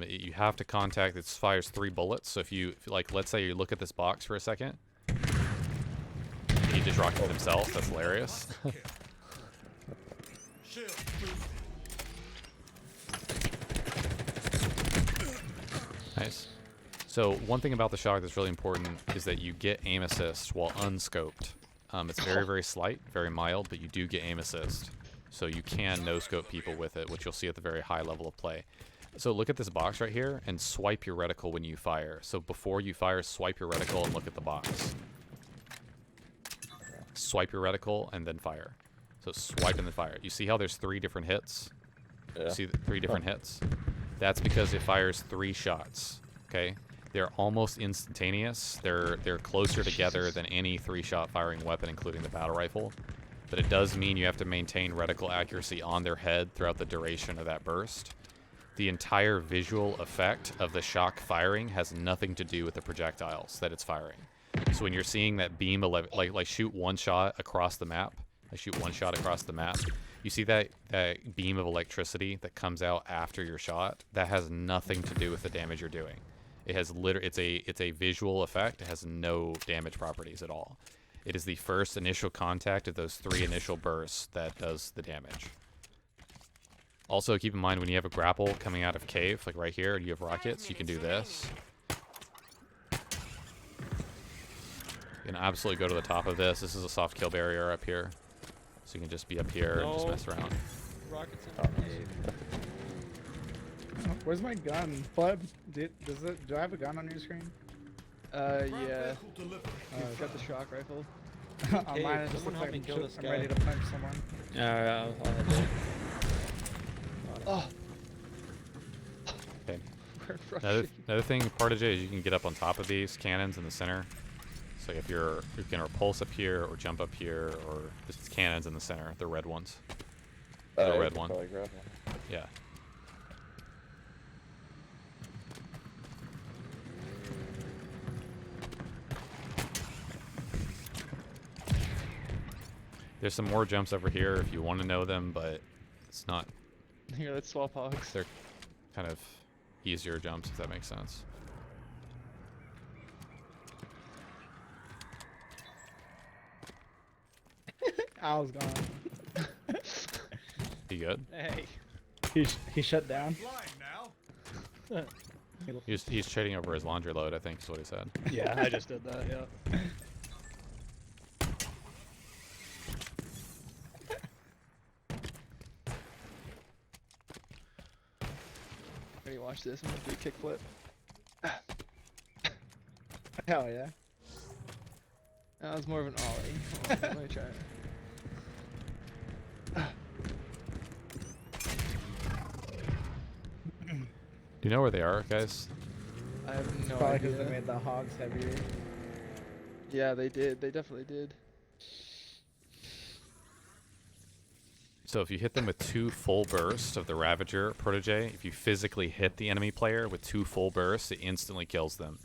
You have to contact. It fires 3 bullets. So if you like, let's say you look at this box for a second, he just rocketed himself. That's hilarious. Nice. So one thing about the shock that's really important is that you get aim assist while unscoped. It's very, very slight, very mild, but you do get aim assist. So you can no-scope people with it, which you'll see at the very high level of play. So look at this box right here and swipe your reticle when you fire. So before you fire, swipe your reticle and look at the box. Swipe your reticle and then fire. So swipe and then fire. You see how there's 3 different hits? Yeah. You see the 3 different hits? That's because it fires 3 shots. Okay? They're almost instantaneous. They're closer together than any 3-shot firing weapon, including the battle rifle. but it does mean you have to maintain reticle accuracy on their head throughout the duration of that burst. The entire visual effect of the shock firing has nothing to do with the projectiles that it's firing. So when you're seeing that beam, like shoot one shot across the map, you see that beam of electricity that comes out after your shot. That has nothing to do with the damage you're doing. It has it's a visual effect. It has no damage properties at all. It is the first initial contact of those 3 initial bursts that does the damage. Also, keep in mind when you have a grapple coming out of cave, like right here, and you have rockets, you can do this. You can absolutely go to the top of this. This is a soft kill barrier up here. So you can just be up here and just mess around. Rockets in the cave. Where's my gun? Pleb, do I have a gun on your screen? Yeah. Got the shock rifle. On mine, it just looks like I'm ready to punch someone. Alright, I'll have it. Oh. Okay. Another thing, Partij, is you can get up on top of these cannons in the center. So if you can repulse up here or jump up here, or just cannons in the center, the red ones. The red one. Yeah. There's some more jumps over here if you want to know them, but it's not. Here, let's swap hogs. They're kind of easier jumps, if that makes sense. Al's gone. You good? Hey. He shut down. He's trading over his laundry load, I think is what he said. Yeah, I just did that, yeah. Ready, watch this. I'm gonna do a kickflip. Hell yeah. That was more of an ollie. Hold on, let me try it. Do you know where they are, guys? I have no Probably idea. because they made the hogs heavier. Yeah, they did. They definitely did. So if you hit them with 2 full bursts of the Ravager Protege, if you physically hit the enemy player with 2 full bursts, it instantly kills them.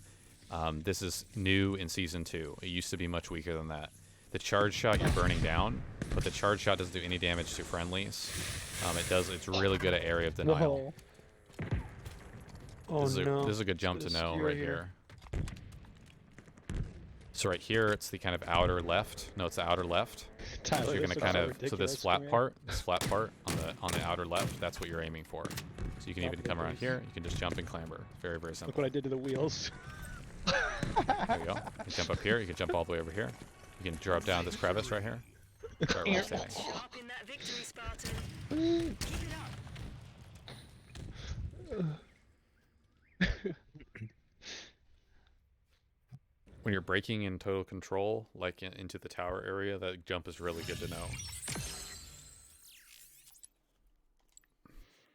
This is new in Season 2. It used to be much weaker than that. The charge shot you're burning down, but the charge shot doesn't do any damage to friendlies. It's really good at area of denial. Whoa. Oh This no. is a good jump to This know skew right right here. So right here, it's the kind of outer left. No, it's the outer left. Tyler, So you're this gonna looks kind so of this ridiculous flat for me. part on the outer left. That's what you're aiming for. So you can even come around here. You can just jump and clamber. Very, very simple. Look what I did to the wheels. There you go. You can jump up here. You can jump all the way over here. You can drop down this crevice right here. Right where I'm standing. Up in that victory, Spartan. Keep it up. When you're breaking in total control, like into the tower area, that jump is really good to know.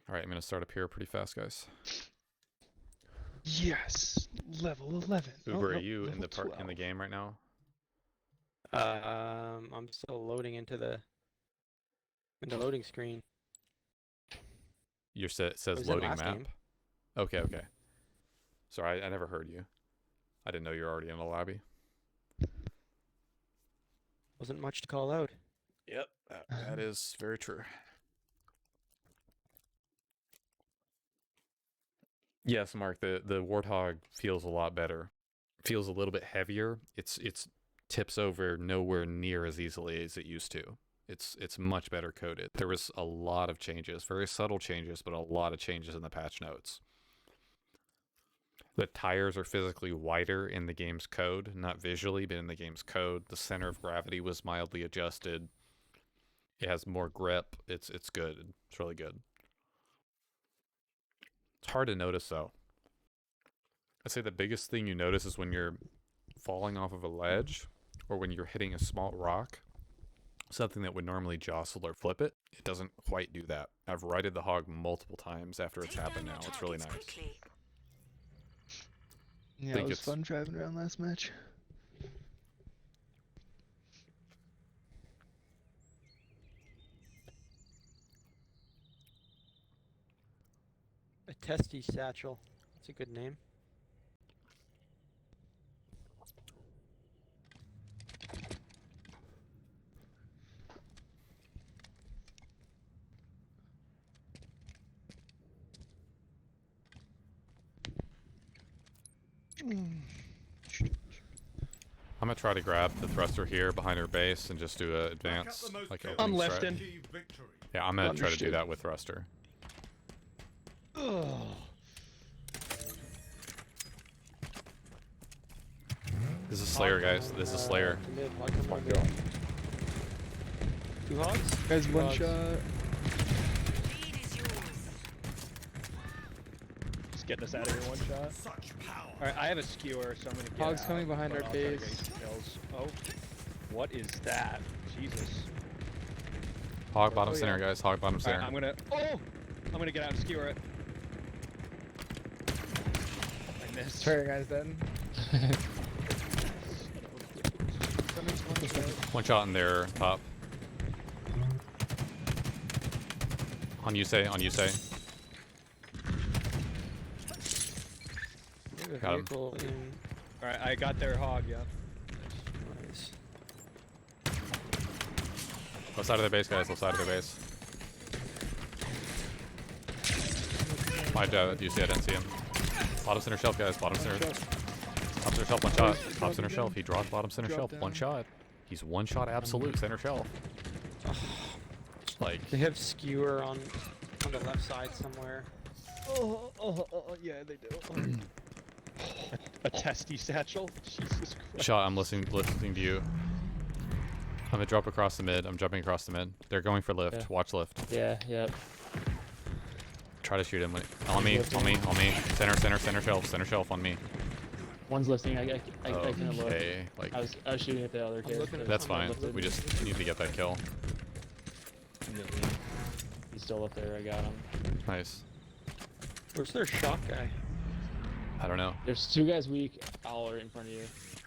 All right, I'm gonna start up here pretty fast, guys. Yes, level 11. Uber, Oh, are you in level the 12. game right now? I'm still loading into the loading screen. It says was in loading last map. game. Okay, okay. Sorry, I never heard you. I didn't know you were already in the lobby. Wasn't much to call out. Yep, that is very true. Yes, Mark, the Warthog feels a lot better. Feels a little bit heavier. It's tips over nowhere near as easily as it used to. It's much better coded. There was a lot of changes, very subtle changes, but a lot of changes in the patch notes. The tires are physically wider in the game's code, not visually, but in the game's code. The center of gravity was mildly adjusted. It has more grip. It's good. It's really good. It's hard to notice though. I'd say the biggest thing you notice is when you're falling off of a ledge or when you're hitting a small rock. Something that would normally jostle or flip it. It doesn't quite do that. I've righted the hog multiple times after it's happened now. It's really nice. Yeah, think it was it's- fun driving around last match. Testy Satchel. That's a good name. I'm gonna try to grab the thruster here behind her base and just do a advance, like I'm opening strike. lifting. Yeah, I'm gonna try to do Understood. that with thruster. Ugh. This is Slayer, guys. This is Slayer. Mid, hog coming mid. 2 hogs? Guys, Two one hogs. shot. Lead is yours. Just getting us out of here one shot. Such power. Alright, I have a skewer, so I'm gonna get Hog's out, coming behind but our I'll try to base. get some kills. Oh. What is that? Jesus. Hog bottom Oh, yeah. center, guys. Hog bottom center. Alright, I'm gonna get out and skewer it. I missed. Sorry, guys, then. One shot in there, top. On you say, on you say. We have a Got him. vehicle in. Alright, I got their hog, yeah. Nice. Left side of their base, guys. Left side of their base. My you see, I didn't see him. Bottom center shelf, guys. Bottom center. Top center shelf, one shot. Top center shelf. He dropped bottom center shelf. One shot. He's one shot absolute center shelf. Like, They have skewer on the left side somewhere. Yeah, they do. a testy satchel? Jesus Christ. shot, I'm listening to you. I'm gonna drop across the mid. I'm jumping across the mid. They're going for lift. Yeah. Watch lift. Yeah, yep. Try to shoot him. On me, on me, on me. Center shelf on me. One's lifting. I can't look. Okay, like, I was shooting at the other kid. looking at that's Someone fine. lifted. We just need to get that kill. He's still up there. I got him. Nice. Where's their shot guy? I don't know. There's 2 guys weak. All right in front of you.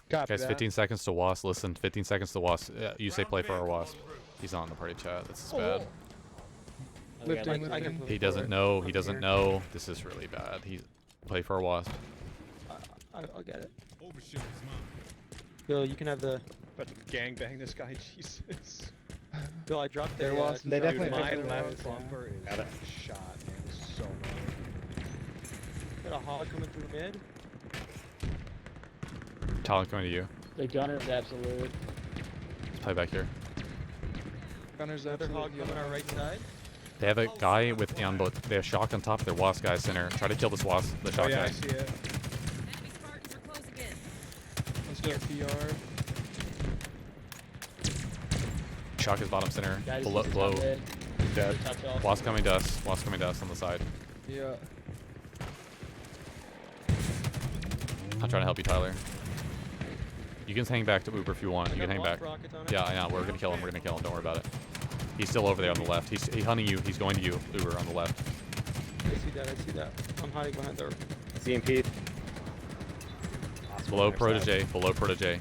Copy Guys, that. 15 seconds to wasp. Listen, 15 seconds to wasp. You say play for our wasp. He's not in the party chat. This is bad. Oh, Lifting, I can lifting. He doesn't know. He doesn't know. This is really bad. He play for our wasp. I'll get it. Overshield is mine. Bill, you can have the. About to gangbang this guy, Jesus. Bill, I dropped There the. was- they Dude, definitely my picked the left roads, yeah. bumper is shot, man. It's so annoying. Got a hog coming through mid. Talon coming to you. The gunner's absolute. Play back here. Gunner's Another hog absolutely coming our right side. They have a guy with on both. They have shock on top of their wasp guy center. Try to kill this wasp. The Oh shock yeah, guy. I see it. Let's go PR. Shock is bottom center. Guys, Below, top below. mid. Dead. Top shelf. Wasp coming to us. Wasp coming to us on the side. Yeah. I'm trying to help you, Tyler. You can hang back to Uber if you want. I You got can hang wasp back. rockets on it. Yeah, I know. We're gonna kill him. We're gonna kill him. Don't worry about it. He's still over there on the left. He's hunting you. He's going to you, Uber, on the left. I see that. I see that. I'm hiding behind their. CMP. Below protege. Below protege.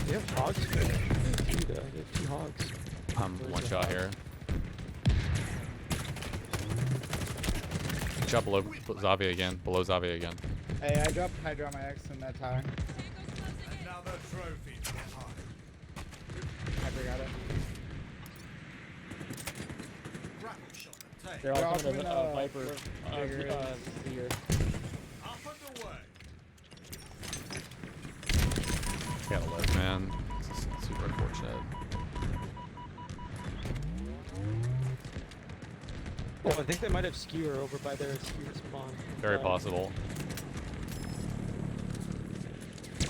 They have hogs. They have 2 hogs. One shot here. Shot below Zavia again. Below Zavia again. Hey, I dropped Hydra on my X in that tower. Another trophy for the high. I forgot it. Grapple shot and take. They're all They're all coming to coming, Viper. bigger. Here. Up and away. Gotta live, man. This is super unfortunate. Oh, I think they might have skewer over by their skewer spawn. Very possible.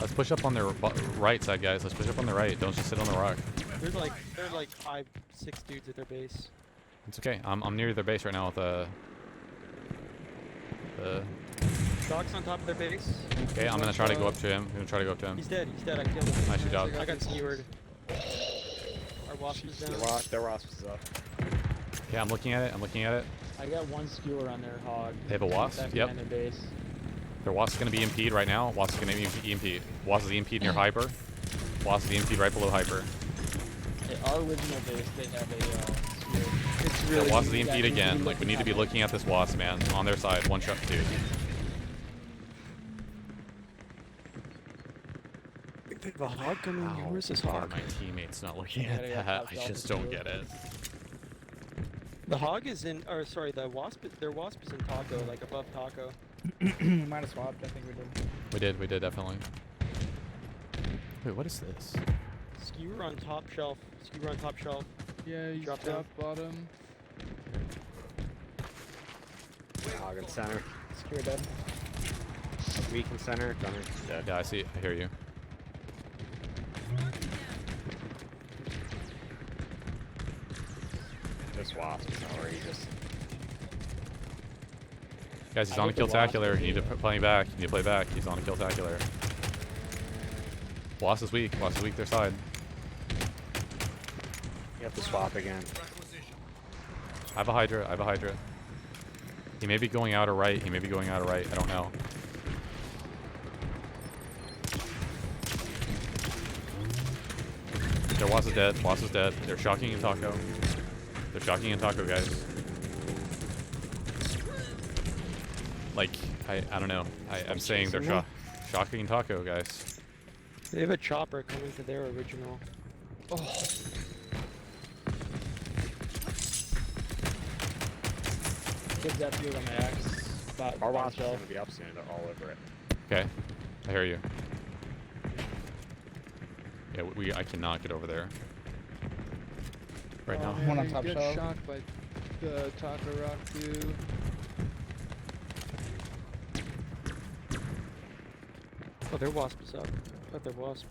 Let's push up on their right side, guys. Let's push up on the right. Don't just sit on the rock. They're like 5, 6 dudes at their base. It's okay. I'm near their base right now with the. Shock's on top of their base. Okay, I'm gonna try to go up to him. I'm gonna try to go up to him. He's dead. He's dead. I killed him. Nice job. I got skewered. Our wasp is down. Their wasp is up. Okay, I'm looking at it. I'm looking at it. I got 1 skewer on their hog. They have a wasp. Back Yep. behind their base. Their wasp is gonna be EMP'd right now. Wasp is gonna be EMP'd. Wasp is EMP'd near hyper. Wasp is EMP'd right below hyper. At our original base, they have a skewer good. It's Yeah, really Wasp is easy. EMP'd again. Like, we need to be looking at this Wasp, man. On their side. One shot, dude. The hog coming in here. Where's this How are hog? my teammates not looking Yeah, at they got that? top I shelf just too. don't get it. The hog is in, or sorry, the wasp. Their wasp is in taco, like above taco. Might have swapped. I think we did. We did definitely. Wait, what is this? Skewer on top shelf. Skewer on top shelf. Yeah, he's Drop drop down. bottom. Hog in center. Secure dead. Weak in center. Gunner dead. Yeah, I see. I hear you. This Wasp is already just. Guys, he's I on a hit the Wasp kill-tacular. You need to again. play back. You need to play back. He's on a kill-tacular. Wasp is weak. Wasp is weak their side. You have to swap again. I have a Hydra. I have a Hydra. He may be going out or right. He may be going out or right. I don't know. Their Wasp is dead. Wasp is dead. They're shocking in taco. They're shocking in taco, guys. Like, I don't know. I'm saying they're shocking in taco, guys. They have a chopper coming to their original. Oh. Kids that field on my axe. Spot Our on Wasp is shelf. gonna be up soon. They're all over it. Okay. I hear you. Yeah, I cannot get over there. Right now. Man, One on you top get shelf. shocked by the taco rock too. Oh, their wasp is up. I thought their wasp.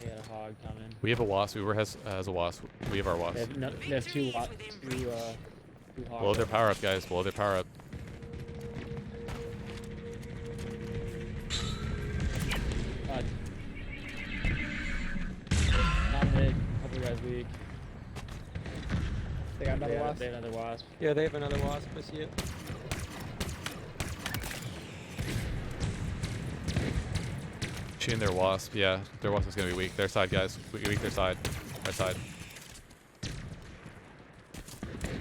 They got a hog coming. We have a Wasp. Uber has a Wasp. We have our Wasp. They have two hogs. Blow their power up, guys. Blow their power up. Not mid. Couple guys weak. They got another Wasp. They have another Wasp. Yeah, they have another wasp. I see it. Shooting their Wasp. Yeah, their Wasp is gonna be weak. Their side, guys. Weak their side. Their side.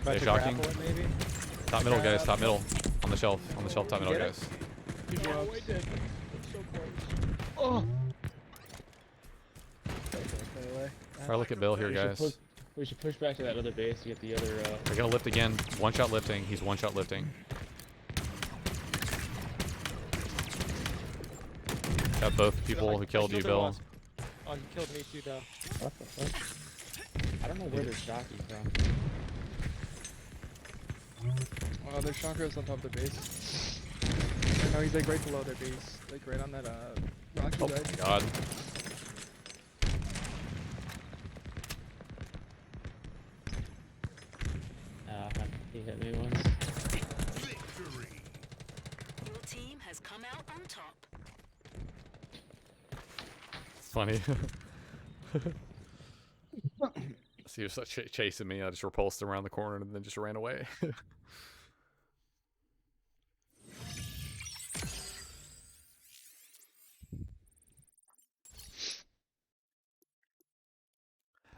About They're to shocking. grapple it, maybe. Top middle, guys. Top middle. On the shelf. On the shelf. Top middle, Get it? guys. Two drops. So close. Oh. Stay away. Try to look at Bill here, guys. We should push back to that other base to get the other. They're gonna lift again. One shot lifting. He's one shot lifting. Got both people who killed you, their Bill. wasp. Oh, he killed me too, though. What the fuck? I don't know where they're shocking from. Wow, their chakra's on top of their base. No, he's like right below their base, like right on that rocky Oh ledge. my god. He hit me once. Victory. Your team has come out on top. It's funny. So he was chasing me. I just repulsed him around the corner and then just ran away.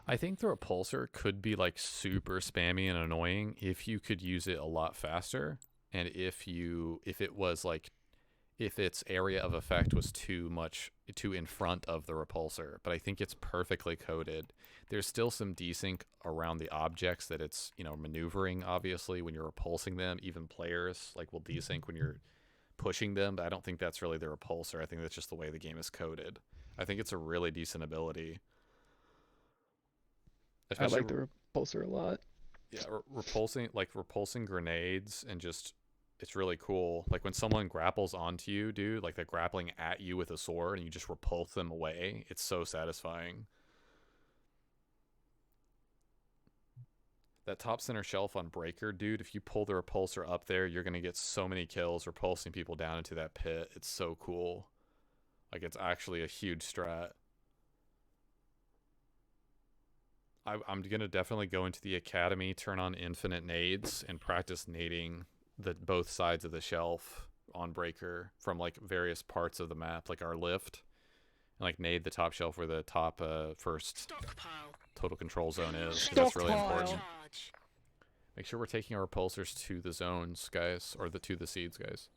I think the repulsor could be like super spammy and annoying if you could use it a lot faster, and if it was like, if its area of effect was too in front of the repulsor. But I think it's perfectly coded. There's still some desync around the objects that it's, maneuvering, obviously, when you're repulsing them. Even players like will desync when you're pushing them, but I don't think that's really the repulsor. I think that's just the way the game is coded. I think it's a really decent ability. I like the repulsor a lot. Yeah, repulsing grenades, and just, it's really cool. Like when someone grapples onto you, dude, like they're grappling at you with a sword and you just repulse them away. It's so satisfying. That top center shelf on Breaker, dude, if you pull the repulsor up there, you're going to get so many kills repulsing people down into that pit. It's so cool. Like, it's actually a huge strat. I'm going to definitely go into the academy, turn on infinite nades, and practice nading both sides of the shelf on Breaker from like various parts of the map, like our lift. like nade the top shelf where the top first Stockpile. total control zone is. 'Cause that's really important. Charge. Make sure we're taking our repulsors to the zones, guys, or to the seeds, guys.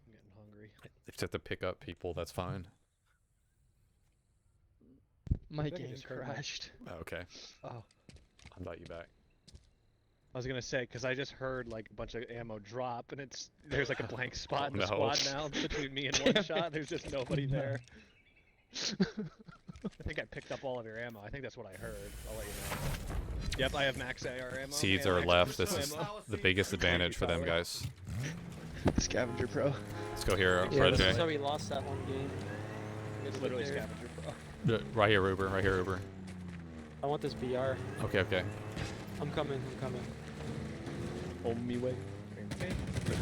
I'm getting hungry. If you have to pick up people, that's fine. My I think it game just crashed. Oh, okay. Oh. I got you back. I was gonna say, because I just heard like a bunch of ammo drop, and there's like a blank spot in the No. squad now between me and one shot. There's just nobody there. I think I picked up all of your ammo. I think that's what I heard. I'll let you know. Yep, I have max AR ammo. Seeds and are max left. pistol This is ammo. the biggest advantage for them, guys. Scavenger Pro. Let's go here, Yeah, Fred this J. is how we lost that one game. It's literally there. scavenger pro. Right here, Uber. Right here, Uber. I want this BR. Okay, okay. I'm coming. On me way.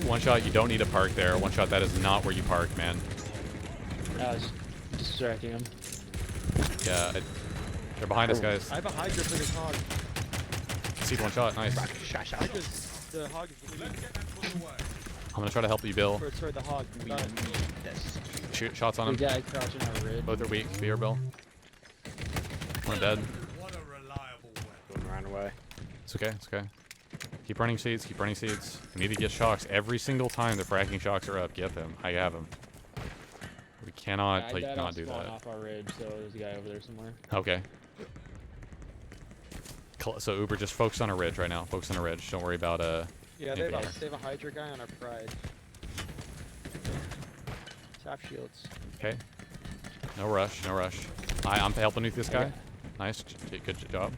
One shot, you don't need to park there. One shot, that is not where you park, man. I was distracting him. Yeah, they're behind us, guys. I have a Hydra for this hog. Seed one shot, nice. The hog is weak. I'm gonna try to help you, Bill. Sorry, the hog. Shoot shots on We him. got crouching our rid. Both are weak. Be here, Bill. One dead. What a reliable weapon. Going the wrong way. It's okay. It's okay. Keep running seeds. Keep running seeds. We need to get shocks every single time the fracking shocks are up. Get them. I have them. We cannot like not do that. Off our ridge, so there's a guy over there somewhere. Okay. So Uber, just focus on a ridge right now. Focus on a ridge. Don't worry about Yeah, they anything have, else. they have a Hydra guy on our pride. Tap shields. Okay. No rush. No rush. I'm helping with this guy. Okay. Nice. Good job.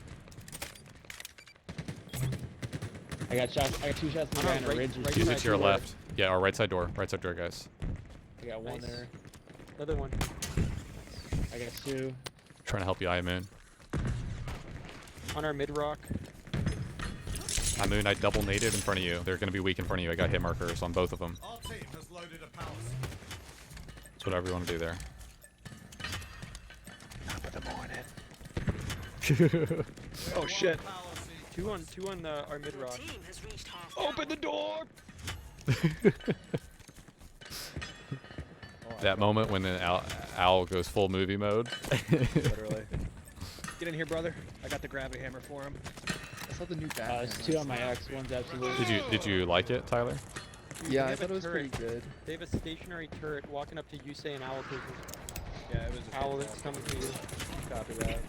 I got shots. I got 2 shots on the guy on a ridge. right Use it side to your door. left. Yeah, our right side door. Right side door, guys. I got one Nice. there. Another one. I got 2. Trying to help you, Moon. On our mid rock. Moon, I double naded in front of you. They're gonna be weak in front of you. I got hit markers on both of them. Our team has loaded a power It's whatever you want to do there. Top of the morning. Oh shit. Two on our mid rock. Team has reached half Open the door! That moment when the owl goes full movie mode. Literally. Get in here, brother. I got the gravity hammer for him. I saw the new Batman. There's 2 on my X. One's absolutely. Did you like it, Tyler? Yeah, They I have thought a it was pretty turret. good. They have a stationary turret walking up to Yusei and Owl taking. Yeah, it was Owl that's coming to you. Copy that.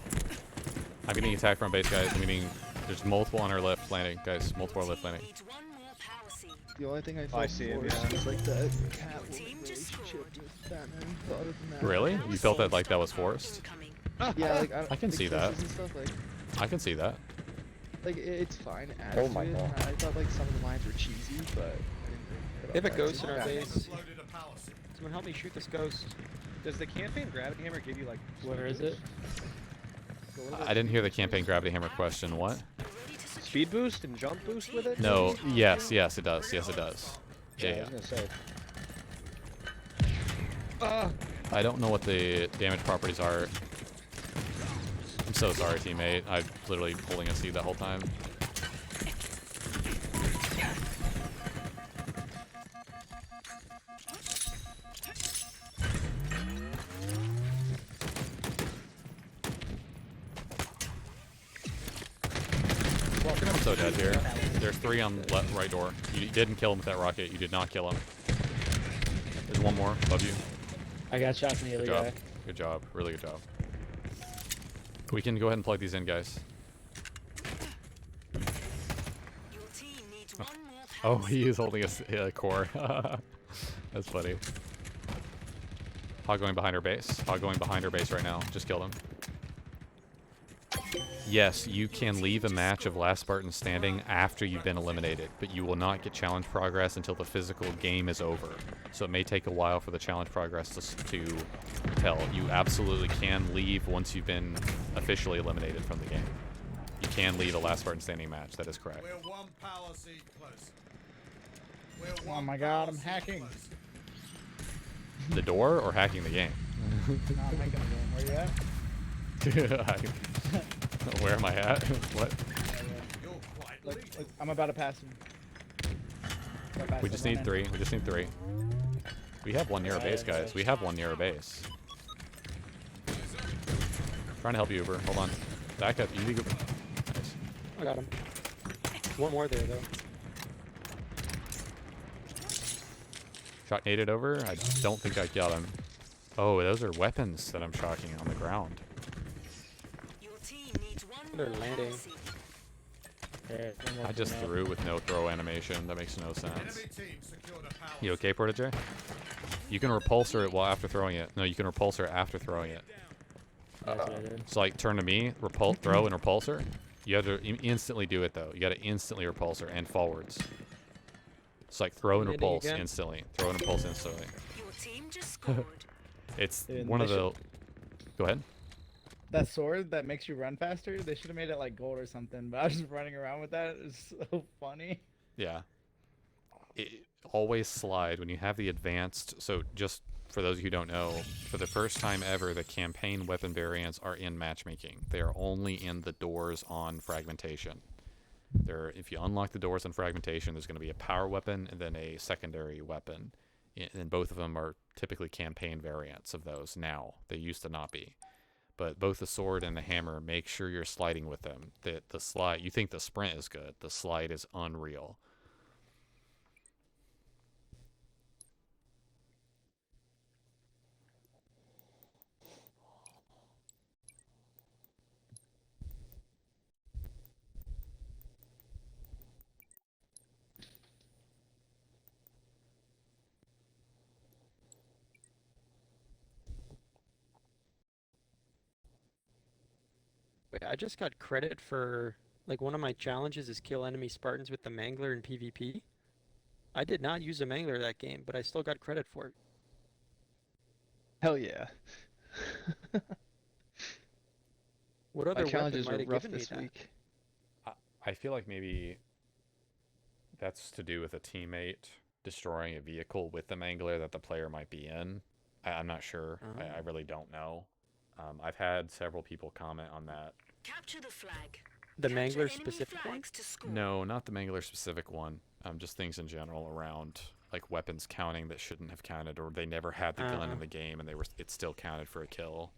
I'm getting attacked from base, guys. I'm getting. There's multiple on our left landing, guys. Multiple on our left landing. needs one more power seed. The only thing I I felt see him, forced yeah. was like the Team Catwoman just relationship scored. with Batman. But other than that, Really? You felt that like that was forced? Incoming. Yeah, like I can the see that. kisses and stuff, I can see that. like it's fine. Oh my Attitude, God. I thought like some of the lines were cheesy, but I didn't think They have a about ghost that. in our team base. has loaded a power seed. Someone help me shoot this ghost. Does the campaign gravity hammer give you like? Where is it? I didn't hear the campaign gravity hammer question. What? Speed boost and jump boost with it? No. Yes. Yes, it does. Yes, it does. I Yeah. was gonna say. I don't know what the damage properties are. I'm so sorry, teammate. I'm literally pulling a seed that whole time. I'm so dead here. There's 3 on left, right door. You didn't kill him with that rocket. You did not kill him. There's one more above you. I got shots on the other Good job. guy. Good job. Really good job. We can go ahead and plug these in, guys. Your team needs one more power Oh, he is holding a core. That's funny. Hog going behind our base. Hog going behind our base right now. Just killed him. Yes, you can leave a match of last Spartan standing after you've been eliminated, but you will not get challenge progress until the physical game is over. So it may take a while for the challenge progress to tell. You absolutely can leave once you've been officially eliminated from the game. You can leave a last Spartan standing match. That is correct. We're one power seed close. We're Oh one my power god, I'm seed hacking. close. The door or hacking the game? No, I'm making a game. Where you at? Where am I at? What? You're quite Like, lead. like, I'm about to pass him. We just need 3. We just need 3. We have one near our base, guys. We have one near our base. Trying to help you, Uber. Hold on. Back up. You need to go. Nice. I got him. One more there though. Shot naded over. I don't think I got him. Oh, those are weapons that I'm shocking on the ground. Your team needs one They're more landing. seat. I just threw with no throw animation. That makes no sense. Enemy team secured a power. You okay, Protege? You can repulsor it while after throwing it. No, you can repulsor after throwing it. That's what I did. So like turn to me, throw and repulsor. You have to instantly do it though. You got to instantly repulsor and forwards. It's like throw and Landing repulse again. instantly. Throw and repulse instantly. Your team just scored. It's Dude, one of they the. Go ahead. That sword that makes you run faster, they should have made it like gold or something, but I was just running around with that. It's so funny. Yeah. Always slide when you have the advanced. So just for those who don't know, for the first time ever, the campaign weapon variants are in matchmaking. They are only in the doors on fragmentation. If you unlock the doors on fragmentation, there's going to be a power weapon and then a secondary weapon. And both of them are typically campaign variants of those now. They used to not be. But both the sword and the hammer, make sure you're sliding with them. The slide, you think the sprint is good. The slide is unreal. Wait, I just got credit for, like, one of my challenges is kill enemy Spartans with the Mangler in PvP. I did not use a Mangler that game, but I still got credit for it. Hell yeah. What My other challenges weapon are might have rough given me this that? week. I feel like maybe that's to do with a teammate destroying a vehicle with the mangler that the player might be in. I'm not sure. I really don't know. I've had several people comment on that. Capture the flag. The Capture Mangler enemy specific one? flags to score. No, not the mangler specific one. Just things in general around like weapons counting that shouldn't have counted, or they never had the gun in the game and it still counted for a kill.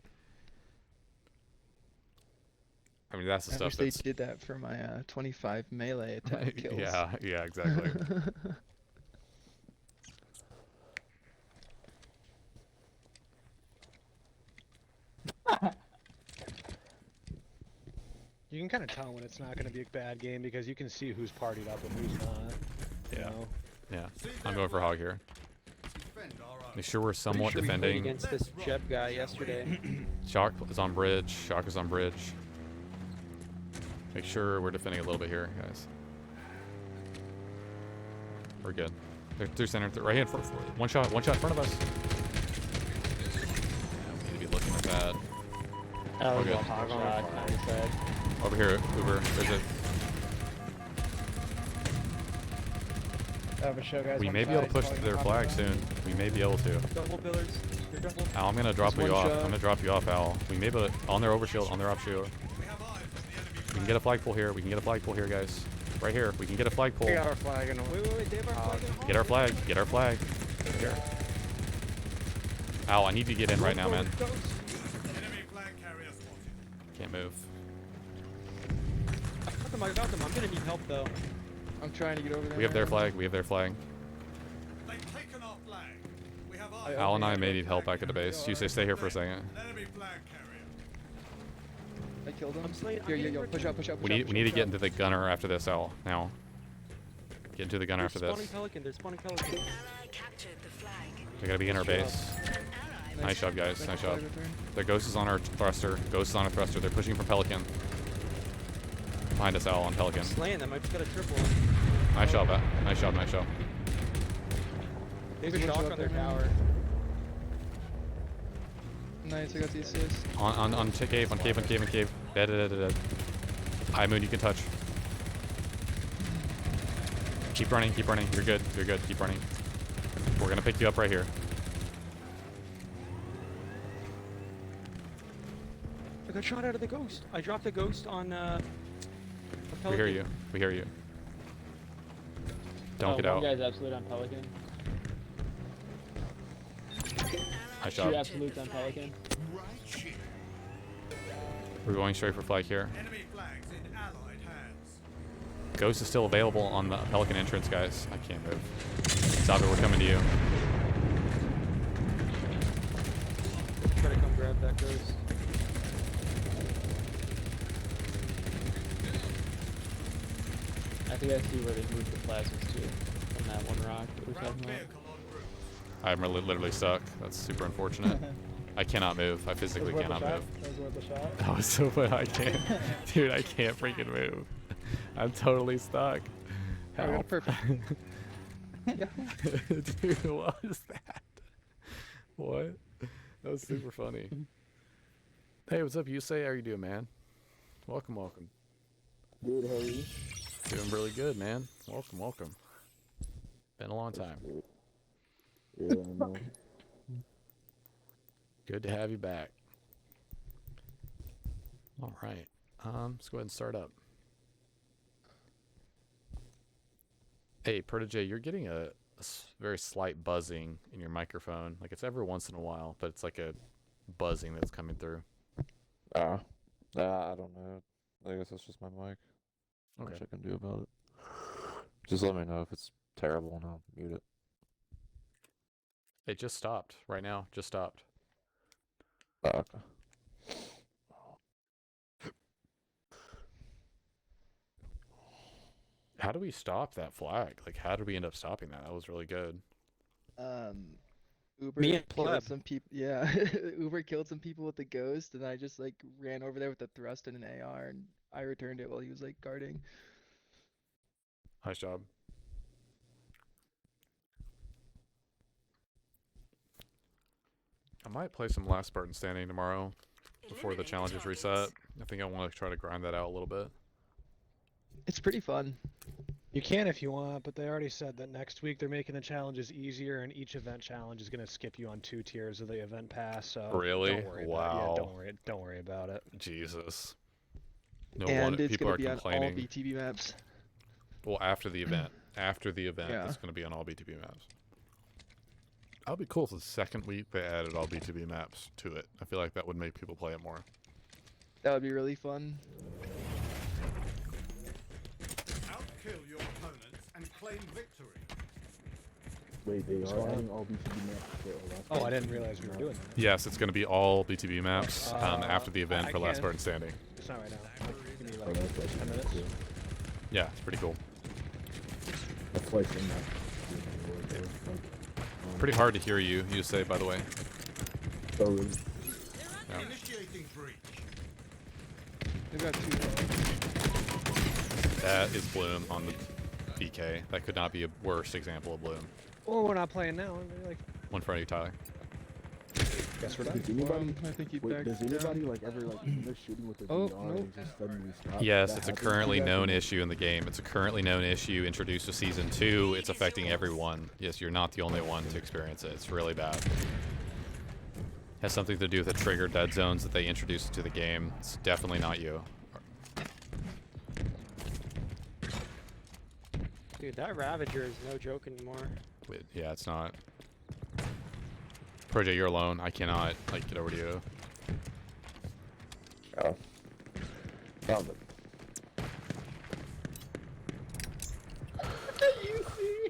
I mean, that's the I stuff wish they that's did that for my 25 melee attack kills. yeah, exactly. You can kind of tell when it's not going to be a bad game because you can see who's partied up and who's not. You Yeah. know? Yeah, I'm going for hog here. Defend our own. Make sure we're somewhat Pretty sure we played defending. against this Jeb guy yesterday. Shock is on bridge. Shock is on bridge. Make sure we're defending a little bit here, guys. We're good. They're through center, right hand, one shot in front of us. Yeah, we need to be looking at that. Oh, We're good. hog on the side. Over here, Uber. There's a. I have a show, guys. We one may be able to side, push falling their on flag top of soon. We may be able to. Double pillars. They're double. Al, I'm gonna drop you one off. shot. I'm gonna drop you off, Al. We may be able to, on their overshield, on their upshield. We have eyes on the enemy We can get a flagpole here. We can get a flagpole here, guys. Right here. We can get a flagpole. We got our flag and Wait, they have our flag in the Get our flag. Get our flag. Right here. Al, I need you to get in right now, man. enemy flag carrier spotted. Can't move. I got them. I'm gonna need help though. I'm trying to get over there. We have their man. flag. We have their flag. They've taken our flag. We have eyes. Al and I may need help back at the base. You say stay here for a second. An enemy flag carrier. I killed him. I'm slaying. I'm Yo, yo, getting yo, rid- push up, push up, We push up, need push we need to up, get push into the gunner after this, Al. Now. Get into the gunner They're after spawning this. Pelican. They're spawning Pelican. Ally captured the flag. We gotta be in our base. An ally up. Nice job, guys. Nice job. flag return. Their ghost is on our thruster. Ghost is on our thruster. They're pushing for Pelican. Behind us, Al, on Pelican. I'm slaying them. I just got a triple. Nice job, Al. Nice job, nice job. They have a There's one shock shot on their there, man. tower. Nice, I got the assist. On cave, on cave, on cave, on cave. Dead. High moon, you can touch. Keep running, keep running. You're good, keep running. We're gonna pick you up right here. I got shot out of the ghost. I dropped the ghost on a We Pelican. hear you. We hear you. Don't get One out. guy's absolute on Pelican. Nice Two job. absolutes on Pelican. We're going straight for flag here. Enemy flags in Allied hands. Ghost is still available on the Pelican entrance, guys. I can't move. Stop it, we're coming to you. Try to come grab that ghost. I think I see where they moved the plasmas to from that one rock that we're talking about. I'm literally stuck. That's super unfortunate. I cannot move. I physically That was worth cannot a move. shot. That was worth a shot. That was so funny. I can't. Dude, I can't freaking move. I'm totally stuck. Oh, Help. perfect. Dude, what was that? What? That was super funny. Hey, what's up, Yusei? How are you doing, man? Welcome, welcome. Good, how are you? Doing really good, man. Welcome, welcome. Been a long time. Yeah, I know. Good to have you back. All right. Let's go ahead and start up. Hey, Protege, you're getting a very slight buzzing in your microphone. Like, it's every once in a while, but it's like a buzzing that's coming through. I don't know. I guess that's just my mic. Okay. Much I can do about it. Just let me know if it's terrible and I'll mute it. It just stopped right now. Just stopped. Okay. How do we stop that flag? Like, how did we end up stopping that? That was really good. Uber Me and killed Pleb. some people. Yeah, Uber killed some people with the ghost, and I just like ran over there with a thrust and an AR, and I returned it while he was like guarding. Nice job. I might play some Last Spartan Standing tomorrow before the challenges reset. I think I want to try to grind that out a little bit. It's pretty fun. You can if you want, but they already said that next week they're making the challenges easier, and each event challenge is going to skip you on 2 tiers of the event pass. So Really? Don't worry Wow. About it. Yeah, don't worry about it. Jesus. No And wonder it's people gonna are be on all complaining. BTB maps. Well, after the event. After the event, Yeah. it's going to be on all BTB maps. That'll be cool if the second week they added all BTB maps to it. I feel like that would make people play it more. That would be really fun. Outkill your opponents and claim victory. Wait, they What's are going on? adding all BTB maps to Last Oh, I Spartan? didn't realize we were doing that. Yes, it's going to be all BTB maps after the event I for Last can. Spartan Standing. It's not right now. Like, give me Oh, like that's like 10 minutes. Yeah, it's pretty cool. That's like in that. Pretty hard to hear you, you say, by the way. Oh, really? Yeah. Initiating breach. They got 2. That is Bloom on the BK. That could not be a worse example of Bloom. Oh, we're not playing now. They're like, One in front of you, Tyler. guess we're done. Does anybody, I think he wait, backed does down. anybody like ever like they're shooting with the Oh, VR nope. and it just suddenly stops? Yes, That it's a happens to currently you guys, known or- issue in the game. It's a currently known issue introduced to Season 2. It's affecting everyone. Yes, you're not the only one to experience it. It's really bad. Has something to do with the trigger dead zones that they introduced into the game. It's definitely not you. Dude, that Ravager is no joke anymore. Wait, yeah, it's not. Project, you're alone. I cannot like get over to you. Oh. Found it. You see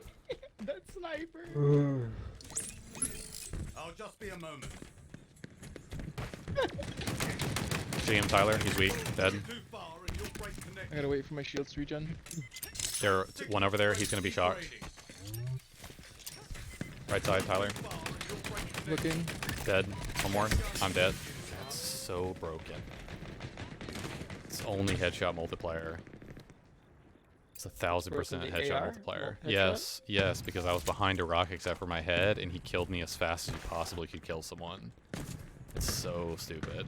that sniper? I'll just be a moment. See him, Tyler? He's weak. Dead. Too far and you'll break I connection. gotta wait for my shields to regen. There, one over there. He's gonna be shocked. Right side, Tyler. Looking. Dead. One more. I'm dead. That's so broken. It's only headshot multiplier. It's 1,000% Broken the headshot AR? multiplier. Headshot? Yes, yes, because I was behind a rock except for my head, and he killed me as fast as you possibly could kill someone. It's so stupid.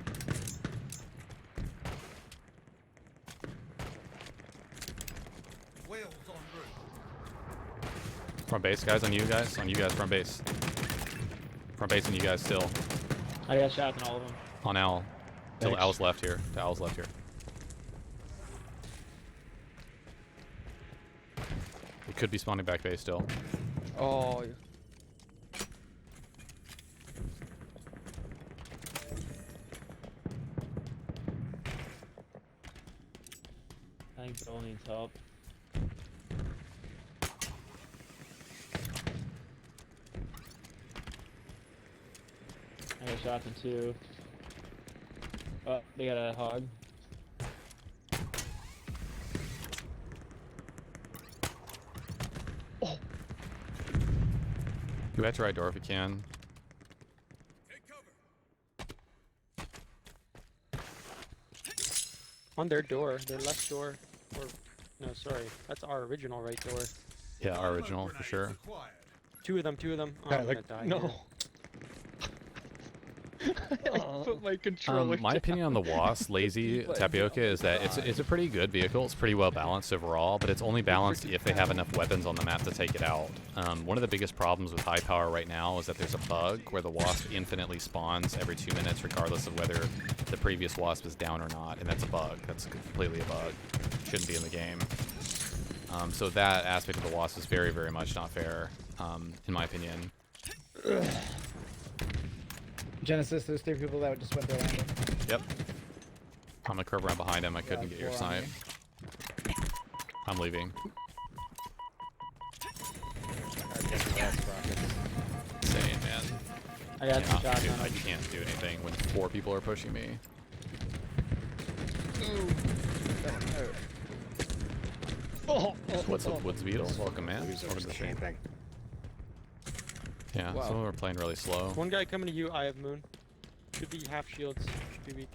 Wheels en route. Front base, guys, on you guys, front base. Front base on you guys still. I got shots in all of them. On Al. Till Thanks. Al's left here. To Al's left here. It could be spawning back base still. Oh, think Bill needs help. I got shots in 2. Oh, they got a hog. Go back to right door if you can. On their door, their left door, or no, sorry, that's our original right door. Yeah, our original for sure. 2 of them. Oh, I'm gonna die. No. here. I put my controller My opinion on the Wasp Lazy Tapioca is that it's a pretty good vehicle. It's pretty well balanced overall, but it's only balanced if they have enough weapons on the map to take it out. One of the biggest problems with high power right now is that there's a bug where the Wasp infinitely spawns every 2 minutes regardless of whether the previous Wasp is down or not, and that's a bug. That's completely a bug. Shouldn't be in the game. So that aspect of the Wasp is very, very much not fair, in my opinion. Genesis, there's 3 people that just went there landing. Yep. I'm gonna curve around behind him. I couldn't get your 4 on snipe. I'm leaving. Insane, man. I got some shots Dude, on I him. can't do anything when 4 people are pushing me. What's up, Woods Beetle? Welcome, man. Welcome to the stream. Yeah, Wow. some of them are playing really slow. One guy coming to you, I have Moon. Should be half shields. Should be weak.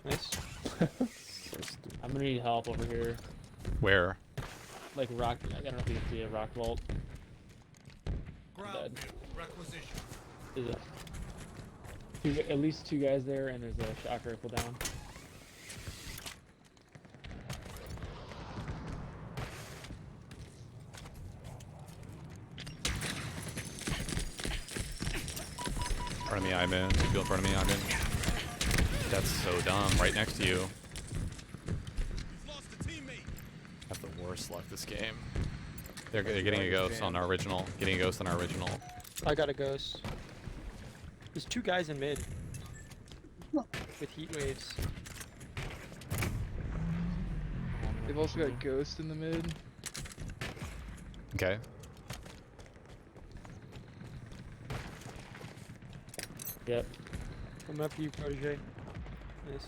Nice. I'm gonna need help over here. Where? Like rock. I don't know if you can see a rock vault. I'm dead. Requisition. Is it? At least 2 guys there, and there's a shock rifle down. In front of me, Ivan. People in front of me, Ivan. That's so dumb. Right next to you. I have the worst luck this game. They're getting a ghost on our original. Getting a ghost on our original. I got a ghost. There's 2 guys in mid. With heat waves. They've also got Ghost in the mid. Okay. Yep. I'm after you, Protege. Nice.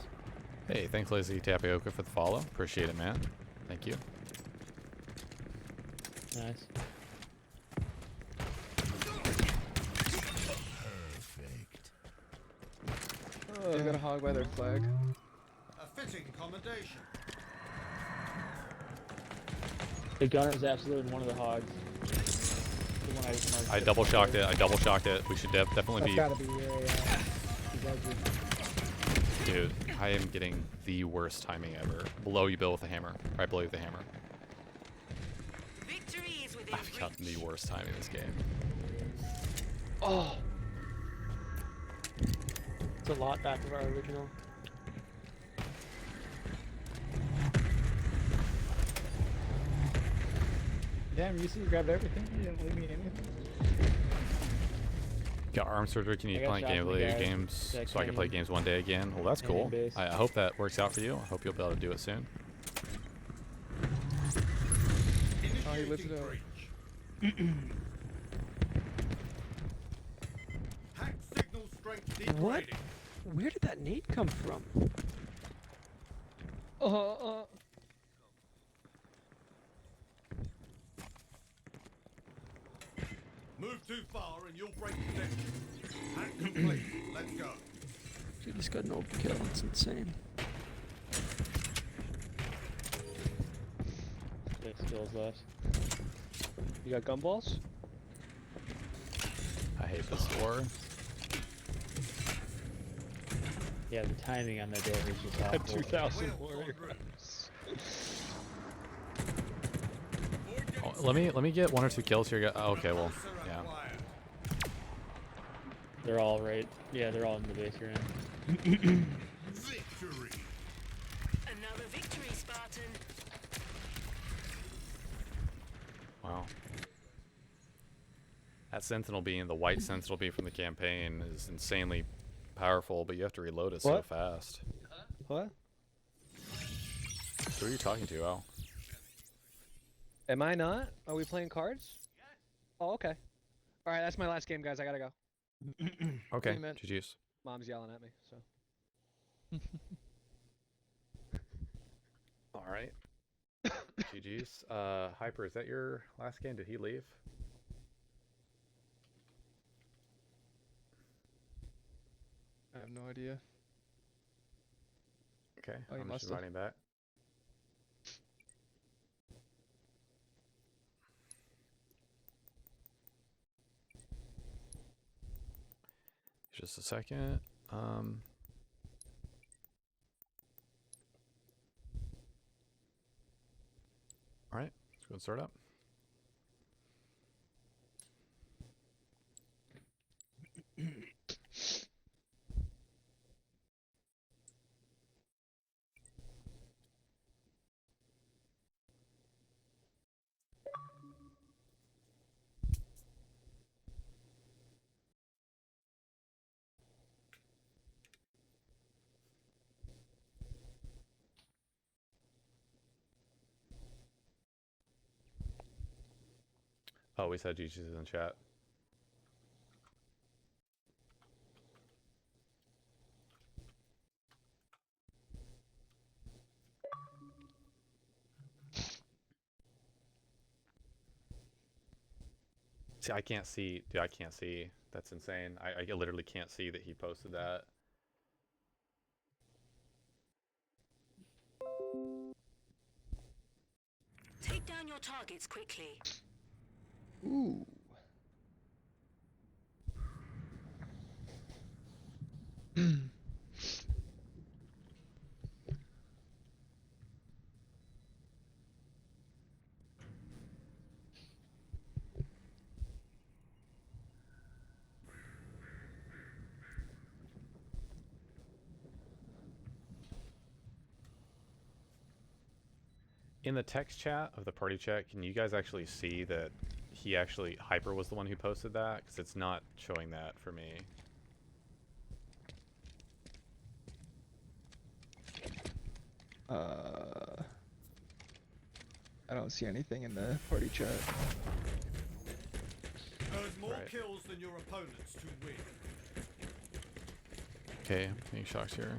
Hey, thanks Lazy Tapioca for the follow. Appreciate it, man. Thank you. Nice. They got a hog by their flag. A fitting commendation. The gunner's absolutely in one of the hogs. The one I marked. I double shocked it. I double shocked it. We should definitely That's be. gotta be your, you guys are- Dude, I am getting the worst timing ever. Below you, Bill, with the hammer. Right below you with the hammer. Victory is within I've got the worst timing in this game. Oh! It's a lot back of our original. Damn, you see, you grabbed everything. You didn't leave me anything. Got arm surgery. Can you I got play shots in the related guy games that so I can came play in. games one day again? Well, that's Came in cool. base. I hope that works out for you. I hope you'll be able to do it soon. Oh, he lifted Initiating up. breach. Hack signal strength degrading. What? Where did that nade come from? Move too far and you'll break protection. Hack complete. Let's go. He just got an overkill. It's insane. 6 kills left. You got gumballs? I hate this door. Yeah, the timing on that door is just Had awful. 2,000 Well, warriors. Oh, let me get 1 or 2 kills here. Oh, okay, well, Sir yeah. acquired. They're all right. Yeah, they're all in the base you're in. Victory. another victory, Spartan. Wow. That Sentinel beam, the white Sentinel beam from the campaign, is insanely powerful, but you have to reload it so What? fast. What? Who are you talking to, Al? Am I not? Are we playing cards? Oh, okay. All right, that's my last game, guys. I gotta go. Okay, Wait a minute. GG's. Mom's yelling at me, so. All right. GG's. Hyper, is that your last game? Did he leave? I have no idea. Okay, Oh, you I'm just must have. inviting back. Just a second. All right, let's go and start up. Oh, we said GG's in chat. See, I can't see. Dude, I can't see. That's insane. I literally can't see that he posted that. Take down your targets quickly. Ooh. In the text chat of the party chat, can you guys actually see that he actually, Hyper was the one who posted that? Because it's not showing that for me. I don't see anything in the party chat. Earn more Right. kills than your opponents to win. Okay, I'm getting shocked here.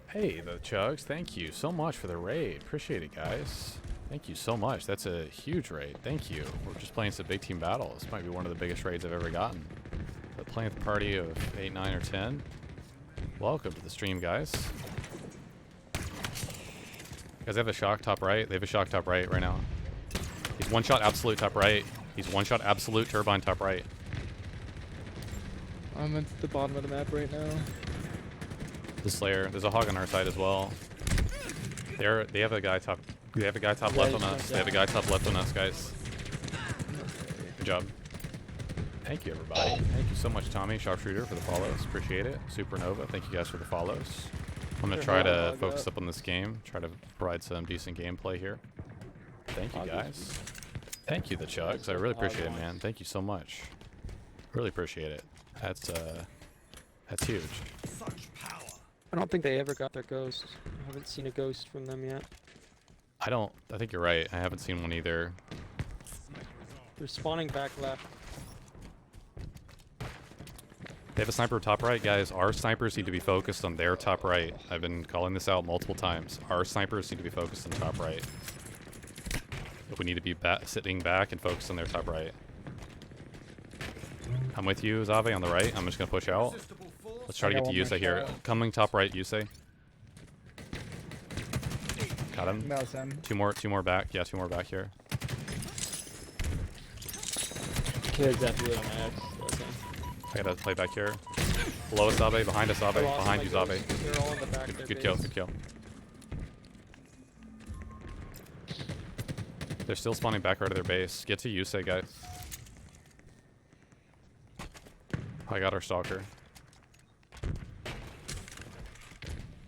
Hey, the Chugs, thank you so much for the raid. Appreciate it, guys. Thank you so much. That's a huge raid. Thank you. We're just playing some big team battle. This might be one of the biggest raids I've ever gotten. But playing with a party of 8, 9, or 10. Welcome to the stream, guys. Guys have a shock top right. They have a shock top right now. He's one shot absolute top right. He's one shot absolute turbine top right. I'm at the bottom of the map right now. The Slayer. There's a hog on our side as well. They have a guy top. They have a guy top left on us. They have a guy top left on us, guys. Good job. Thank you, everybody. Thank you so much, Tommy Sharpshooter, for the follows. Appreciate it. Supernova, thank you guys for the follows. I'm gonna try to focus up on this game. Try to provide some decent gameplay here. Thank you, guys. Thank you, the Chugs. I really appreciate it, man. Thank you so much. Really appreciate it. That's huge. Such power. I don't think they ever got their ghost. I haven't seen a ghost from them yet. I think you're right. I haven't seen one either. They're spawning back left. They have a sniper top right, guys. Our snipers need to be focused on their top right. I've been calling this out multiple times. Our snipers need to be focused on top right. We need to be sitting back and focused on their top right. I'm with you, Zave, on the right. I'm just going to push out. Let's try to get to Yusei here. Coming top right, Yusei. Got him. Mouse him. Two more back. Yeah, 2 more back here. Kid's absolutely on my X. I gotta play back here. Below us, Abe. Behind us, Abe. Behind you, Abe. They're all in the back. Good kill, good kill. They're still spawning back right of their base. Get to Yusei, guys. I got our stalker.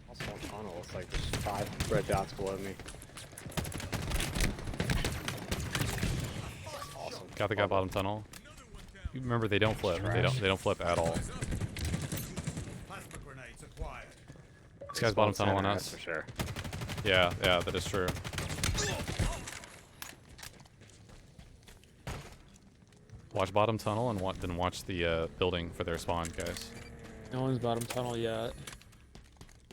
Also on tunnel, it's like there's 5 red dots below me. Awesome. Got the guy bottom tunnel. You remember they don't flip. They don't flip at all. guy's bottom Spawn tunnel on center, us. that's for sure. Yeah, yeah, that is true. Watch bottom tunnel and then watch the building for their spawn, guys. No one's bottom tunnel yet.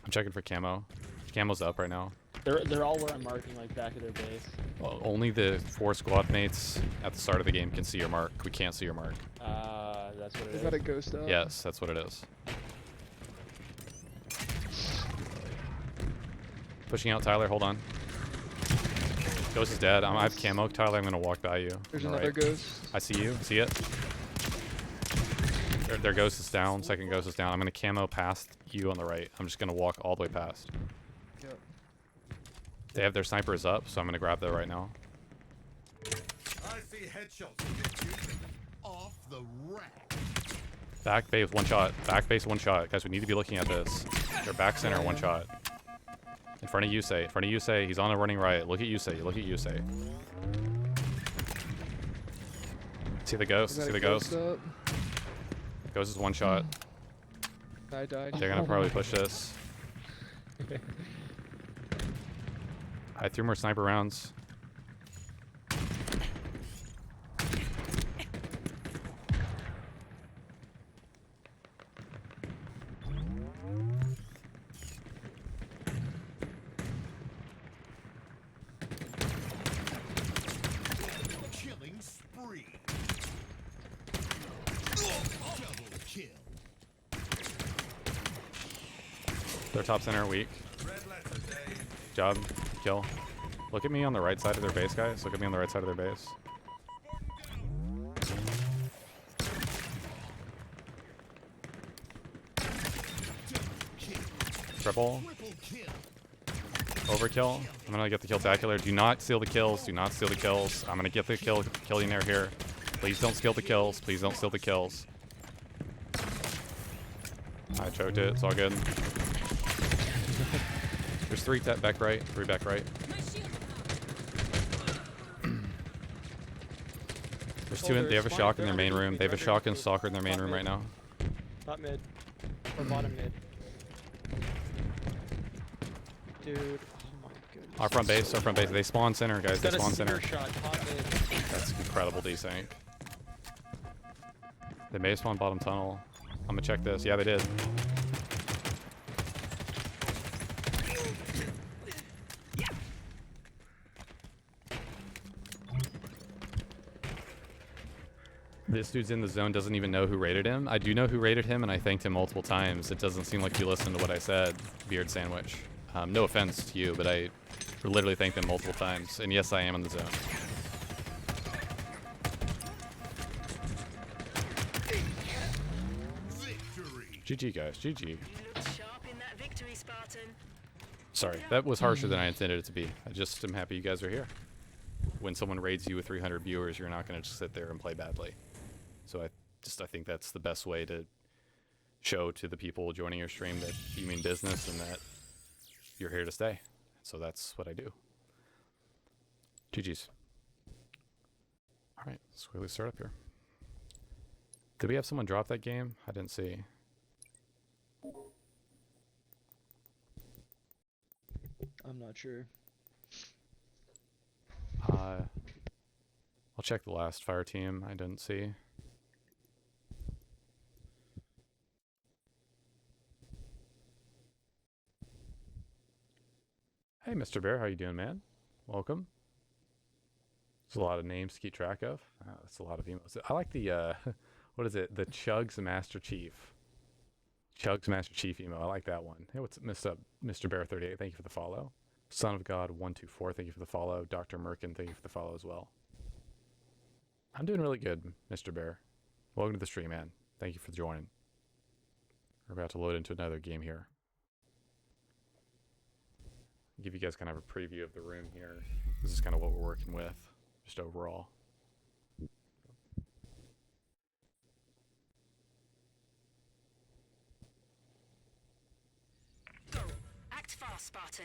I'm checking for camo. Camo's up right now. They're all where I'm marking, like back of their base. Well, only the 4 squad mates at the start of the game can see your mark. We can't see your mark. That's what it Is is. that a ghost up? Yes, that's what it is. Pushing out Tyler, hold on. Ghost is dead. I have camo, Tyler. I'm gonna walk by you. There's on the another right. ghost. I see you. See it? Their ghost is down. Second ghost is down. I'm gonna camo past you on the right. I'm just gonna walk all the way past. Yep. They have their snipers up, so I'm gonna grab that right now. I see headshots to get you off the rack. Back base, one shot. Back base, one shot. Guys, we need to be looking at this. Their back center, one shot. In front of Yusei. In front of Yusei. He's on the running right. Look at Yusei. Look at Yusei. See the ghost? Is that See a the ghost? up? Ghost is one shot. I died. They're gonna probably push this. I threw more sniper rounds. Killing spree. Double kill. Their top center weak. Red letter day. Job. Kill. Look at me on the right side of their base, guys. Look at me on the right side of their base. Triple. Overkill. I'm gonna get the kill-tacular. Do not steal the kills. Do not steal the kills. I'm gonna get the killionaire here. Please don't steal the kills. Please don't steal the kills. I choked it. It's all good. There's 3 back right. 3 back right. There's 2 in. They have a shock in their main room. They have a shock and stalker in their main room right now. Top mid. Or bottom mid. Dude, oh my goodness. Our front base. Our front base. They spawn center, guys. They Got a spawn center. spear shot, top mid. That's incredible desync. They may spawn bottom tunnel. I'm gonna check this. Yeah, they did. This dude's in the zone, doesn't even know who raided him. I do know who raided him, and I thanked him multiple times. It doesn't seem like you listened to what I said, Beard Sandwich. No offense to you, but I literally thanked him multiple times. And yes, I am in the zone. Victory. GG, guys. GG. You looked sharp in that victory, Spartan. Sorry, that was harsher than I intended it to be. I just am happy you guys are here. When someone raids you with 300 viewers, you're not going to just sit there and play badly. So I think that's the best way to show to the people joining your stream that you mean business and that you're here to stay. So that's what I do. GG's. All right, let's quickly start up here. Did we have someone drop that game? I didn't see. I'm not sure. I'll check the last fire team. I didn't see. Hey, Mr. Bear, how you doing, man? Welcome. There's a lot of names to keep track of. That's a lot of emotes. I like the, what is it? The Chugs Master Chief. Chugs Master Chief emo. I like that one. Hey, what's up, Mr. Bear 38? Thank you for the follow. Son of God 124. Thank you for the follow. Dr. Merkin, thank you for the follow as well. I'm doing really good, Mr. Bear. Welcome to the stream, man. Thank you for joining. We're about to load into another game here. Give you guys kind of a preview of the room here. This is kind of what we're working with, just overall. Go. Act fast, Spartan.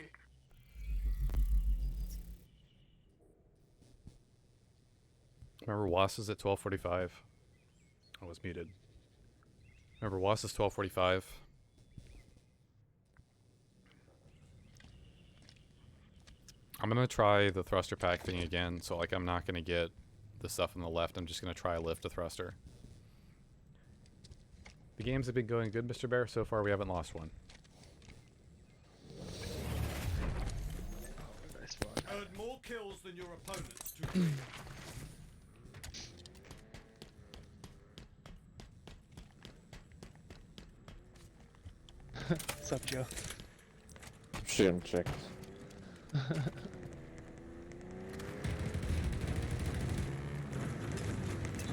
Remember, WAS is at 12:45. I was muted. Remember, WAS is 12:45. I'm gonna try the thruster pack thing again, so like I'm not gonna get the stuff on the left, I'm just gonna try lift a thruster. The games have been going good, Mr. Bear. So far we haven't lost one. Nice one. Earned more kills than your opponents to three. What's up, Joe? I'm shooting chicks.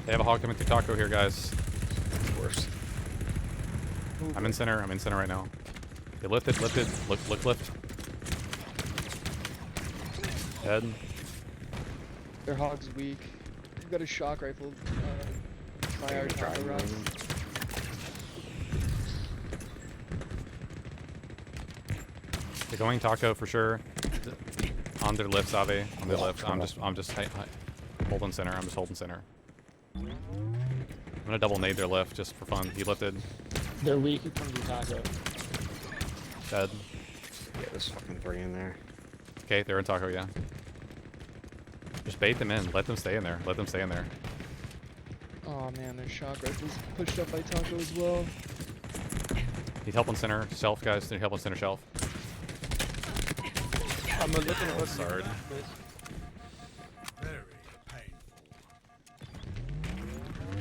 They have a hog coming through taco here, guys. Worse. I'm in center right now. They lifted, look lift. Head. Their hog's weak. We've got a shock rifle. By our taco rods. They're going taco for sure. On their lift, Save. On their lift. I'm just holding center. I'm just holding center. I'm gonna double nade their lift just for fun. He lifted. They're weak in front of the taco. Dead. Yeah, there's fucking 3 in there. Okay, they're in taco, yeah. Just bait them in. Let them stay in there. Let them stay in there. Oh man, their shock rifles pushed up by taco as well. Need help on center shelf, guys. Need help on center shelf. I'm looking at what's Sorry. Very painful.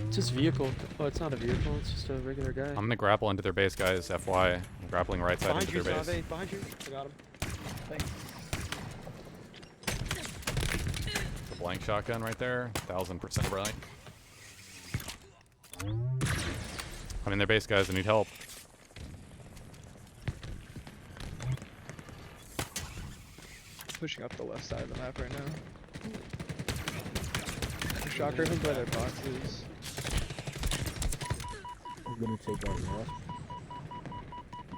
It's just vehicle. Oh, it's not a vehicle. It's just a regular guy. I'm gonna grapple into their base, guys. FY. I'm grappling right side Behind into you, their base. Save. Behind you. I got him. Thanks. The blank shotgun right there. 1000% right. I'm in their base, guys. I need help. Pushing up the left side of the map right now. Shock rifles by their boxes. I'm gonna take out wasp.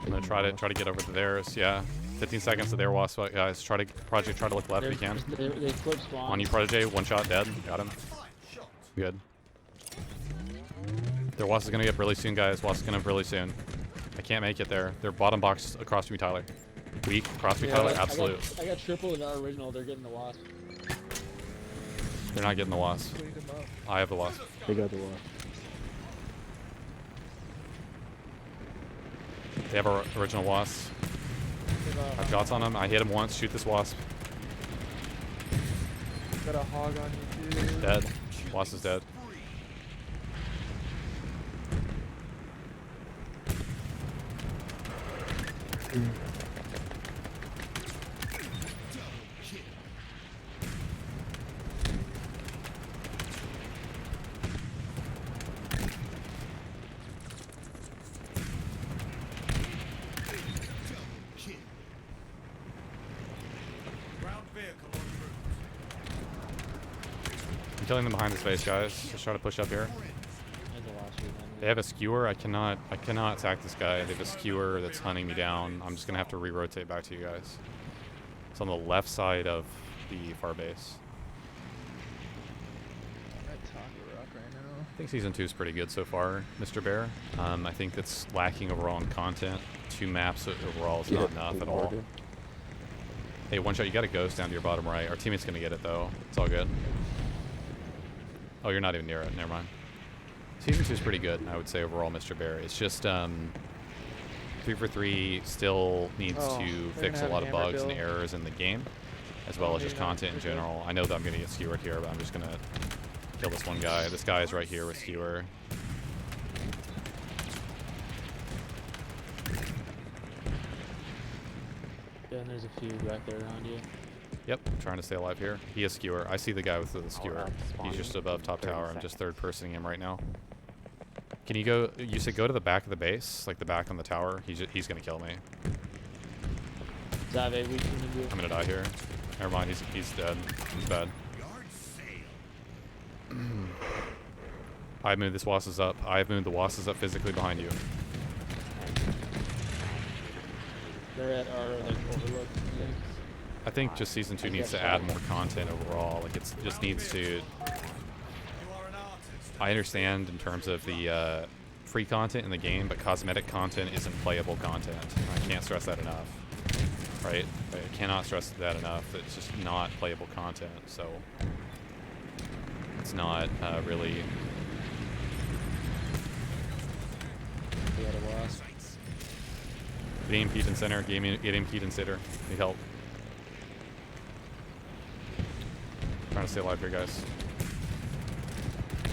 I'm gonna try to get over to theirs. Yeah. 15 seconds to their wasp, guys. Try to look left if you can. They flip spawn. On you, Protege. One shot, dead. Got him. Good. Their wasp is gonna get up really soon, guys. Wasp is gonna up really soon. I can't make it there. Their bottom box across from you, Tyler. Weak. Across from you, Tyler. Absolute. I got triple in our original. They're getting the wasp. They're not getting the wasp. Cleaned them up. I have the wasp. They got the wasp. They have our original wasp. I've shots on him. I hit him once. Shoot this wasp. Got a hog on you too. Dead. Wasp is dead. I'm killing them behind the space, guys. Just try to push up here. They have a skewer. I cannot attack this guy. They have a skewer that's hunting me down. I'm just gonna have to re-rotate back to you guys. It's on the left side of the far base. At Taco Rock right now. I think season 2 is pretty good so far, Mr. Bear. I think it's lacking overall in content. 2 maps overall is not enough at all. Hey, one shot. You got a ghost down to your bottom right. Our teammate's gonna get it though. It's all good. Oh, you're not even near it. Never mind. Season 2 is pretty good, I would say, overall, Mr. Bear. It's just 343 still needs to fix a lot of bugs and errors in the game, as well as just content in general. I know that I'm going to get skewered here, but I'm just going to kill this one guy. This guy is right here with skewer. Yeah, and there's a few back there around you. Yep, trying to stay alive here. He is skewer. I see the guy with the skewer. He's just above top tower. I'm just third personing him right now. Can you go? You said go to the back of the base, like the back on the tower. He's gonna kill me. Zave, we can do. I'm gonna die here. Never mind. He's dead. He's bad. I've moved this wasp up. I've moved the wasps up physically behind you. They're at our like overlook. I think just season 2 needs to add more content overall. Like it just needs to. I understand in terms of the free content in the game, but cosmetic content isn't playable content. I can't stress that enough. right? I cannot stress that enough. It's just not playable content, so it's not really. We had a loss. Getting Pete in center, getting Pete in sitter. Need help. Trying to stay alive here, guys.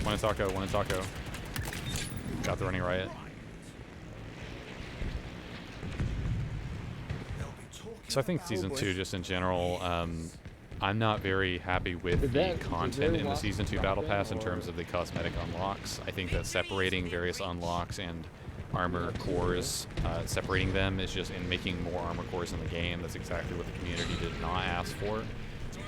One in taco, one in taco. Got the running riot. So I think season 2, just in general, I'm not very happy with the content in the season 2 battle pass in terms of the cosmetic unlocks. I think that separating various unlocks and armor cores, separating them is just in making more armor cores in the game. That's exactly what the community did not ask for.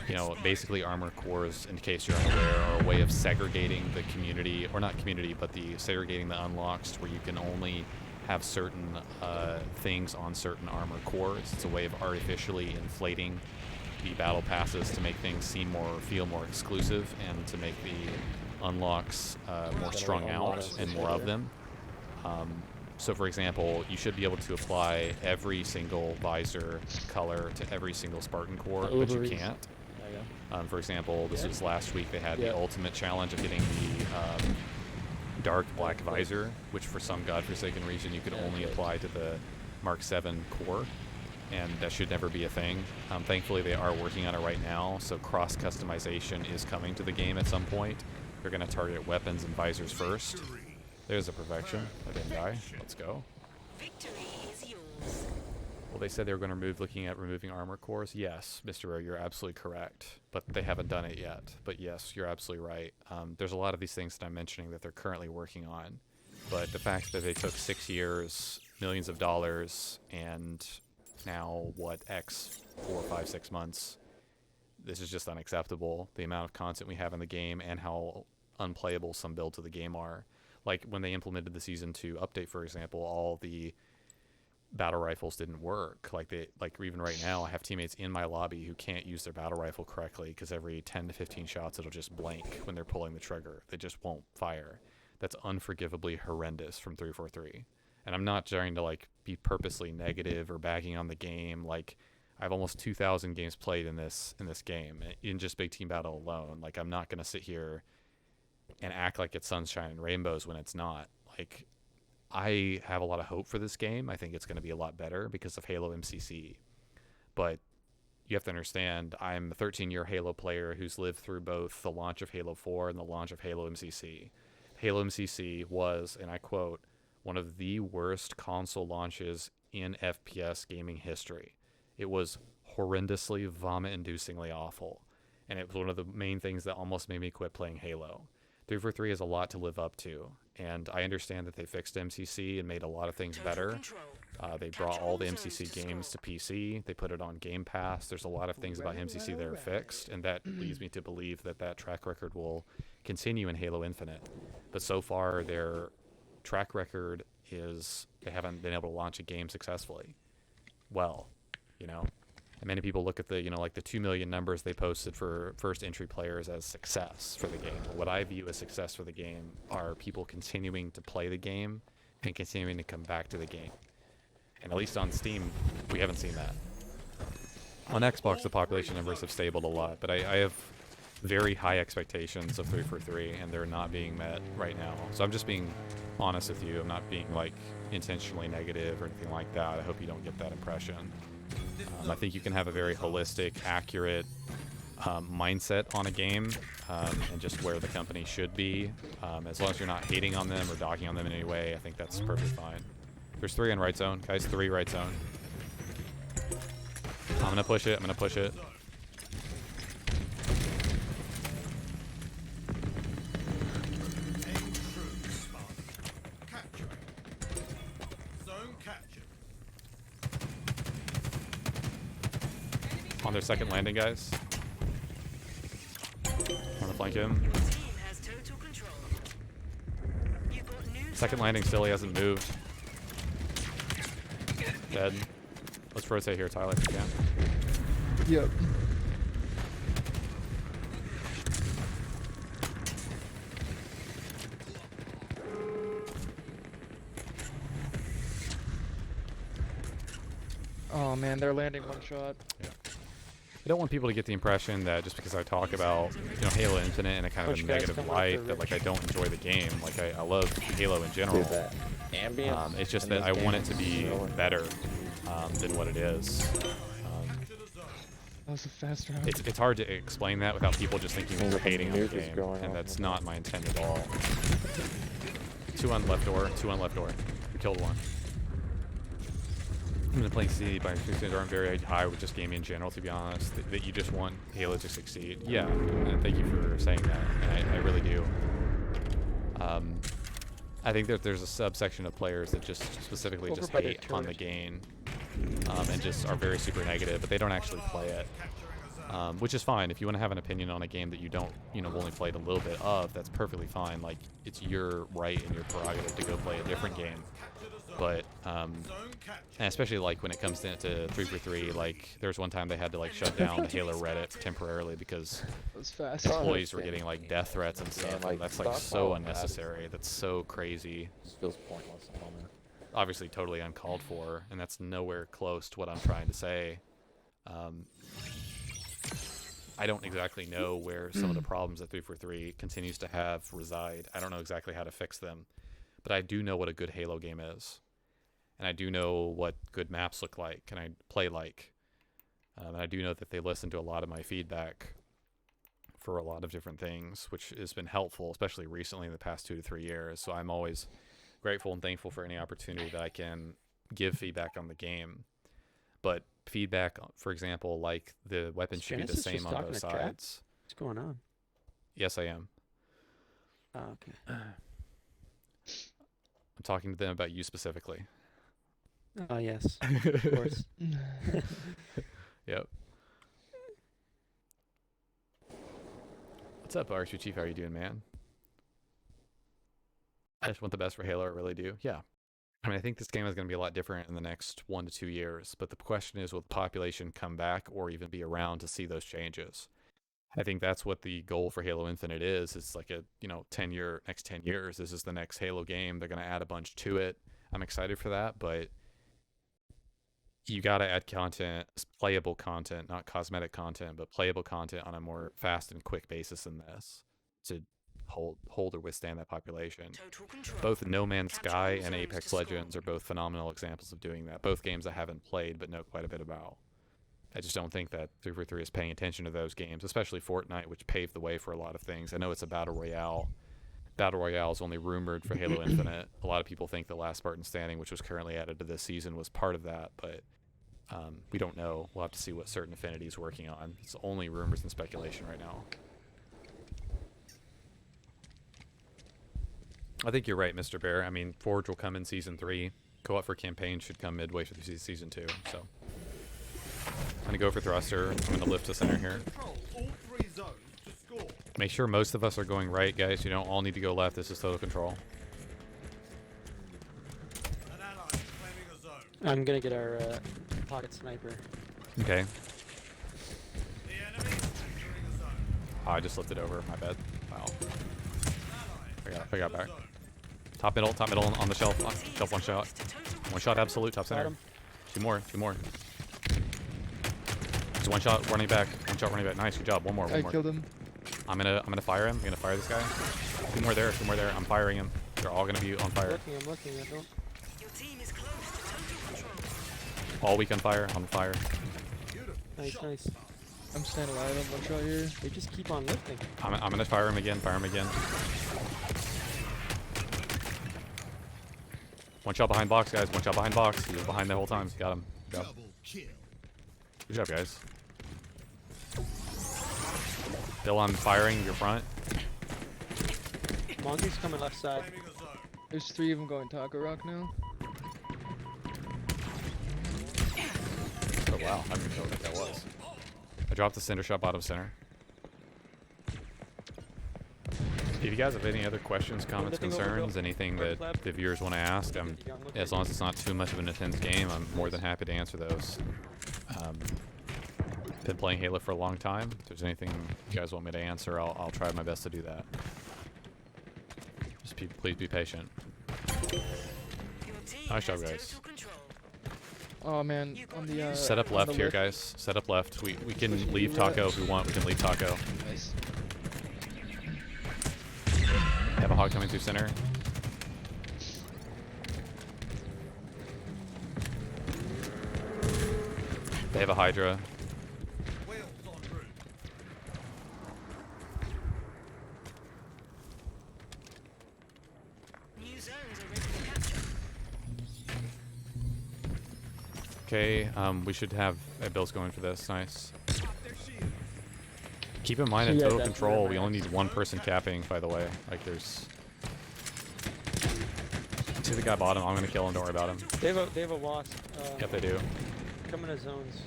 You know, basically armor cores, in case you're unaware, are a way of segregating the community, or not community, but segregating the unlocks to where you can only have certain things on certain armor cores. It's a way of artificially inflating the battle passes to make things feel more exclusive, and to make the unlocks more strung out and more of them. So for example, you should be able to apply every single visor color to every single Spartan core, but you can't. For example, this was last week, they had the ultimate challenge of getting the dark black visor, which for some godforsaken reason you could only apply to the Mark 7 core, and that should never be a thing. Thankfully they are working on it right now, so cross customization is coming to the game at some point. They're going to target weapons and visors first. There's a perfection. I didn't die. Let's go. Victory is yours. Well, they said they were going to looking at removing armor cores. Yes, Mr. Rowe, you're absolutely correct. But they haven't done it yet. But yes, you're absolutely right. There's a lot of these things that I'm mentioning that they're currently working on. But the fact that they took 6 years, millions of dollars, and now, 4, 5, 6 months, this is just unacceptable. The amount of content we have in the game and how unplayable some builds of the game are. Like when they implemented the Season 2 update, for example, all the battle rifles didn't work. Like even right now, I have teammates in my lobby who can't use their battle rifle correctly because every 10 to 15 shots it'll just blank when they're pulling the trigger. They just won't fire. That's unforgivably horrendous from 343. And I'm not trying to be purposely negative or bagging on the game. Like I have almost 2,000 games played in this game in just big team battle alone. Like I'm not gonna sit here and act like it's sunshine and rainbows when it's not. Like I have a lot of hope for this game. I think it's going to be a lot better because of Halo MCC. But you have to understand, I'm a 13-year Halo player who's lived through both the launch of Halo 4 and the launch of Halo MCC. Halo MCC was, and I quote, one of the worst console launches in FPS gaming history. It was horrendously, vomit-inducingly awful. And it was one of the main things that almost made me quit playing Halo. 343 has a lot to live up to, and I understand that they fixed MCC and made a lot of things better. They brought all the MCC games to PC. They put it on Game Pass. There's a lot of things about MCC that are fixed, and that leads me to believe that that track record will continue in Halo Infinite. But so far, their track record is they haven't been able to launch a game successfully. Well, you know. And many people look at the, the 2 million numbers they posted for first entry players as success for the game. What I view as success for the game are people continuing to play the game and continuing to come back to the game. And at least on Steam, we haven't seen that. On Xbox, the population numbers have stabled a lot, but I have very high expectations of 343, and they're not being met right now. So I'm just being honest with you. I'm not being, intentionally negative or anything like that. I hope you don't get that impression. I think you can have a very holistic, accurate mindset on a game and just where the company should be. As long as you're not hating on them or dogging on them in any way, I think that's perfectly fine. There's 3 on right zone. Guys, 3 right zone. I'm going to push it. I'm going to push it. On their second landing, guys. Want to flank him. Second landing still, he hasn't moved. Dead. Let's rotate here, Tyler, if you can. Yep. Oh man, they're landing one shot. Yeah. I don't want people to get the impression that just because I talk about, you know, Halo Infinite in a kind of a negative light, that like I don't enjoy the game. Like I love Halo in general. It's just that I want it to be better than what it is. That was a fast round. It's hard to explain that without people just thinking we're hating on the game, and that's not my intent at all. 2 on left door, 2 on left door. We killed 1. I'm going to play C by expectations aren't very high with just gaming in general, to be honest. That you just want Halo to succeed. Yeah, and thank you for saying that. And I really do. I think that there's a subsection of players that just specifically just hate on the game, and just are very super negative, but they don't actually play it. Which is fine. If you want to have an opinion on a game that you don't, you know, only played a little bit of, that's perfectly fine. Like, it's your right and your prerogative to go play a different game. But, and especially like when it comes to 3+3, like there's one time they had to like shut down the Halo Reddit temporarily because employees were getting like death threats and stuff. And that's like so unnecessary. That's so crazy. It feels pointless. Obviously totally uncalled for, and that's nowhere close to what I'm trying to say. I don't exactly know where some of the problems that 3+3 continues to have reside. I don't know exactly how to fix them. But I do know what a good Halo game is. And I do know what good maps look like and I play like. And I do know that they listen to a lot of my feedback for a lot of different things, which has been helpful, especially recently in the past 2 to 3 years. So I'm always grateful and thankful for any opportunity that I can give feedback on the game. But feedback, for example, like the weapons should be the same on both sides. What's going on? Yes, I am. Oh, okay. I'm talking to them about you specifically. Oh, yes. Of course. Yep. What's up, RSU Chief? How are you doing, man? I just want the best for Halo, I really do. Yeah. I mean, I think this game is going to be a lot different in the next 1 to 2 years, but the question is, will the population come back or even be around to see those changes? I think that's what the goal for Halo Infinite is. It's like a, you know, next 10 years. This is the next Halo game. They're going to add a bunch to it. I'm excited for that, but you got to add content, playable content, not cosmetic content, but playable content on a more fast and quick basis than this to hold or withstand that population. Both No Man's Sky and Apex Legends are both phenomenal examples of doing that. Both games I haven't played but know quite a bit about. I just don't think that 3+3 is paying attention to those games, especially Fortnite, which paved the way for a lot of things. I know it's a battle royale. Battle royale is only rumored for Halo Infinite. A lot of people think the Last Spartan Standing, which was currently added to this season, was part of that, but we don't know. We'll have to see what Certain Affinity is working on. It's only rumors and speculation right now. I think you're right, Mr. Bear. I mean, Forge will come in Season 3. Co-op for campaign should come midway through Season 2, so... I'm going to go for thruster. I'm going to lift to center here. Make sure most of us are going right, guys. You don't all need to go left. This is total control. I'm going to get our pocket sniper. Okay. Oh, I just lifted over. My bad. Wow. I got back. Top middle on the shelf. Shelf one shot. One shot absolute. Top center. Two more. Just one shot running back. Nice, good job. One more. I killed him. I'm gonna fire him. I'm gonna fire this guy. Two more there. I'm firing him. They're all gonna be on fire. I'm looking. I don't. All week on fire. On fire. Nice. I'm staying alive on one shot here. They just keep on lifting. I'm gonna fire him again. One shot behind box, guys. One shot behind box. He was behind the whole time. Got him. Good job, guys. Bill, I'm firing your front. Monkey's coming left side. There's 3 of them going Taco Rock now. Oh wow, I don't even know what that was. I dropped the cinder shot bottom center. If you guys have any other questions, comments, concerns, anything that the viewers want to ask, as long as it's not too much of an intense game, I'm more than happy to answer those. Been playing Halo for a long time. If there's anything you guys want me to answer, I'll try my best to do that. Just please be patient. Nice job, guys. Oh man, on the Set up on left the here, lift. guys. Set up left. We can Pushing leave through Taco it. if we want. We can leave Taco. Nice. They have a hog coming through center. They have a Hydra. Wheels en route. New zones are ready for capture. Okay, we should have Bill's going for this. Nice. Pop their shield. Keep in mind So in yeah, total that's control, where we my only need one person capping, by the way. Like, there's... See the guy bottom. I'm gonna kill him. Don't worry about him. They have a wasp. Yep, they do. Coming to zones.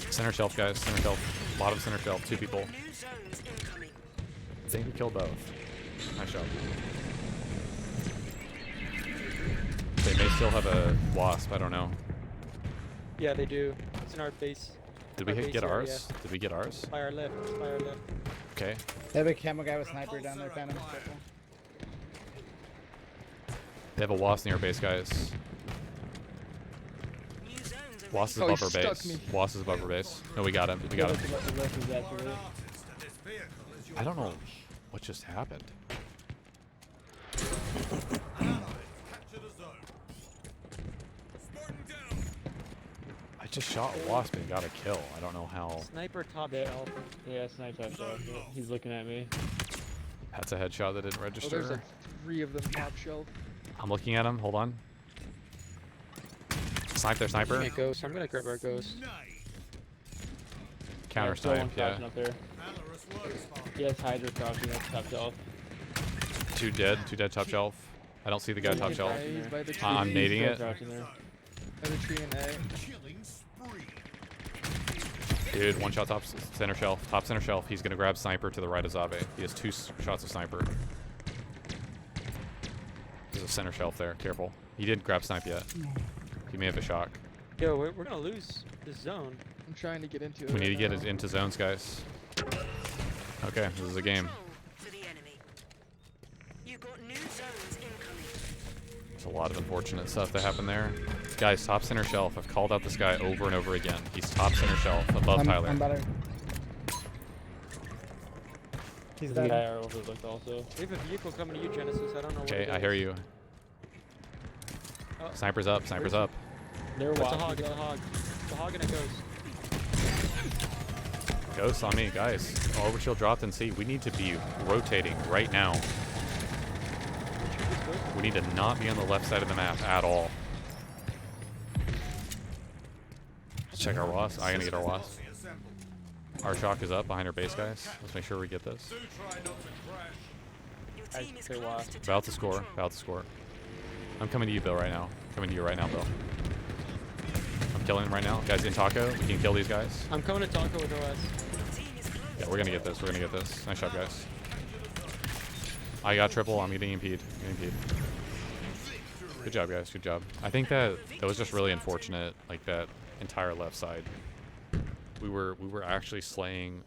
Center shelf, guys. Center shelf. Bottom center shelf. 2 people. New zones incoming. I think we killed both. Nice job. They may still have a wasp. I don't know. Yeah, they do. It's in our base. Did we Our base get area. ours? Did we get ours? By our left. By our left. Okay. They have a camo guy with sniper down there, Phantom. Careful. They have a wasp near our base, guys. New zones are Wasp is Oh, he above our stuck base. me. Wasp is above our base. No, we got him. We got him. The left is actually. Artist to this vehicle is your I don't know brush. what just happened. Allies capture the zone. Spartan down. I just shot a wasp and got a kill. I don't know how. Sniper top Yeah. shelf. Yeah, sniper top shelf. Yeah, he's looking at me. That's a headshot that didn't Oh, register. there's like 3 of them top shelf. I'm looking at him. Hold on. Snipe their sniper. Give me a ghost. I'm gonna grab our ghost. Nice. Counter Still one snipe. Yeah. crouching up there. Valorous work, Spartan. Yes, Hydra crouching at top shelf. 2 dead. 2 dead top shelf. I don't see the guy top He's shelf. by- he's by the tree. I'm nading Still it. crouching there. By the tree in A. Killing spree. Dude, 1 shot top center shelf. Top center shelf. He's gonna grab sniper to the right of Zave. He has 2 shots of sniper. There's a center shelf there. Careful. He didn't grab snipe yet. He may have a shock. Yo, we're gonna lose this zone. I'm trying to get into it. We need to right get now. it into zones, guys. Okay, this is a game. Control for the enemy. You got new zones incoming. There's a lot of unfortunate stuff that happened there. Guys, top center shelf. I've called out this guy over and over again. He's top center shelf above Tyler. I'm better. He's There's a dead. guy overlooked also. We have a vehicle coming to you, Genesis. I don't know what Okay, it I hear is. you. Oh. Sniper's up. Sniper's up. They're It's a walking. hog. It's a hog. It's a hog and a ghost. Ghost on me, guys. Overshield dropped in C. We need to be rotating right now. We need to not be on the left side of the map at all. Let's check our wasp. I'm gonna get our wasp. Our shock is up behind our base, guys. Let's make sure we get this. Do try not to crash. Your I team is say close wasp. to About to total score. control. About to score. I'm coming to you, Bill, right now. Coming to you right now, Bill. I'm killing him right now. Guys in Taco. We can kill these guys. I'm coming to Taco with OS. Your team is close. Yeah, we're gonna get this. We're gonna get this. Nice shot, guys. I got triple. I'm getting impede. Good job, guys. Good job. I think that was just really unfortunate. Like that entire left side. We were actually slaying.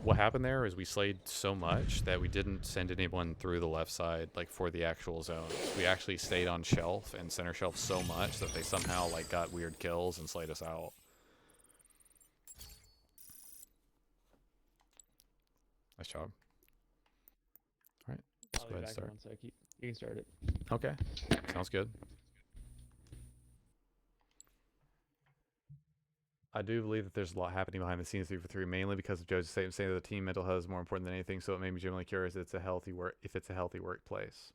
What happened there is we slayed so much that we didn't send anyone through the left side, like for the actual zones. We actually stayed on shelf and center shelf so much that they somehow like got weird kills and slayed us out. Nice job. All right, let's I'll go be ahead and back in start. 1 sec. You can start it. Okay, sounds good. I do believe that there's a lot happening behind the scenes 3-for-3, mainly because of Joe's statement saying that the team mental health is more important than anything. So it made me genuinely curious if it's a healthy workplace.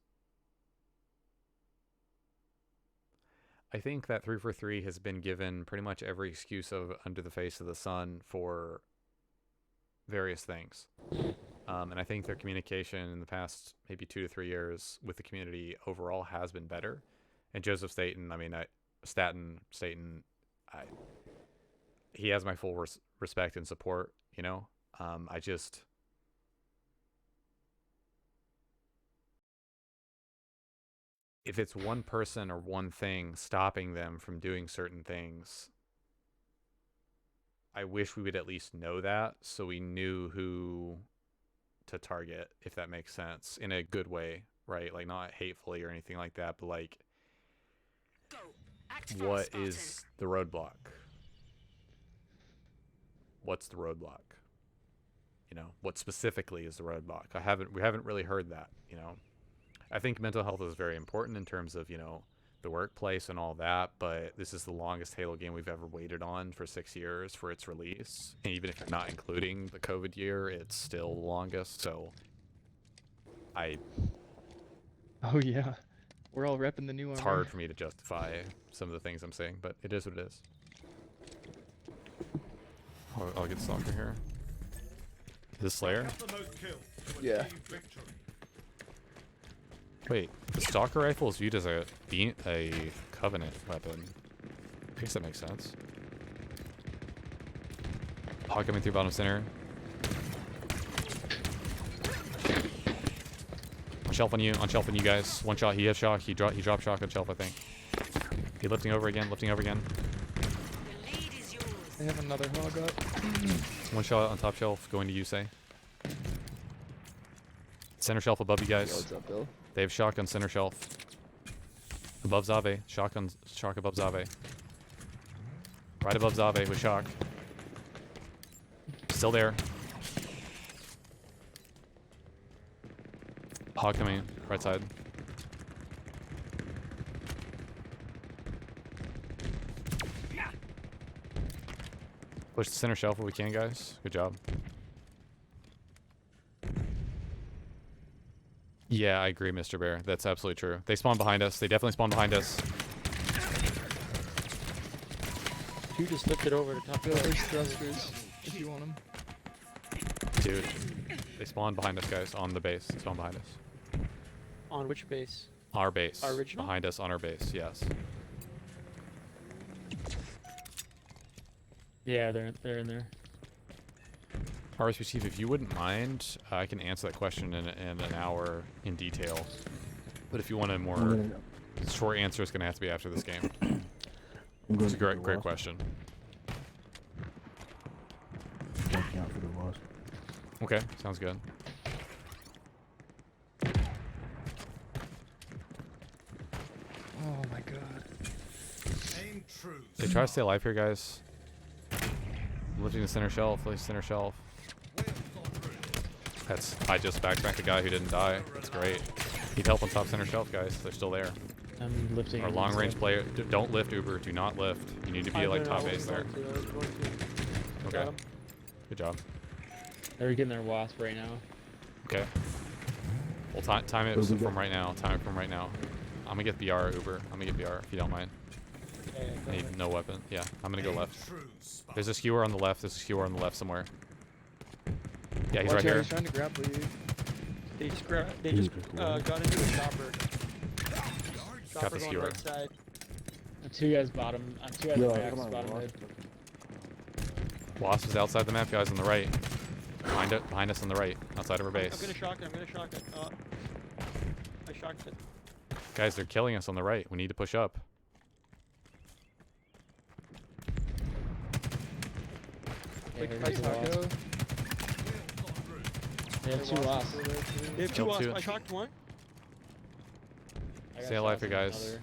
I think that 3-for-3 has been given pretty much every excuse of under the face of the sun for various things. And I think their communication in the past maybe 2 to 3 years with the community overall has been better. And Joseph Staten, he has my full respect and support, you know. If it's one person or one thing stopping them from doing certain things, I wish we would at least know that so we knew who to target, if that makes sense, in a good way, right? Like not hatefully or anything like that, but like what is the roadblock? What's the roadblock? You know, what specifically is the roadblock? We haven't really heard that, you know. I think mental health is very important in terms of, you know, the workplace and all that, but this is the longest Halo game we've ever waited on for 6 years for its release. And even if you're not including the COVID year, it's still the longest, so Oh yeah, we're all repping the new one. it's hard for me to justify some of the things I'm saying, but it is what it is. I'll get Stalker here. Is this Slayer? Yeah. Wait, the Stalker rifle is viewed as a Covenant weapon. I guess that makes sense. Hog coming through bottom center. On shelf on you guys. One shot, he has shock, he dropped shock on shelf, I think. He lifting over again. They have another hog up. One shot on top shelf, going to you, say. Center shelf above you guys. What's up, Bill? They have shock on center shelf. Above Zave. Shock above Zave. Right above Zave with shock. Still there. Hog coming, right side. Push the center shelf if we can, guys. Good job. Yeah, I agree, Mr. Bear. That's absolutely true. They spawn behind us. They definitely spawn behind us. You just flipped it over to top. Bill, there's thrusters if you want them. Dude, they spawn behind us, guys. On the base. They spawn behind us. On which base? Our base. Our original? Behind us on our base, yes. Yeah, they're in there. RSP Chief, if you wouldn't mind, I can answer that question in an hour in detail. But if you want a more short answer, it's going to have to be after this game. It's a great question. Watching out for the wasp. Okay, sounds good. Oh my god. Aim true. They try to stay alive here, guys. Lifting the center shelf, I just backpacked a guy who didn't die. That's great. Need help on top center shelf, guys. They're still there. I'm lifting. Our long range player, don't lift, Uber. Do not lift. You need to be like top base there. Okay. Good job. They're getting their wasp right now. Okay. Well, time it from right now. I'm gonna get BR, Uber. I'm gonna get BR if you don't mind. I need no weapon. Yeah, I'm gonna go left. There's a skewer on the left. somewhere. Yeah, he's right here. He's trying to grapple you. They just got into a chopper. Got the going skewer. right side. Two guys bottom. Two guys bottom mid. Wasp is outside the map, guys, on the right. Behind us on the right, outside of our base. I'm gonna shock it. I shocked it. Guys, they're killing us on the right. We need to push up. Yeah, Nice taco. They have two wasps. They have two Killed wasps. two. I shocked one. Stay alive here, guys.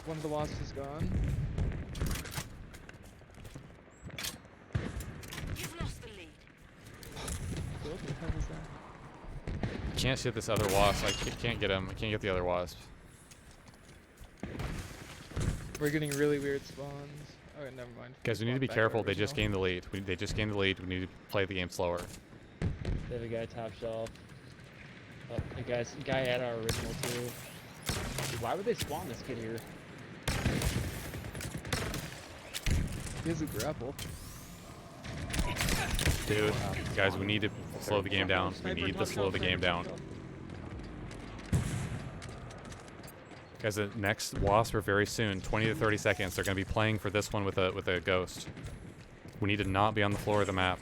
One of the wasps is gone. You've lost the lead. What the hell is that? Can't hit this other wasp. I can't get him. I can't get the other wasp. We're getting really weird spawns. Oh, never mind. Guys, we need to be careful. They just gained the lead. They just gained the lead. We need to play the game slower. They have a guy top shelf. Oh, the guy at our original too. Dude, why would they spawn this kid here? He has a grapple. Dude, guys, we need to slow the game down. We need to slow the game down. Guys, the next wasp are very soon, 20 to 30 seconds. They're going to be playing for this one with a ghost. We need to not be on the floor of the map.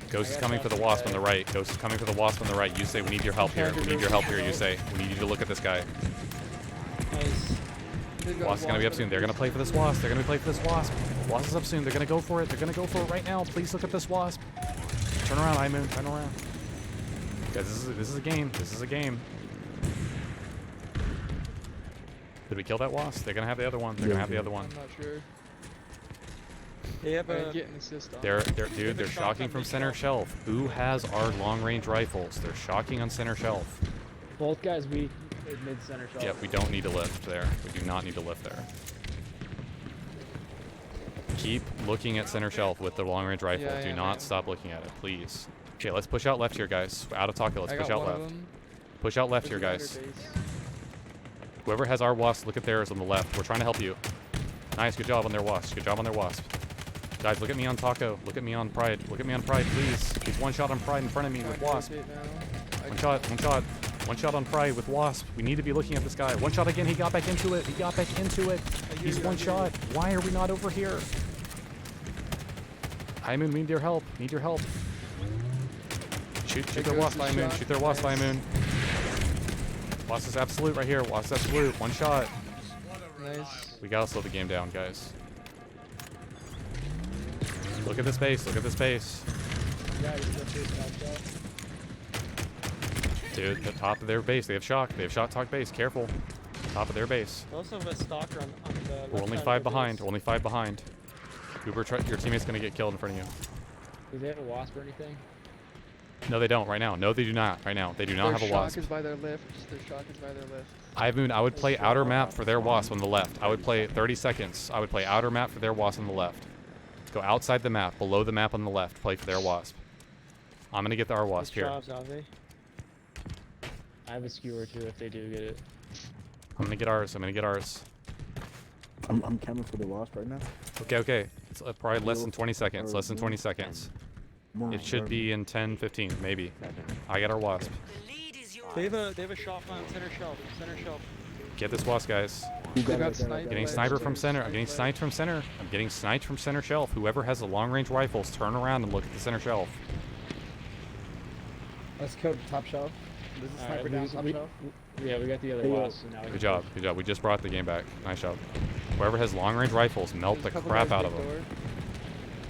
Ghost is coming for the wasp on the right. Ghost is coming for the wasp on the right. You say we need your help here. We need your help here. You say we need you to look at this guy. Nice. Wasp is going to be up soon. They're going to play for this wasp. They're going to play for this wasp. Wasp is up soon. They're going to go for it. They're going to go for it right now. Please look at this wasp. Turn around, Iman. Turn around. Guys, this is a game. This is a game. Did we kill that wasp? They're gonna have the other one. They're gonna have the other one. I'm not sure. They have I a. get an assist on. Dude, they're shocking from center shelf. Who has our long-range rifles? They're shocking on center shelf. Both guys weak mid center shelf. Yep, we don't need to lift there. We do not need to lift there. Keep looking at center shelf with the long-range rifle. Yeah, Do yeah, not man. stop looking at it, please. Okay, let's push out left here, guys. Out of Taco, let's I push got out one of left. them. Push out left There's here, another guys. base. Whoever has our wasp, look at theirs on the left. We're trying to help you. Nice, good job on their wasp. Good job on their wasp. Guys, look at me on Taco. Look at me on Pride. Look at me on Pride, please. He's one shot on Pride in front of me with wasp. One shot, one shot. One shot on Pride with wasp. We need to be looking at this guy. One shot again, he got back into it. He got back into it. He's one shot. Why are we not over here? Moon, we need your help. Need your help. Shoot their wasp, Moon. Shoot their wasp, Moon. Wasp is absolute right here. Wasp is absolute. One shot. Nice. We gotta slow the game down, guys. Look at this base. Look at this base. Dude, the top of their base. They have shock. They have shot talk base. Careful. Top of their base. They also have a stalker on the. We're only 5 behind. We're only 5 behind. Uber, your teammate's gonna get killed in front of you. Do they have a wasp or anything? No, they don't right now. No, they do not right now. They do not have a wasp. Their shock is by their lift. Their shock is by their lift. Moon, I would play outer map for their wasp on the left. I would play 30 seconds. I would play outer map for their wasp on the left. Go outside the map, below the map on the left. Play for their wasp. I'm gonna get our wasp here. I have a skewer too if they do get it. I'm gonna get ours. I'm gonna get ours. I'm camming for the wasp right now. Okay. It's probably less than 20 seconds. Less than 20 seconds. It should be in 10, 15, maybe. I got our wasp. They have a shot on center shelf. Center shelf. Get this wasp, guys. Getting sniper from center. I'm getting sniped from center. I'm getting sniped from center shelf. Whoever has the long-range rifles, turn around and look at the center shelf. Let's go to top shelf. There's a sniper down top shelf. Yeah, we got the other wasp. So now we Good job. Good job. We just brought the game back. Nice job. Whoever has long-range rifles, melt the crap out of them.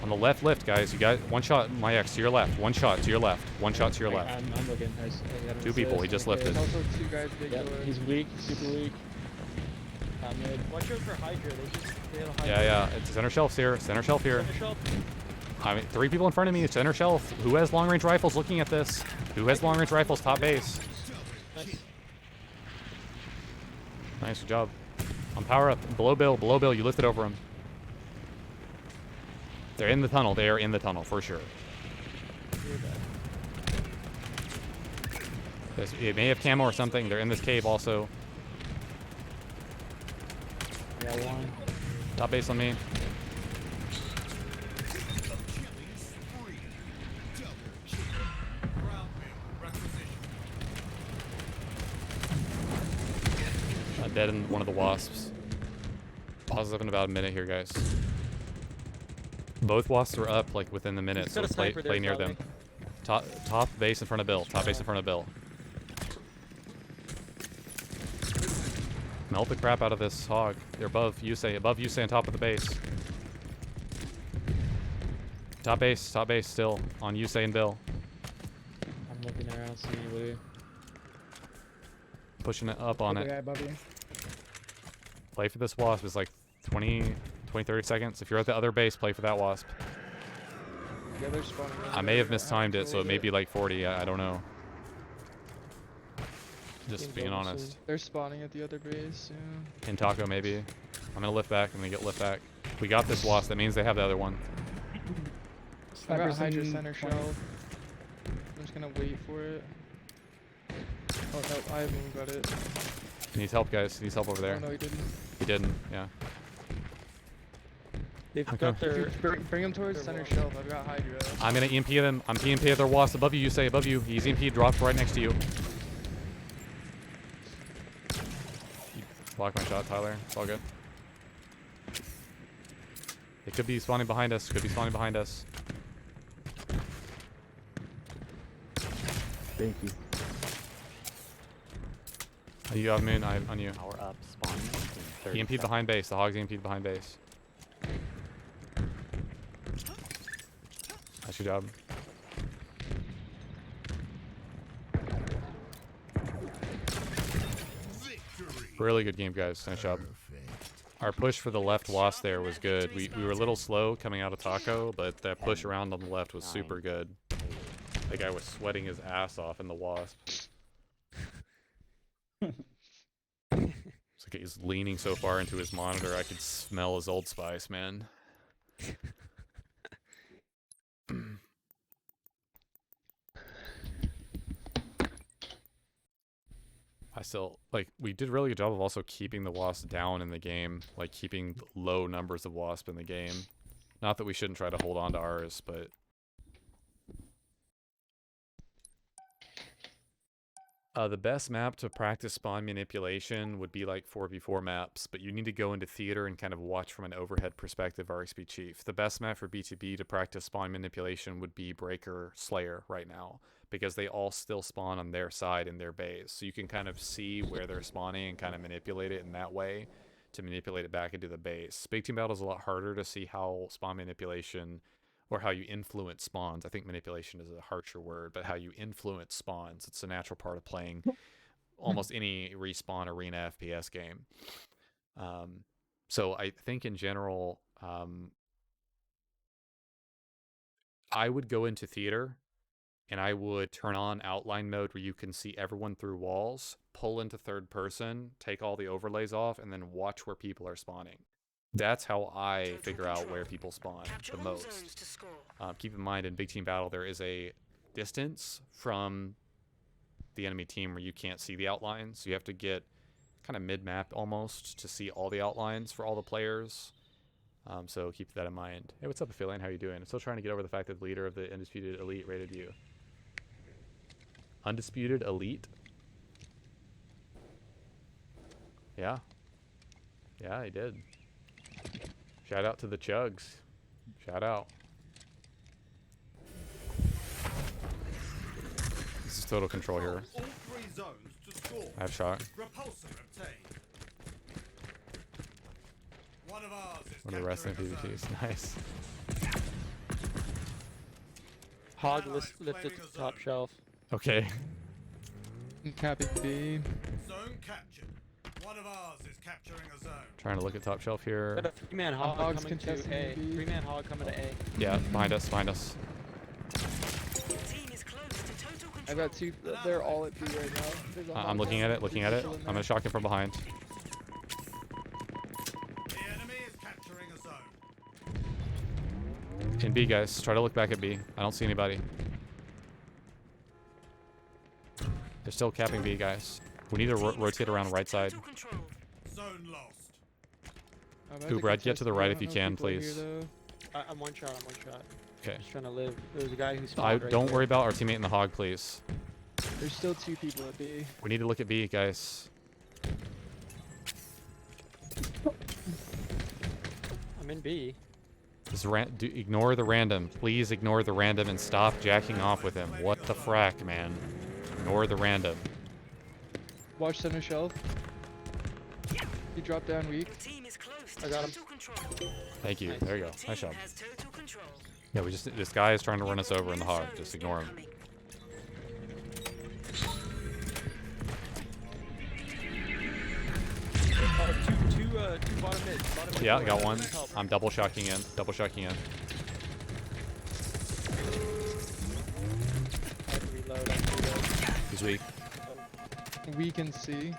On the left lift, guys. You got one shot, my X, to your left. One shot to your left. One shot to your left. I'm looking. I got 2 people. He just lifted. There's also 2 guys big door. He's weak. Super weak. Top mid. Watch out for Hydra. They have a Hydra. Yeah. It's center shelf's here. Center shelf here. Center shelf. I mean, 3 people in front of me. Center shelf. Who has long-range rifles looking at this? Who has long-range rifles? Top base. Nice. Nice job. On power up. Below Bill. Below Bill. You lifted over him. They're in the tunnel. They are in the tunnel for sure. It may have camo or something. They're in this cave also. Yeah, one. Top base on me. Dead in one of the wasps. Pause up in about a minute here, guys. Both wasps are up like within the minute, so play near them. Top base in front of Bill. Top base in front of Bill. Melt the crap out of this hog. They're above Yusei. Above Yusei on top of the base. Top base still on Yusei and Bill. I'm looking there. I don't see anybody. Pushing it up on it. Above you. Play for this wasp. It's like 20, 30 seconds. If you're at the other base, play for that wasp. Yeah, they're spawning. I may have mistimed it, so it may be like 40. I don't know. Just being honest. They're spawning at the other base soon. In Taco, maybe. I'm gonna lift back. I'm gonna get lift back. We got this wasp. That means they have the other one. I got Hydra center shelf. I'm just gonna wait for it. Oh no, I haven't even got it. He needs help, guys. He needs help over there. Oh no, he didn't. He didn't. Yeah. They've Okay. got their. Bring him towards center shelf. I've got Hydra. I'm gonna EMP them. I'm EMP their wasp above you. You say above you. He's EMP dropped right next to you. Block my shot, Tyler. It's all good. It could be spawning behind us. Could be spawning behind us. Thank you. You have Moon. On you. Power up, spawn. EMP behind base. The hog's EMP behind base. That's your job. Victory. Really good game, guys. Nice job. Our push for the left wasp there was good. We were a little slow coming out of taco, but that push around on the left was super good. That guy was sweating his ass off in the wasp. It's like he's leaning so far into his monitor, I could smell his Old Spice, man. I still, like, we did a really good job of also keeping the wasp down in the game, like keeping low numbers of wasp in the game. Not that we shouldn't try to hold on to ours, but the best map to practice spawn manipulation would be like 4v4 maps, but you need to go into theater and kind of watch from an overhead perspective, RXP Chief. The best map for BTB to practice spawn manipulation would be Breaker Slayer right now, because they all still spawn on their side in their base. So you can kind of see where they're spawning and kind of manipulate it in that way to manipulate it back into the base. Big Team Battle is a lot harder to see how spawn manipulation or how you influence spawns. I think manipulation is a harsher word, but how you influence spawns. It's a natural part of playing almost any respawn arena FPS game. So I think in general, I would go into theater and I would turn on outline mode where you can see everyone through walls, pull into third person, take all the overlays off, and then watch where people are spawning. That's how I figure out where people spawn the most. Keep in mind, in Big Team Battle, there is a distance from the enemy team where you can't see the outlines. So you have to get kind of mid-map almost to see all the outlines for all the players. So keep that in mind. Hey, what's up, Affiliate? How you doing? I'm still trying to get over the fact that the leader of the Undisputed Elite rated you. Undisputed Elite? Yeah. Yeah, he did. Shout out to the Chugs. Shout out. This is total control here. I have shot. One of the rest of the PvPs. Nice. Hog lifted to the top shelf. Okay. Copy B. Zone captured. One of ours is capturing a zone. Trying to look at top shelf here. Got a 3-man hog Hogs coming to contesting A. B. 3-man hog coming to A. Yeah, behind us, behind us. I've got two. They're all at B right now. There's a I'm hog looking at it, looking at it. still in I'm there. gonna shock him from behind. The enemy is capturing a zone. In B, guys. Try to look back at B. I don't see anybody. They're still capping B, guys. We need to rotate around right side. Zone lost. I'm about Ooh, to Brad, get to the contest B. right I if you don't know can, people are here, please. though. I'm one shot, I'm one shot. Okay. Just trying to live. There's a guy who spawned right Don't there. worry about our teammate in the hog, please. There's still two people at B. We need to look at B, guys. I'm in B. Just ignore the random. Please ignore the random and stop jacking off with him. What the frack, man? Ignore the random. Watch center shelf. He dropped down weak. I got him. Thank you. Nice. There you go. Nice job. Yeah, this guy is trying to run us over in the hog. Just ignore him. Two bottom mid. Bottom mid. Yeah, I got one. I'm double shocking in. Double shocking in. I have to reload. I have to reload. He's weak. Weak and C.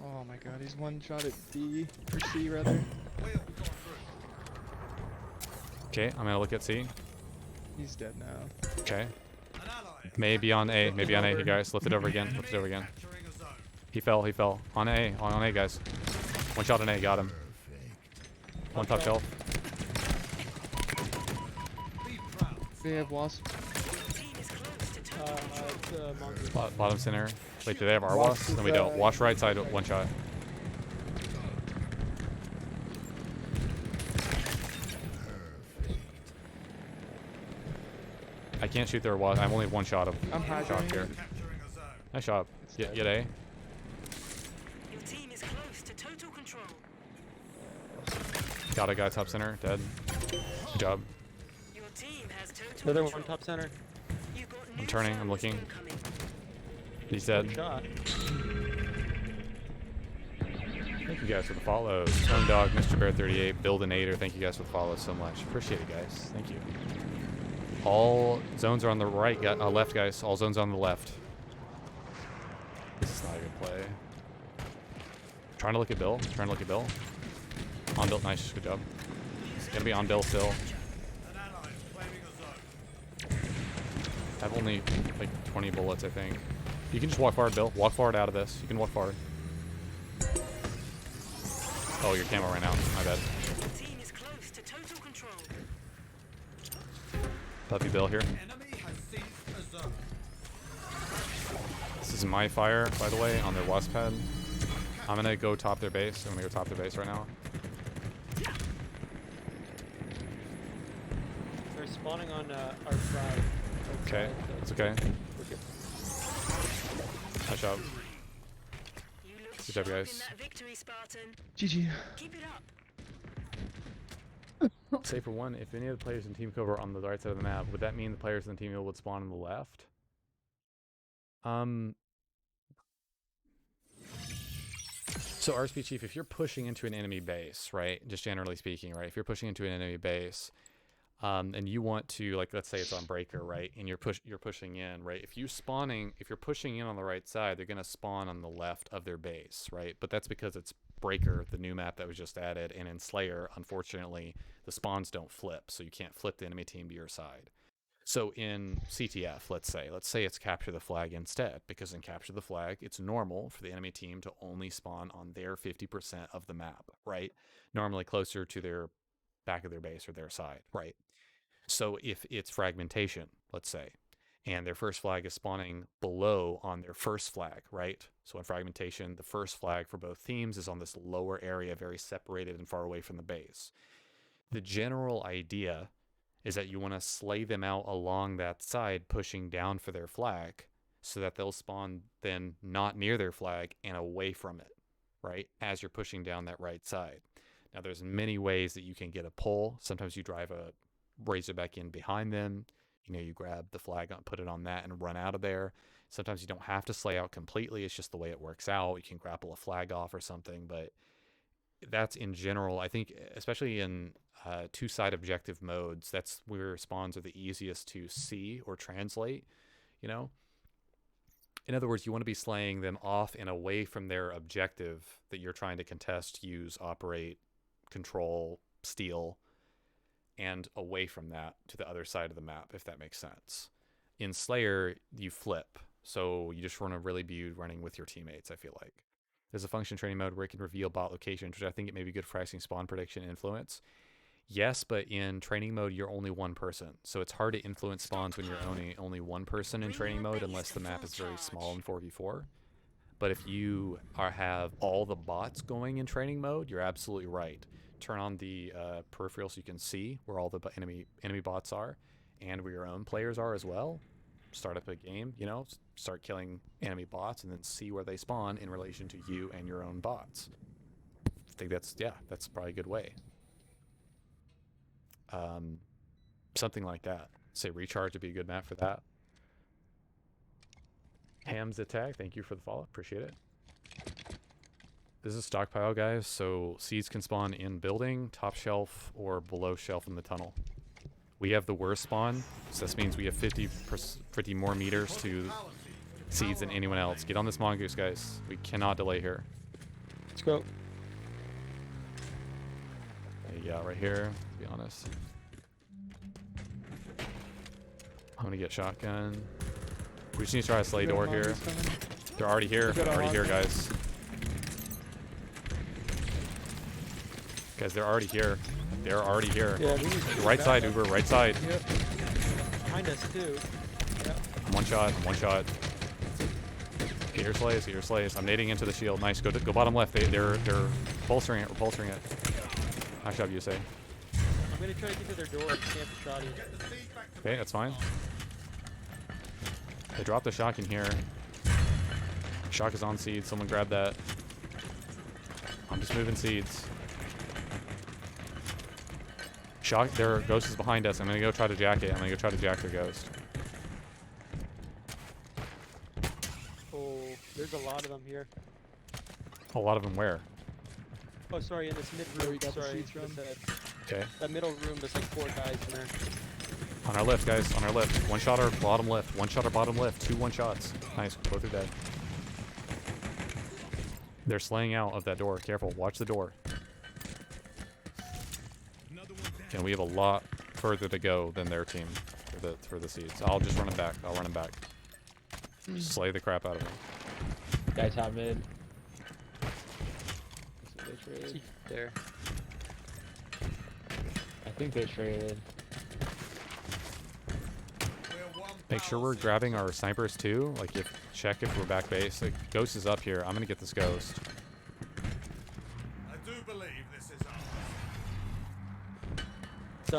Oh my god, he's one shot at D, or C rather. Okay, I'm gonna look at C. He's dead now. Okay. Maybe on A. Maybe on A. You guys, lift it over again. Lift it over again. He fell. He fell. On A. On A, guys. One shot on A. Got him. One top shelf. They have wasp. Bottom center. Wait, do they have our wasp? No, we don't. Wash right side. One shot. I can't shoot their wasp. I'm only one shot of I'm shot here. Nice shot. Get A. Your team is close to total control. Got a guy top center. Dead. Good job. Your team has total Another one control. top center. You got I'm new turning. I'm zones looking. incoming. He's dead. Shot. Thank you guys for the follows. Tone Dog, Mr. Bear 38, Buildinator. Thank you guys for the follows so much. Appreciate it, guys. Thank you. All zones are on the right, left, guys. All zones on the left. This is not a good play. Trying to look at Bill. Trying to look at Bill. On Bill. Nice. Good job. Gonna be on Bill still. An ally is claiming a zone. I have only like 20 bullets, I think. You can just walk forward, Bill. Walk forward out of this. You can walk forward. Oh, your camo ran out. My bad. Team is close to total control. Puppy Bill here. Enemy has seized a zone. This is my fire, by the way, on their wasp pad. I'm gonna go top their base. I'm gonna go top their base right now. They're spawning on our side. Okay, it's okay. Nice job. Good job, guys. Victory, Spartan. GG. Keep it up. Say for one, if any of the players in Team Cobra are on the right side of the map, would that mean the players in Team Hill would spawn on the left? So RSP Chief, if you're pushing into an enemy base, right? Just generally speaking, right? If you're pushing into an enemy base, and you want to, like, let's say it's on Breaker, right? And you're pushing in, right? If you're pushing in on the right side, they're gonna spawn on the left of their base, right? But that's because it's Breaker, the new map that was just added, and in Slayer, unfortunately, the spawns don't flip, so you can't flip the enemy team to your side. So in CTF, let's say it's Capture the Flag instead, because in Capture the Flag, it's normal for the enemy team to only spawn on their 50% of the map, right? Normally closer to their back of their base or their side, right? So if it's fragmentation, let's say, and their first flag is spawning below on their first flag, right? So in fragmentation, the first flag for both teams is on this lower area, very separated and far away from the base. The general idea is that you want to slay them out along that side, pushing down for their flag, so that they'll spawn then not near their flag and away from it, right? As you're pushing down that right side. Now, there's many ways that you can get a pull. Sometimes you drive a Razorback in behind them. You know, you grab the flag, put it on that, and run out of there. Sometimes you don't have to slay out completely. It's just the way it works out. You can grapple a flag off or something, but that's in general. I think, especially in two-side objective modes, that's where spawns are the easiest to see or translate, you know? In other words, you want to be slaying them off and away from their objective that you're trying to contest, use, operate, control, steal, and away from that to the other side of the map, if that makes sense. In Slayer, you flip, so you just want to really be running with your teammates, I feel like. There's a function training mode where it can reveal bot locations, which I think it may be good for practicing spawn prediction influence. Yes, but in training mode, you're only one person, so it's hard to influence spawns when you're only one person in training mode, unless the map is very small in 4v4. But if you have all the bots going in training mode, you're absolutely right. Turn on the peripheral so you can see where all the enemy bots are, and where your own players are as well. Start up a game, you know, start killing enemy bots, and then see where they spawn in relation to you and your own bots. I think that's probably a good way. Something like that. Say Recharge would be a good map for that. Ham's attack, thank you for the follow, appreciate it. This is stockpile, guys, so seeds can spawn in building, top shelf, or below shelf in the tunnel. We have the worst spawn, so this means we have 50 more meters to seeds than anyone else. Get on this mongoose, guys. We cannot delay here. Let's go. Yeah, right here, to be honest. I'm gonna get shotgun. We just need to try a slay door here. They're already here. They're already here, guys. Guys, they're already here. They're already here. Yeah, right side, Uber, right side. Yep. Behind us, too. Yep. One shot. Get your slays, I'm nading into the shield. Nice, go bottom left. They're pulsering it. Nice job, USA. I'm gonna try to get to their door. I can't shot you. Okay, that's fine. They dropped the shock in here. Shock is on seeds. Someone grab that. I'm just moving seeds. Shock. Their ghost is behind us. I'm gonna go try to jack it. I'm gonna go try to jack their ghost. Oh, there's a lot of them here. A lot of them where? Oh, sorry, in this mid Where room. we got the Sorry, sheets from? Okay. That middle room, there's like 4 guys in there. On our left, guys. On our left. One shot or bottom left. One shot or bottom left. 2 one-shots. Nice. Both are dead. They're slaying out of that door. Careful. Watch the door. And we have a lot further to go than their team for the seeds. I'll just run him back. I'll run him back. Slay the crap out of him. Guys top mid. There. I think they traded. Make sure we're grabbing our snipers too. Like, check if we're back base. Like, ghost is up here. I'm gonna get this ghost. I do believe this is ours. It's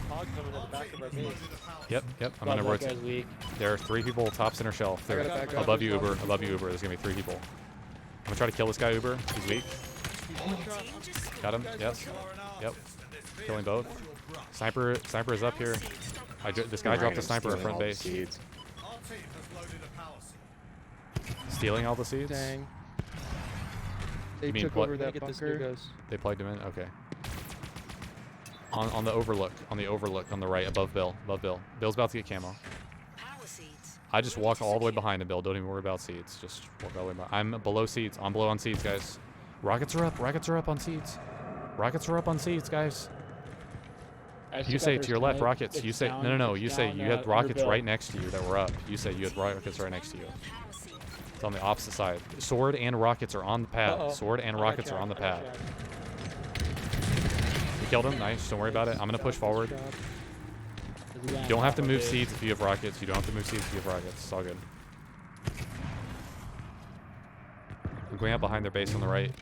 hog coming at the back of our base. Yep. I'm gonna rotate. There are 3 people top center shelf. They're above you, Uber. Above you, Uber. There's gonna be 3 people. I'm gonna try to kill this guy, Uber. He's weak. Got him. Yes. Yep. Killing both. Sniper is up here. This guy dropped a sniper at front base. Stealing all the seeds? Dang. They You mean took over that Get this new bunker. ghost. They plugged him in? Okay. On the overlook. On the overlook on the right, above Bill. Above Bill. Bill's about to get camo. I just walk all the way behind him, Bill. Don't even worry about seeds. Just walk all the way behind. I'm below seeds. I'm below on seeds, guys. Rockets are up. Rockets are up on seeds. Rockets are up on seeds, guys. You say to your left, rockets. You say no. You say you had rockets right next to you that were up. You say you had rockets right next to you. It's on the opposite side. Sword and rockets are on the pad. Sword and rockets are on the pad. We killed him. Nice. Don't worry about it. I'm gonna push forward. You don't have to move seeds if you have rockets. You don't have to move seeds if you have rockets. It's all good. We're going out behind their base on the right.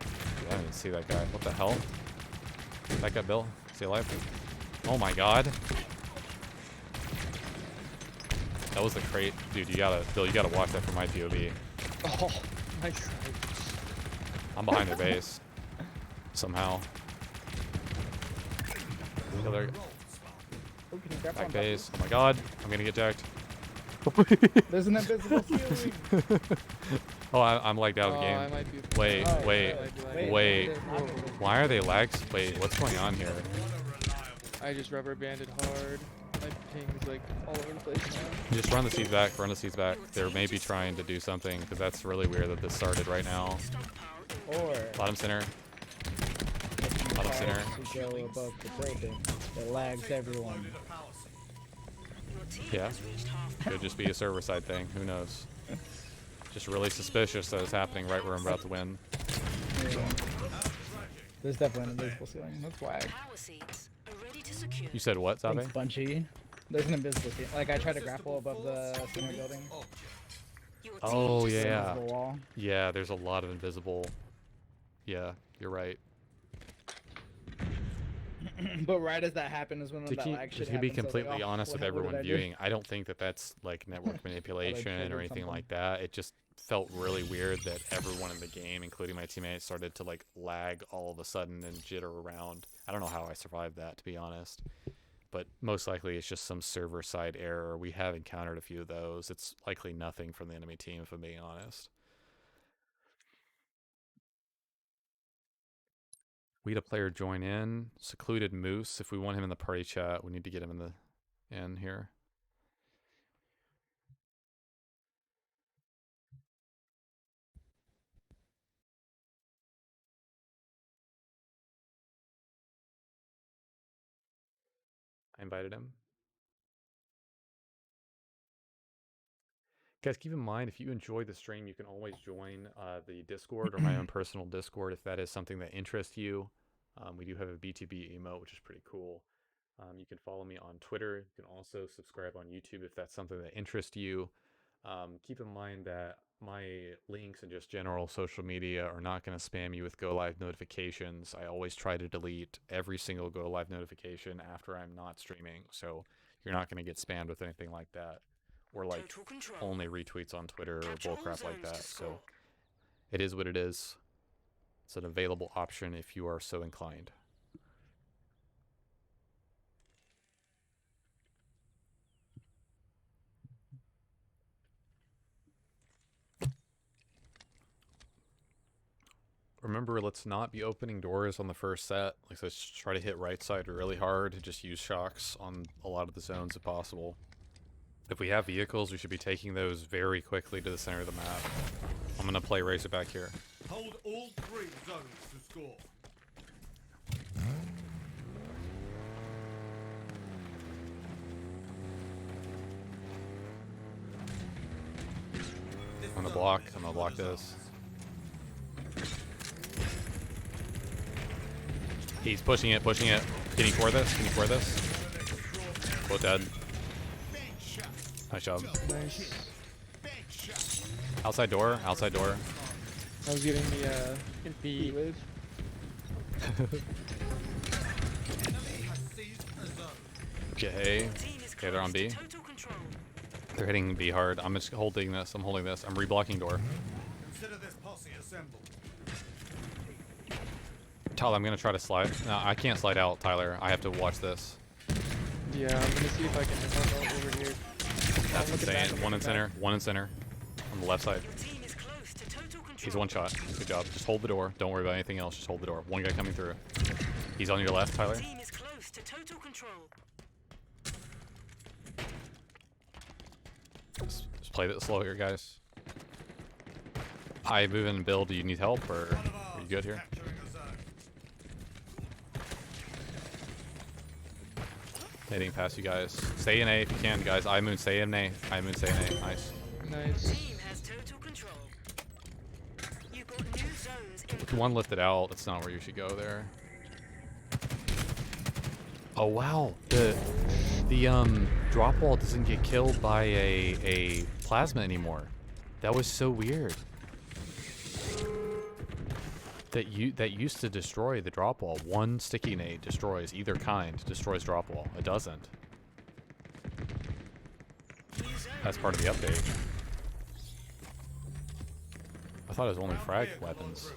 I didn't even see that guy. What the hell? That guy, Bill. Is he alive? Oh my god. That was the crate. Dude, Bill, you gotta watch that from my POV. Oh, nice. I'm behind their base. Somehow. Other back base. Oh my god. I'm gonna get jacked. There's an invisible ceiling. Oh, I'm lagged out of the I game. might be. Wait. Why are they lags? Wait, what's going on here? I just rubber banded hard. My ping's like all over the place now. Just run the seeds back. Run the seeds back. They're maybe trying to do something because that's really weird that this started right now. Or Bottom center. Bottom center. to go above the building that lags everyone. Yeah. Could just be a server side thing. Who knows? Just really suspicious that it's happening right where I'm about to win. Yeah. There's definitely an invisible ceiling. That's whack. You said what, Zabe? Thanks, Bunchy. There's an invisible ceiling. Like, I tried to grapple above the center building. Oh, yeah. Invisible wall. Yeah, there's a lot of invisible. Yeah, you're right. But right as that happened is when that lag shit To be happened, so I was like, completely oh, honest what with everyone did I do? viewing, I don't think that that's like network manipulation or triggered anything something. like that. It just felt really weird that everyone in the game, including my teammates, started to like lag all of a sudden and jitter around. I don't know how I survived that, to be honest. But most likely it's just some server side error. We have encountered a few of those. It's likely nothing from the enemy team, if I'm being honest. We had a player join in. Secluded Moose. If we want him in the party chat, we need to get him in here. I invited him. Guys, keep in mind, if you enjoy the stream, you can always join the Discord or my own personal Discord if that is something that interests you. We do have a BTB emote, which is pretty cool. You can follow me on Twitter. You can also subscribe on YouTube if that's something that interests you. Keep in mind that my links and just general social media are not going to spam you with go live notifications. I always try to delete every single go live notification after I'm not streaming, so you're not going to get spammed with anything like that, or like only retweets on Twitter or bullcrap like that. So it is what it is. It's an available option if you are so inclined. remember, let's not be opening doors on the first set. Like, let's try to hit right side really hard. Just use shocks on a lot of the zones if possible. If we have vehicles, we should be taking those very quickly to the center of the map. I'm gonna play Razorback here. Hold all 3 zones to score. I'm gonna block. I'm gonna block this. He's pushing it, pushing it. Can you for this? Can you for this? Both dead. Nice job. Nice. Outside door, outside door. I was getting the heat wave. Okay. Okay, they're on B. They're hitting B hard. I'm just holding this. I'm holding this. I'm reblocking door. Consider this posse assembled. Tyler, I'm gonna try to slide. No, I can't slide out, Tyler. I have to watch this. Yeah, I'm gonna see if I can help out over here. That's insane. One in center. One in center. On the left side. He's one shot. Good job. Just hold the door. Don't worry about anything else. Just hold the door. One guy coming through. He's on your left, Tyler. Just play that slow here, guys. I move in and build. Do you need help, or are you good here? Nading past you guys. Stay in A if you can, guys. I moon, stay in A. I moon, stay in A. Nice. Nice. One lifted out. That's not where you should go there. Oh wow. The drop wall doesn't get killed by a plasma anymore. That was so weird. That used to destroy the drop wall. One sticky nade destroys either kind, destroys drop wall. It doesn't. That's part of the update. I thought it was only frag weapons.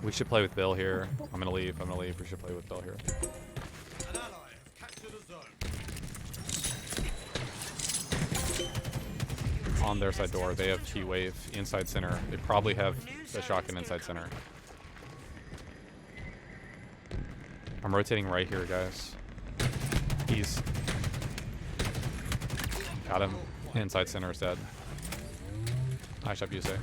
We should play with Bill here. I'm gonna leave. I'm gonna leave. We should play with Bill here. An ally has captured a zone. On their side door, they have T-wave inside center. They probably have the shotgun inside center. I'm rotating right here, guys. He's got him. Inside center is dead. Nice job, Yusei.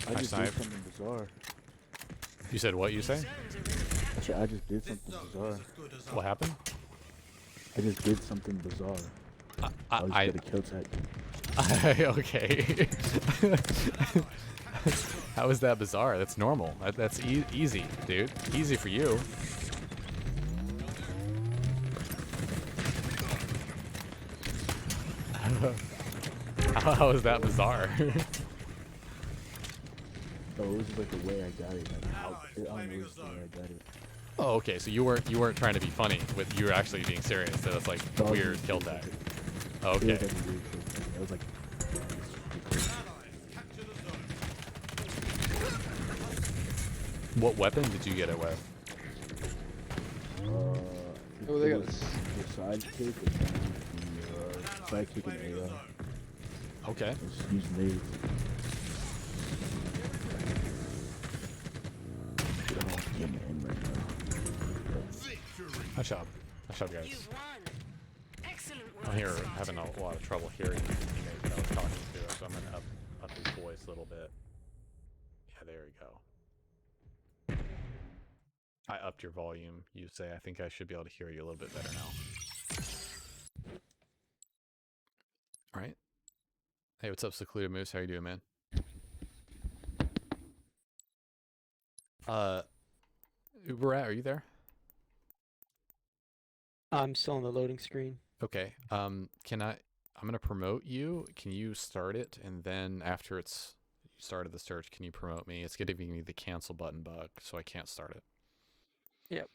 I Nice just snipe. did something bizarre. You said what, you say? Actually, I just did something bizarre. What happened? I just did something bizarre. I was I gonna kill tech. okay. How is that bizarre? That's normal. That's easy, dude. Easy for you. How is that bizarre? Oh, it was just like the way I got it. Like, I don't know the way I got it. Oh, okay. So you weren't trying to be funny. You were actually being serious. So that's like weird kill tag. Okay. It was like a weird kill tag. I was like, What weapon did you get it with? Oh, they got the sidekick and then the sidekick and AI. Okay. Just use nades. Nice job. Nice job, guys. I'm here having a lot of trouble hearing the teammate that I was talking to, so I'm going to up his voice a little bit. Yeah, there we go. I upped your volume, you say. I think I should be able to hear you a little bit better now. Alright. Hey, what's up, Secluded Moose? How you doing, man? Uberat, are you there? I'm still on the loading screen. Okay. I'm gonna promote you. Can you start it, and then after you started the search, can you promote me? It's giving me the cancel button bug, so I can't start it. Yep.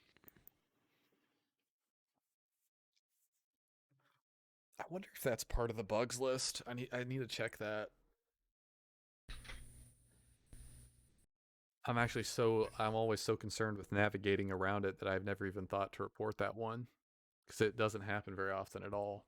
I wonder if that's part of the bugs list. I need to check that. I'm always so concerned with navigating around it that I've never even thought to report that one, because it doesn't happen very often at all.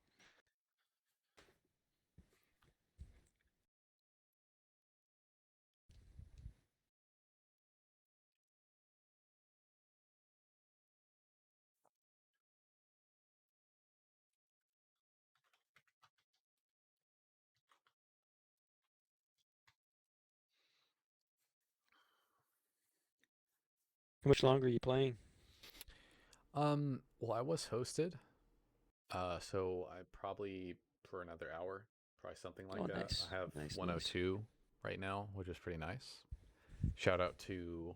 How much longer are you playing? Well, I was hosted, so I probably for another hour, probably something like Oh, that. nice. I have Nice, 102 right now, which is pretty nice. Shout out to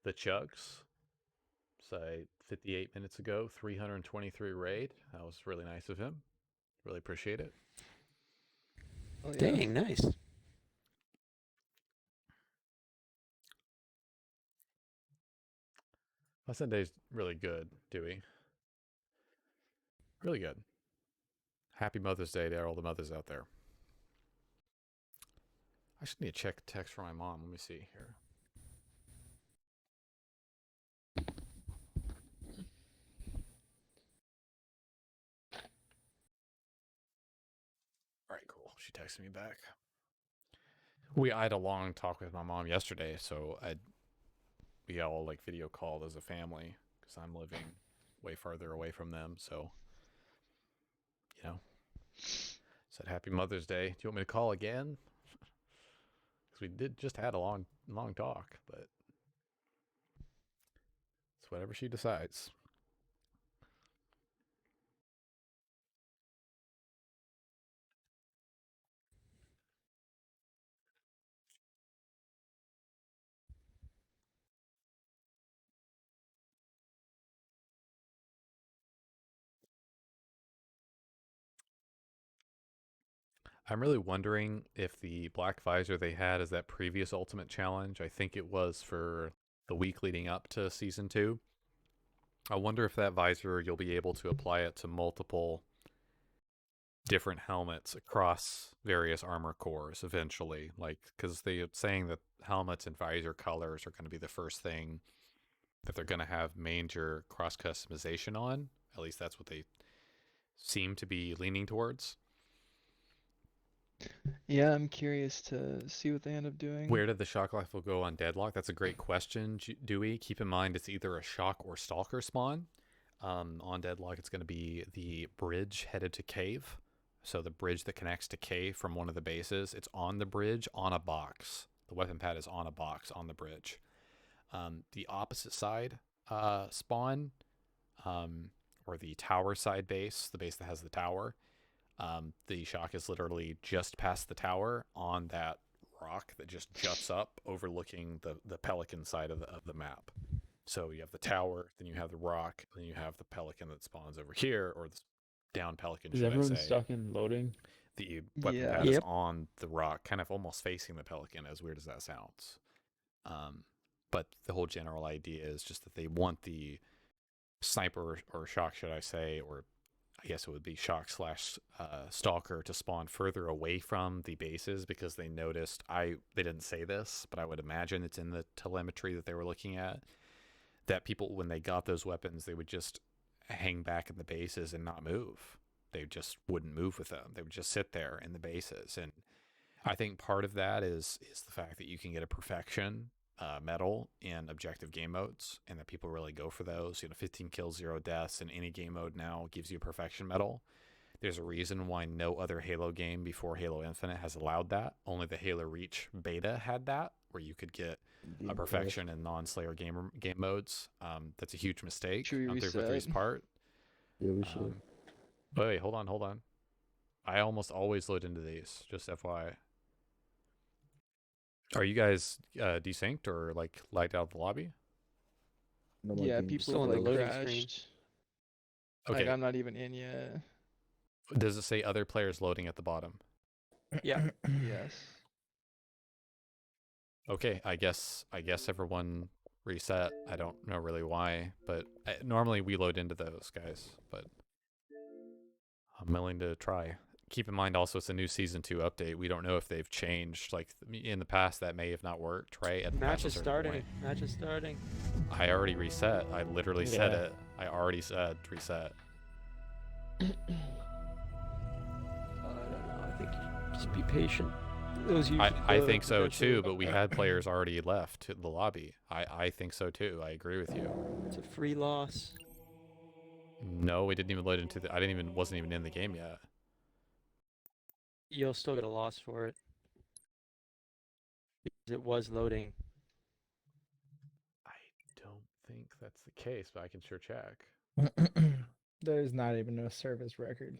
the Chugs. Say 58 minutes ago, 323 raid. That was really nice of him. Really appreciate it. Oh, yeah. Dang, nice. My Sunday's really good, Dewey. Really good. Happy Mother's Day to all the mothers out there. I should need to check text from my mom. Let me see here. All right, cool. She texted me back. I had a long talk with my mom yesterday, so we all like video called as a family because I'm living way farther away from them. So, you know, said Happy Mother's Day. Do you want me to call again? Because we did just had a long talk, but it's whatever she decides. I'm really wondering if the black visor they had as that previous ultimate challenge, I think it was for the week leading up to season 2. I wonder if that visor you'll be able to apply it to multiple different helmets across various armor cores eventually, like because they're saying that helmets and visor colors are going to be the first thing that they're going to have major cross customization on. At least that's what they seem to be leaning towards. Yeah, I'm curious to see what they end up doing. Where did the shock rifle go on Deadlock? That's a great question, Dewey. Keep in mind it's either a shock or stalker spawn. On Deadlock, it's going to be the bridge headed to cave. So the bridge that connects to cave from one of the bases, it's on the bridge on a box. The weapon pad is on a box on the bridge. The opposite side spawn, or the tower side base, the base that has the tower, the shock is literally just past the tower on that rock that just juts up overlooking the pelican side of the map. So you have the tower, then you have the rock, then you have the pelican that spawns over here, or the down pelican, Is should I everyone say. stuck in loading? The weapon pad is on the rock, kind of almost facing the pelican, as weird as that sounds. But the whole general idea is just that they want the sniper or shock, should I say, or I guess it would be shock / stalker to spawn further away from the bases because they noticed, they didn't say this, but I would imagine it's in the telemetry that they were looking at, that people, when they got those weapons, they would just hang back in the bases and not move. They just wouldn't move with them. They would just sit there in the bases. And I think part of that is the fact that you can get a perfection medal in objective game modes, and that people really go for those. 15 kills, 0 deaths in any game mode now gives you a perfection medal. There's a reason why no other Halo game before Halo Infinite has allowed that. Only the Halo Reach beta had that, where you could get a perfection in non-Slayer game modes. That's a huge mistake Should we on reset? 343's part. Yeah, we should. Wait, hold on. I almost always load into these, just FYI. Are you guys desynced or like lagged out of the lobby? No, my Yeah, game's people still in like the loading crashed. Okay. Like I'm not even in yet. Does it say other players loading at the bottom? Yeah. Yes. Okay, I guess everyone reset. I don't know really why, but normally we load into those guys, but I'm willing to try. Keep in mind also it's a new season 2 update. We don't know if they've changed. Like in the past that may have not worked, right? At Match is a certain starting. point. Match is starting. I already reset. I literally said Yeah. it. I already said reset. I don't know. I think just be patient. Those I think so too, but we had players already left the lobby. I think so too. I agree with you. It's a free loss. No, we didn't even load into the. Wasn't even in the game yet. You'll still get a loss for it. Because it was loading. I think that's the case, but I can sure check. There's not even a service record.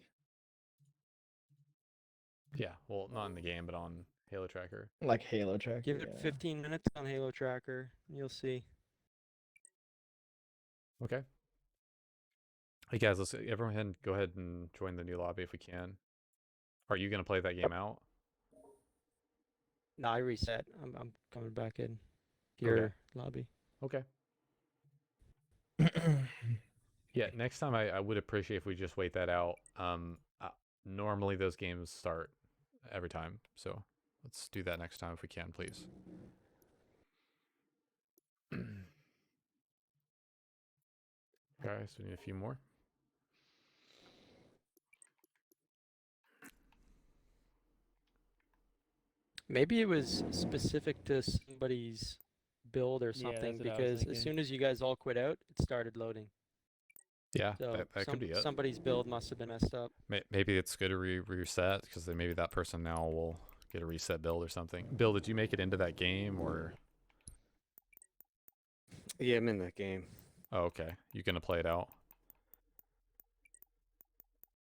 Yeah, well, not in the game, but on Halo Tracker. Like Halo Tracker. Give it 15 minutes on Halo Tracker, and you'll see. Okay. Hey guys, let's everyone go ahead and join the new lobby if we can. Are you gonna play that game out? No, I reset. I'm coming back in your lobby. Okay. Yeah, next time I would appreciate if we just wait that out. Normally those games start every time, so let's do that next time if we can, please. Guys, we need a few more. Maybe it was specific to somebody's build or something, that's what I was because as thinking. soon as you guys all quit out, it started loading. Yeah, So that could be it. somebody's build must have been messed up. Maybe it's good to reset, because then maybe that person now will get a reset build or something. Bill, did you make it into that game, or? Yeah, I'm in that game. Oh, okay. You gonna play it out?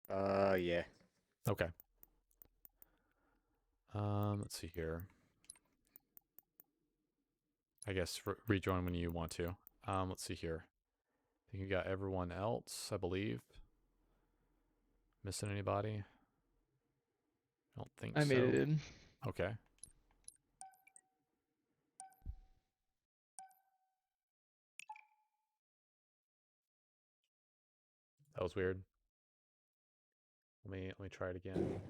Yeah. Okay. Let's see here. I guess rejoin when you want to. Let's see here. I think you got everyone else, I believe. Missing anybody? I don't think so. I made it in. Okay. That was weird. Let me try it again.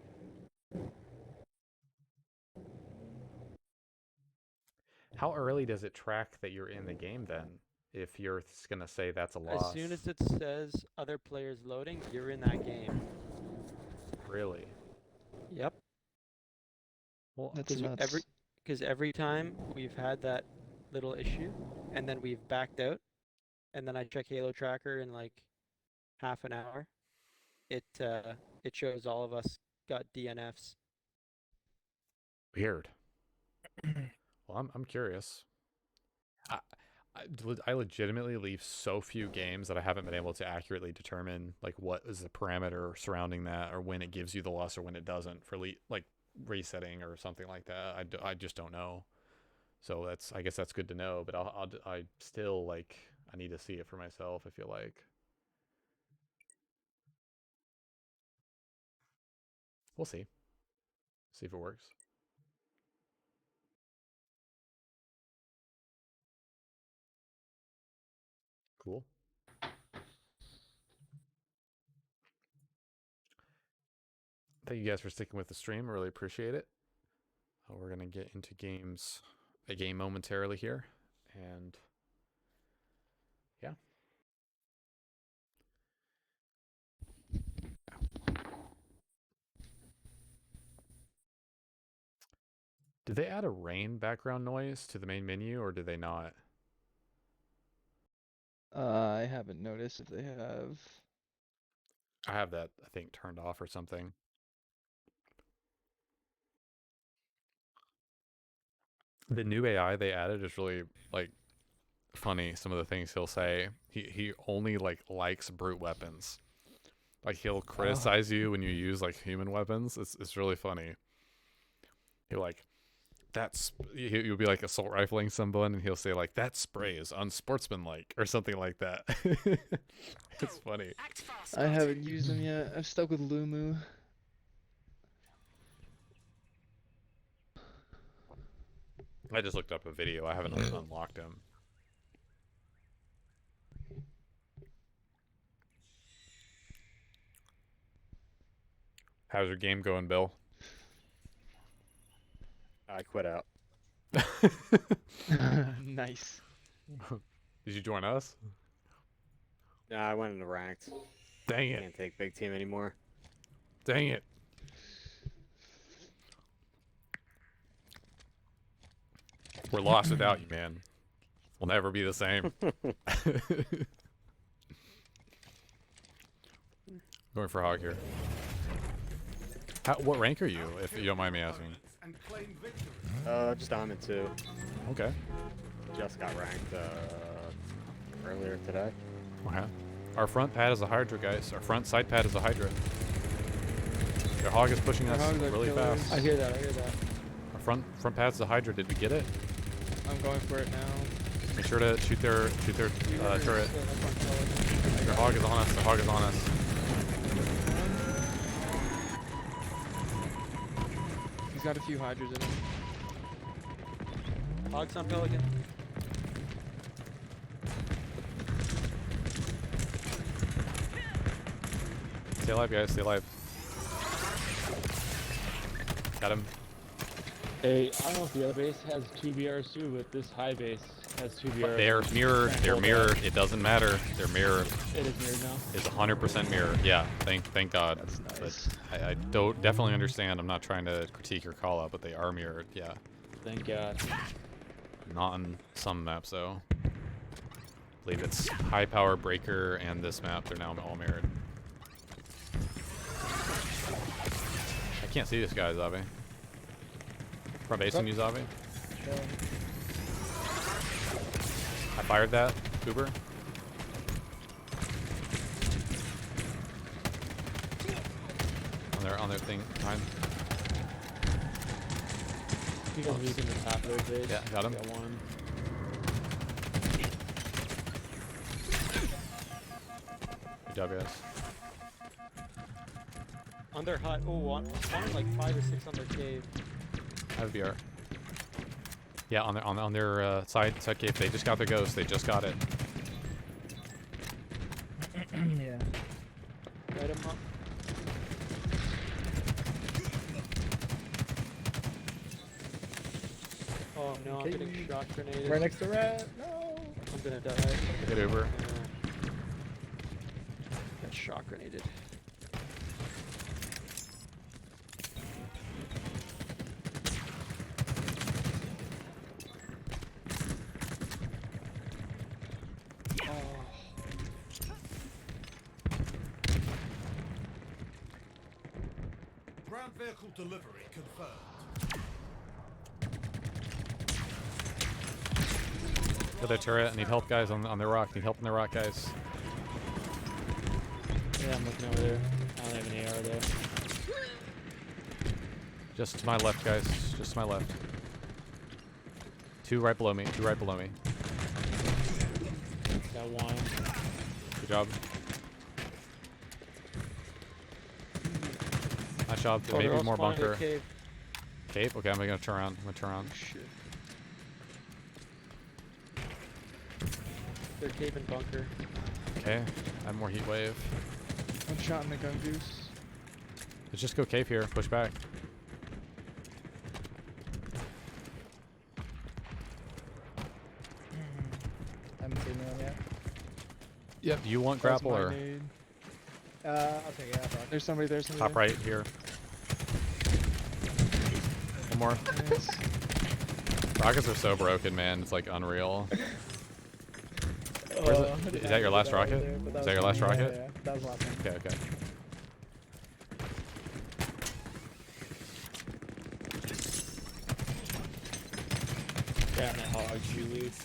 How early does it track that you're in the game then? If you're gonna say that's a loss. As soon as it says other players loading, you're in that game. Really? Yep. Well, That's nuts. Because every time we've had that little issue, and then we've backed out, and then I check Halo Tracker in like half an hour, it shows all of us got DNFs. Weird. Well, I'm curious. I legitimately leave so few games that I haven't been able to accurately determine like what is the parameter surrounding that, or when it gives you the loss or when it doesn't for like resetting or something like that. I just don't know. So I guess that's good to know. But I still like I need to see it for myself. I feel like. We'll see. See if it works. Cool. Thank you guys for sticking with the stream. I really appreciate it. We're going to get into a game momentarily here. And yeah. Did they add a rain background noise to the main menu, or did they not? I haven't noticed if they have. I have that, I think, turned off or something. The new AI they added is really like funny. Some of the things he'll say. He only likes brute weapons. Like he'll criticize you when you use like human weapons. It's really funny. He'll like you'll be like assault rifling someone, and he'll say like that spray is unsportsmanlike or something like that. It's funny. I haven't used them yet. I've stuck with Lumu. I just looked up a video. I haven't unlocked him. How's your game going, Bill? I quit out. Nice. Did you join us? Nah, I went into ranked. Dang it. Can't take big team anymore. Dang it. We're lost without you, man. We'll never be the same. Going for hog here. What rank are you, if you don't mind me asking? Just Diamond 2. Okay. Just got ranked earlier today. Okay. Our front pad is a Hydra, guys. Our front side pad is a Hydra. Their hog is pushing Their us hogs are really killers. fast. I hear that. I hear that. Our front pad's the Hydra. Did we get it? I'm going for it now. Make sure to shoot their turret. Their hog is on us. The hog is on us. He's got a few hydras in him. Hogs on Pelican. Stay alive, guys. Stay alive. Got him. Hey, I don't know if the other base has 2 BRs too, but this high base has 2 BRs. They're mirrored. They're mirrored. It doesn't matter. They're mirrored. It is mirrored now. It's 100% mirrored. Yeah. Thank God. That's nice. But I don't definitely understand. I'm not trying to critique your call out, but they are mirrored. Yeah. Thank God. Not on some maps though. I believe it's high power breaker and this map. They're now all mirrored. I can't see this guy, Zavi. Front base on you, Zavi. I fired that, Uber. On their thing, time. He's in the top of their base. Yeah, got him. Got one. Good job, guys. On their hut. Oh, one like 5 or 6 on their cave. I have VR. Yeah, on their side cave. They just got their ghost. They just got it. Yeah. Light 'em up. Oh no, I'm getting shock grenaded. Right next to red. No. I'm gonna die. Get Uber. Got shock grenaded. Ground vehicle delivery confirmed. Got their turret. I need help, guys, on their rock. Need help on their rock, guys. Yeah, I'm looking over there. I don't have an AR there. Just to my left, guys. Just to my left. 2 right below me. 2 right below me. Got one. Good job. Nice job. Oh, Maybe they're all more spawning in a bunker. cave. Cave? Okay, I'm gonna turn around. I'm gonna turn around. Shit. They're cave and bunker. Okay. I have more heat wave. One shot in the gun goose. Let's just go cave here. Push back. Haven't seen one yet. Yep. Do you want That was grapple my or nade. I'll take it. I'll talk. There's somebody there. Somebody top there. right here? One more. Nice. Rockets are so broken, man. It's like unreal. Where's it? Is that your last rocket? Is that your last rocket? Yeah, that was the last one. Okay, okay. Damn that hog, you lose.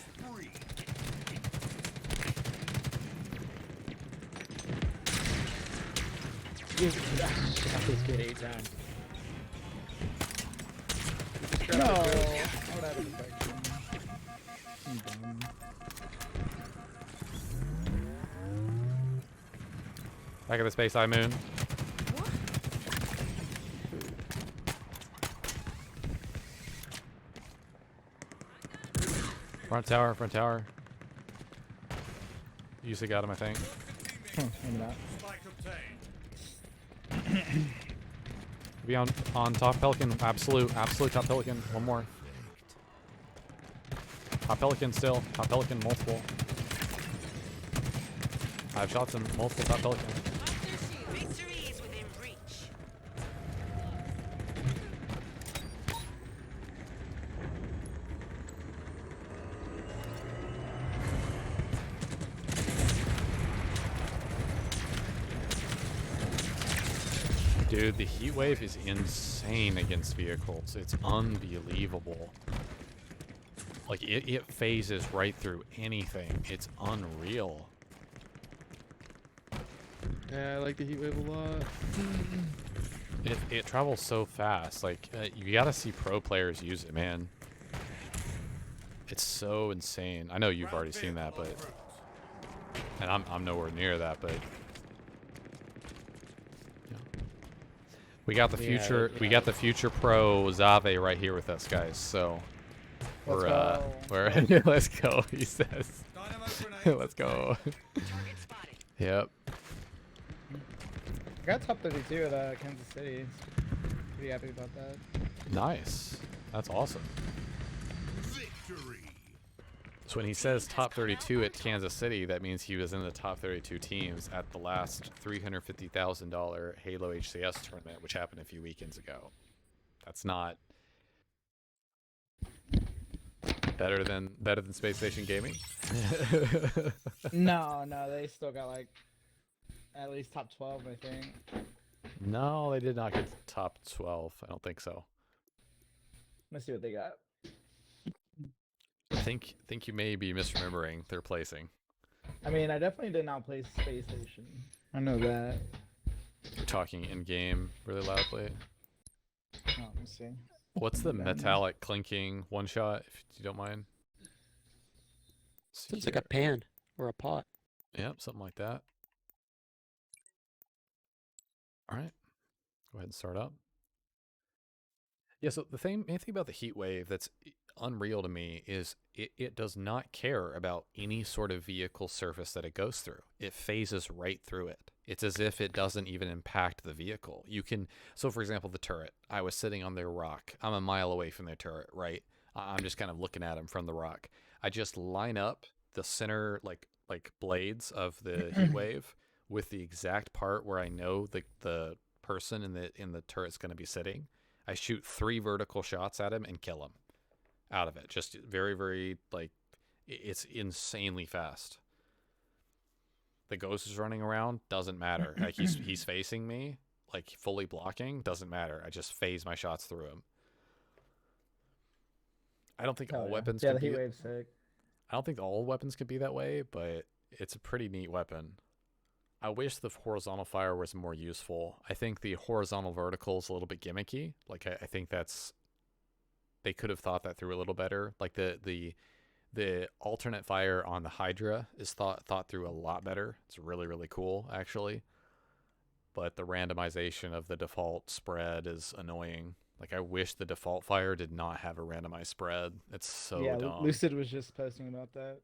Shot this kid 8 times. No. I would have infection. I'm dumb. Back at the space eye moon. Front tower, front tower. You usually got him, I think. Maybe not. Spike obtained. Be on top Pelican. Absolute top Pelican. One more. Top Pelican still. Top Pelican multiple. 5 shots and multiple top Pelican. Victory is within reach. Dude, the heat wave is insane against vehicles. It's unbelievable. Like, it phases right through anything. It's unreal. Yeah, I like the heat wave a lot. It travels so fast. Like, you gotta see pro players use it, man. It's so insane. I know you've already seen that, but... And I'm nowhere near that, but... We got the future. We got the future pro Zave right here with us, guys. So we're let's go. He says, let's go. Yep. I got top 32 at Kansas City. Pretty happy about that. Nice. That's awesome. So when he says top 32 at Kansas City, that means he was in the top 32 teams at the last $350,000 Halo HCS tournament, which happened a few weekends ago. That's not better than Space Station Gaming. No, they still got like at least top 12, I think. No, they did not get to top 12. I don't think so. Let's see what they got. I think you may be misremembering their placing. I mean, I definitely did not play Space Station. I know that. You're talking in-game really loudly. Oh, let me see. What's the metallic clinking one-shot, if you don't mind? It's like a pan or a pot. Yep, something like that. All right, go ahead and start up. Yeah, so the main thing about the heat wave that's unreal to me is it does not care about any sort of vehicle surface that it goes through. It phases right through it. It's as if it doesn't even impact the vehicle. So for example, the turret. I was sitting on their rock. I'm a mile away from their turret, right? I'm just kind of looking at them from the rock. I just line up the center like blades of the heat wave with the exact part where I know the person in the turret's going to be sitting. I shoot 3 vertical shots at him and kill him out of it. Just very, very, like, it's insanely fast. The ghost is running around, doesn't matter. Like, he's facing me, like, fully blocking, doesn't matter. I just phase my shots through him. I don't think all weapons Yeah, could the be... heat wave's sick. I don't think all weapons could be that way, but it's a pretty neat weapon. I wish the horizontal fire was more useful. I think the horizontal vertical is a little bit gimmicky. Like, I think they could have thought that through a little better. Like the alternate fire on the Hydra is thought through a lot better. It's really, really cool, actually. But the randomization of the default spread is annoying. Like, I wish the default fire did not have a randomized spread. It's so dumb. Lucid was just posting about that.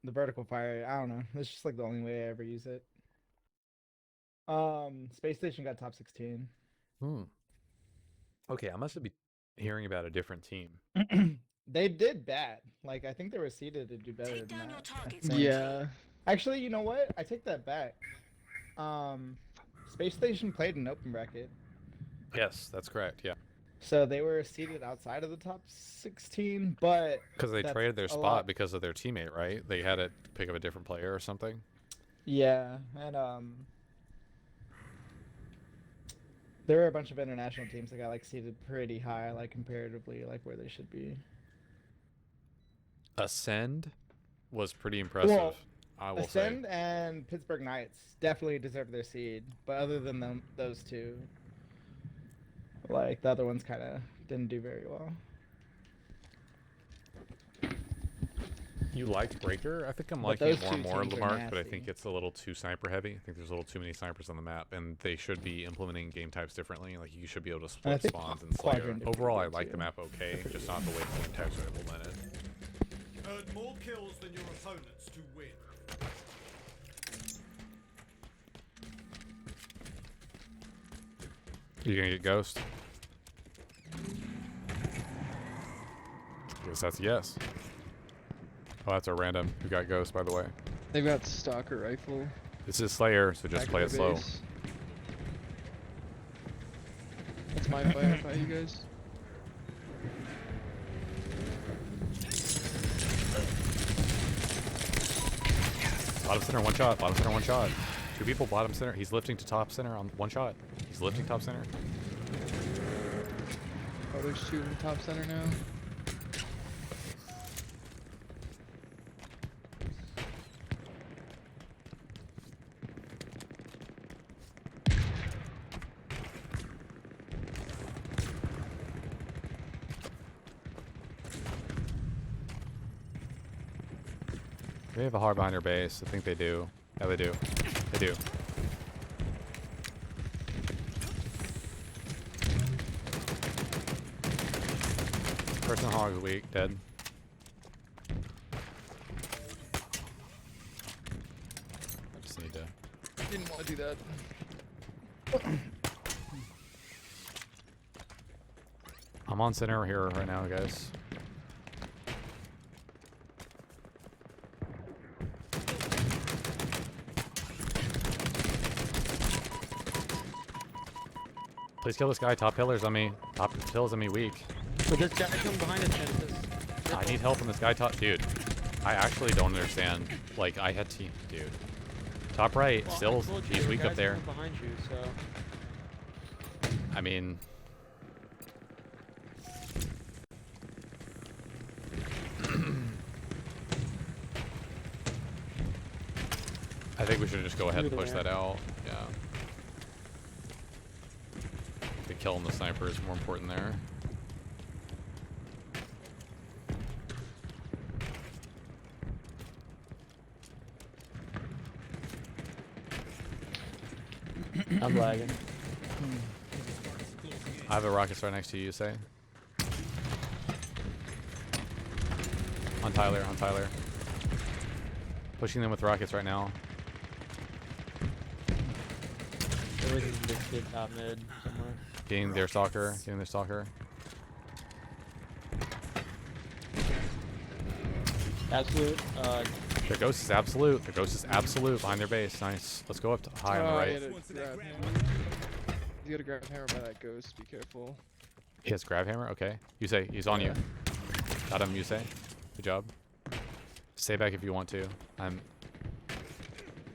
The vertical fire, I don't know. It's just like the only way I ever use it. Space Station got top 16. Okay, I must be hearing about a different team. They did bad. Like, I think they were seeded to do better than that. Yeah. Actually, you know what? I take that back. Space Station played an open bracket. Yes, that's correct. Yeah. So they were seated outside of the top 16, but because they traded their spot because of their teammate, right? They had to pick up a different player or something. Yeah, and there were a bunch of international teams that got like seated pretty high, like comparatively, like where they should be. Ascend was pretty impressive. Well, I will Ascend say. and Pittsburgh Knights definitely deserve their seed, but other than those two. Like, the other ones kind of didn't do very well. You liked Breaker? I think I'm But liking it those more and two more, teams are Lamarck, but I nasty. think it's a little too sniper heavy. I think there's a little too many snipers on the map, and they should be implementing game types differently. Like, you should be able to And I split think spawns and Slayer. Quadrant did Overall, I pretty like good the too. map okay, just not the way game types are implemented. Earn more kills than your opponents to win. You gonna get Ghost? Guess that's a yes. Oh, that's a random who got Ghost, by the way. They've got Stalker Rifle. This is Slayer, so just Back play to it the slow. base. That's my firefight, you guys. Bottom center, one shot. Bottom center, one shot. 2 people, bottom center. He's lifting to top center on one shot. He's lifting top center. Oh, there's 2 in the top center now. They have a hard behind their base. I think they do. Yeah, they do. They do. Person hog's weak, dead. I just need to. Didn't want to do that. I'm on center here right now, guys. Please kill this guy. Top pillars on me. Top pillars on me weak. But this guy come behind us, Genesis. I need help on this guy top. Dude, I actually don't understand. Like, I had team. Dude. Top right. Well, Still, I told you, he's the weak guy's up there. coming behind you, so. I mean. I think we should just go ahead and push that out. Yeah. The kill on the sniper is more important there. I'm lagging. I have a rocket right next to you, say. On Tyler, on Tyler. Pushing them with rockets right now. There was this kid top mid somewhere. Getting their stalker, getting their stalker. Absolute. Their ghost is absolute. Their ghost is absolute behind their base. Nice. Let's go up to high on the right. You gotta grab hammer by that ghost. Be careful. He has grab hammer. Okay. You say he's on you. Got him. You say. Good job. Stay back if you want to.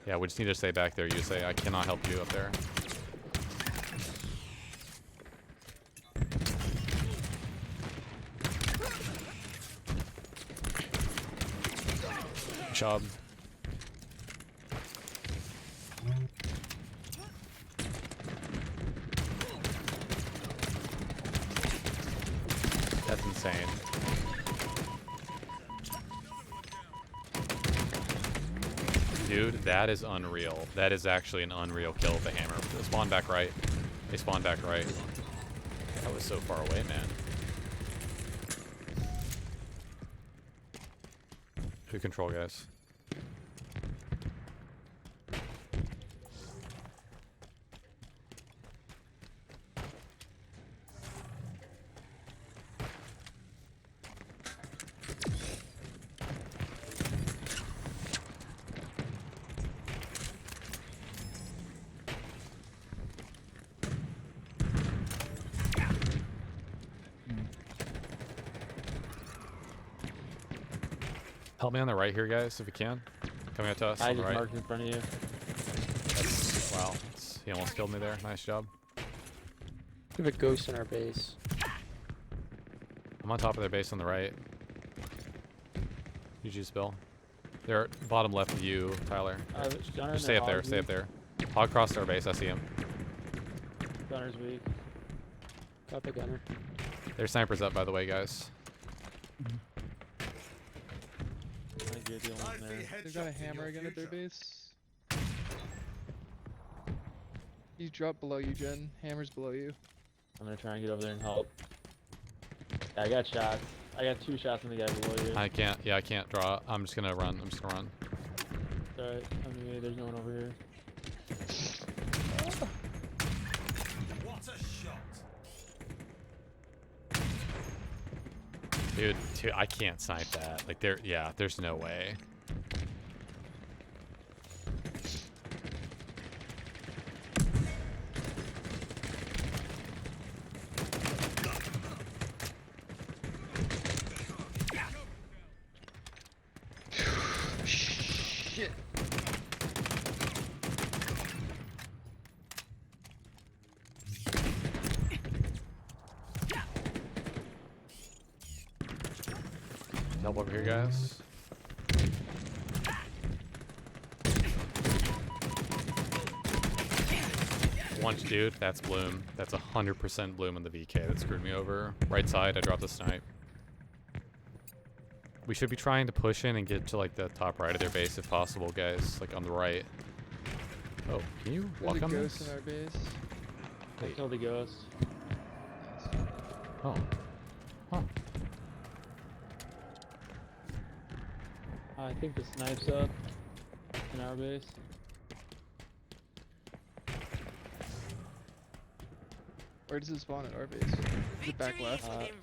Yeah, we just need to stay back there. You say I cannot help you up there. Good job. That's insane. Dude, that is unreal. That is actually an unreal kill with the hammer. They spawn back right. They spawn back right. That was so far away, man. Who control, guys? Help me on the right here, guys, if you can. Coming up to us I on the just right. marked in front of you. Wow, he almost killed me there. Nice job. We have a ghost in our base. I'm on top of their base on the right. GG spill. They're bottom left of you, Tyler. Just stay up there, stay up there. Hog crossed our base, I see him. Gunner's weak. Got the gunner. Their sniper's up, by the way, guys. They've got a hammer again at their base. He's dropped below you, Jen. Hammer's below you. I'm gonna try and get over there and help. Yeah, I got shots. I got 2 shots on the guy below you. I can't, yeah, I can't draw. I'm just gonna run. I'm just gonna run. It's alright. I mean, there's no one over here. What a shot! Dude, I can't snipe that. Like, there's no way. Shit. Help over here, guys. Lunch, dude. That's Bloom. That's 100% Bloom on the VK that screwed me over. Right side, I dropped the snipe. We should be trying to push in and get to like the top right of their base if possible, guys. Like on the right. Oh, can you There's walk a on ghost this? in our base. I Wait. killed the ghost. Oh. Huh. I think the snipe's up in our base. Where does it spawn at our base? Is it back left? It's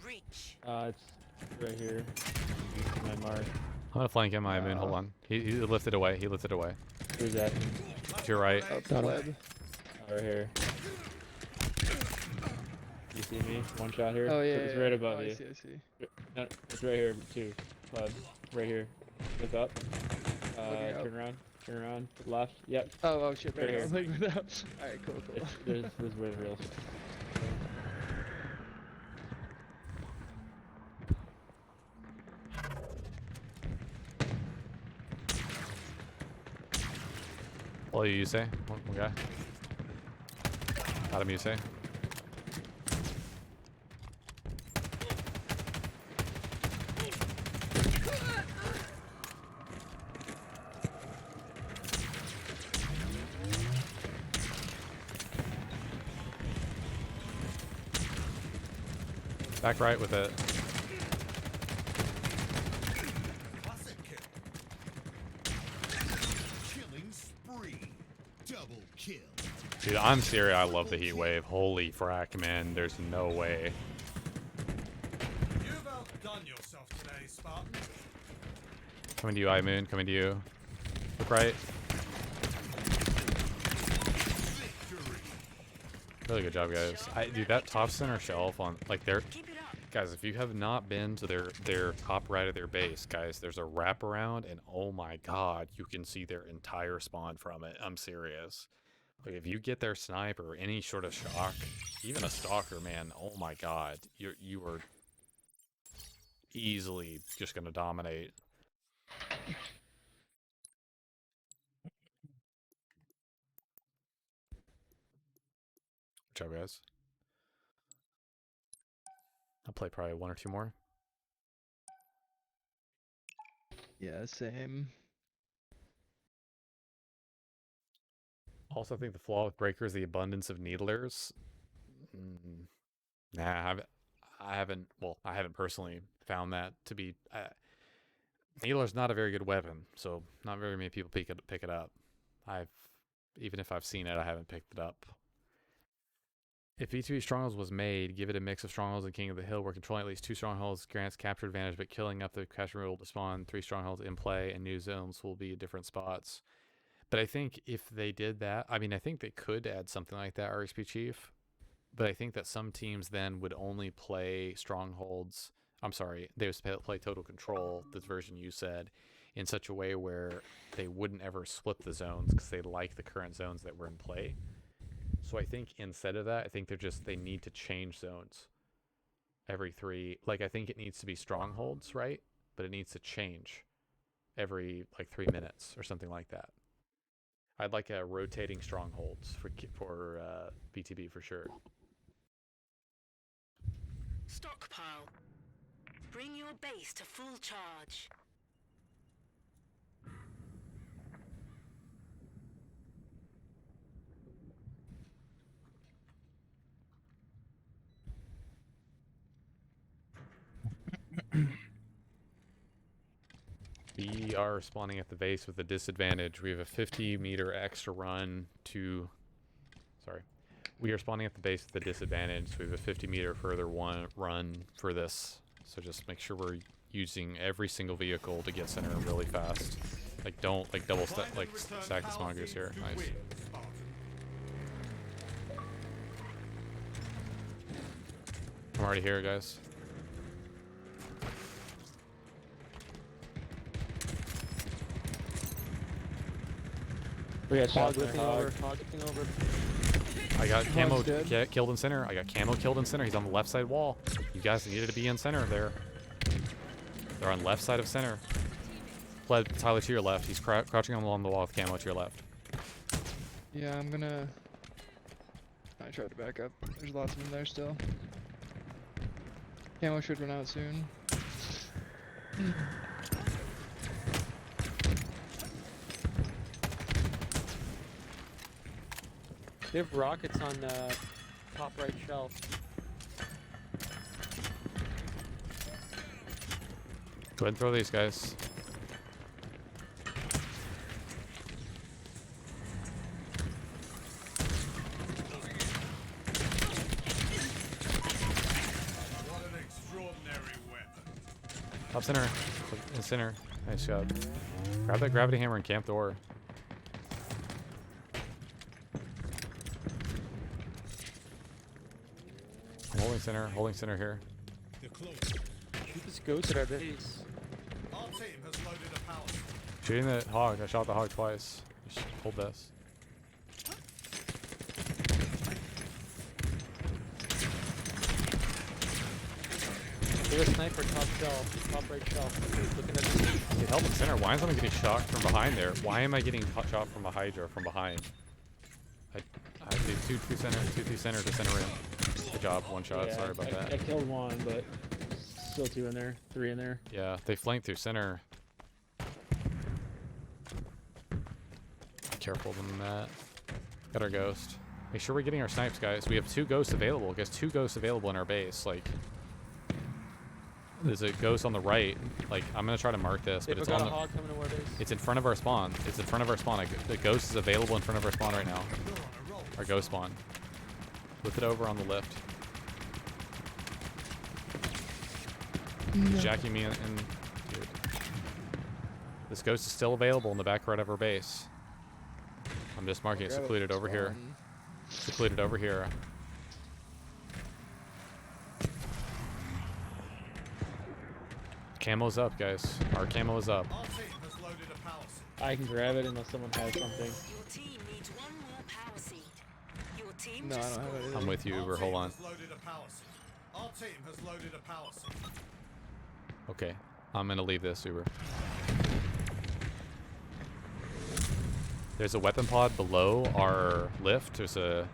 right here. This is my mark. I'm gonna flank him, I mean, hold on. He lifted away, he lifted away. Where's that? To your right. Got him. Right here. You see me? One shot here? Oh, yeah, It's yeah, right yeah. above Oh, I you. see, I see. No, it's right here too. Bud. Right here. Look up. Looking up. Turn around. To the left. Yep. Oh shit, Right right here. here. Looking for that. Alright, cool. This is where the real stuff. Well, you say? One guy. Got him, you say? Back right with it. Classic kill. Killing spree. Double kill. Dude, I'm serious. I love the heat wave. Holy frack, man. There's no way. You've outdone yourself today, Spartan. Coming to you, iMoon. Coming to you. Look right. Really good job, guys. Dude, that top center shelf on, like, guys, if you have not been to their top right of their base, guys, there's a wraparound, and oh my god, you can see their entire spawn from it. I'm serious. Like, if you get their sniper or any sort of shock, even a stalker, man, oh my god, you are easily just gonna dominate. Good job, guys. I'll play probably one or two more. Yeah, same. Also, I think the flaw with Breaker is the abundance of needlers. Nah, I haven't personally found that to be. Needler's not a very good weapon, so not very many people pick it up. Even if I've seen it, I haven't picked it up. If BTB Strongholds was made, give it a mix of Strongholds and King of the Hill, where controlling at least 2 Strongholds grants capture advantage, but killing up the capture rule to spawn 3 Strongholds in play, and new zones will be different spots. But I think if they did that, I mean, I think they could add something like that, RXP Chief. But I think that some teams then would only play Strongholds. I'm sorry, they would play Total Control, this version you said, in such a way where they wouldn't ever split the zones because they like the current zones that were in play. So I think instead of that, I think they need to change zones every 3. Like, I think it needs to be Strongholds, right? But it needs to change every like 3 minutes or something like that. I'd like a rotating Strongholds for BTB for sure. Stockpile. Bring your base to full charge. We are spawning at the base with a disadvantage. We have a 50-meter extra run to... Sorry. We are spawning at the base with a disadvantage. So we have a 50-meter further run for this. So just make sure we're using every single vehicle to get center really fast. Like, don't, like, double stack, like, stack the spawn goose here. Nice. I'm already here, guys. We got Hog shots in lifting our over. hog. Hog lifting over. I got camo Hog's dead. killed in center. I got camo killed in center. He's on the left side wall. You guys needed to be in center there. They're on left side of center. Pled Tyler to your left. He's crouching along the wall with camo to your left. Yeah, I'm gonna... I tried to back up. There's lots of them there still. Camo should run out soon. They have rockets on top right shelf. Go ahead and throw these guys. What an extraordinary weapon. Top center. In center. Nice job. Grab that gravity hammer and camp the ore. I'm holding center here. Shoot this ghost at our base. Our team has loaded a power. Shooting the hog. I shot the hog twice. Just hold this. There's a sniper top shelf, top right shelf. Looking at the Dude, help in center. Why is someone getting shot from behind there? Why am I getting shot from a Hydra from behind? I did two center to center rim. Good job. One shot. Yeah, Sorry about that. I killed one, but still 2 in there, 3 in there. Yeah, they flanked through center. Careful than that. Got our ghost. Make sure we're getting our snipes, guys. We have 2 ghosts available. Guys, 2 ghosts available in our base. Like, there's a ghost on the right. Like, I'm gonna try to mark this, but They've it's got on a the. hog coming to our base. It's in front of our spawn. It's in front of our spawn. The ghost is available in front of our spawn right now. Our ghost spawn. Flip it over on the left. Jackie me in. Dude. This ghost is still available in the back right of our base. I'm just marking it secluded over here. Secluded over here. Camo's up, guys. Our camo is up. Our team has loaded a power seed. I can grab it unless someone has something. Your team needs 1 more power seed. Your team No, I just don't have scored. it. I'm with you, Uber. Hold on. Has loaded a power seed. Our team has loaded a power seed. Okay. I'm gonna leave this, Uber. There's a weapon pod below our lift. There's a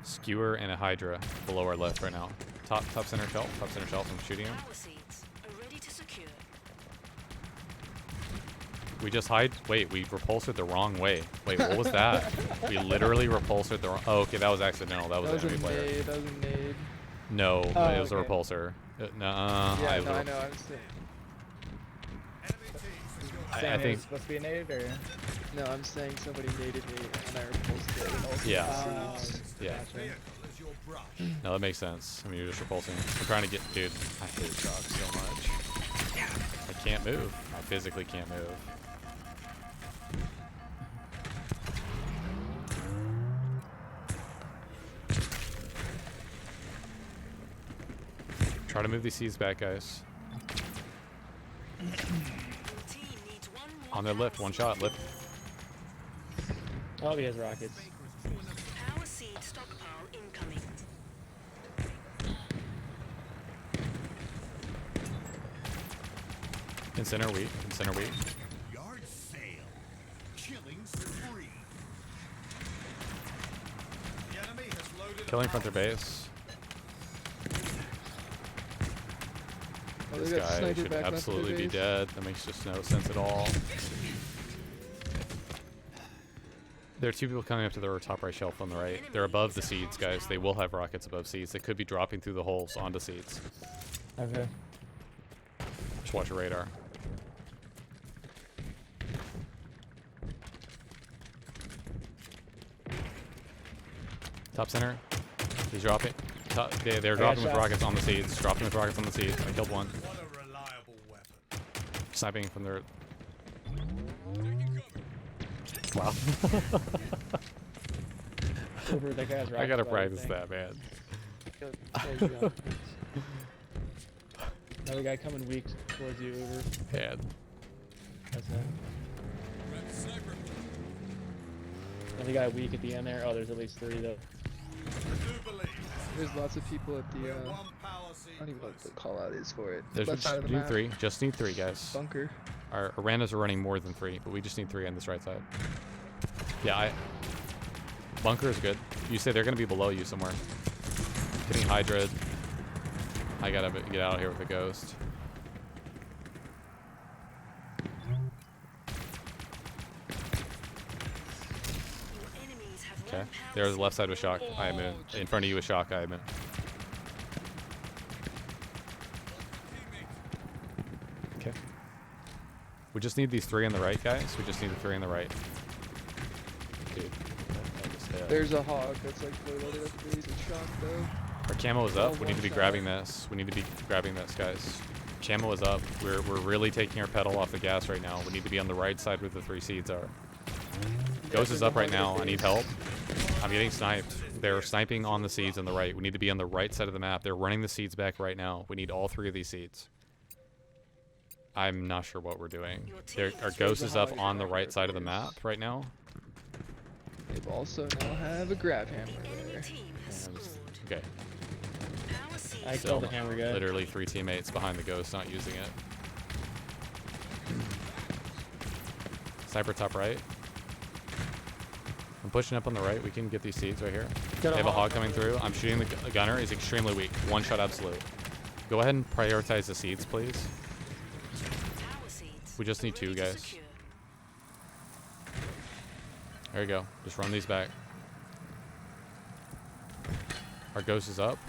skewer and a Hydra below our lift right now. Top center shelf. Top center shelf. I'm shooting him. Power seeds are ready to secure. We just hide. Wait, we repulsed the wrong way. Wait, what was that? We literally repulsed the wrong. Oh, okay, that was accidental. That was an enemy player. Nade. That was a nade. No, Oh, it was a okay. repulsor. Yeah, No, I know. I'm saying. I think. It's supposed to be a nade, or? No, I'm saying somebody naded me and I repulsed it. And also Yeah. seeds. Yeah. No, that makes sense. I mean, you're just repulsing. I'm trying to get, dude. I hate shock so much. I can't move. I physically can't move. Try to move these seeds back, guys. On their lift, one shot, lift. Oh, he has rockets. Power seed stockpile incoming. In center wheat, in center wheat. Yard sale. Killing spree. The enemy has loaded Killing a front their power base. Oh, This they got guy sniper should back left of absolutely the be base. dead. That makes just no sense at all. There are 2 people coming up to their top right shelf on the right. They're above the seeds, guys. They will have rockets above seeds. They could be dropping through the holes onto seeds. Okay. Just watch your radar. Top center. He's dropping. They're dropping with shots. rockets on the seeds. Dropping with rockets on the seeds. I killed one. What a reliable weapon. Sniping from their. Wow. Over, that guy has I gotta rockets, practice think. that, man. There you go. Another guy coming weak towards you, Uber. Man. That's it. Another guy weak at the end there. Oh, there's at least 3 though. There's lots of people at the. I don't even know what the call out is for it. There's Left side of just the need map. 3. Just need 3, guys. Bunker. Our randos are running more than 3, but we just need 3 on this right side. Yeah, bunker is good. You say they're gonna be below you somewhere. Hitting Hydra. I gotta get out of here with a ghost. Your enemies have Okay. Okay. There's the left side with shock. I am in. In front of you with shock. I am in. Okay. We just need these 3 on the right, guys. We just need the 3 on the right. Dude. There's a hog that's like fully loaded up. He's in shock though. Our camo is up. We need to be grabbing this. We need to be grabbing this, guys. Camo is up. We're really taking our pedal off the gas right now. We need to be on the right side where the 3 seeds are. Ghost is up right now. I need help. I'm getting sniped. They're sniping on the seeds on the right. We need to be on the right side of the map. They're running the seeds back right now. We need all 3 of these seeds. I'm not sure what we're doing. Our ghost is up on the right side of the map right now. They've also now have a grab hammer there. Okay. I killed the hammer guy. Literally 3 teammates behind the ghost not using it. Sniper top right. I'm pushing up on the right. We can get these seeds right here. They have a hog coming through. I'm shooting the gunner. He's extremely weak. 1 shot absolute. Go ahead and prioritize the seeds, please. We just need 2, guys. There you go. Just run these back. Our ghost is up.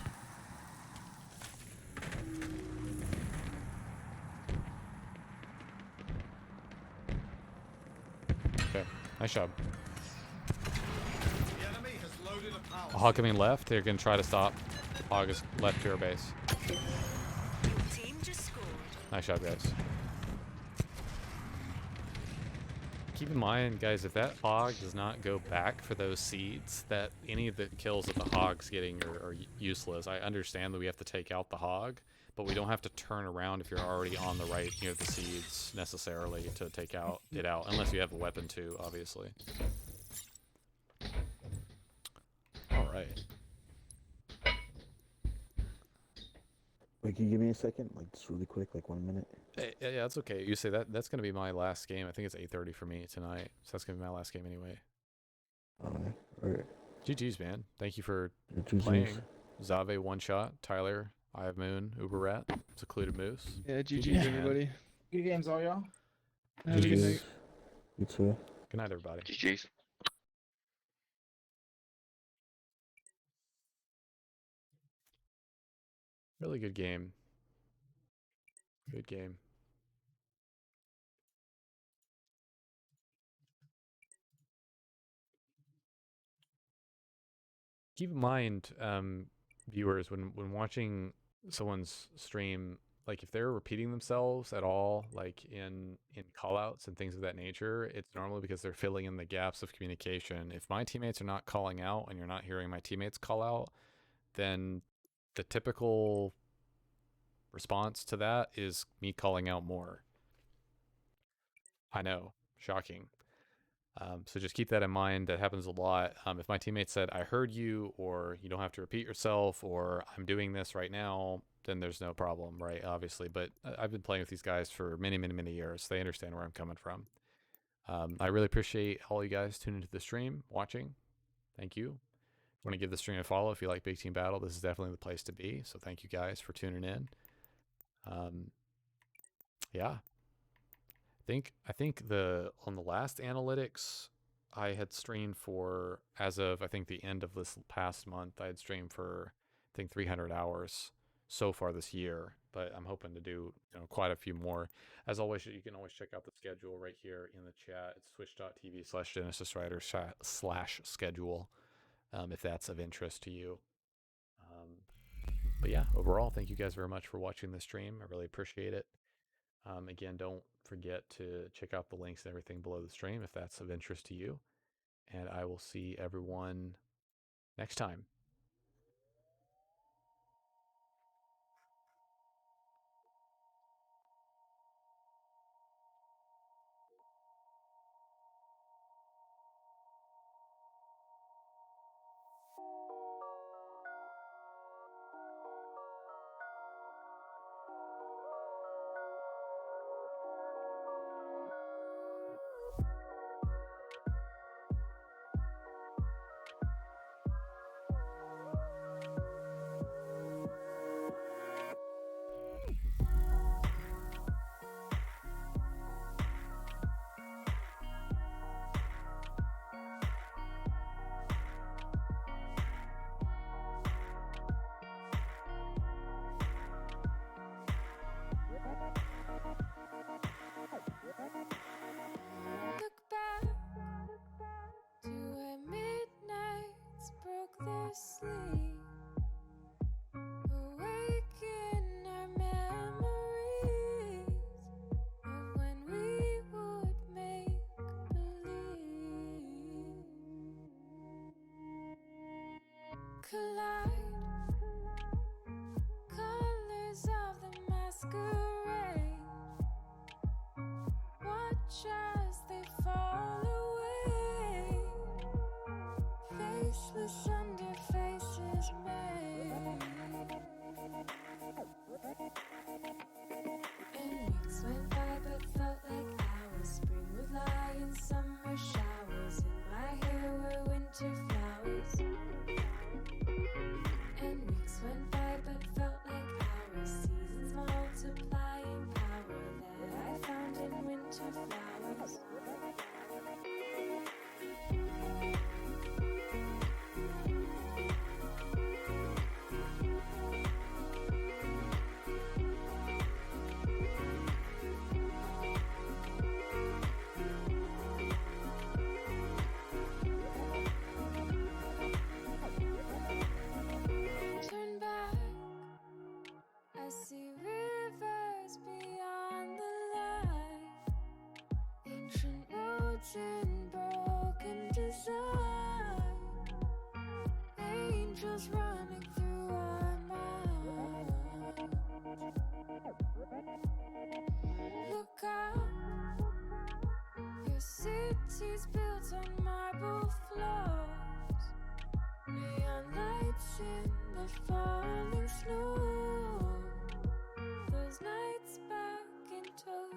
Okay. Nice job. A hog coming left. They're going to try to stop. Hog is left to our base. Nice job, guys. Keep in mind, guys, if that hog does not go back for those seeds, that any of the kills that the hog's getting are useless. I understand that we have to take out the hog, but we don't have to turn around if you're already on the right near the seeds necessarily to take it out, unless you have a weapon too, obviously. All right. Wait, can you give me a second? Like, just really quick, like 1 minute? Yeah, that's okay. You say that. That's going to be my last game. I think it's 8:30 for me tonight, so that's going to be my last game anyway. Alright. GG's, man. Thank you for GG's. playing. Zave 1 shot. Tyler, I have Moon, Uber Rat, Secluded Moose. Yeah, GG's everybody. Good games, all y'all. Have a good GG's. night. You too. Good night, everybody. GG's. Really good game. Good game. Keep in mind, viewers, when watching someone's stream, like if they're repeating themselves at all, like in callouts and things of that nature, it's normally because they're filling in the gaps of communication. If my teammates are not calling out and you're not hearing my teammates call out, then the typical response to that is me calling out more. I know, shocking. So just keep that in mind. That happens a lot. If my teammate said, I heard you, or you don't have to repeat yourself, or I'm doing this right now, then there's no problem, right? Obviously. But I've been playing with these guys for many, many, many years. They understand where I'm coming from. I really appreciate all you guys tuning into the stream, watching. Thank you. Want to give the stream a follow if you like Big Team Battle. This is definitely the place to be. So thank you guys for tuning in. Yeah. I think on the last analytics I had streamed for, as of I think the end of this past month, I had streamed for I think 300 hours so far this year, but I'm hoping to do quite a few more. As always, you can always check out the schedule right here in the chat. It's twitch.tv/GenesisRider/schedule if that's of interest to you. But yeah, overall, thank you guys very much for watching the stream. I really appreciate it. Again, don't forget to check out the links and everything below the stream if that's of interest to you. And I will see everyone next time. asleep. Awaken our memories of when we would make believe. Collide colors of the masquerade. Watch as they fall away. Faceless under faces made. And weeks went by but felt like hours. Spring would lie in summer showers. In my hair were winter flowers. And weeks went by but felt like hours. Seasons multiplying power that I found in winter flowers. Turn back, I see rivers beyond the light. Ancient roads in broken design. Angels running through our minds. Look out, your city's built on marble floors. Neon lights in the falling snow. Those nights back in Tokyo.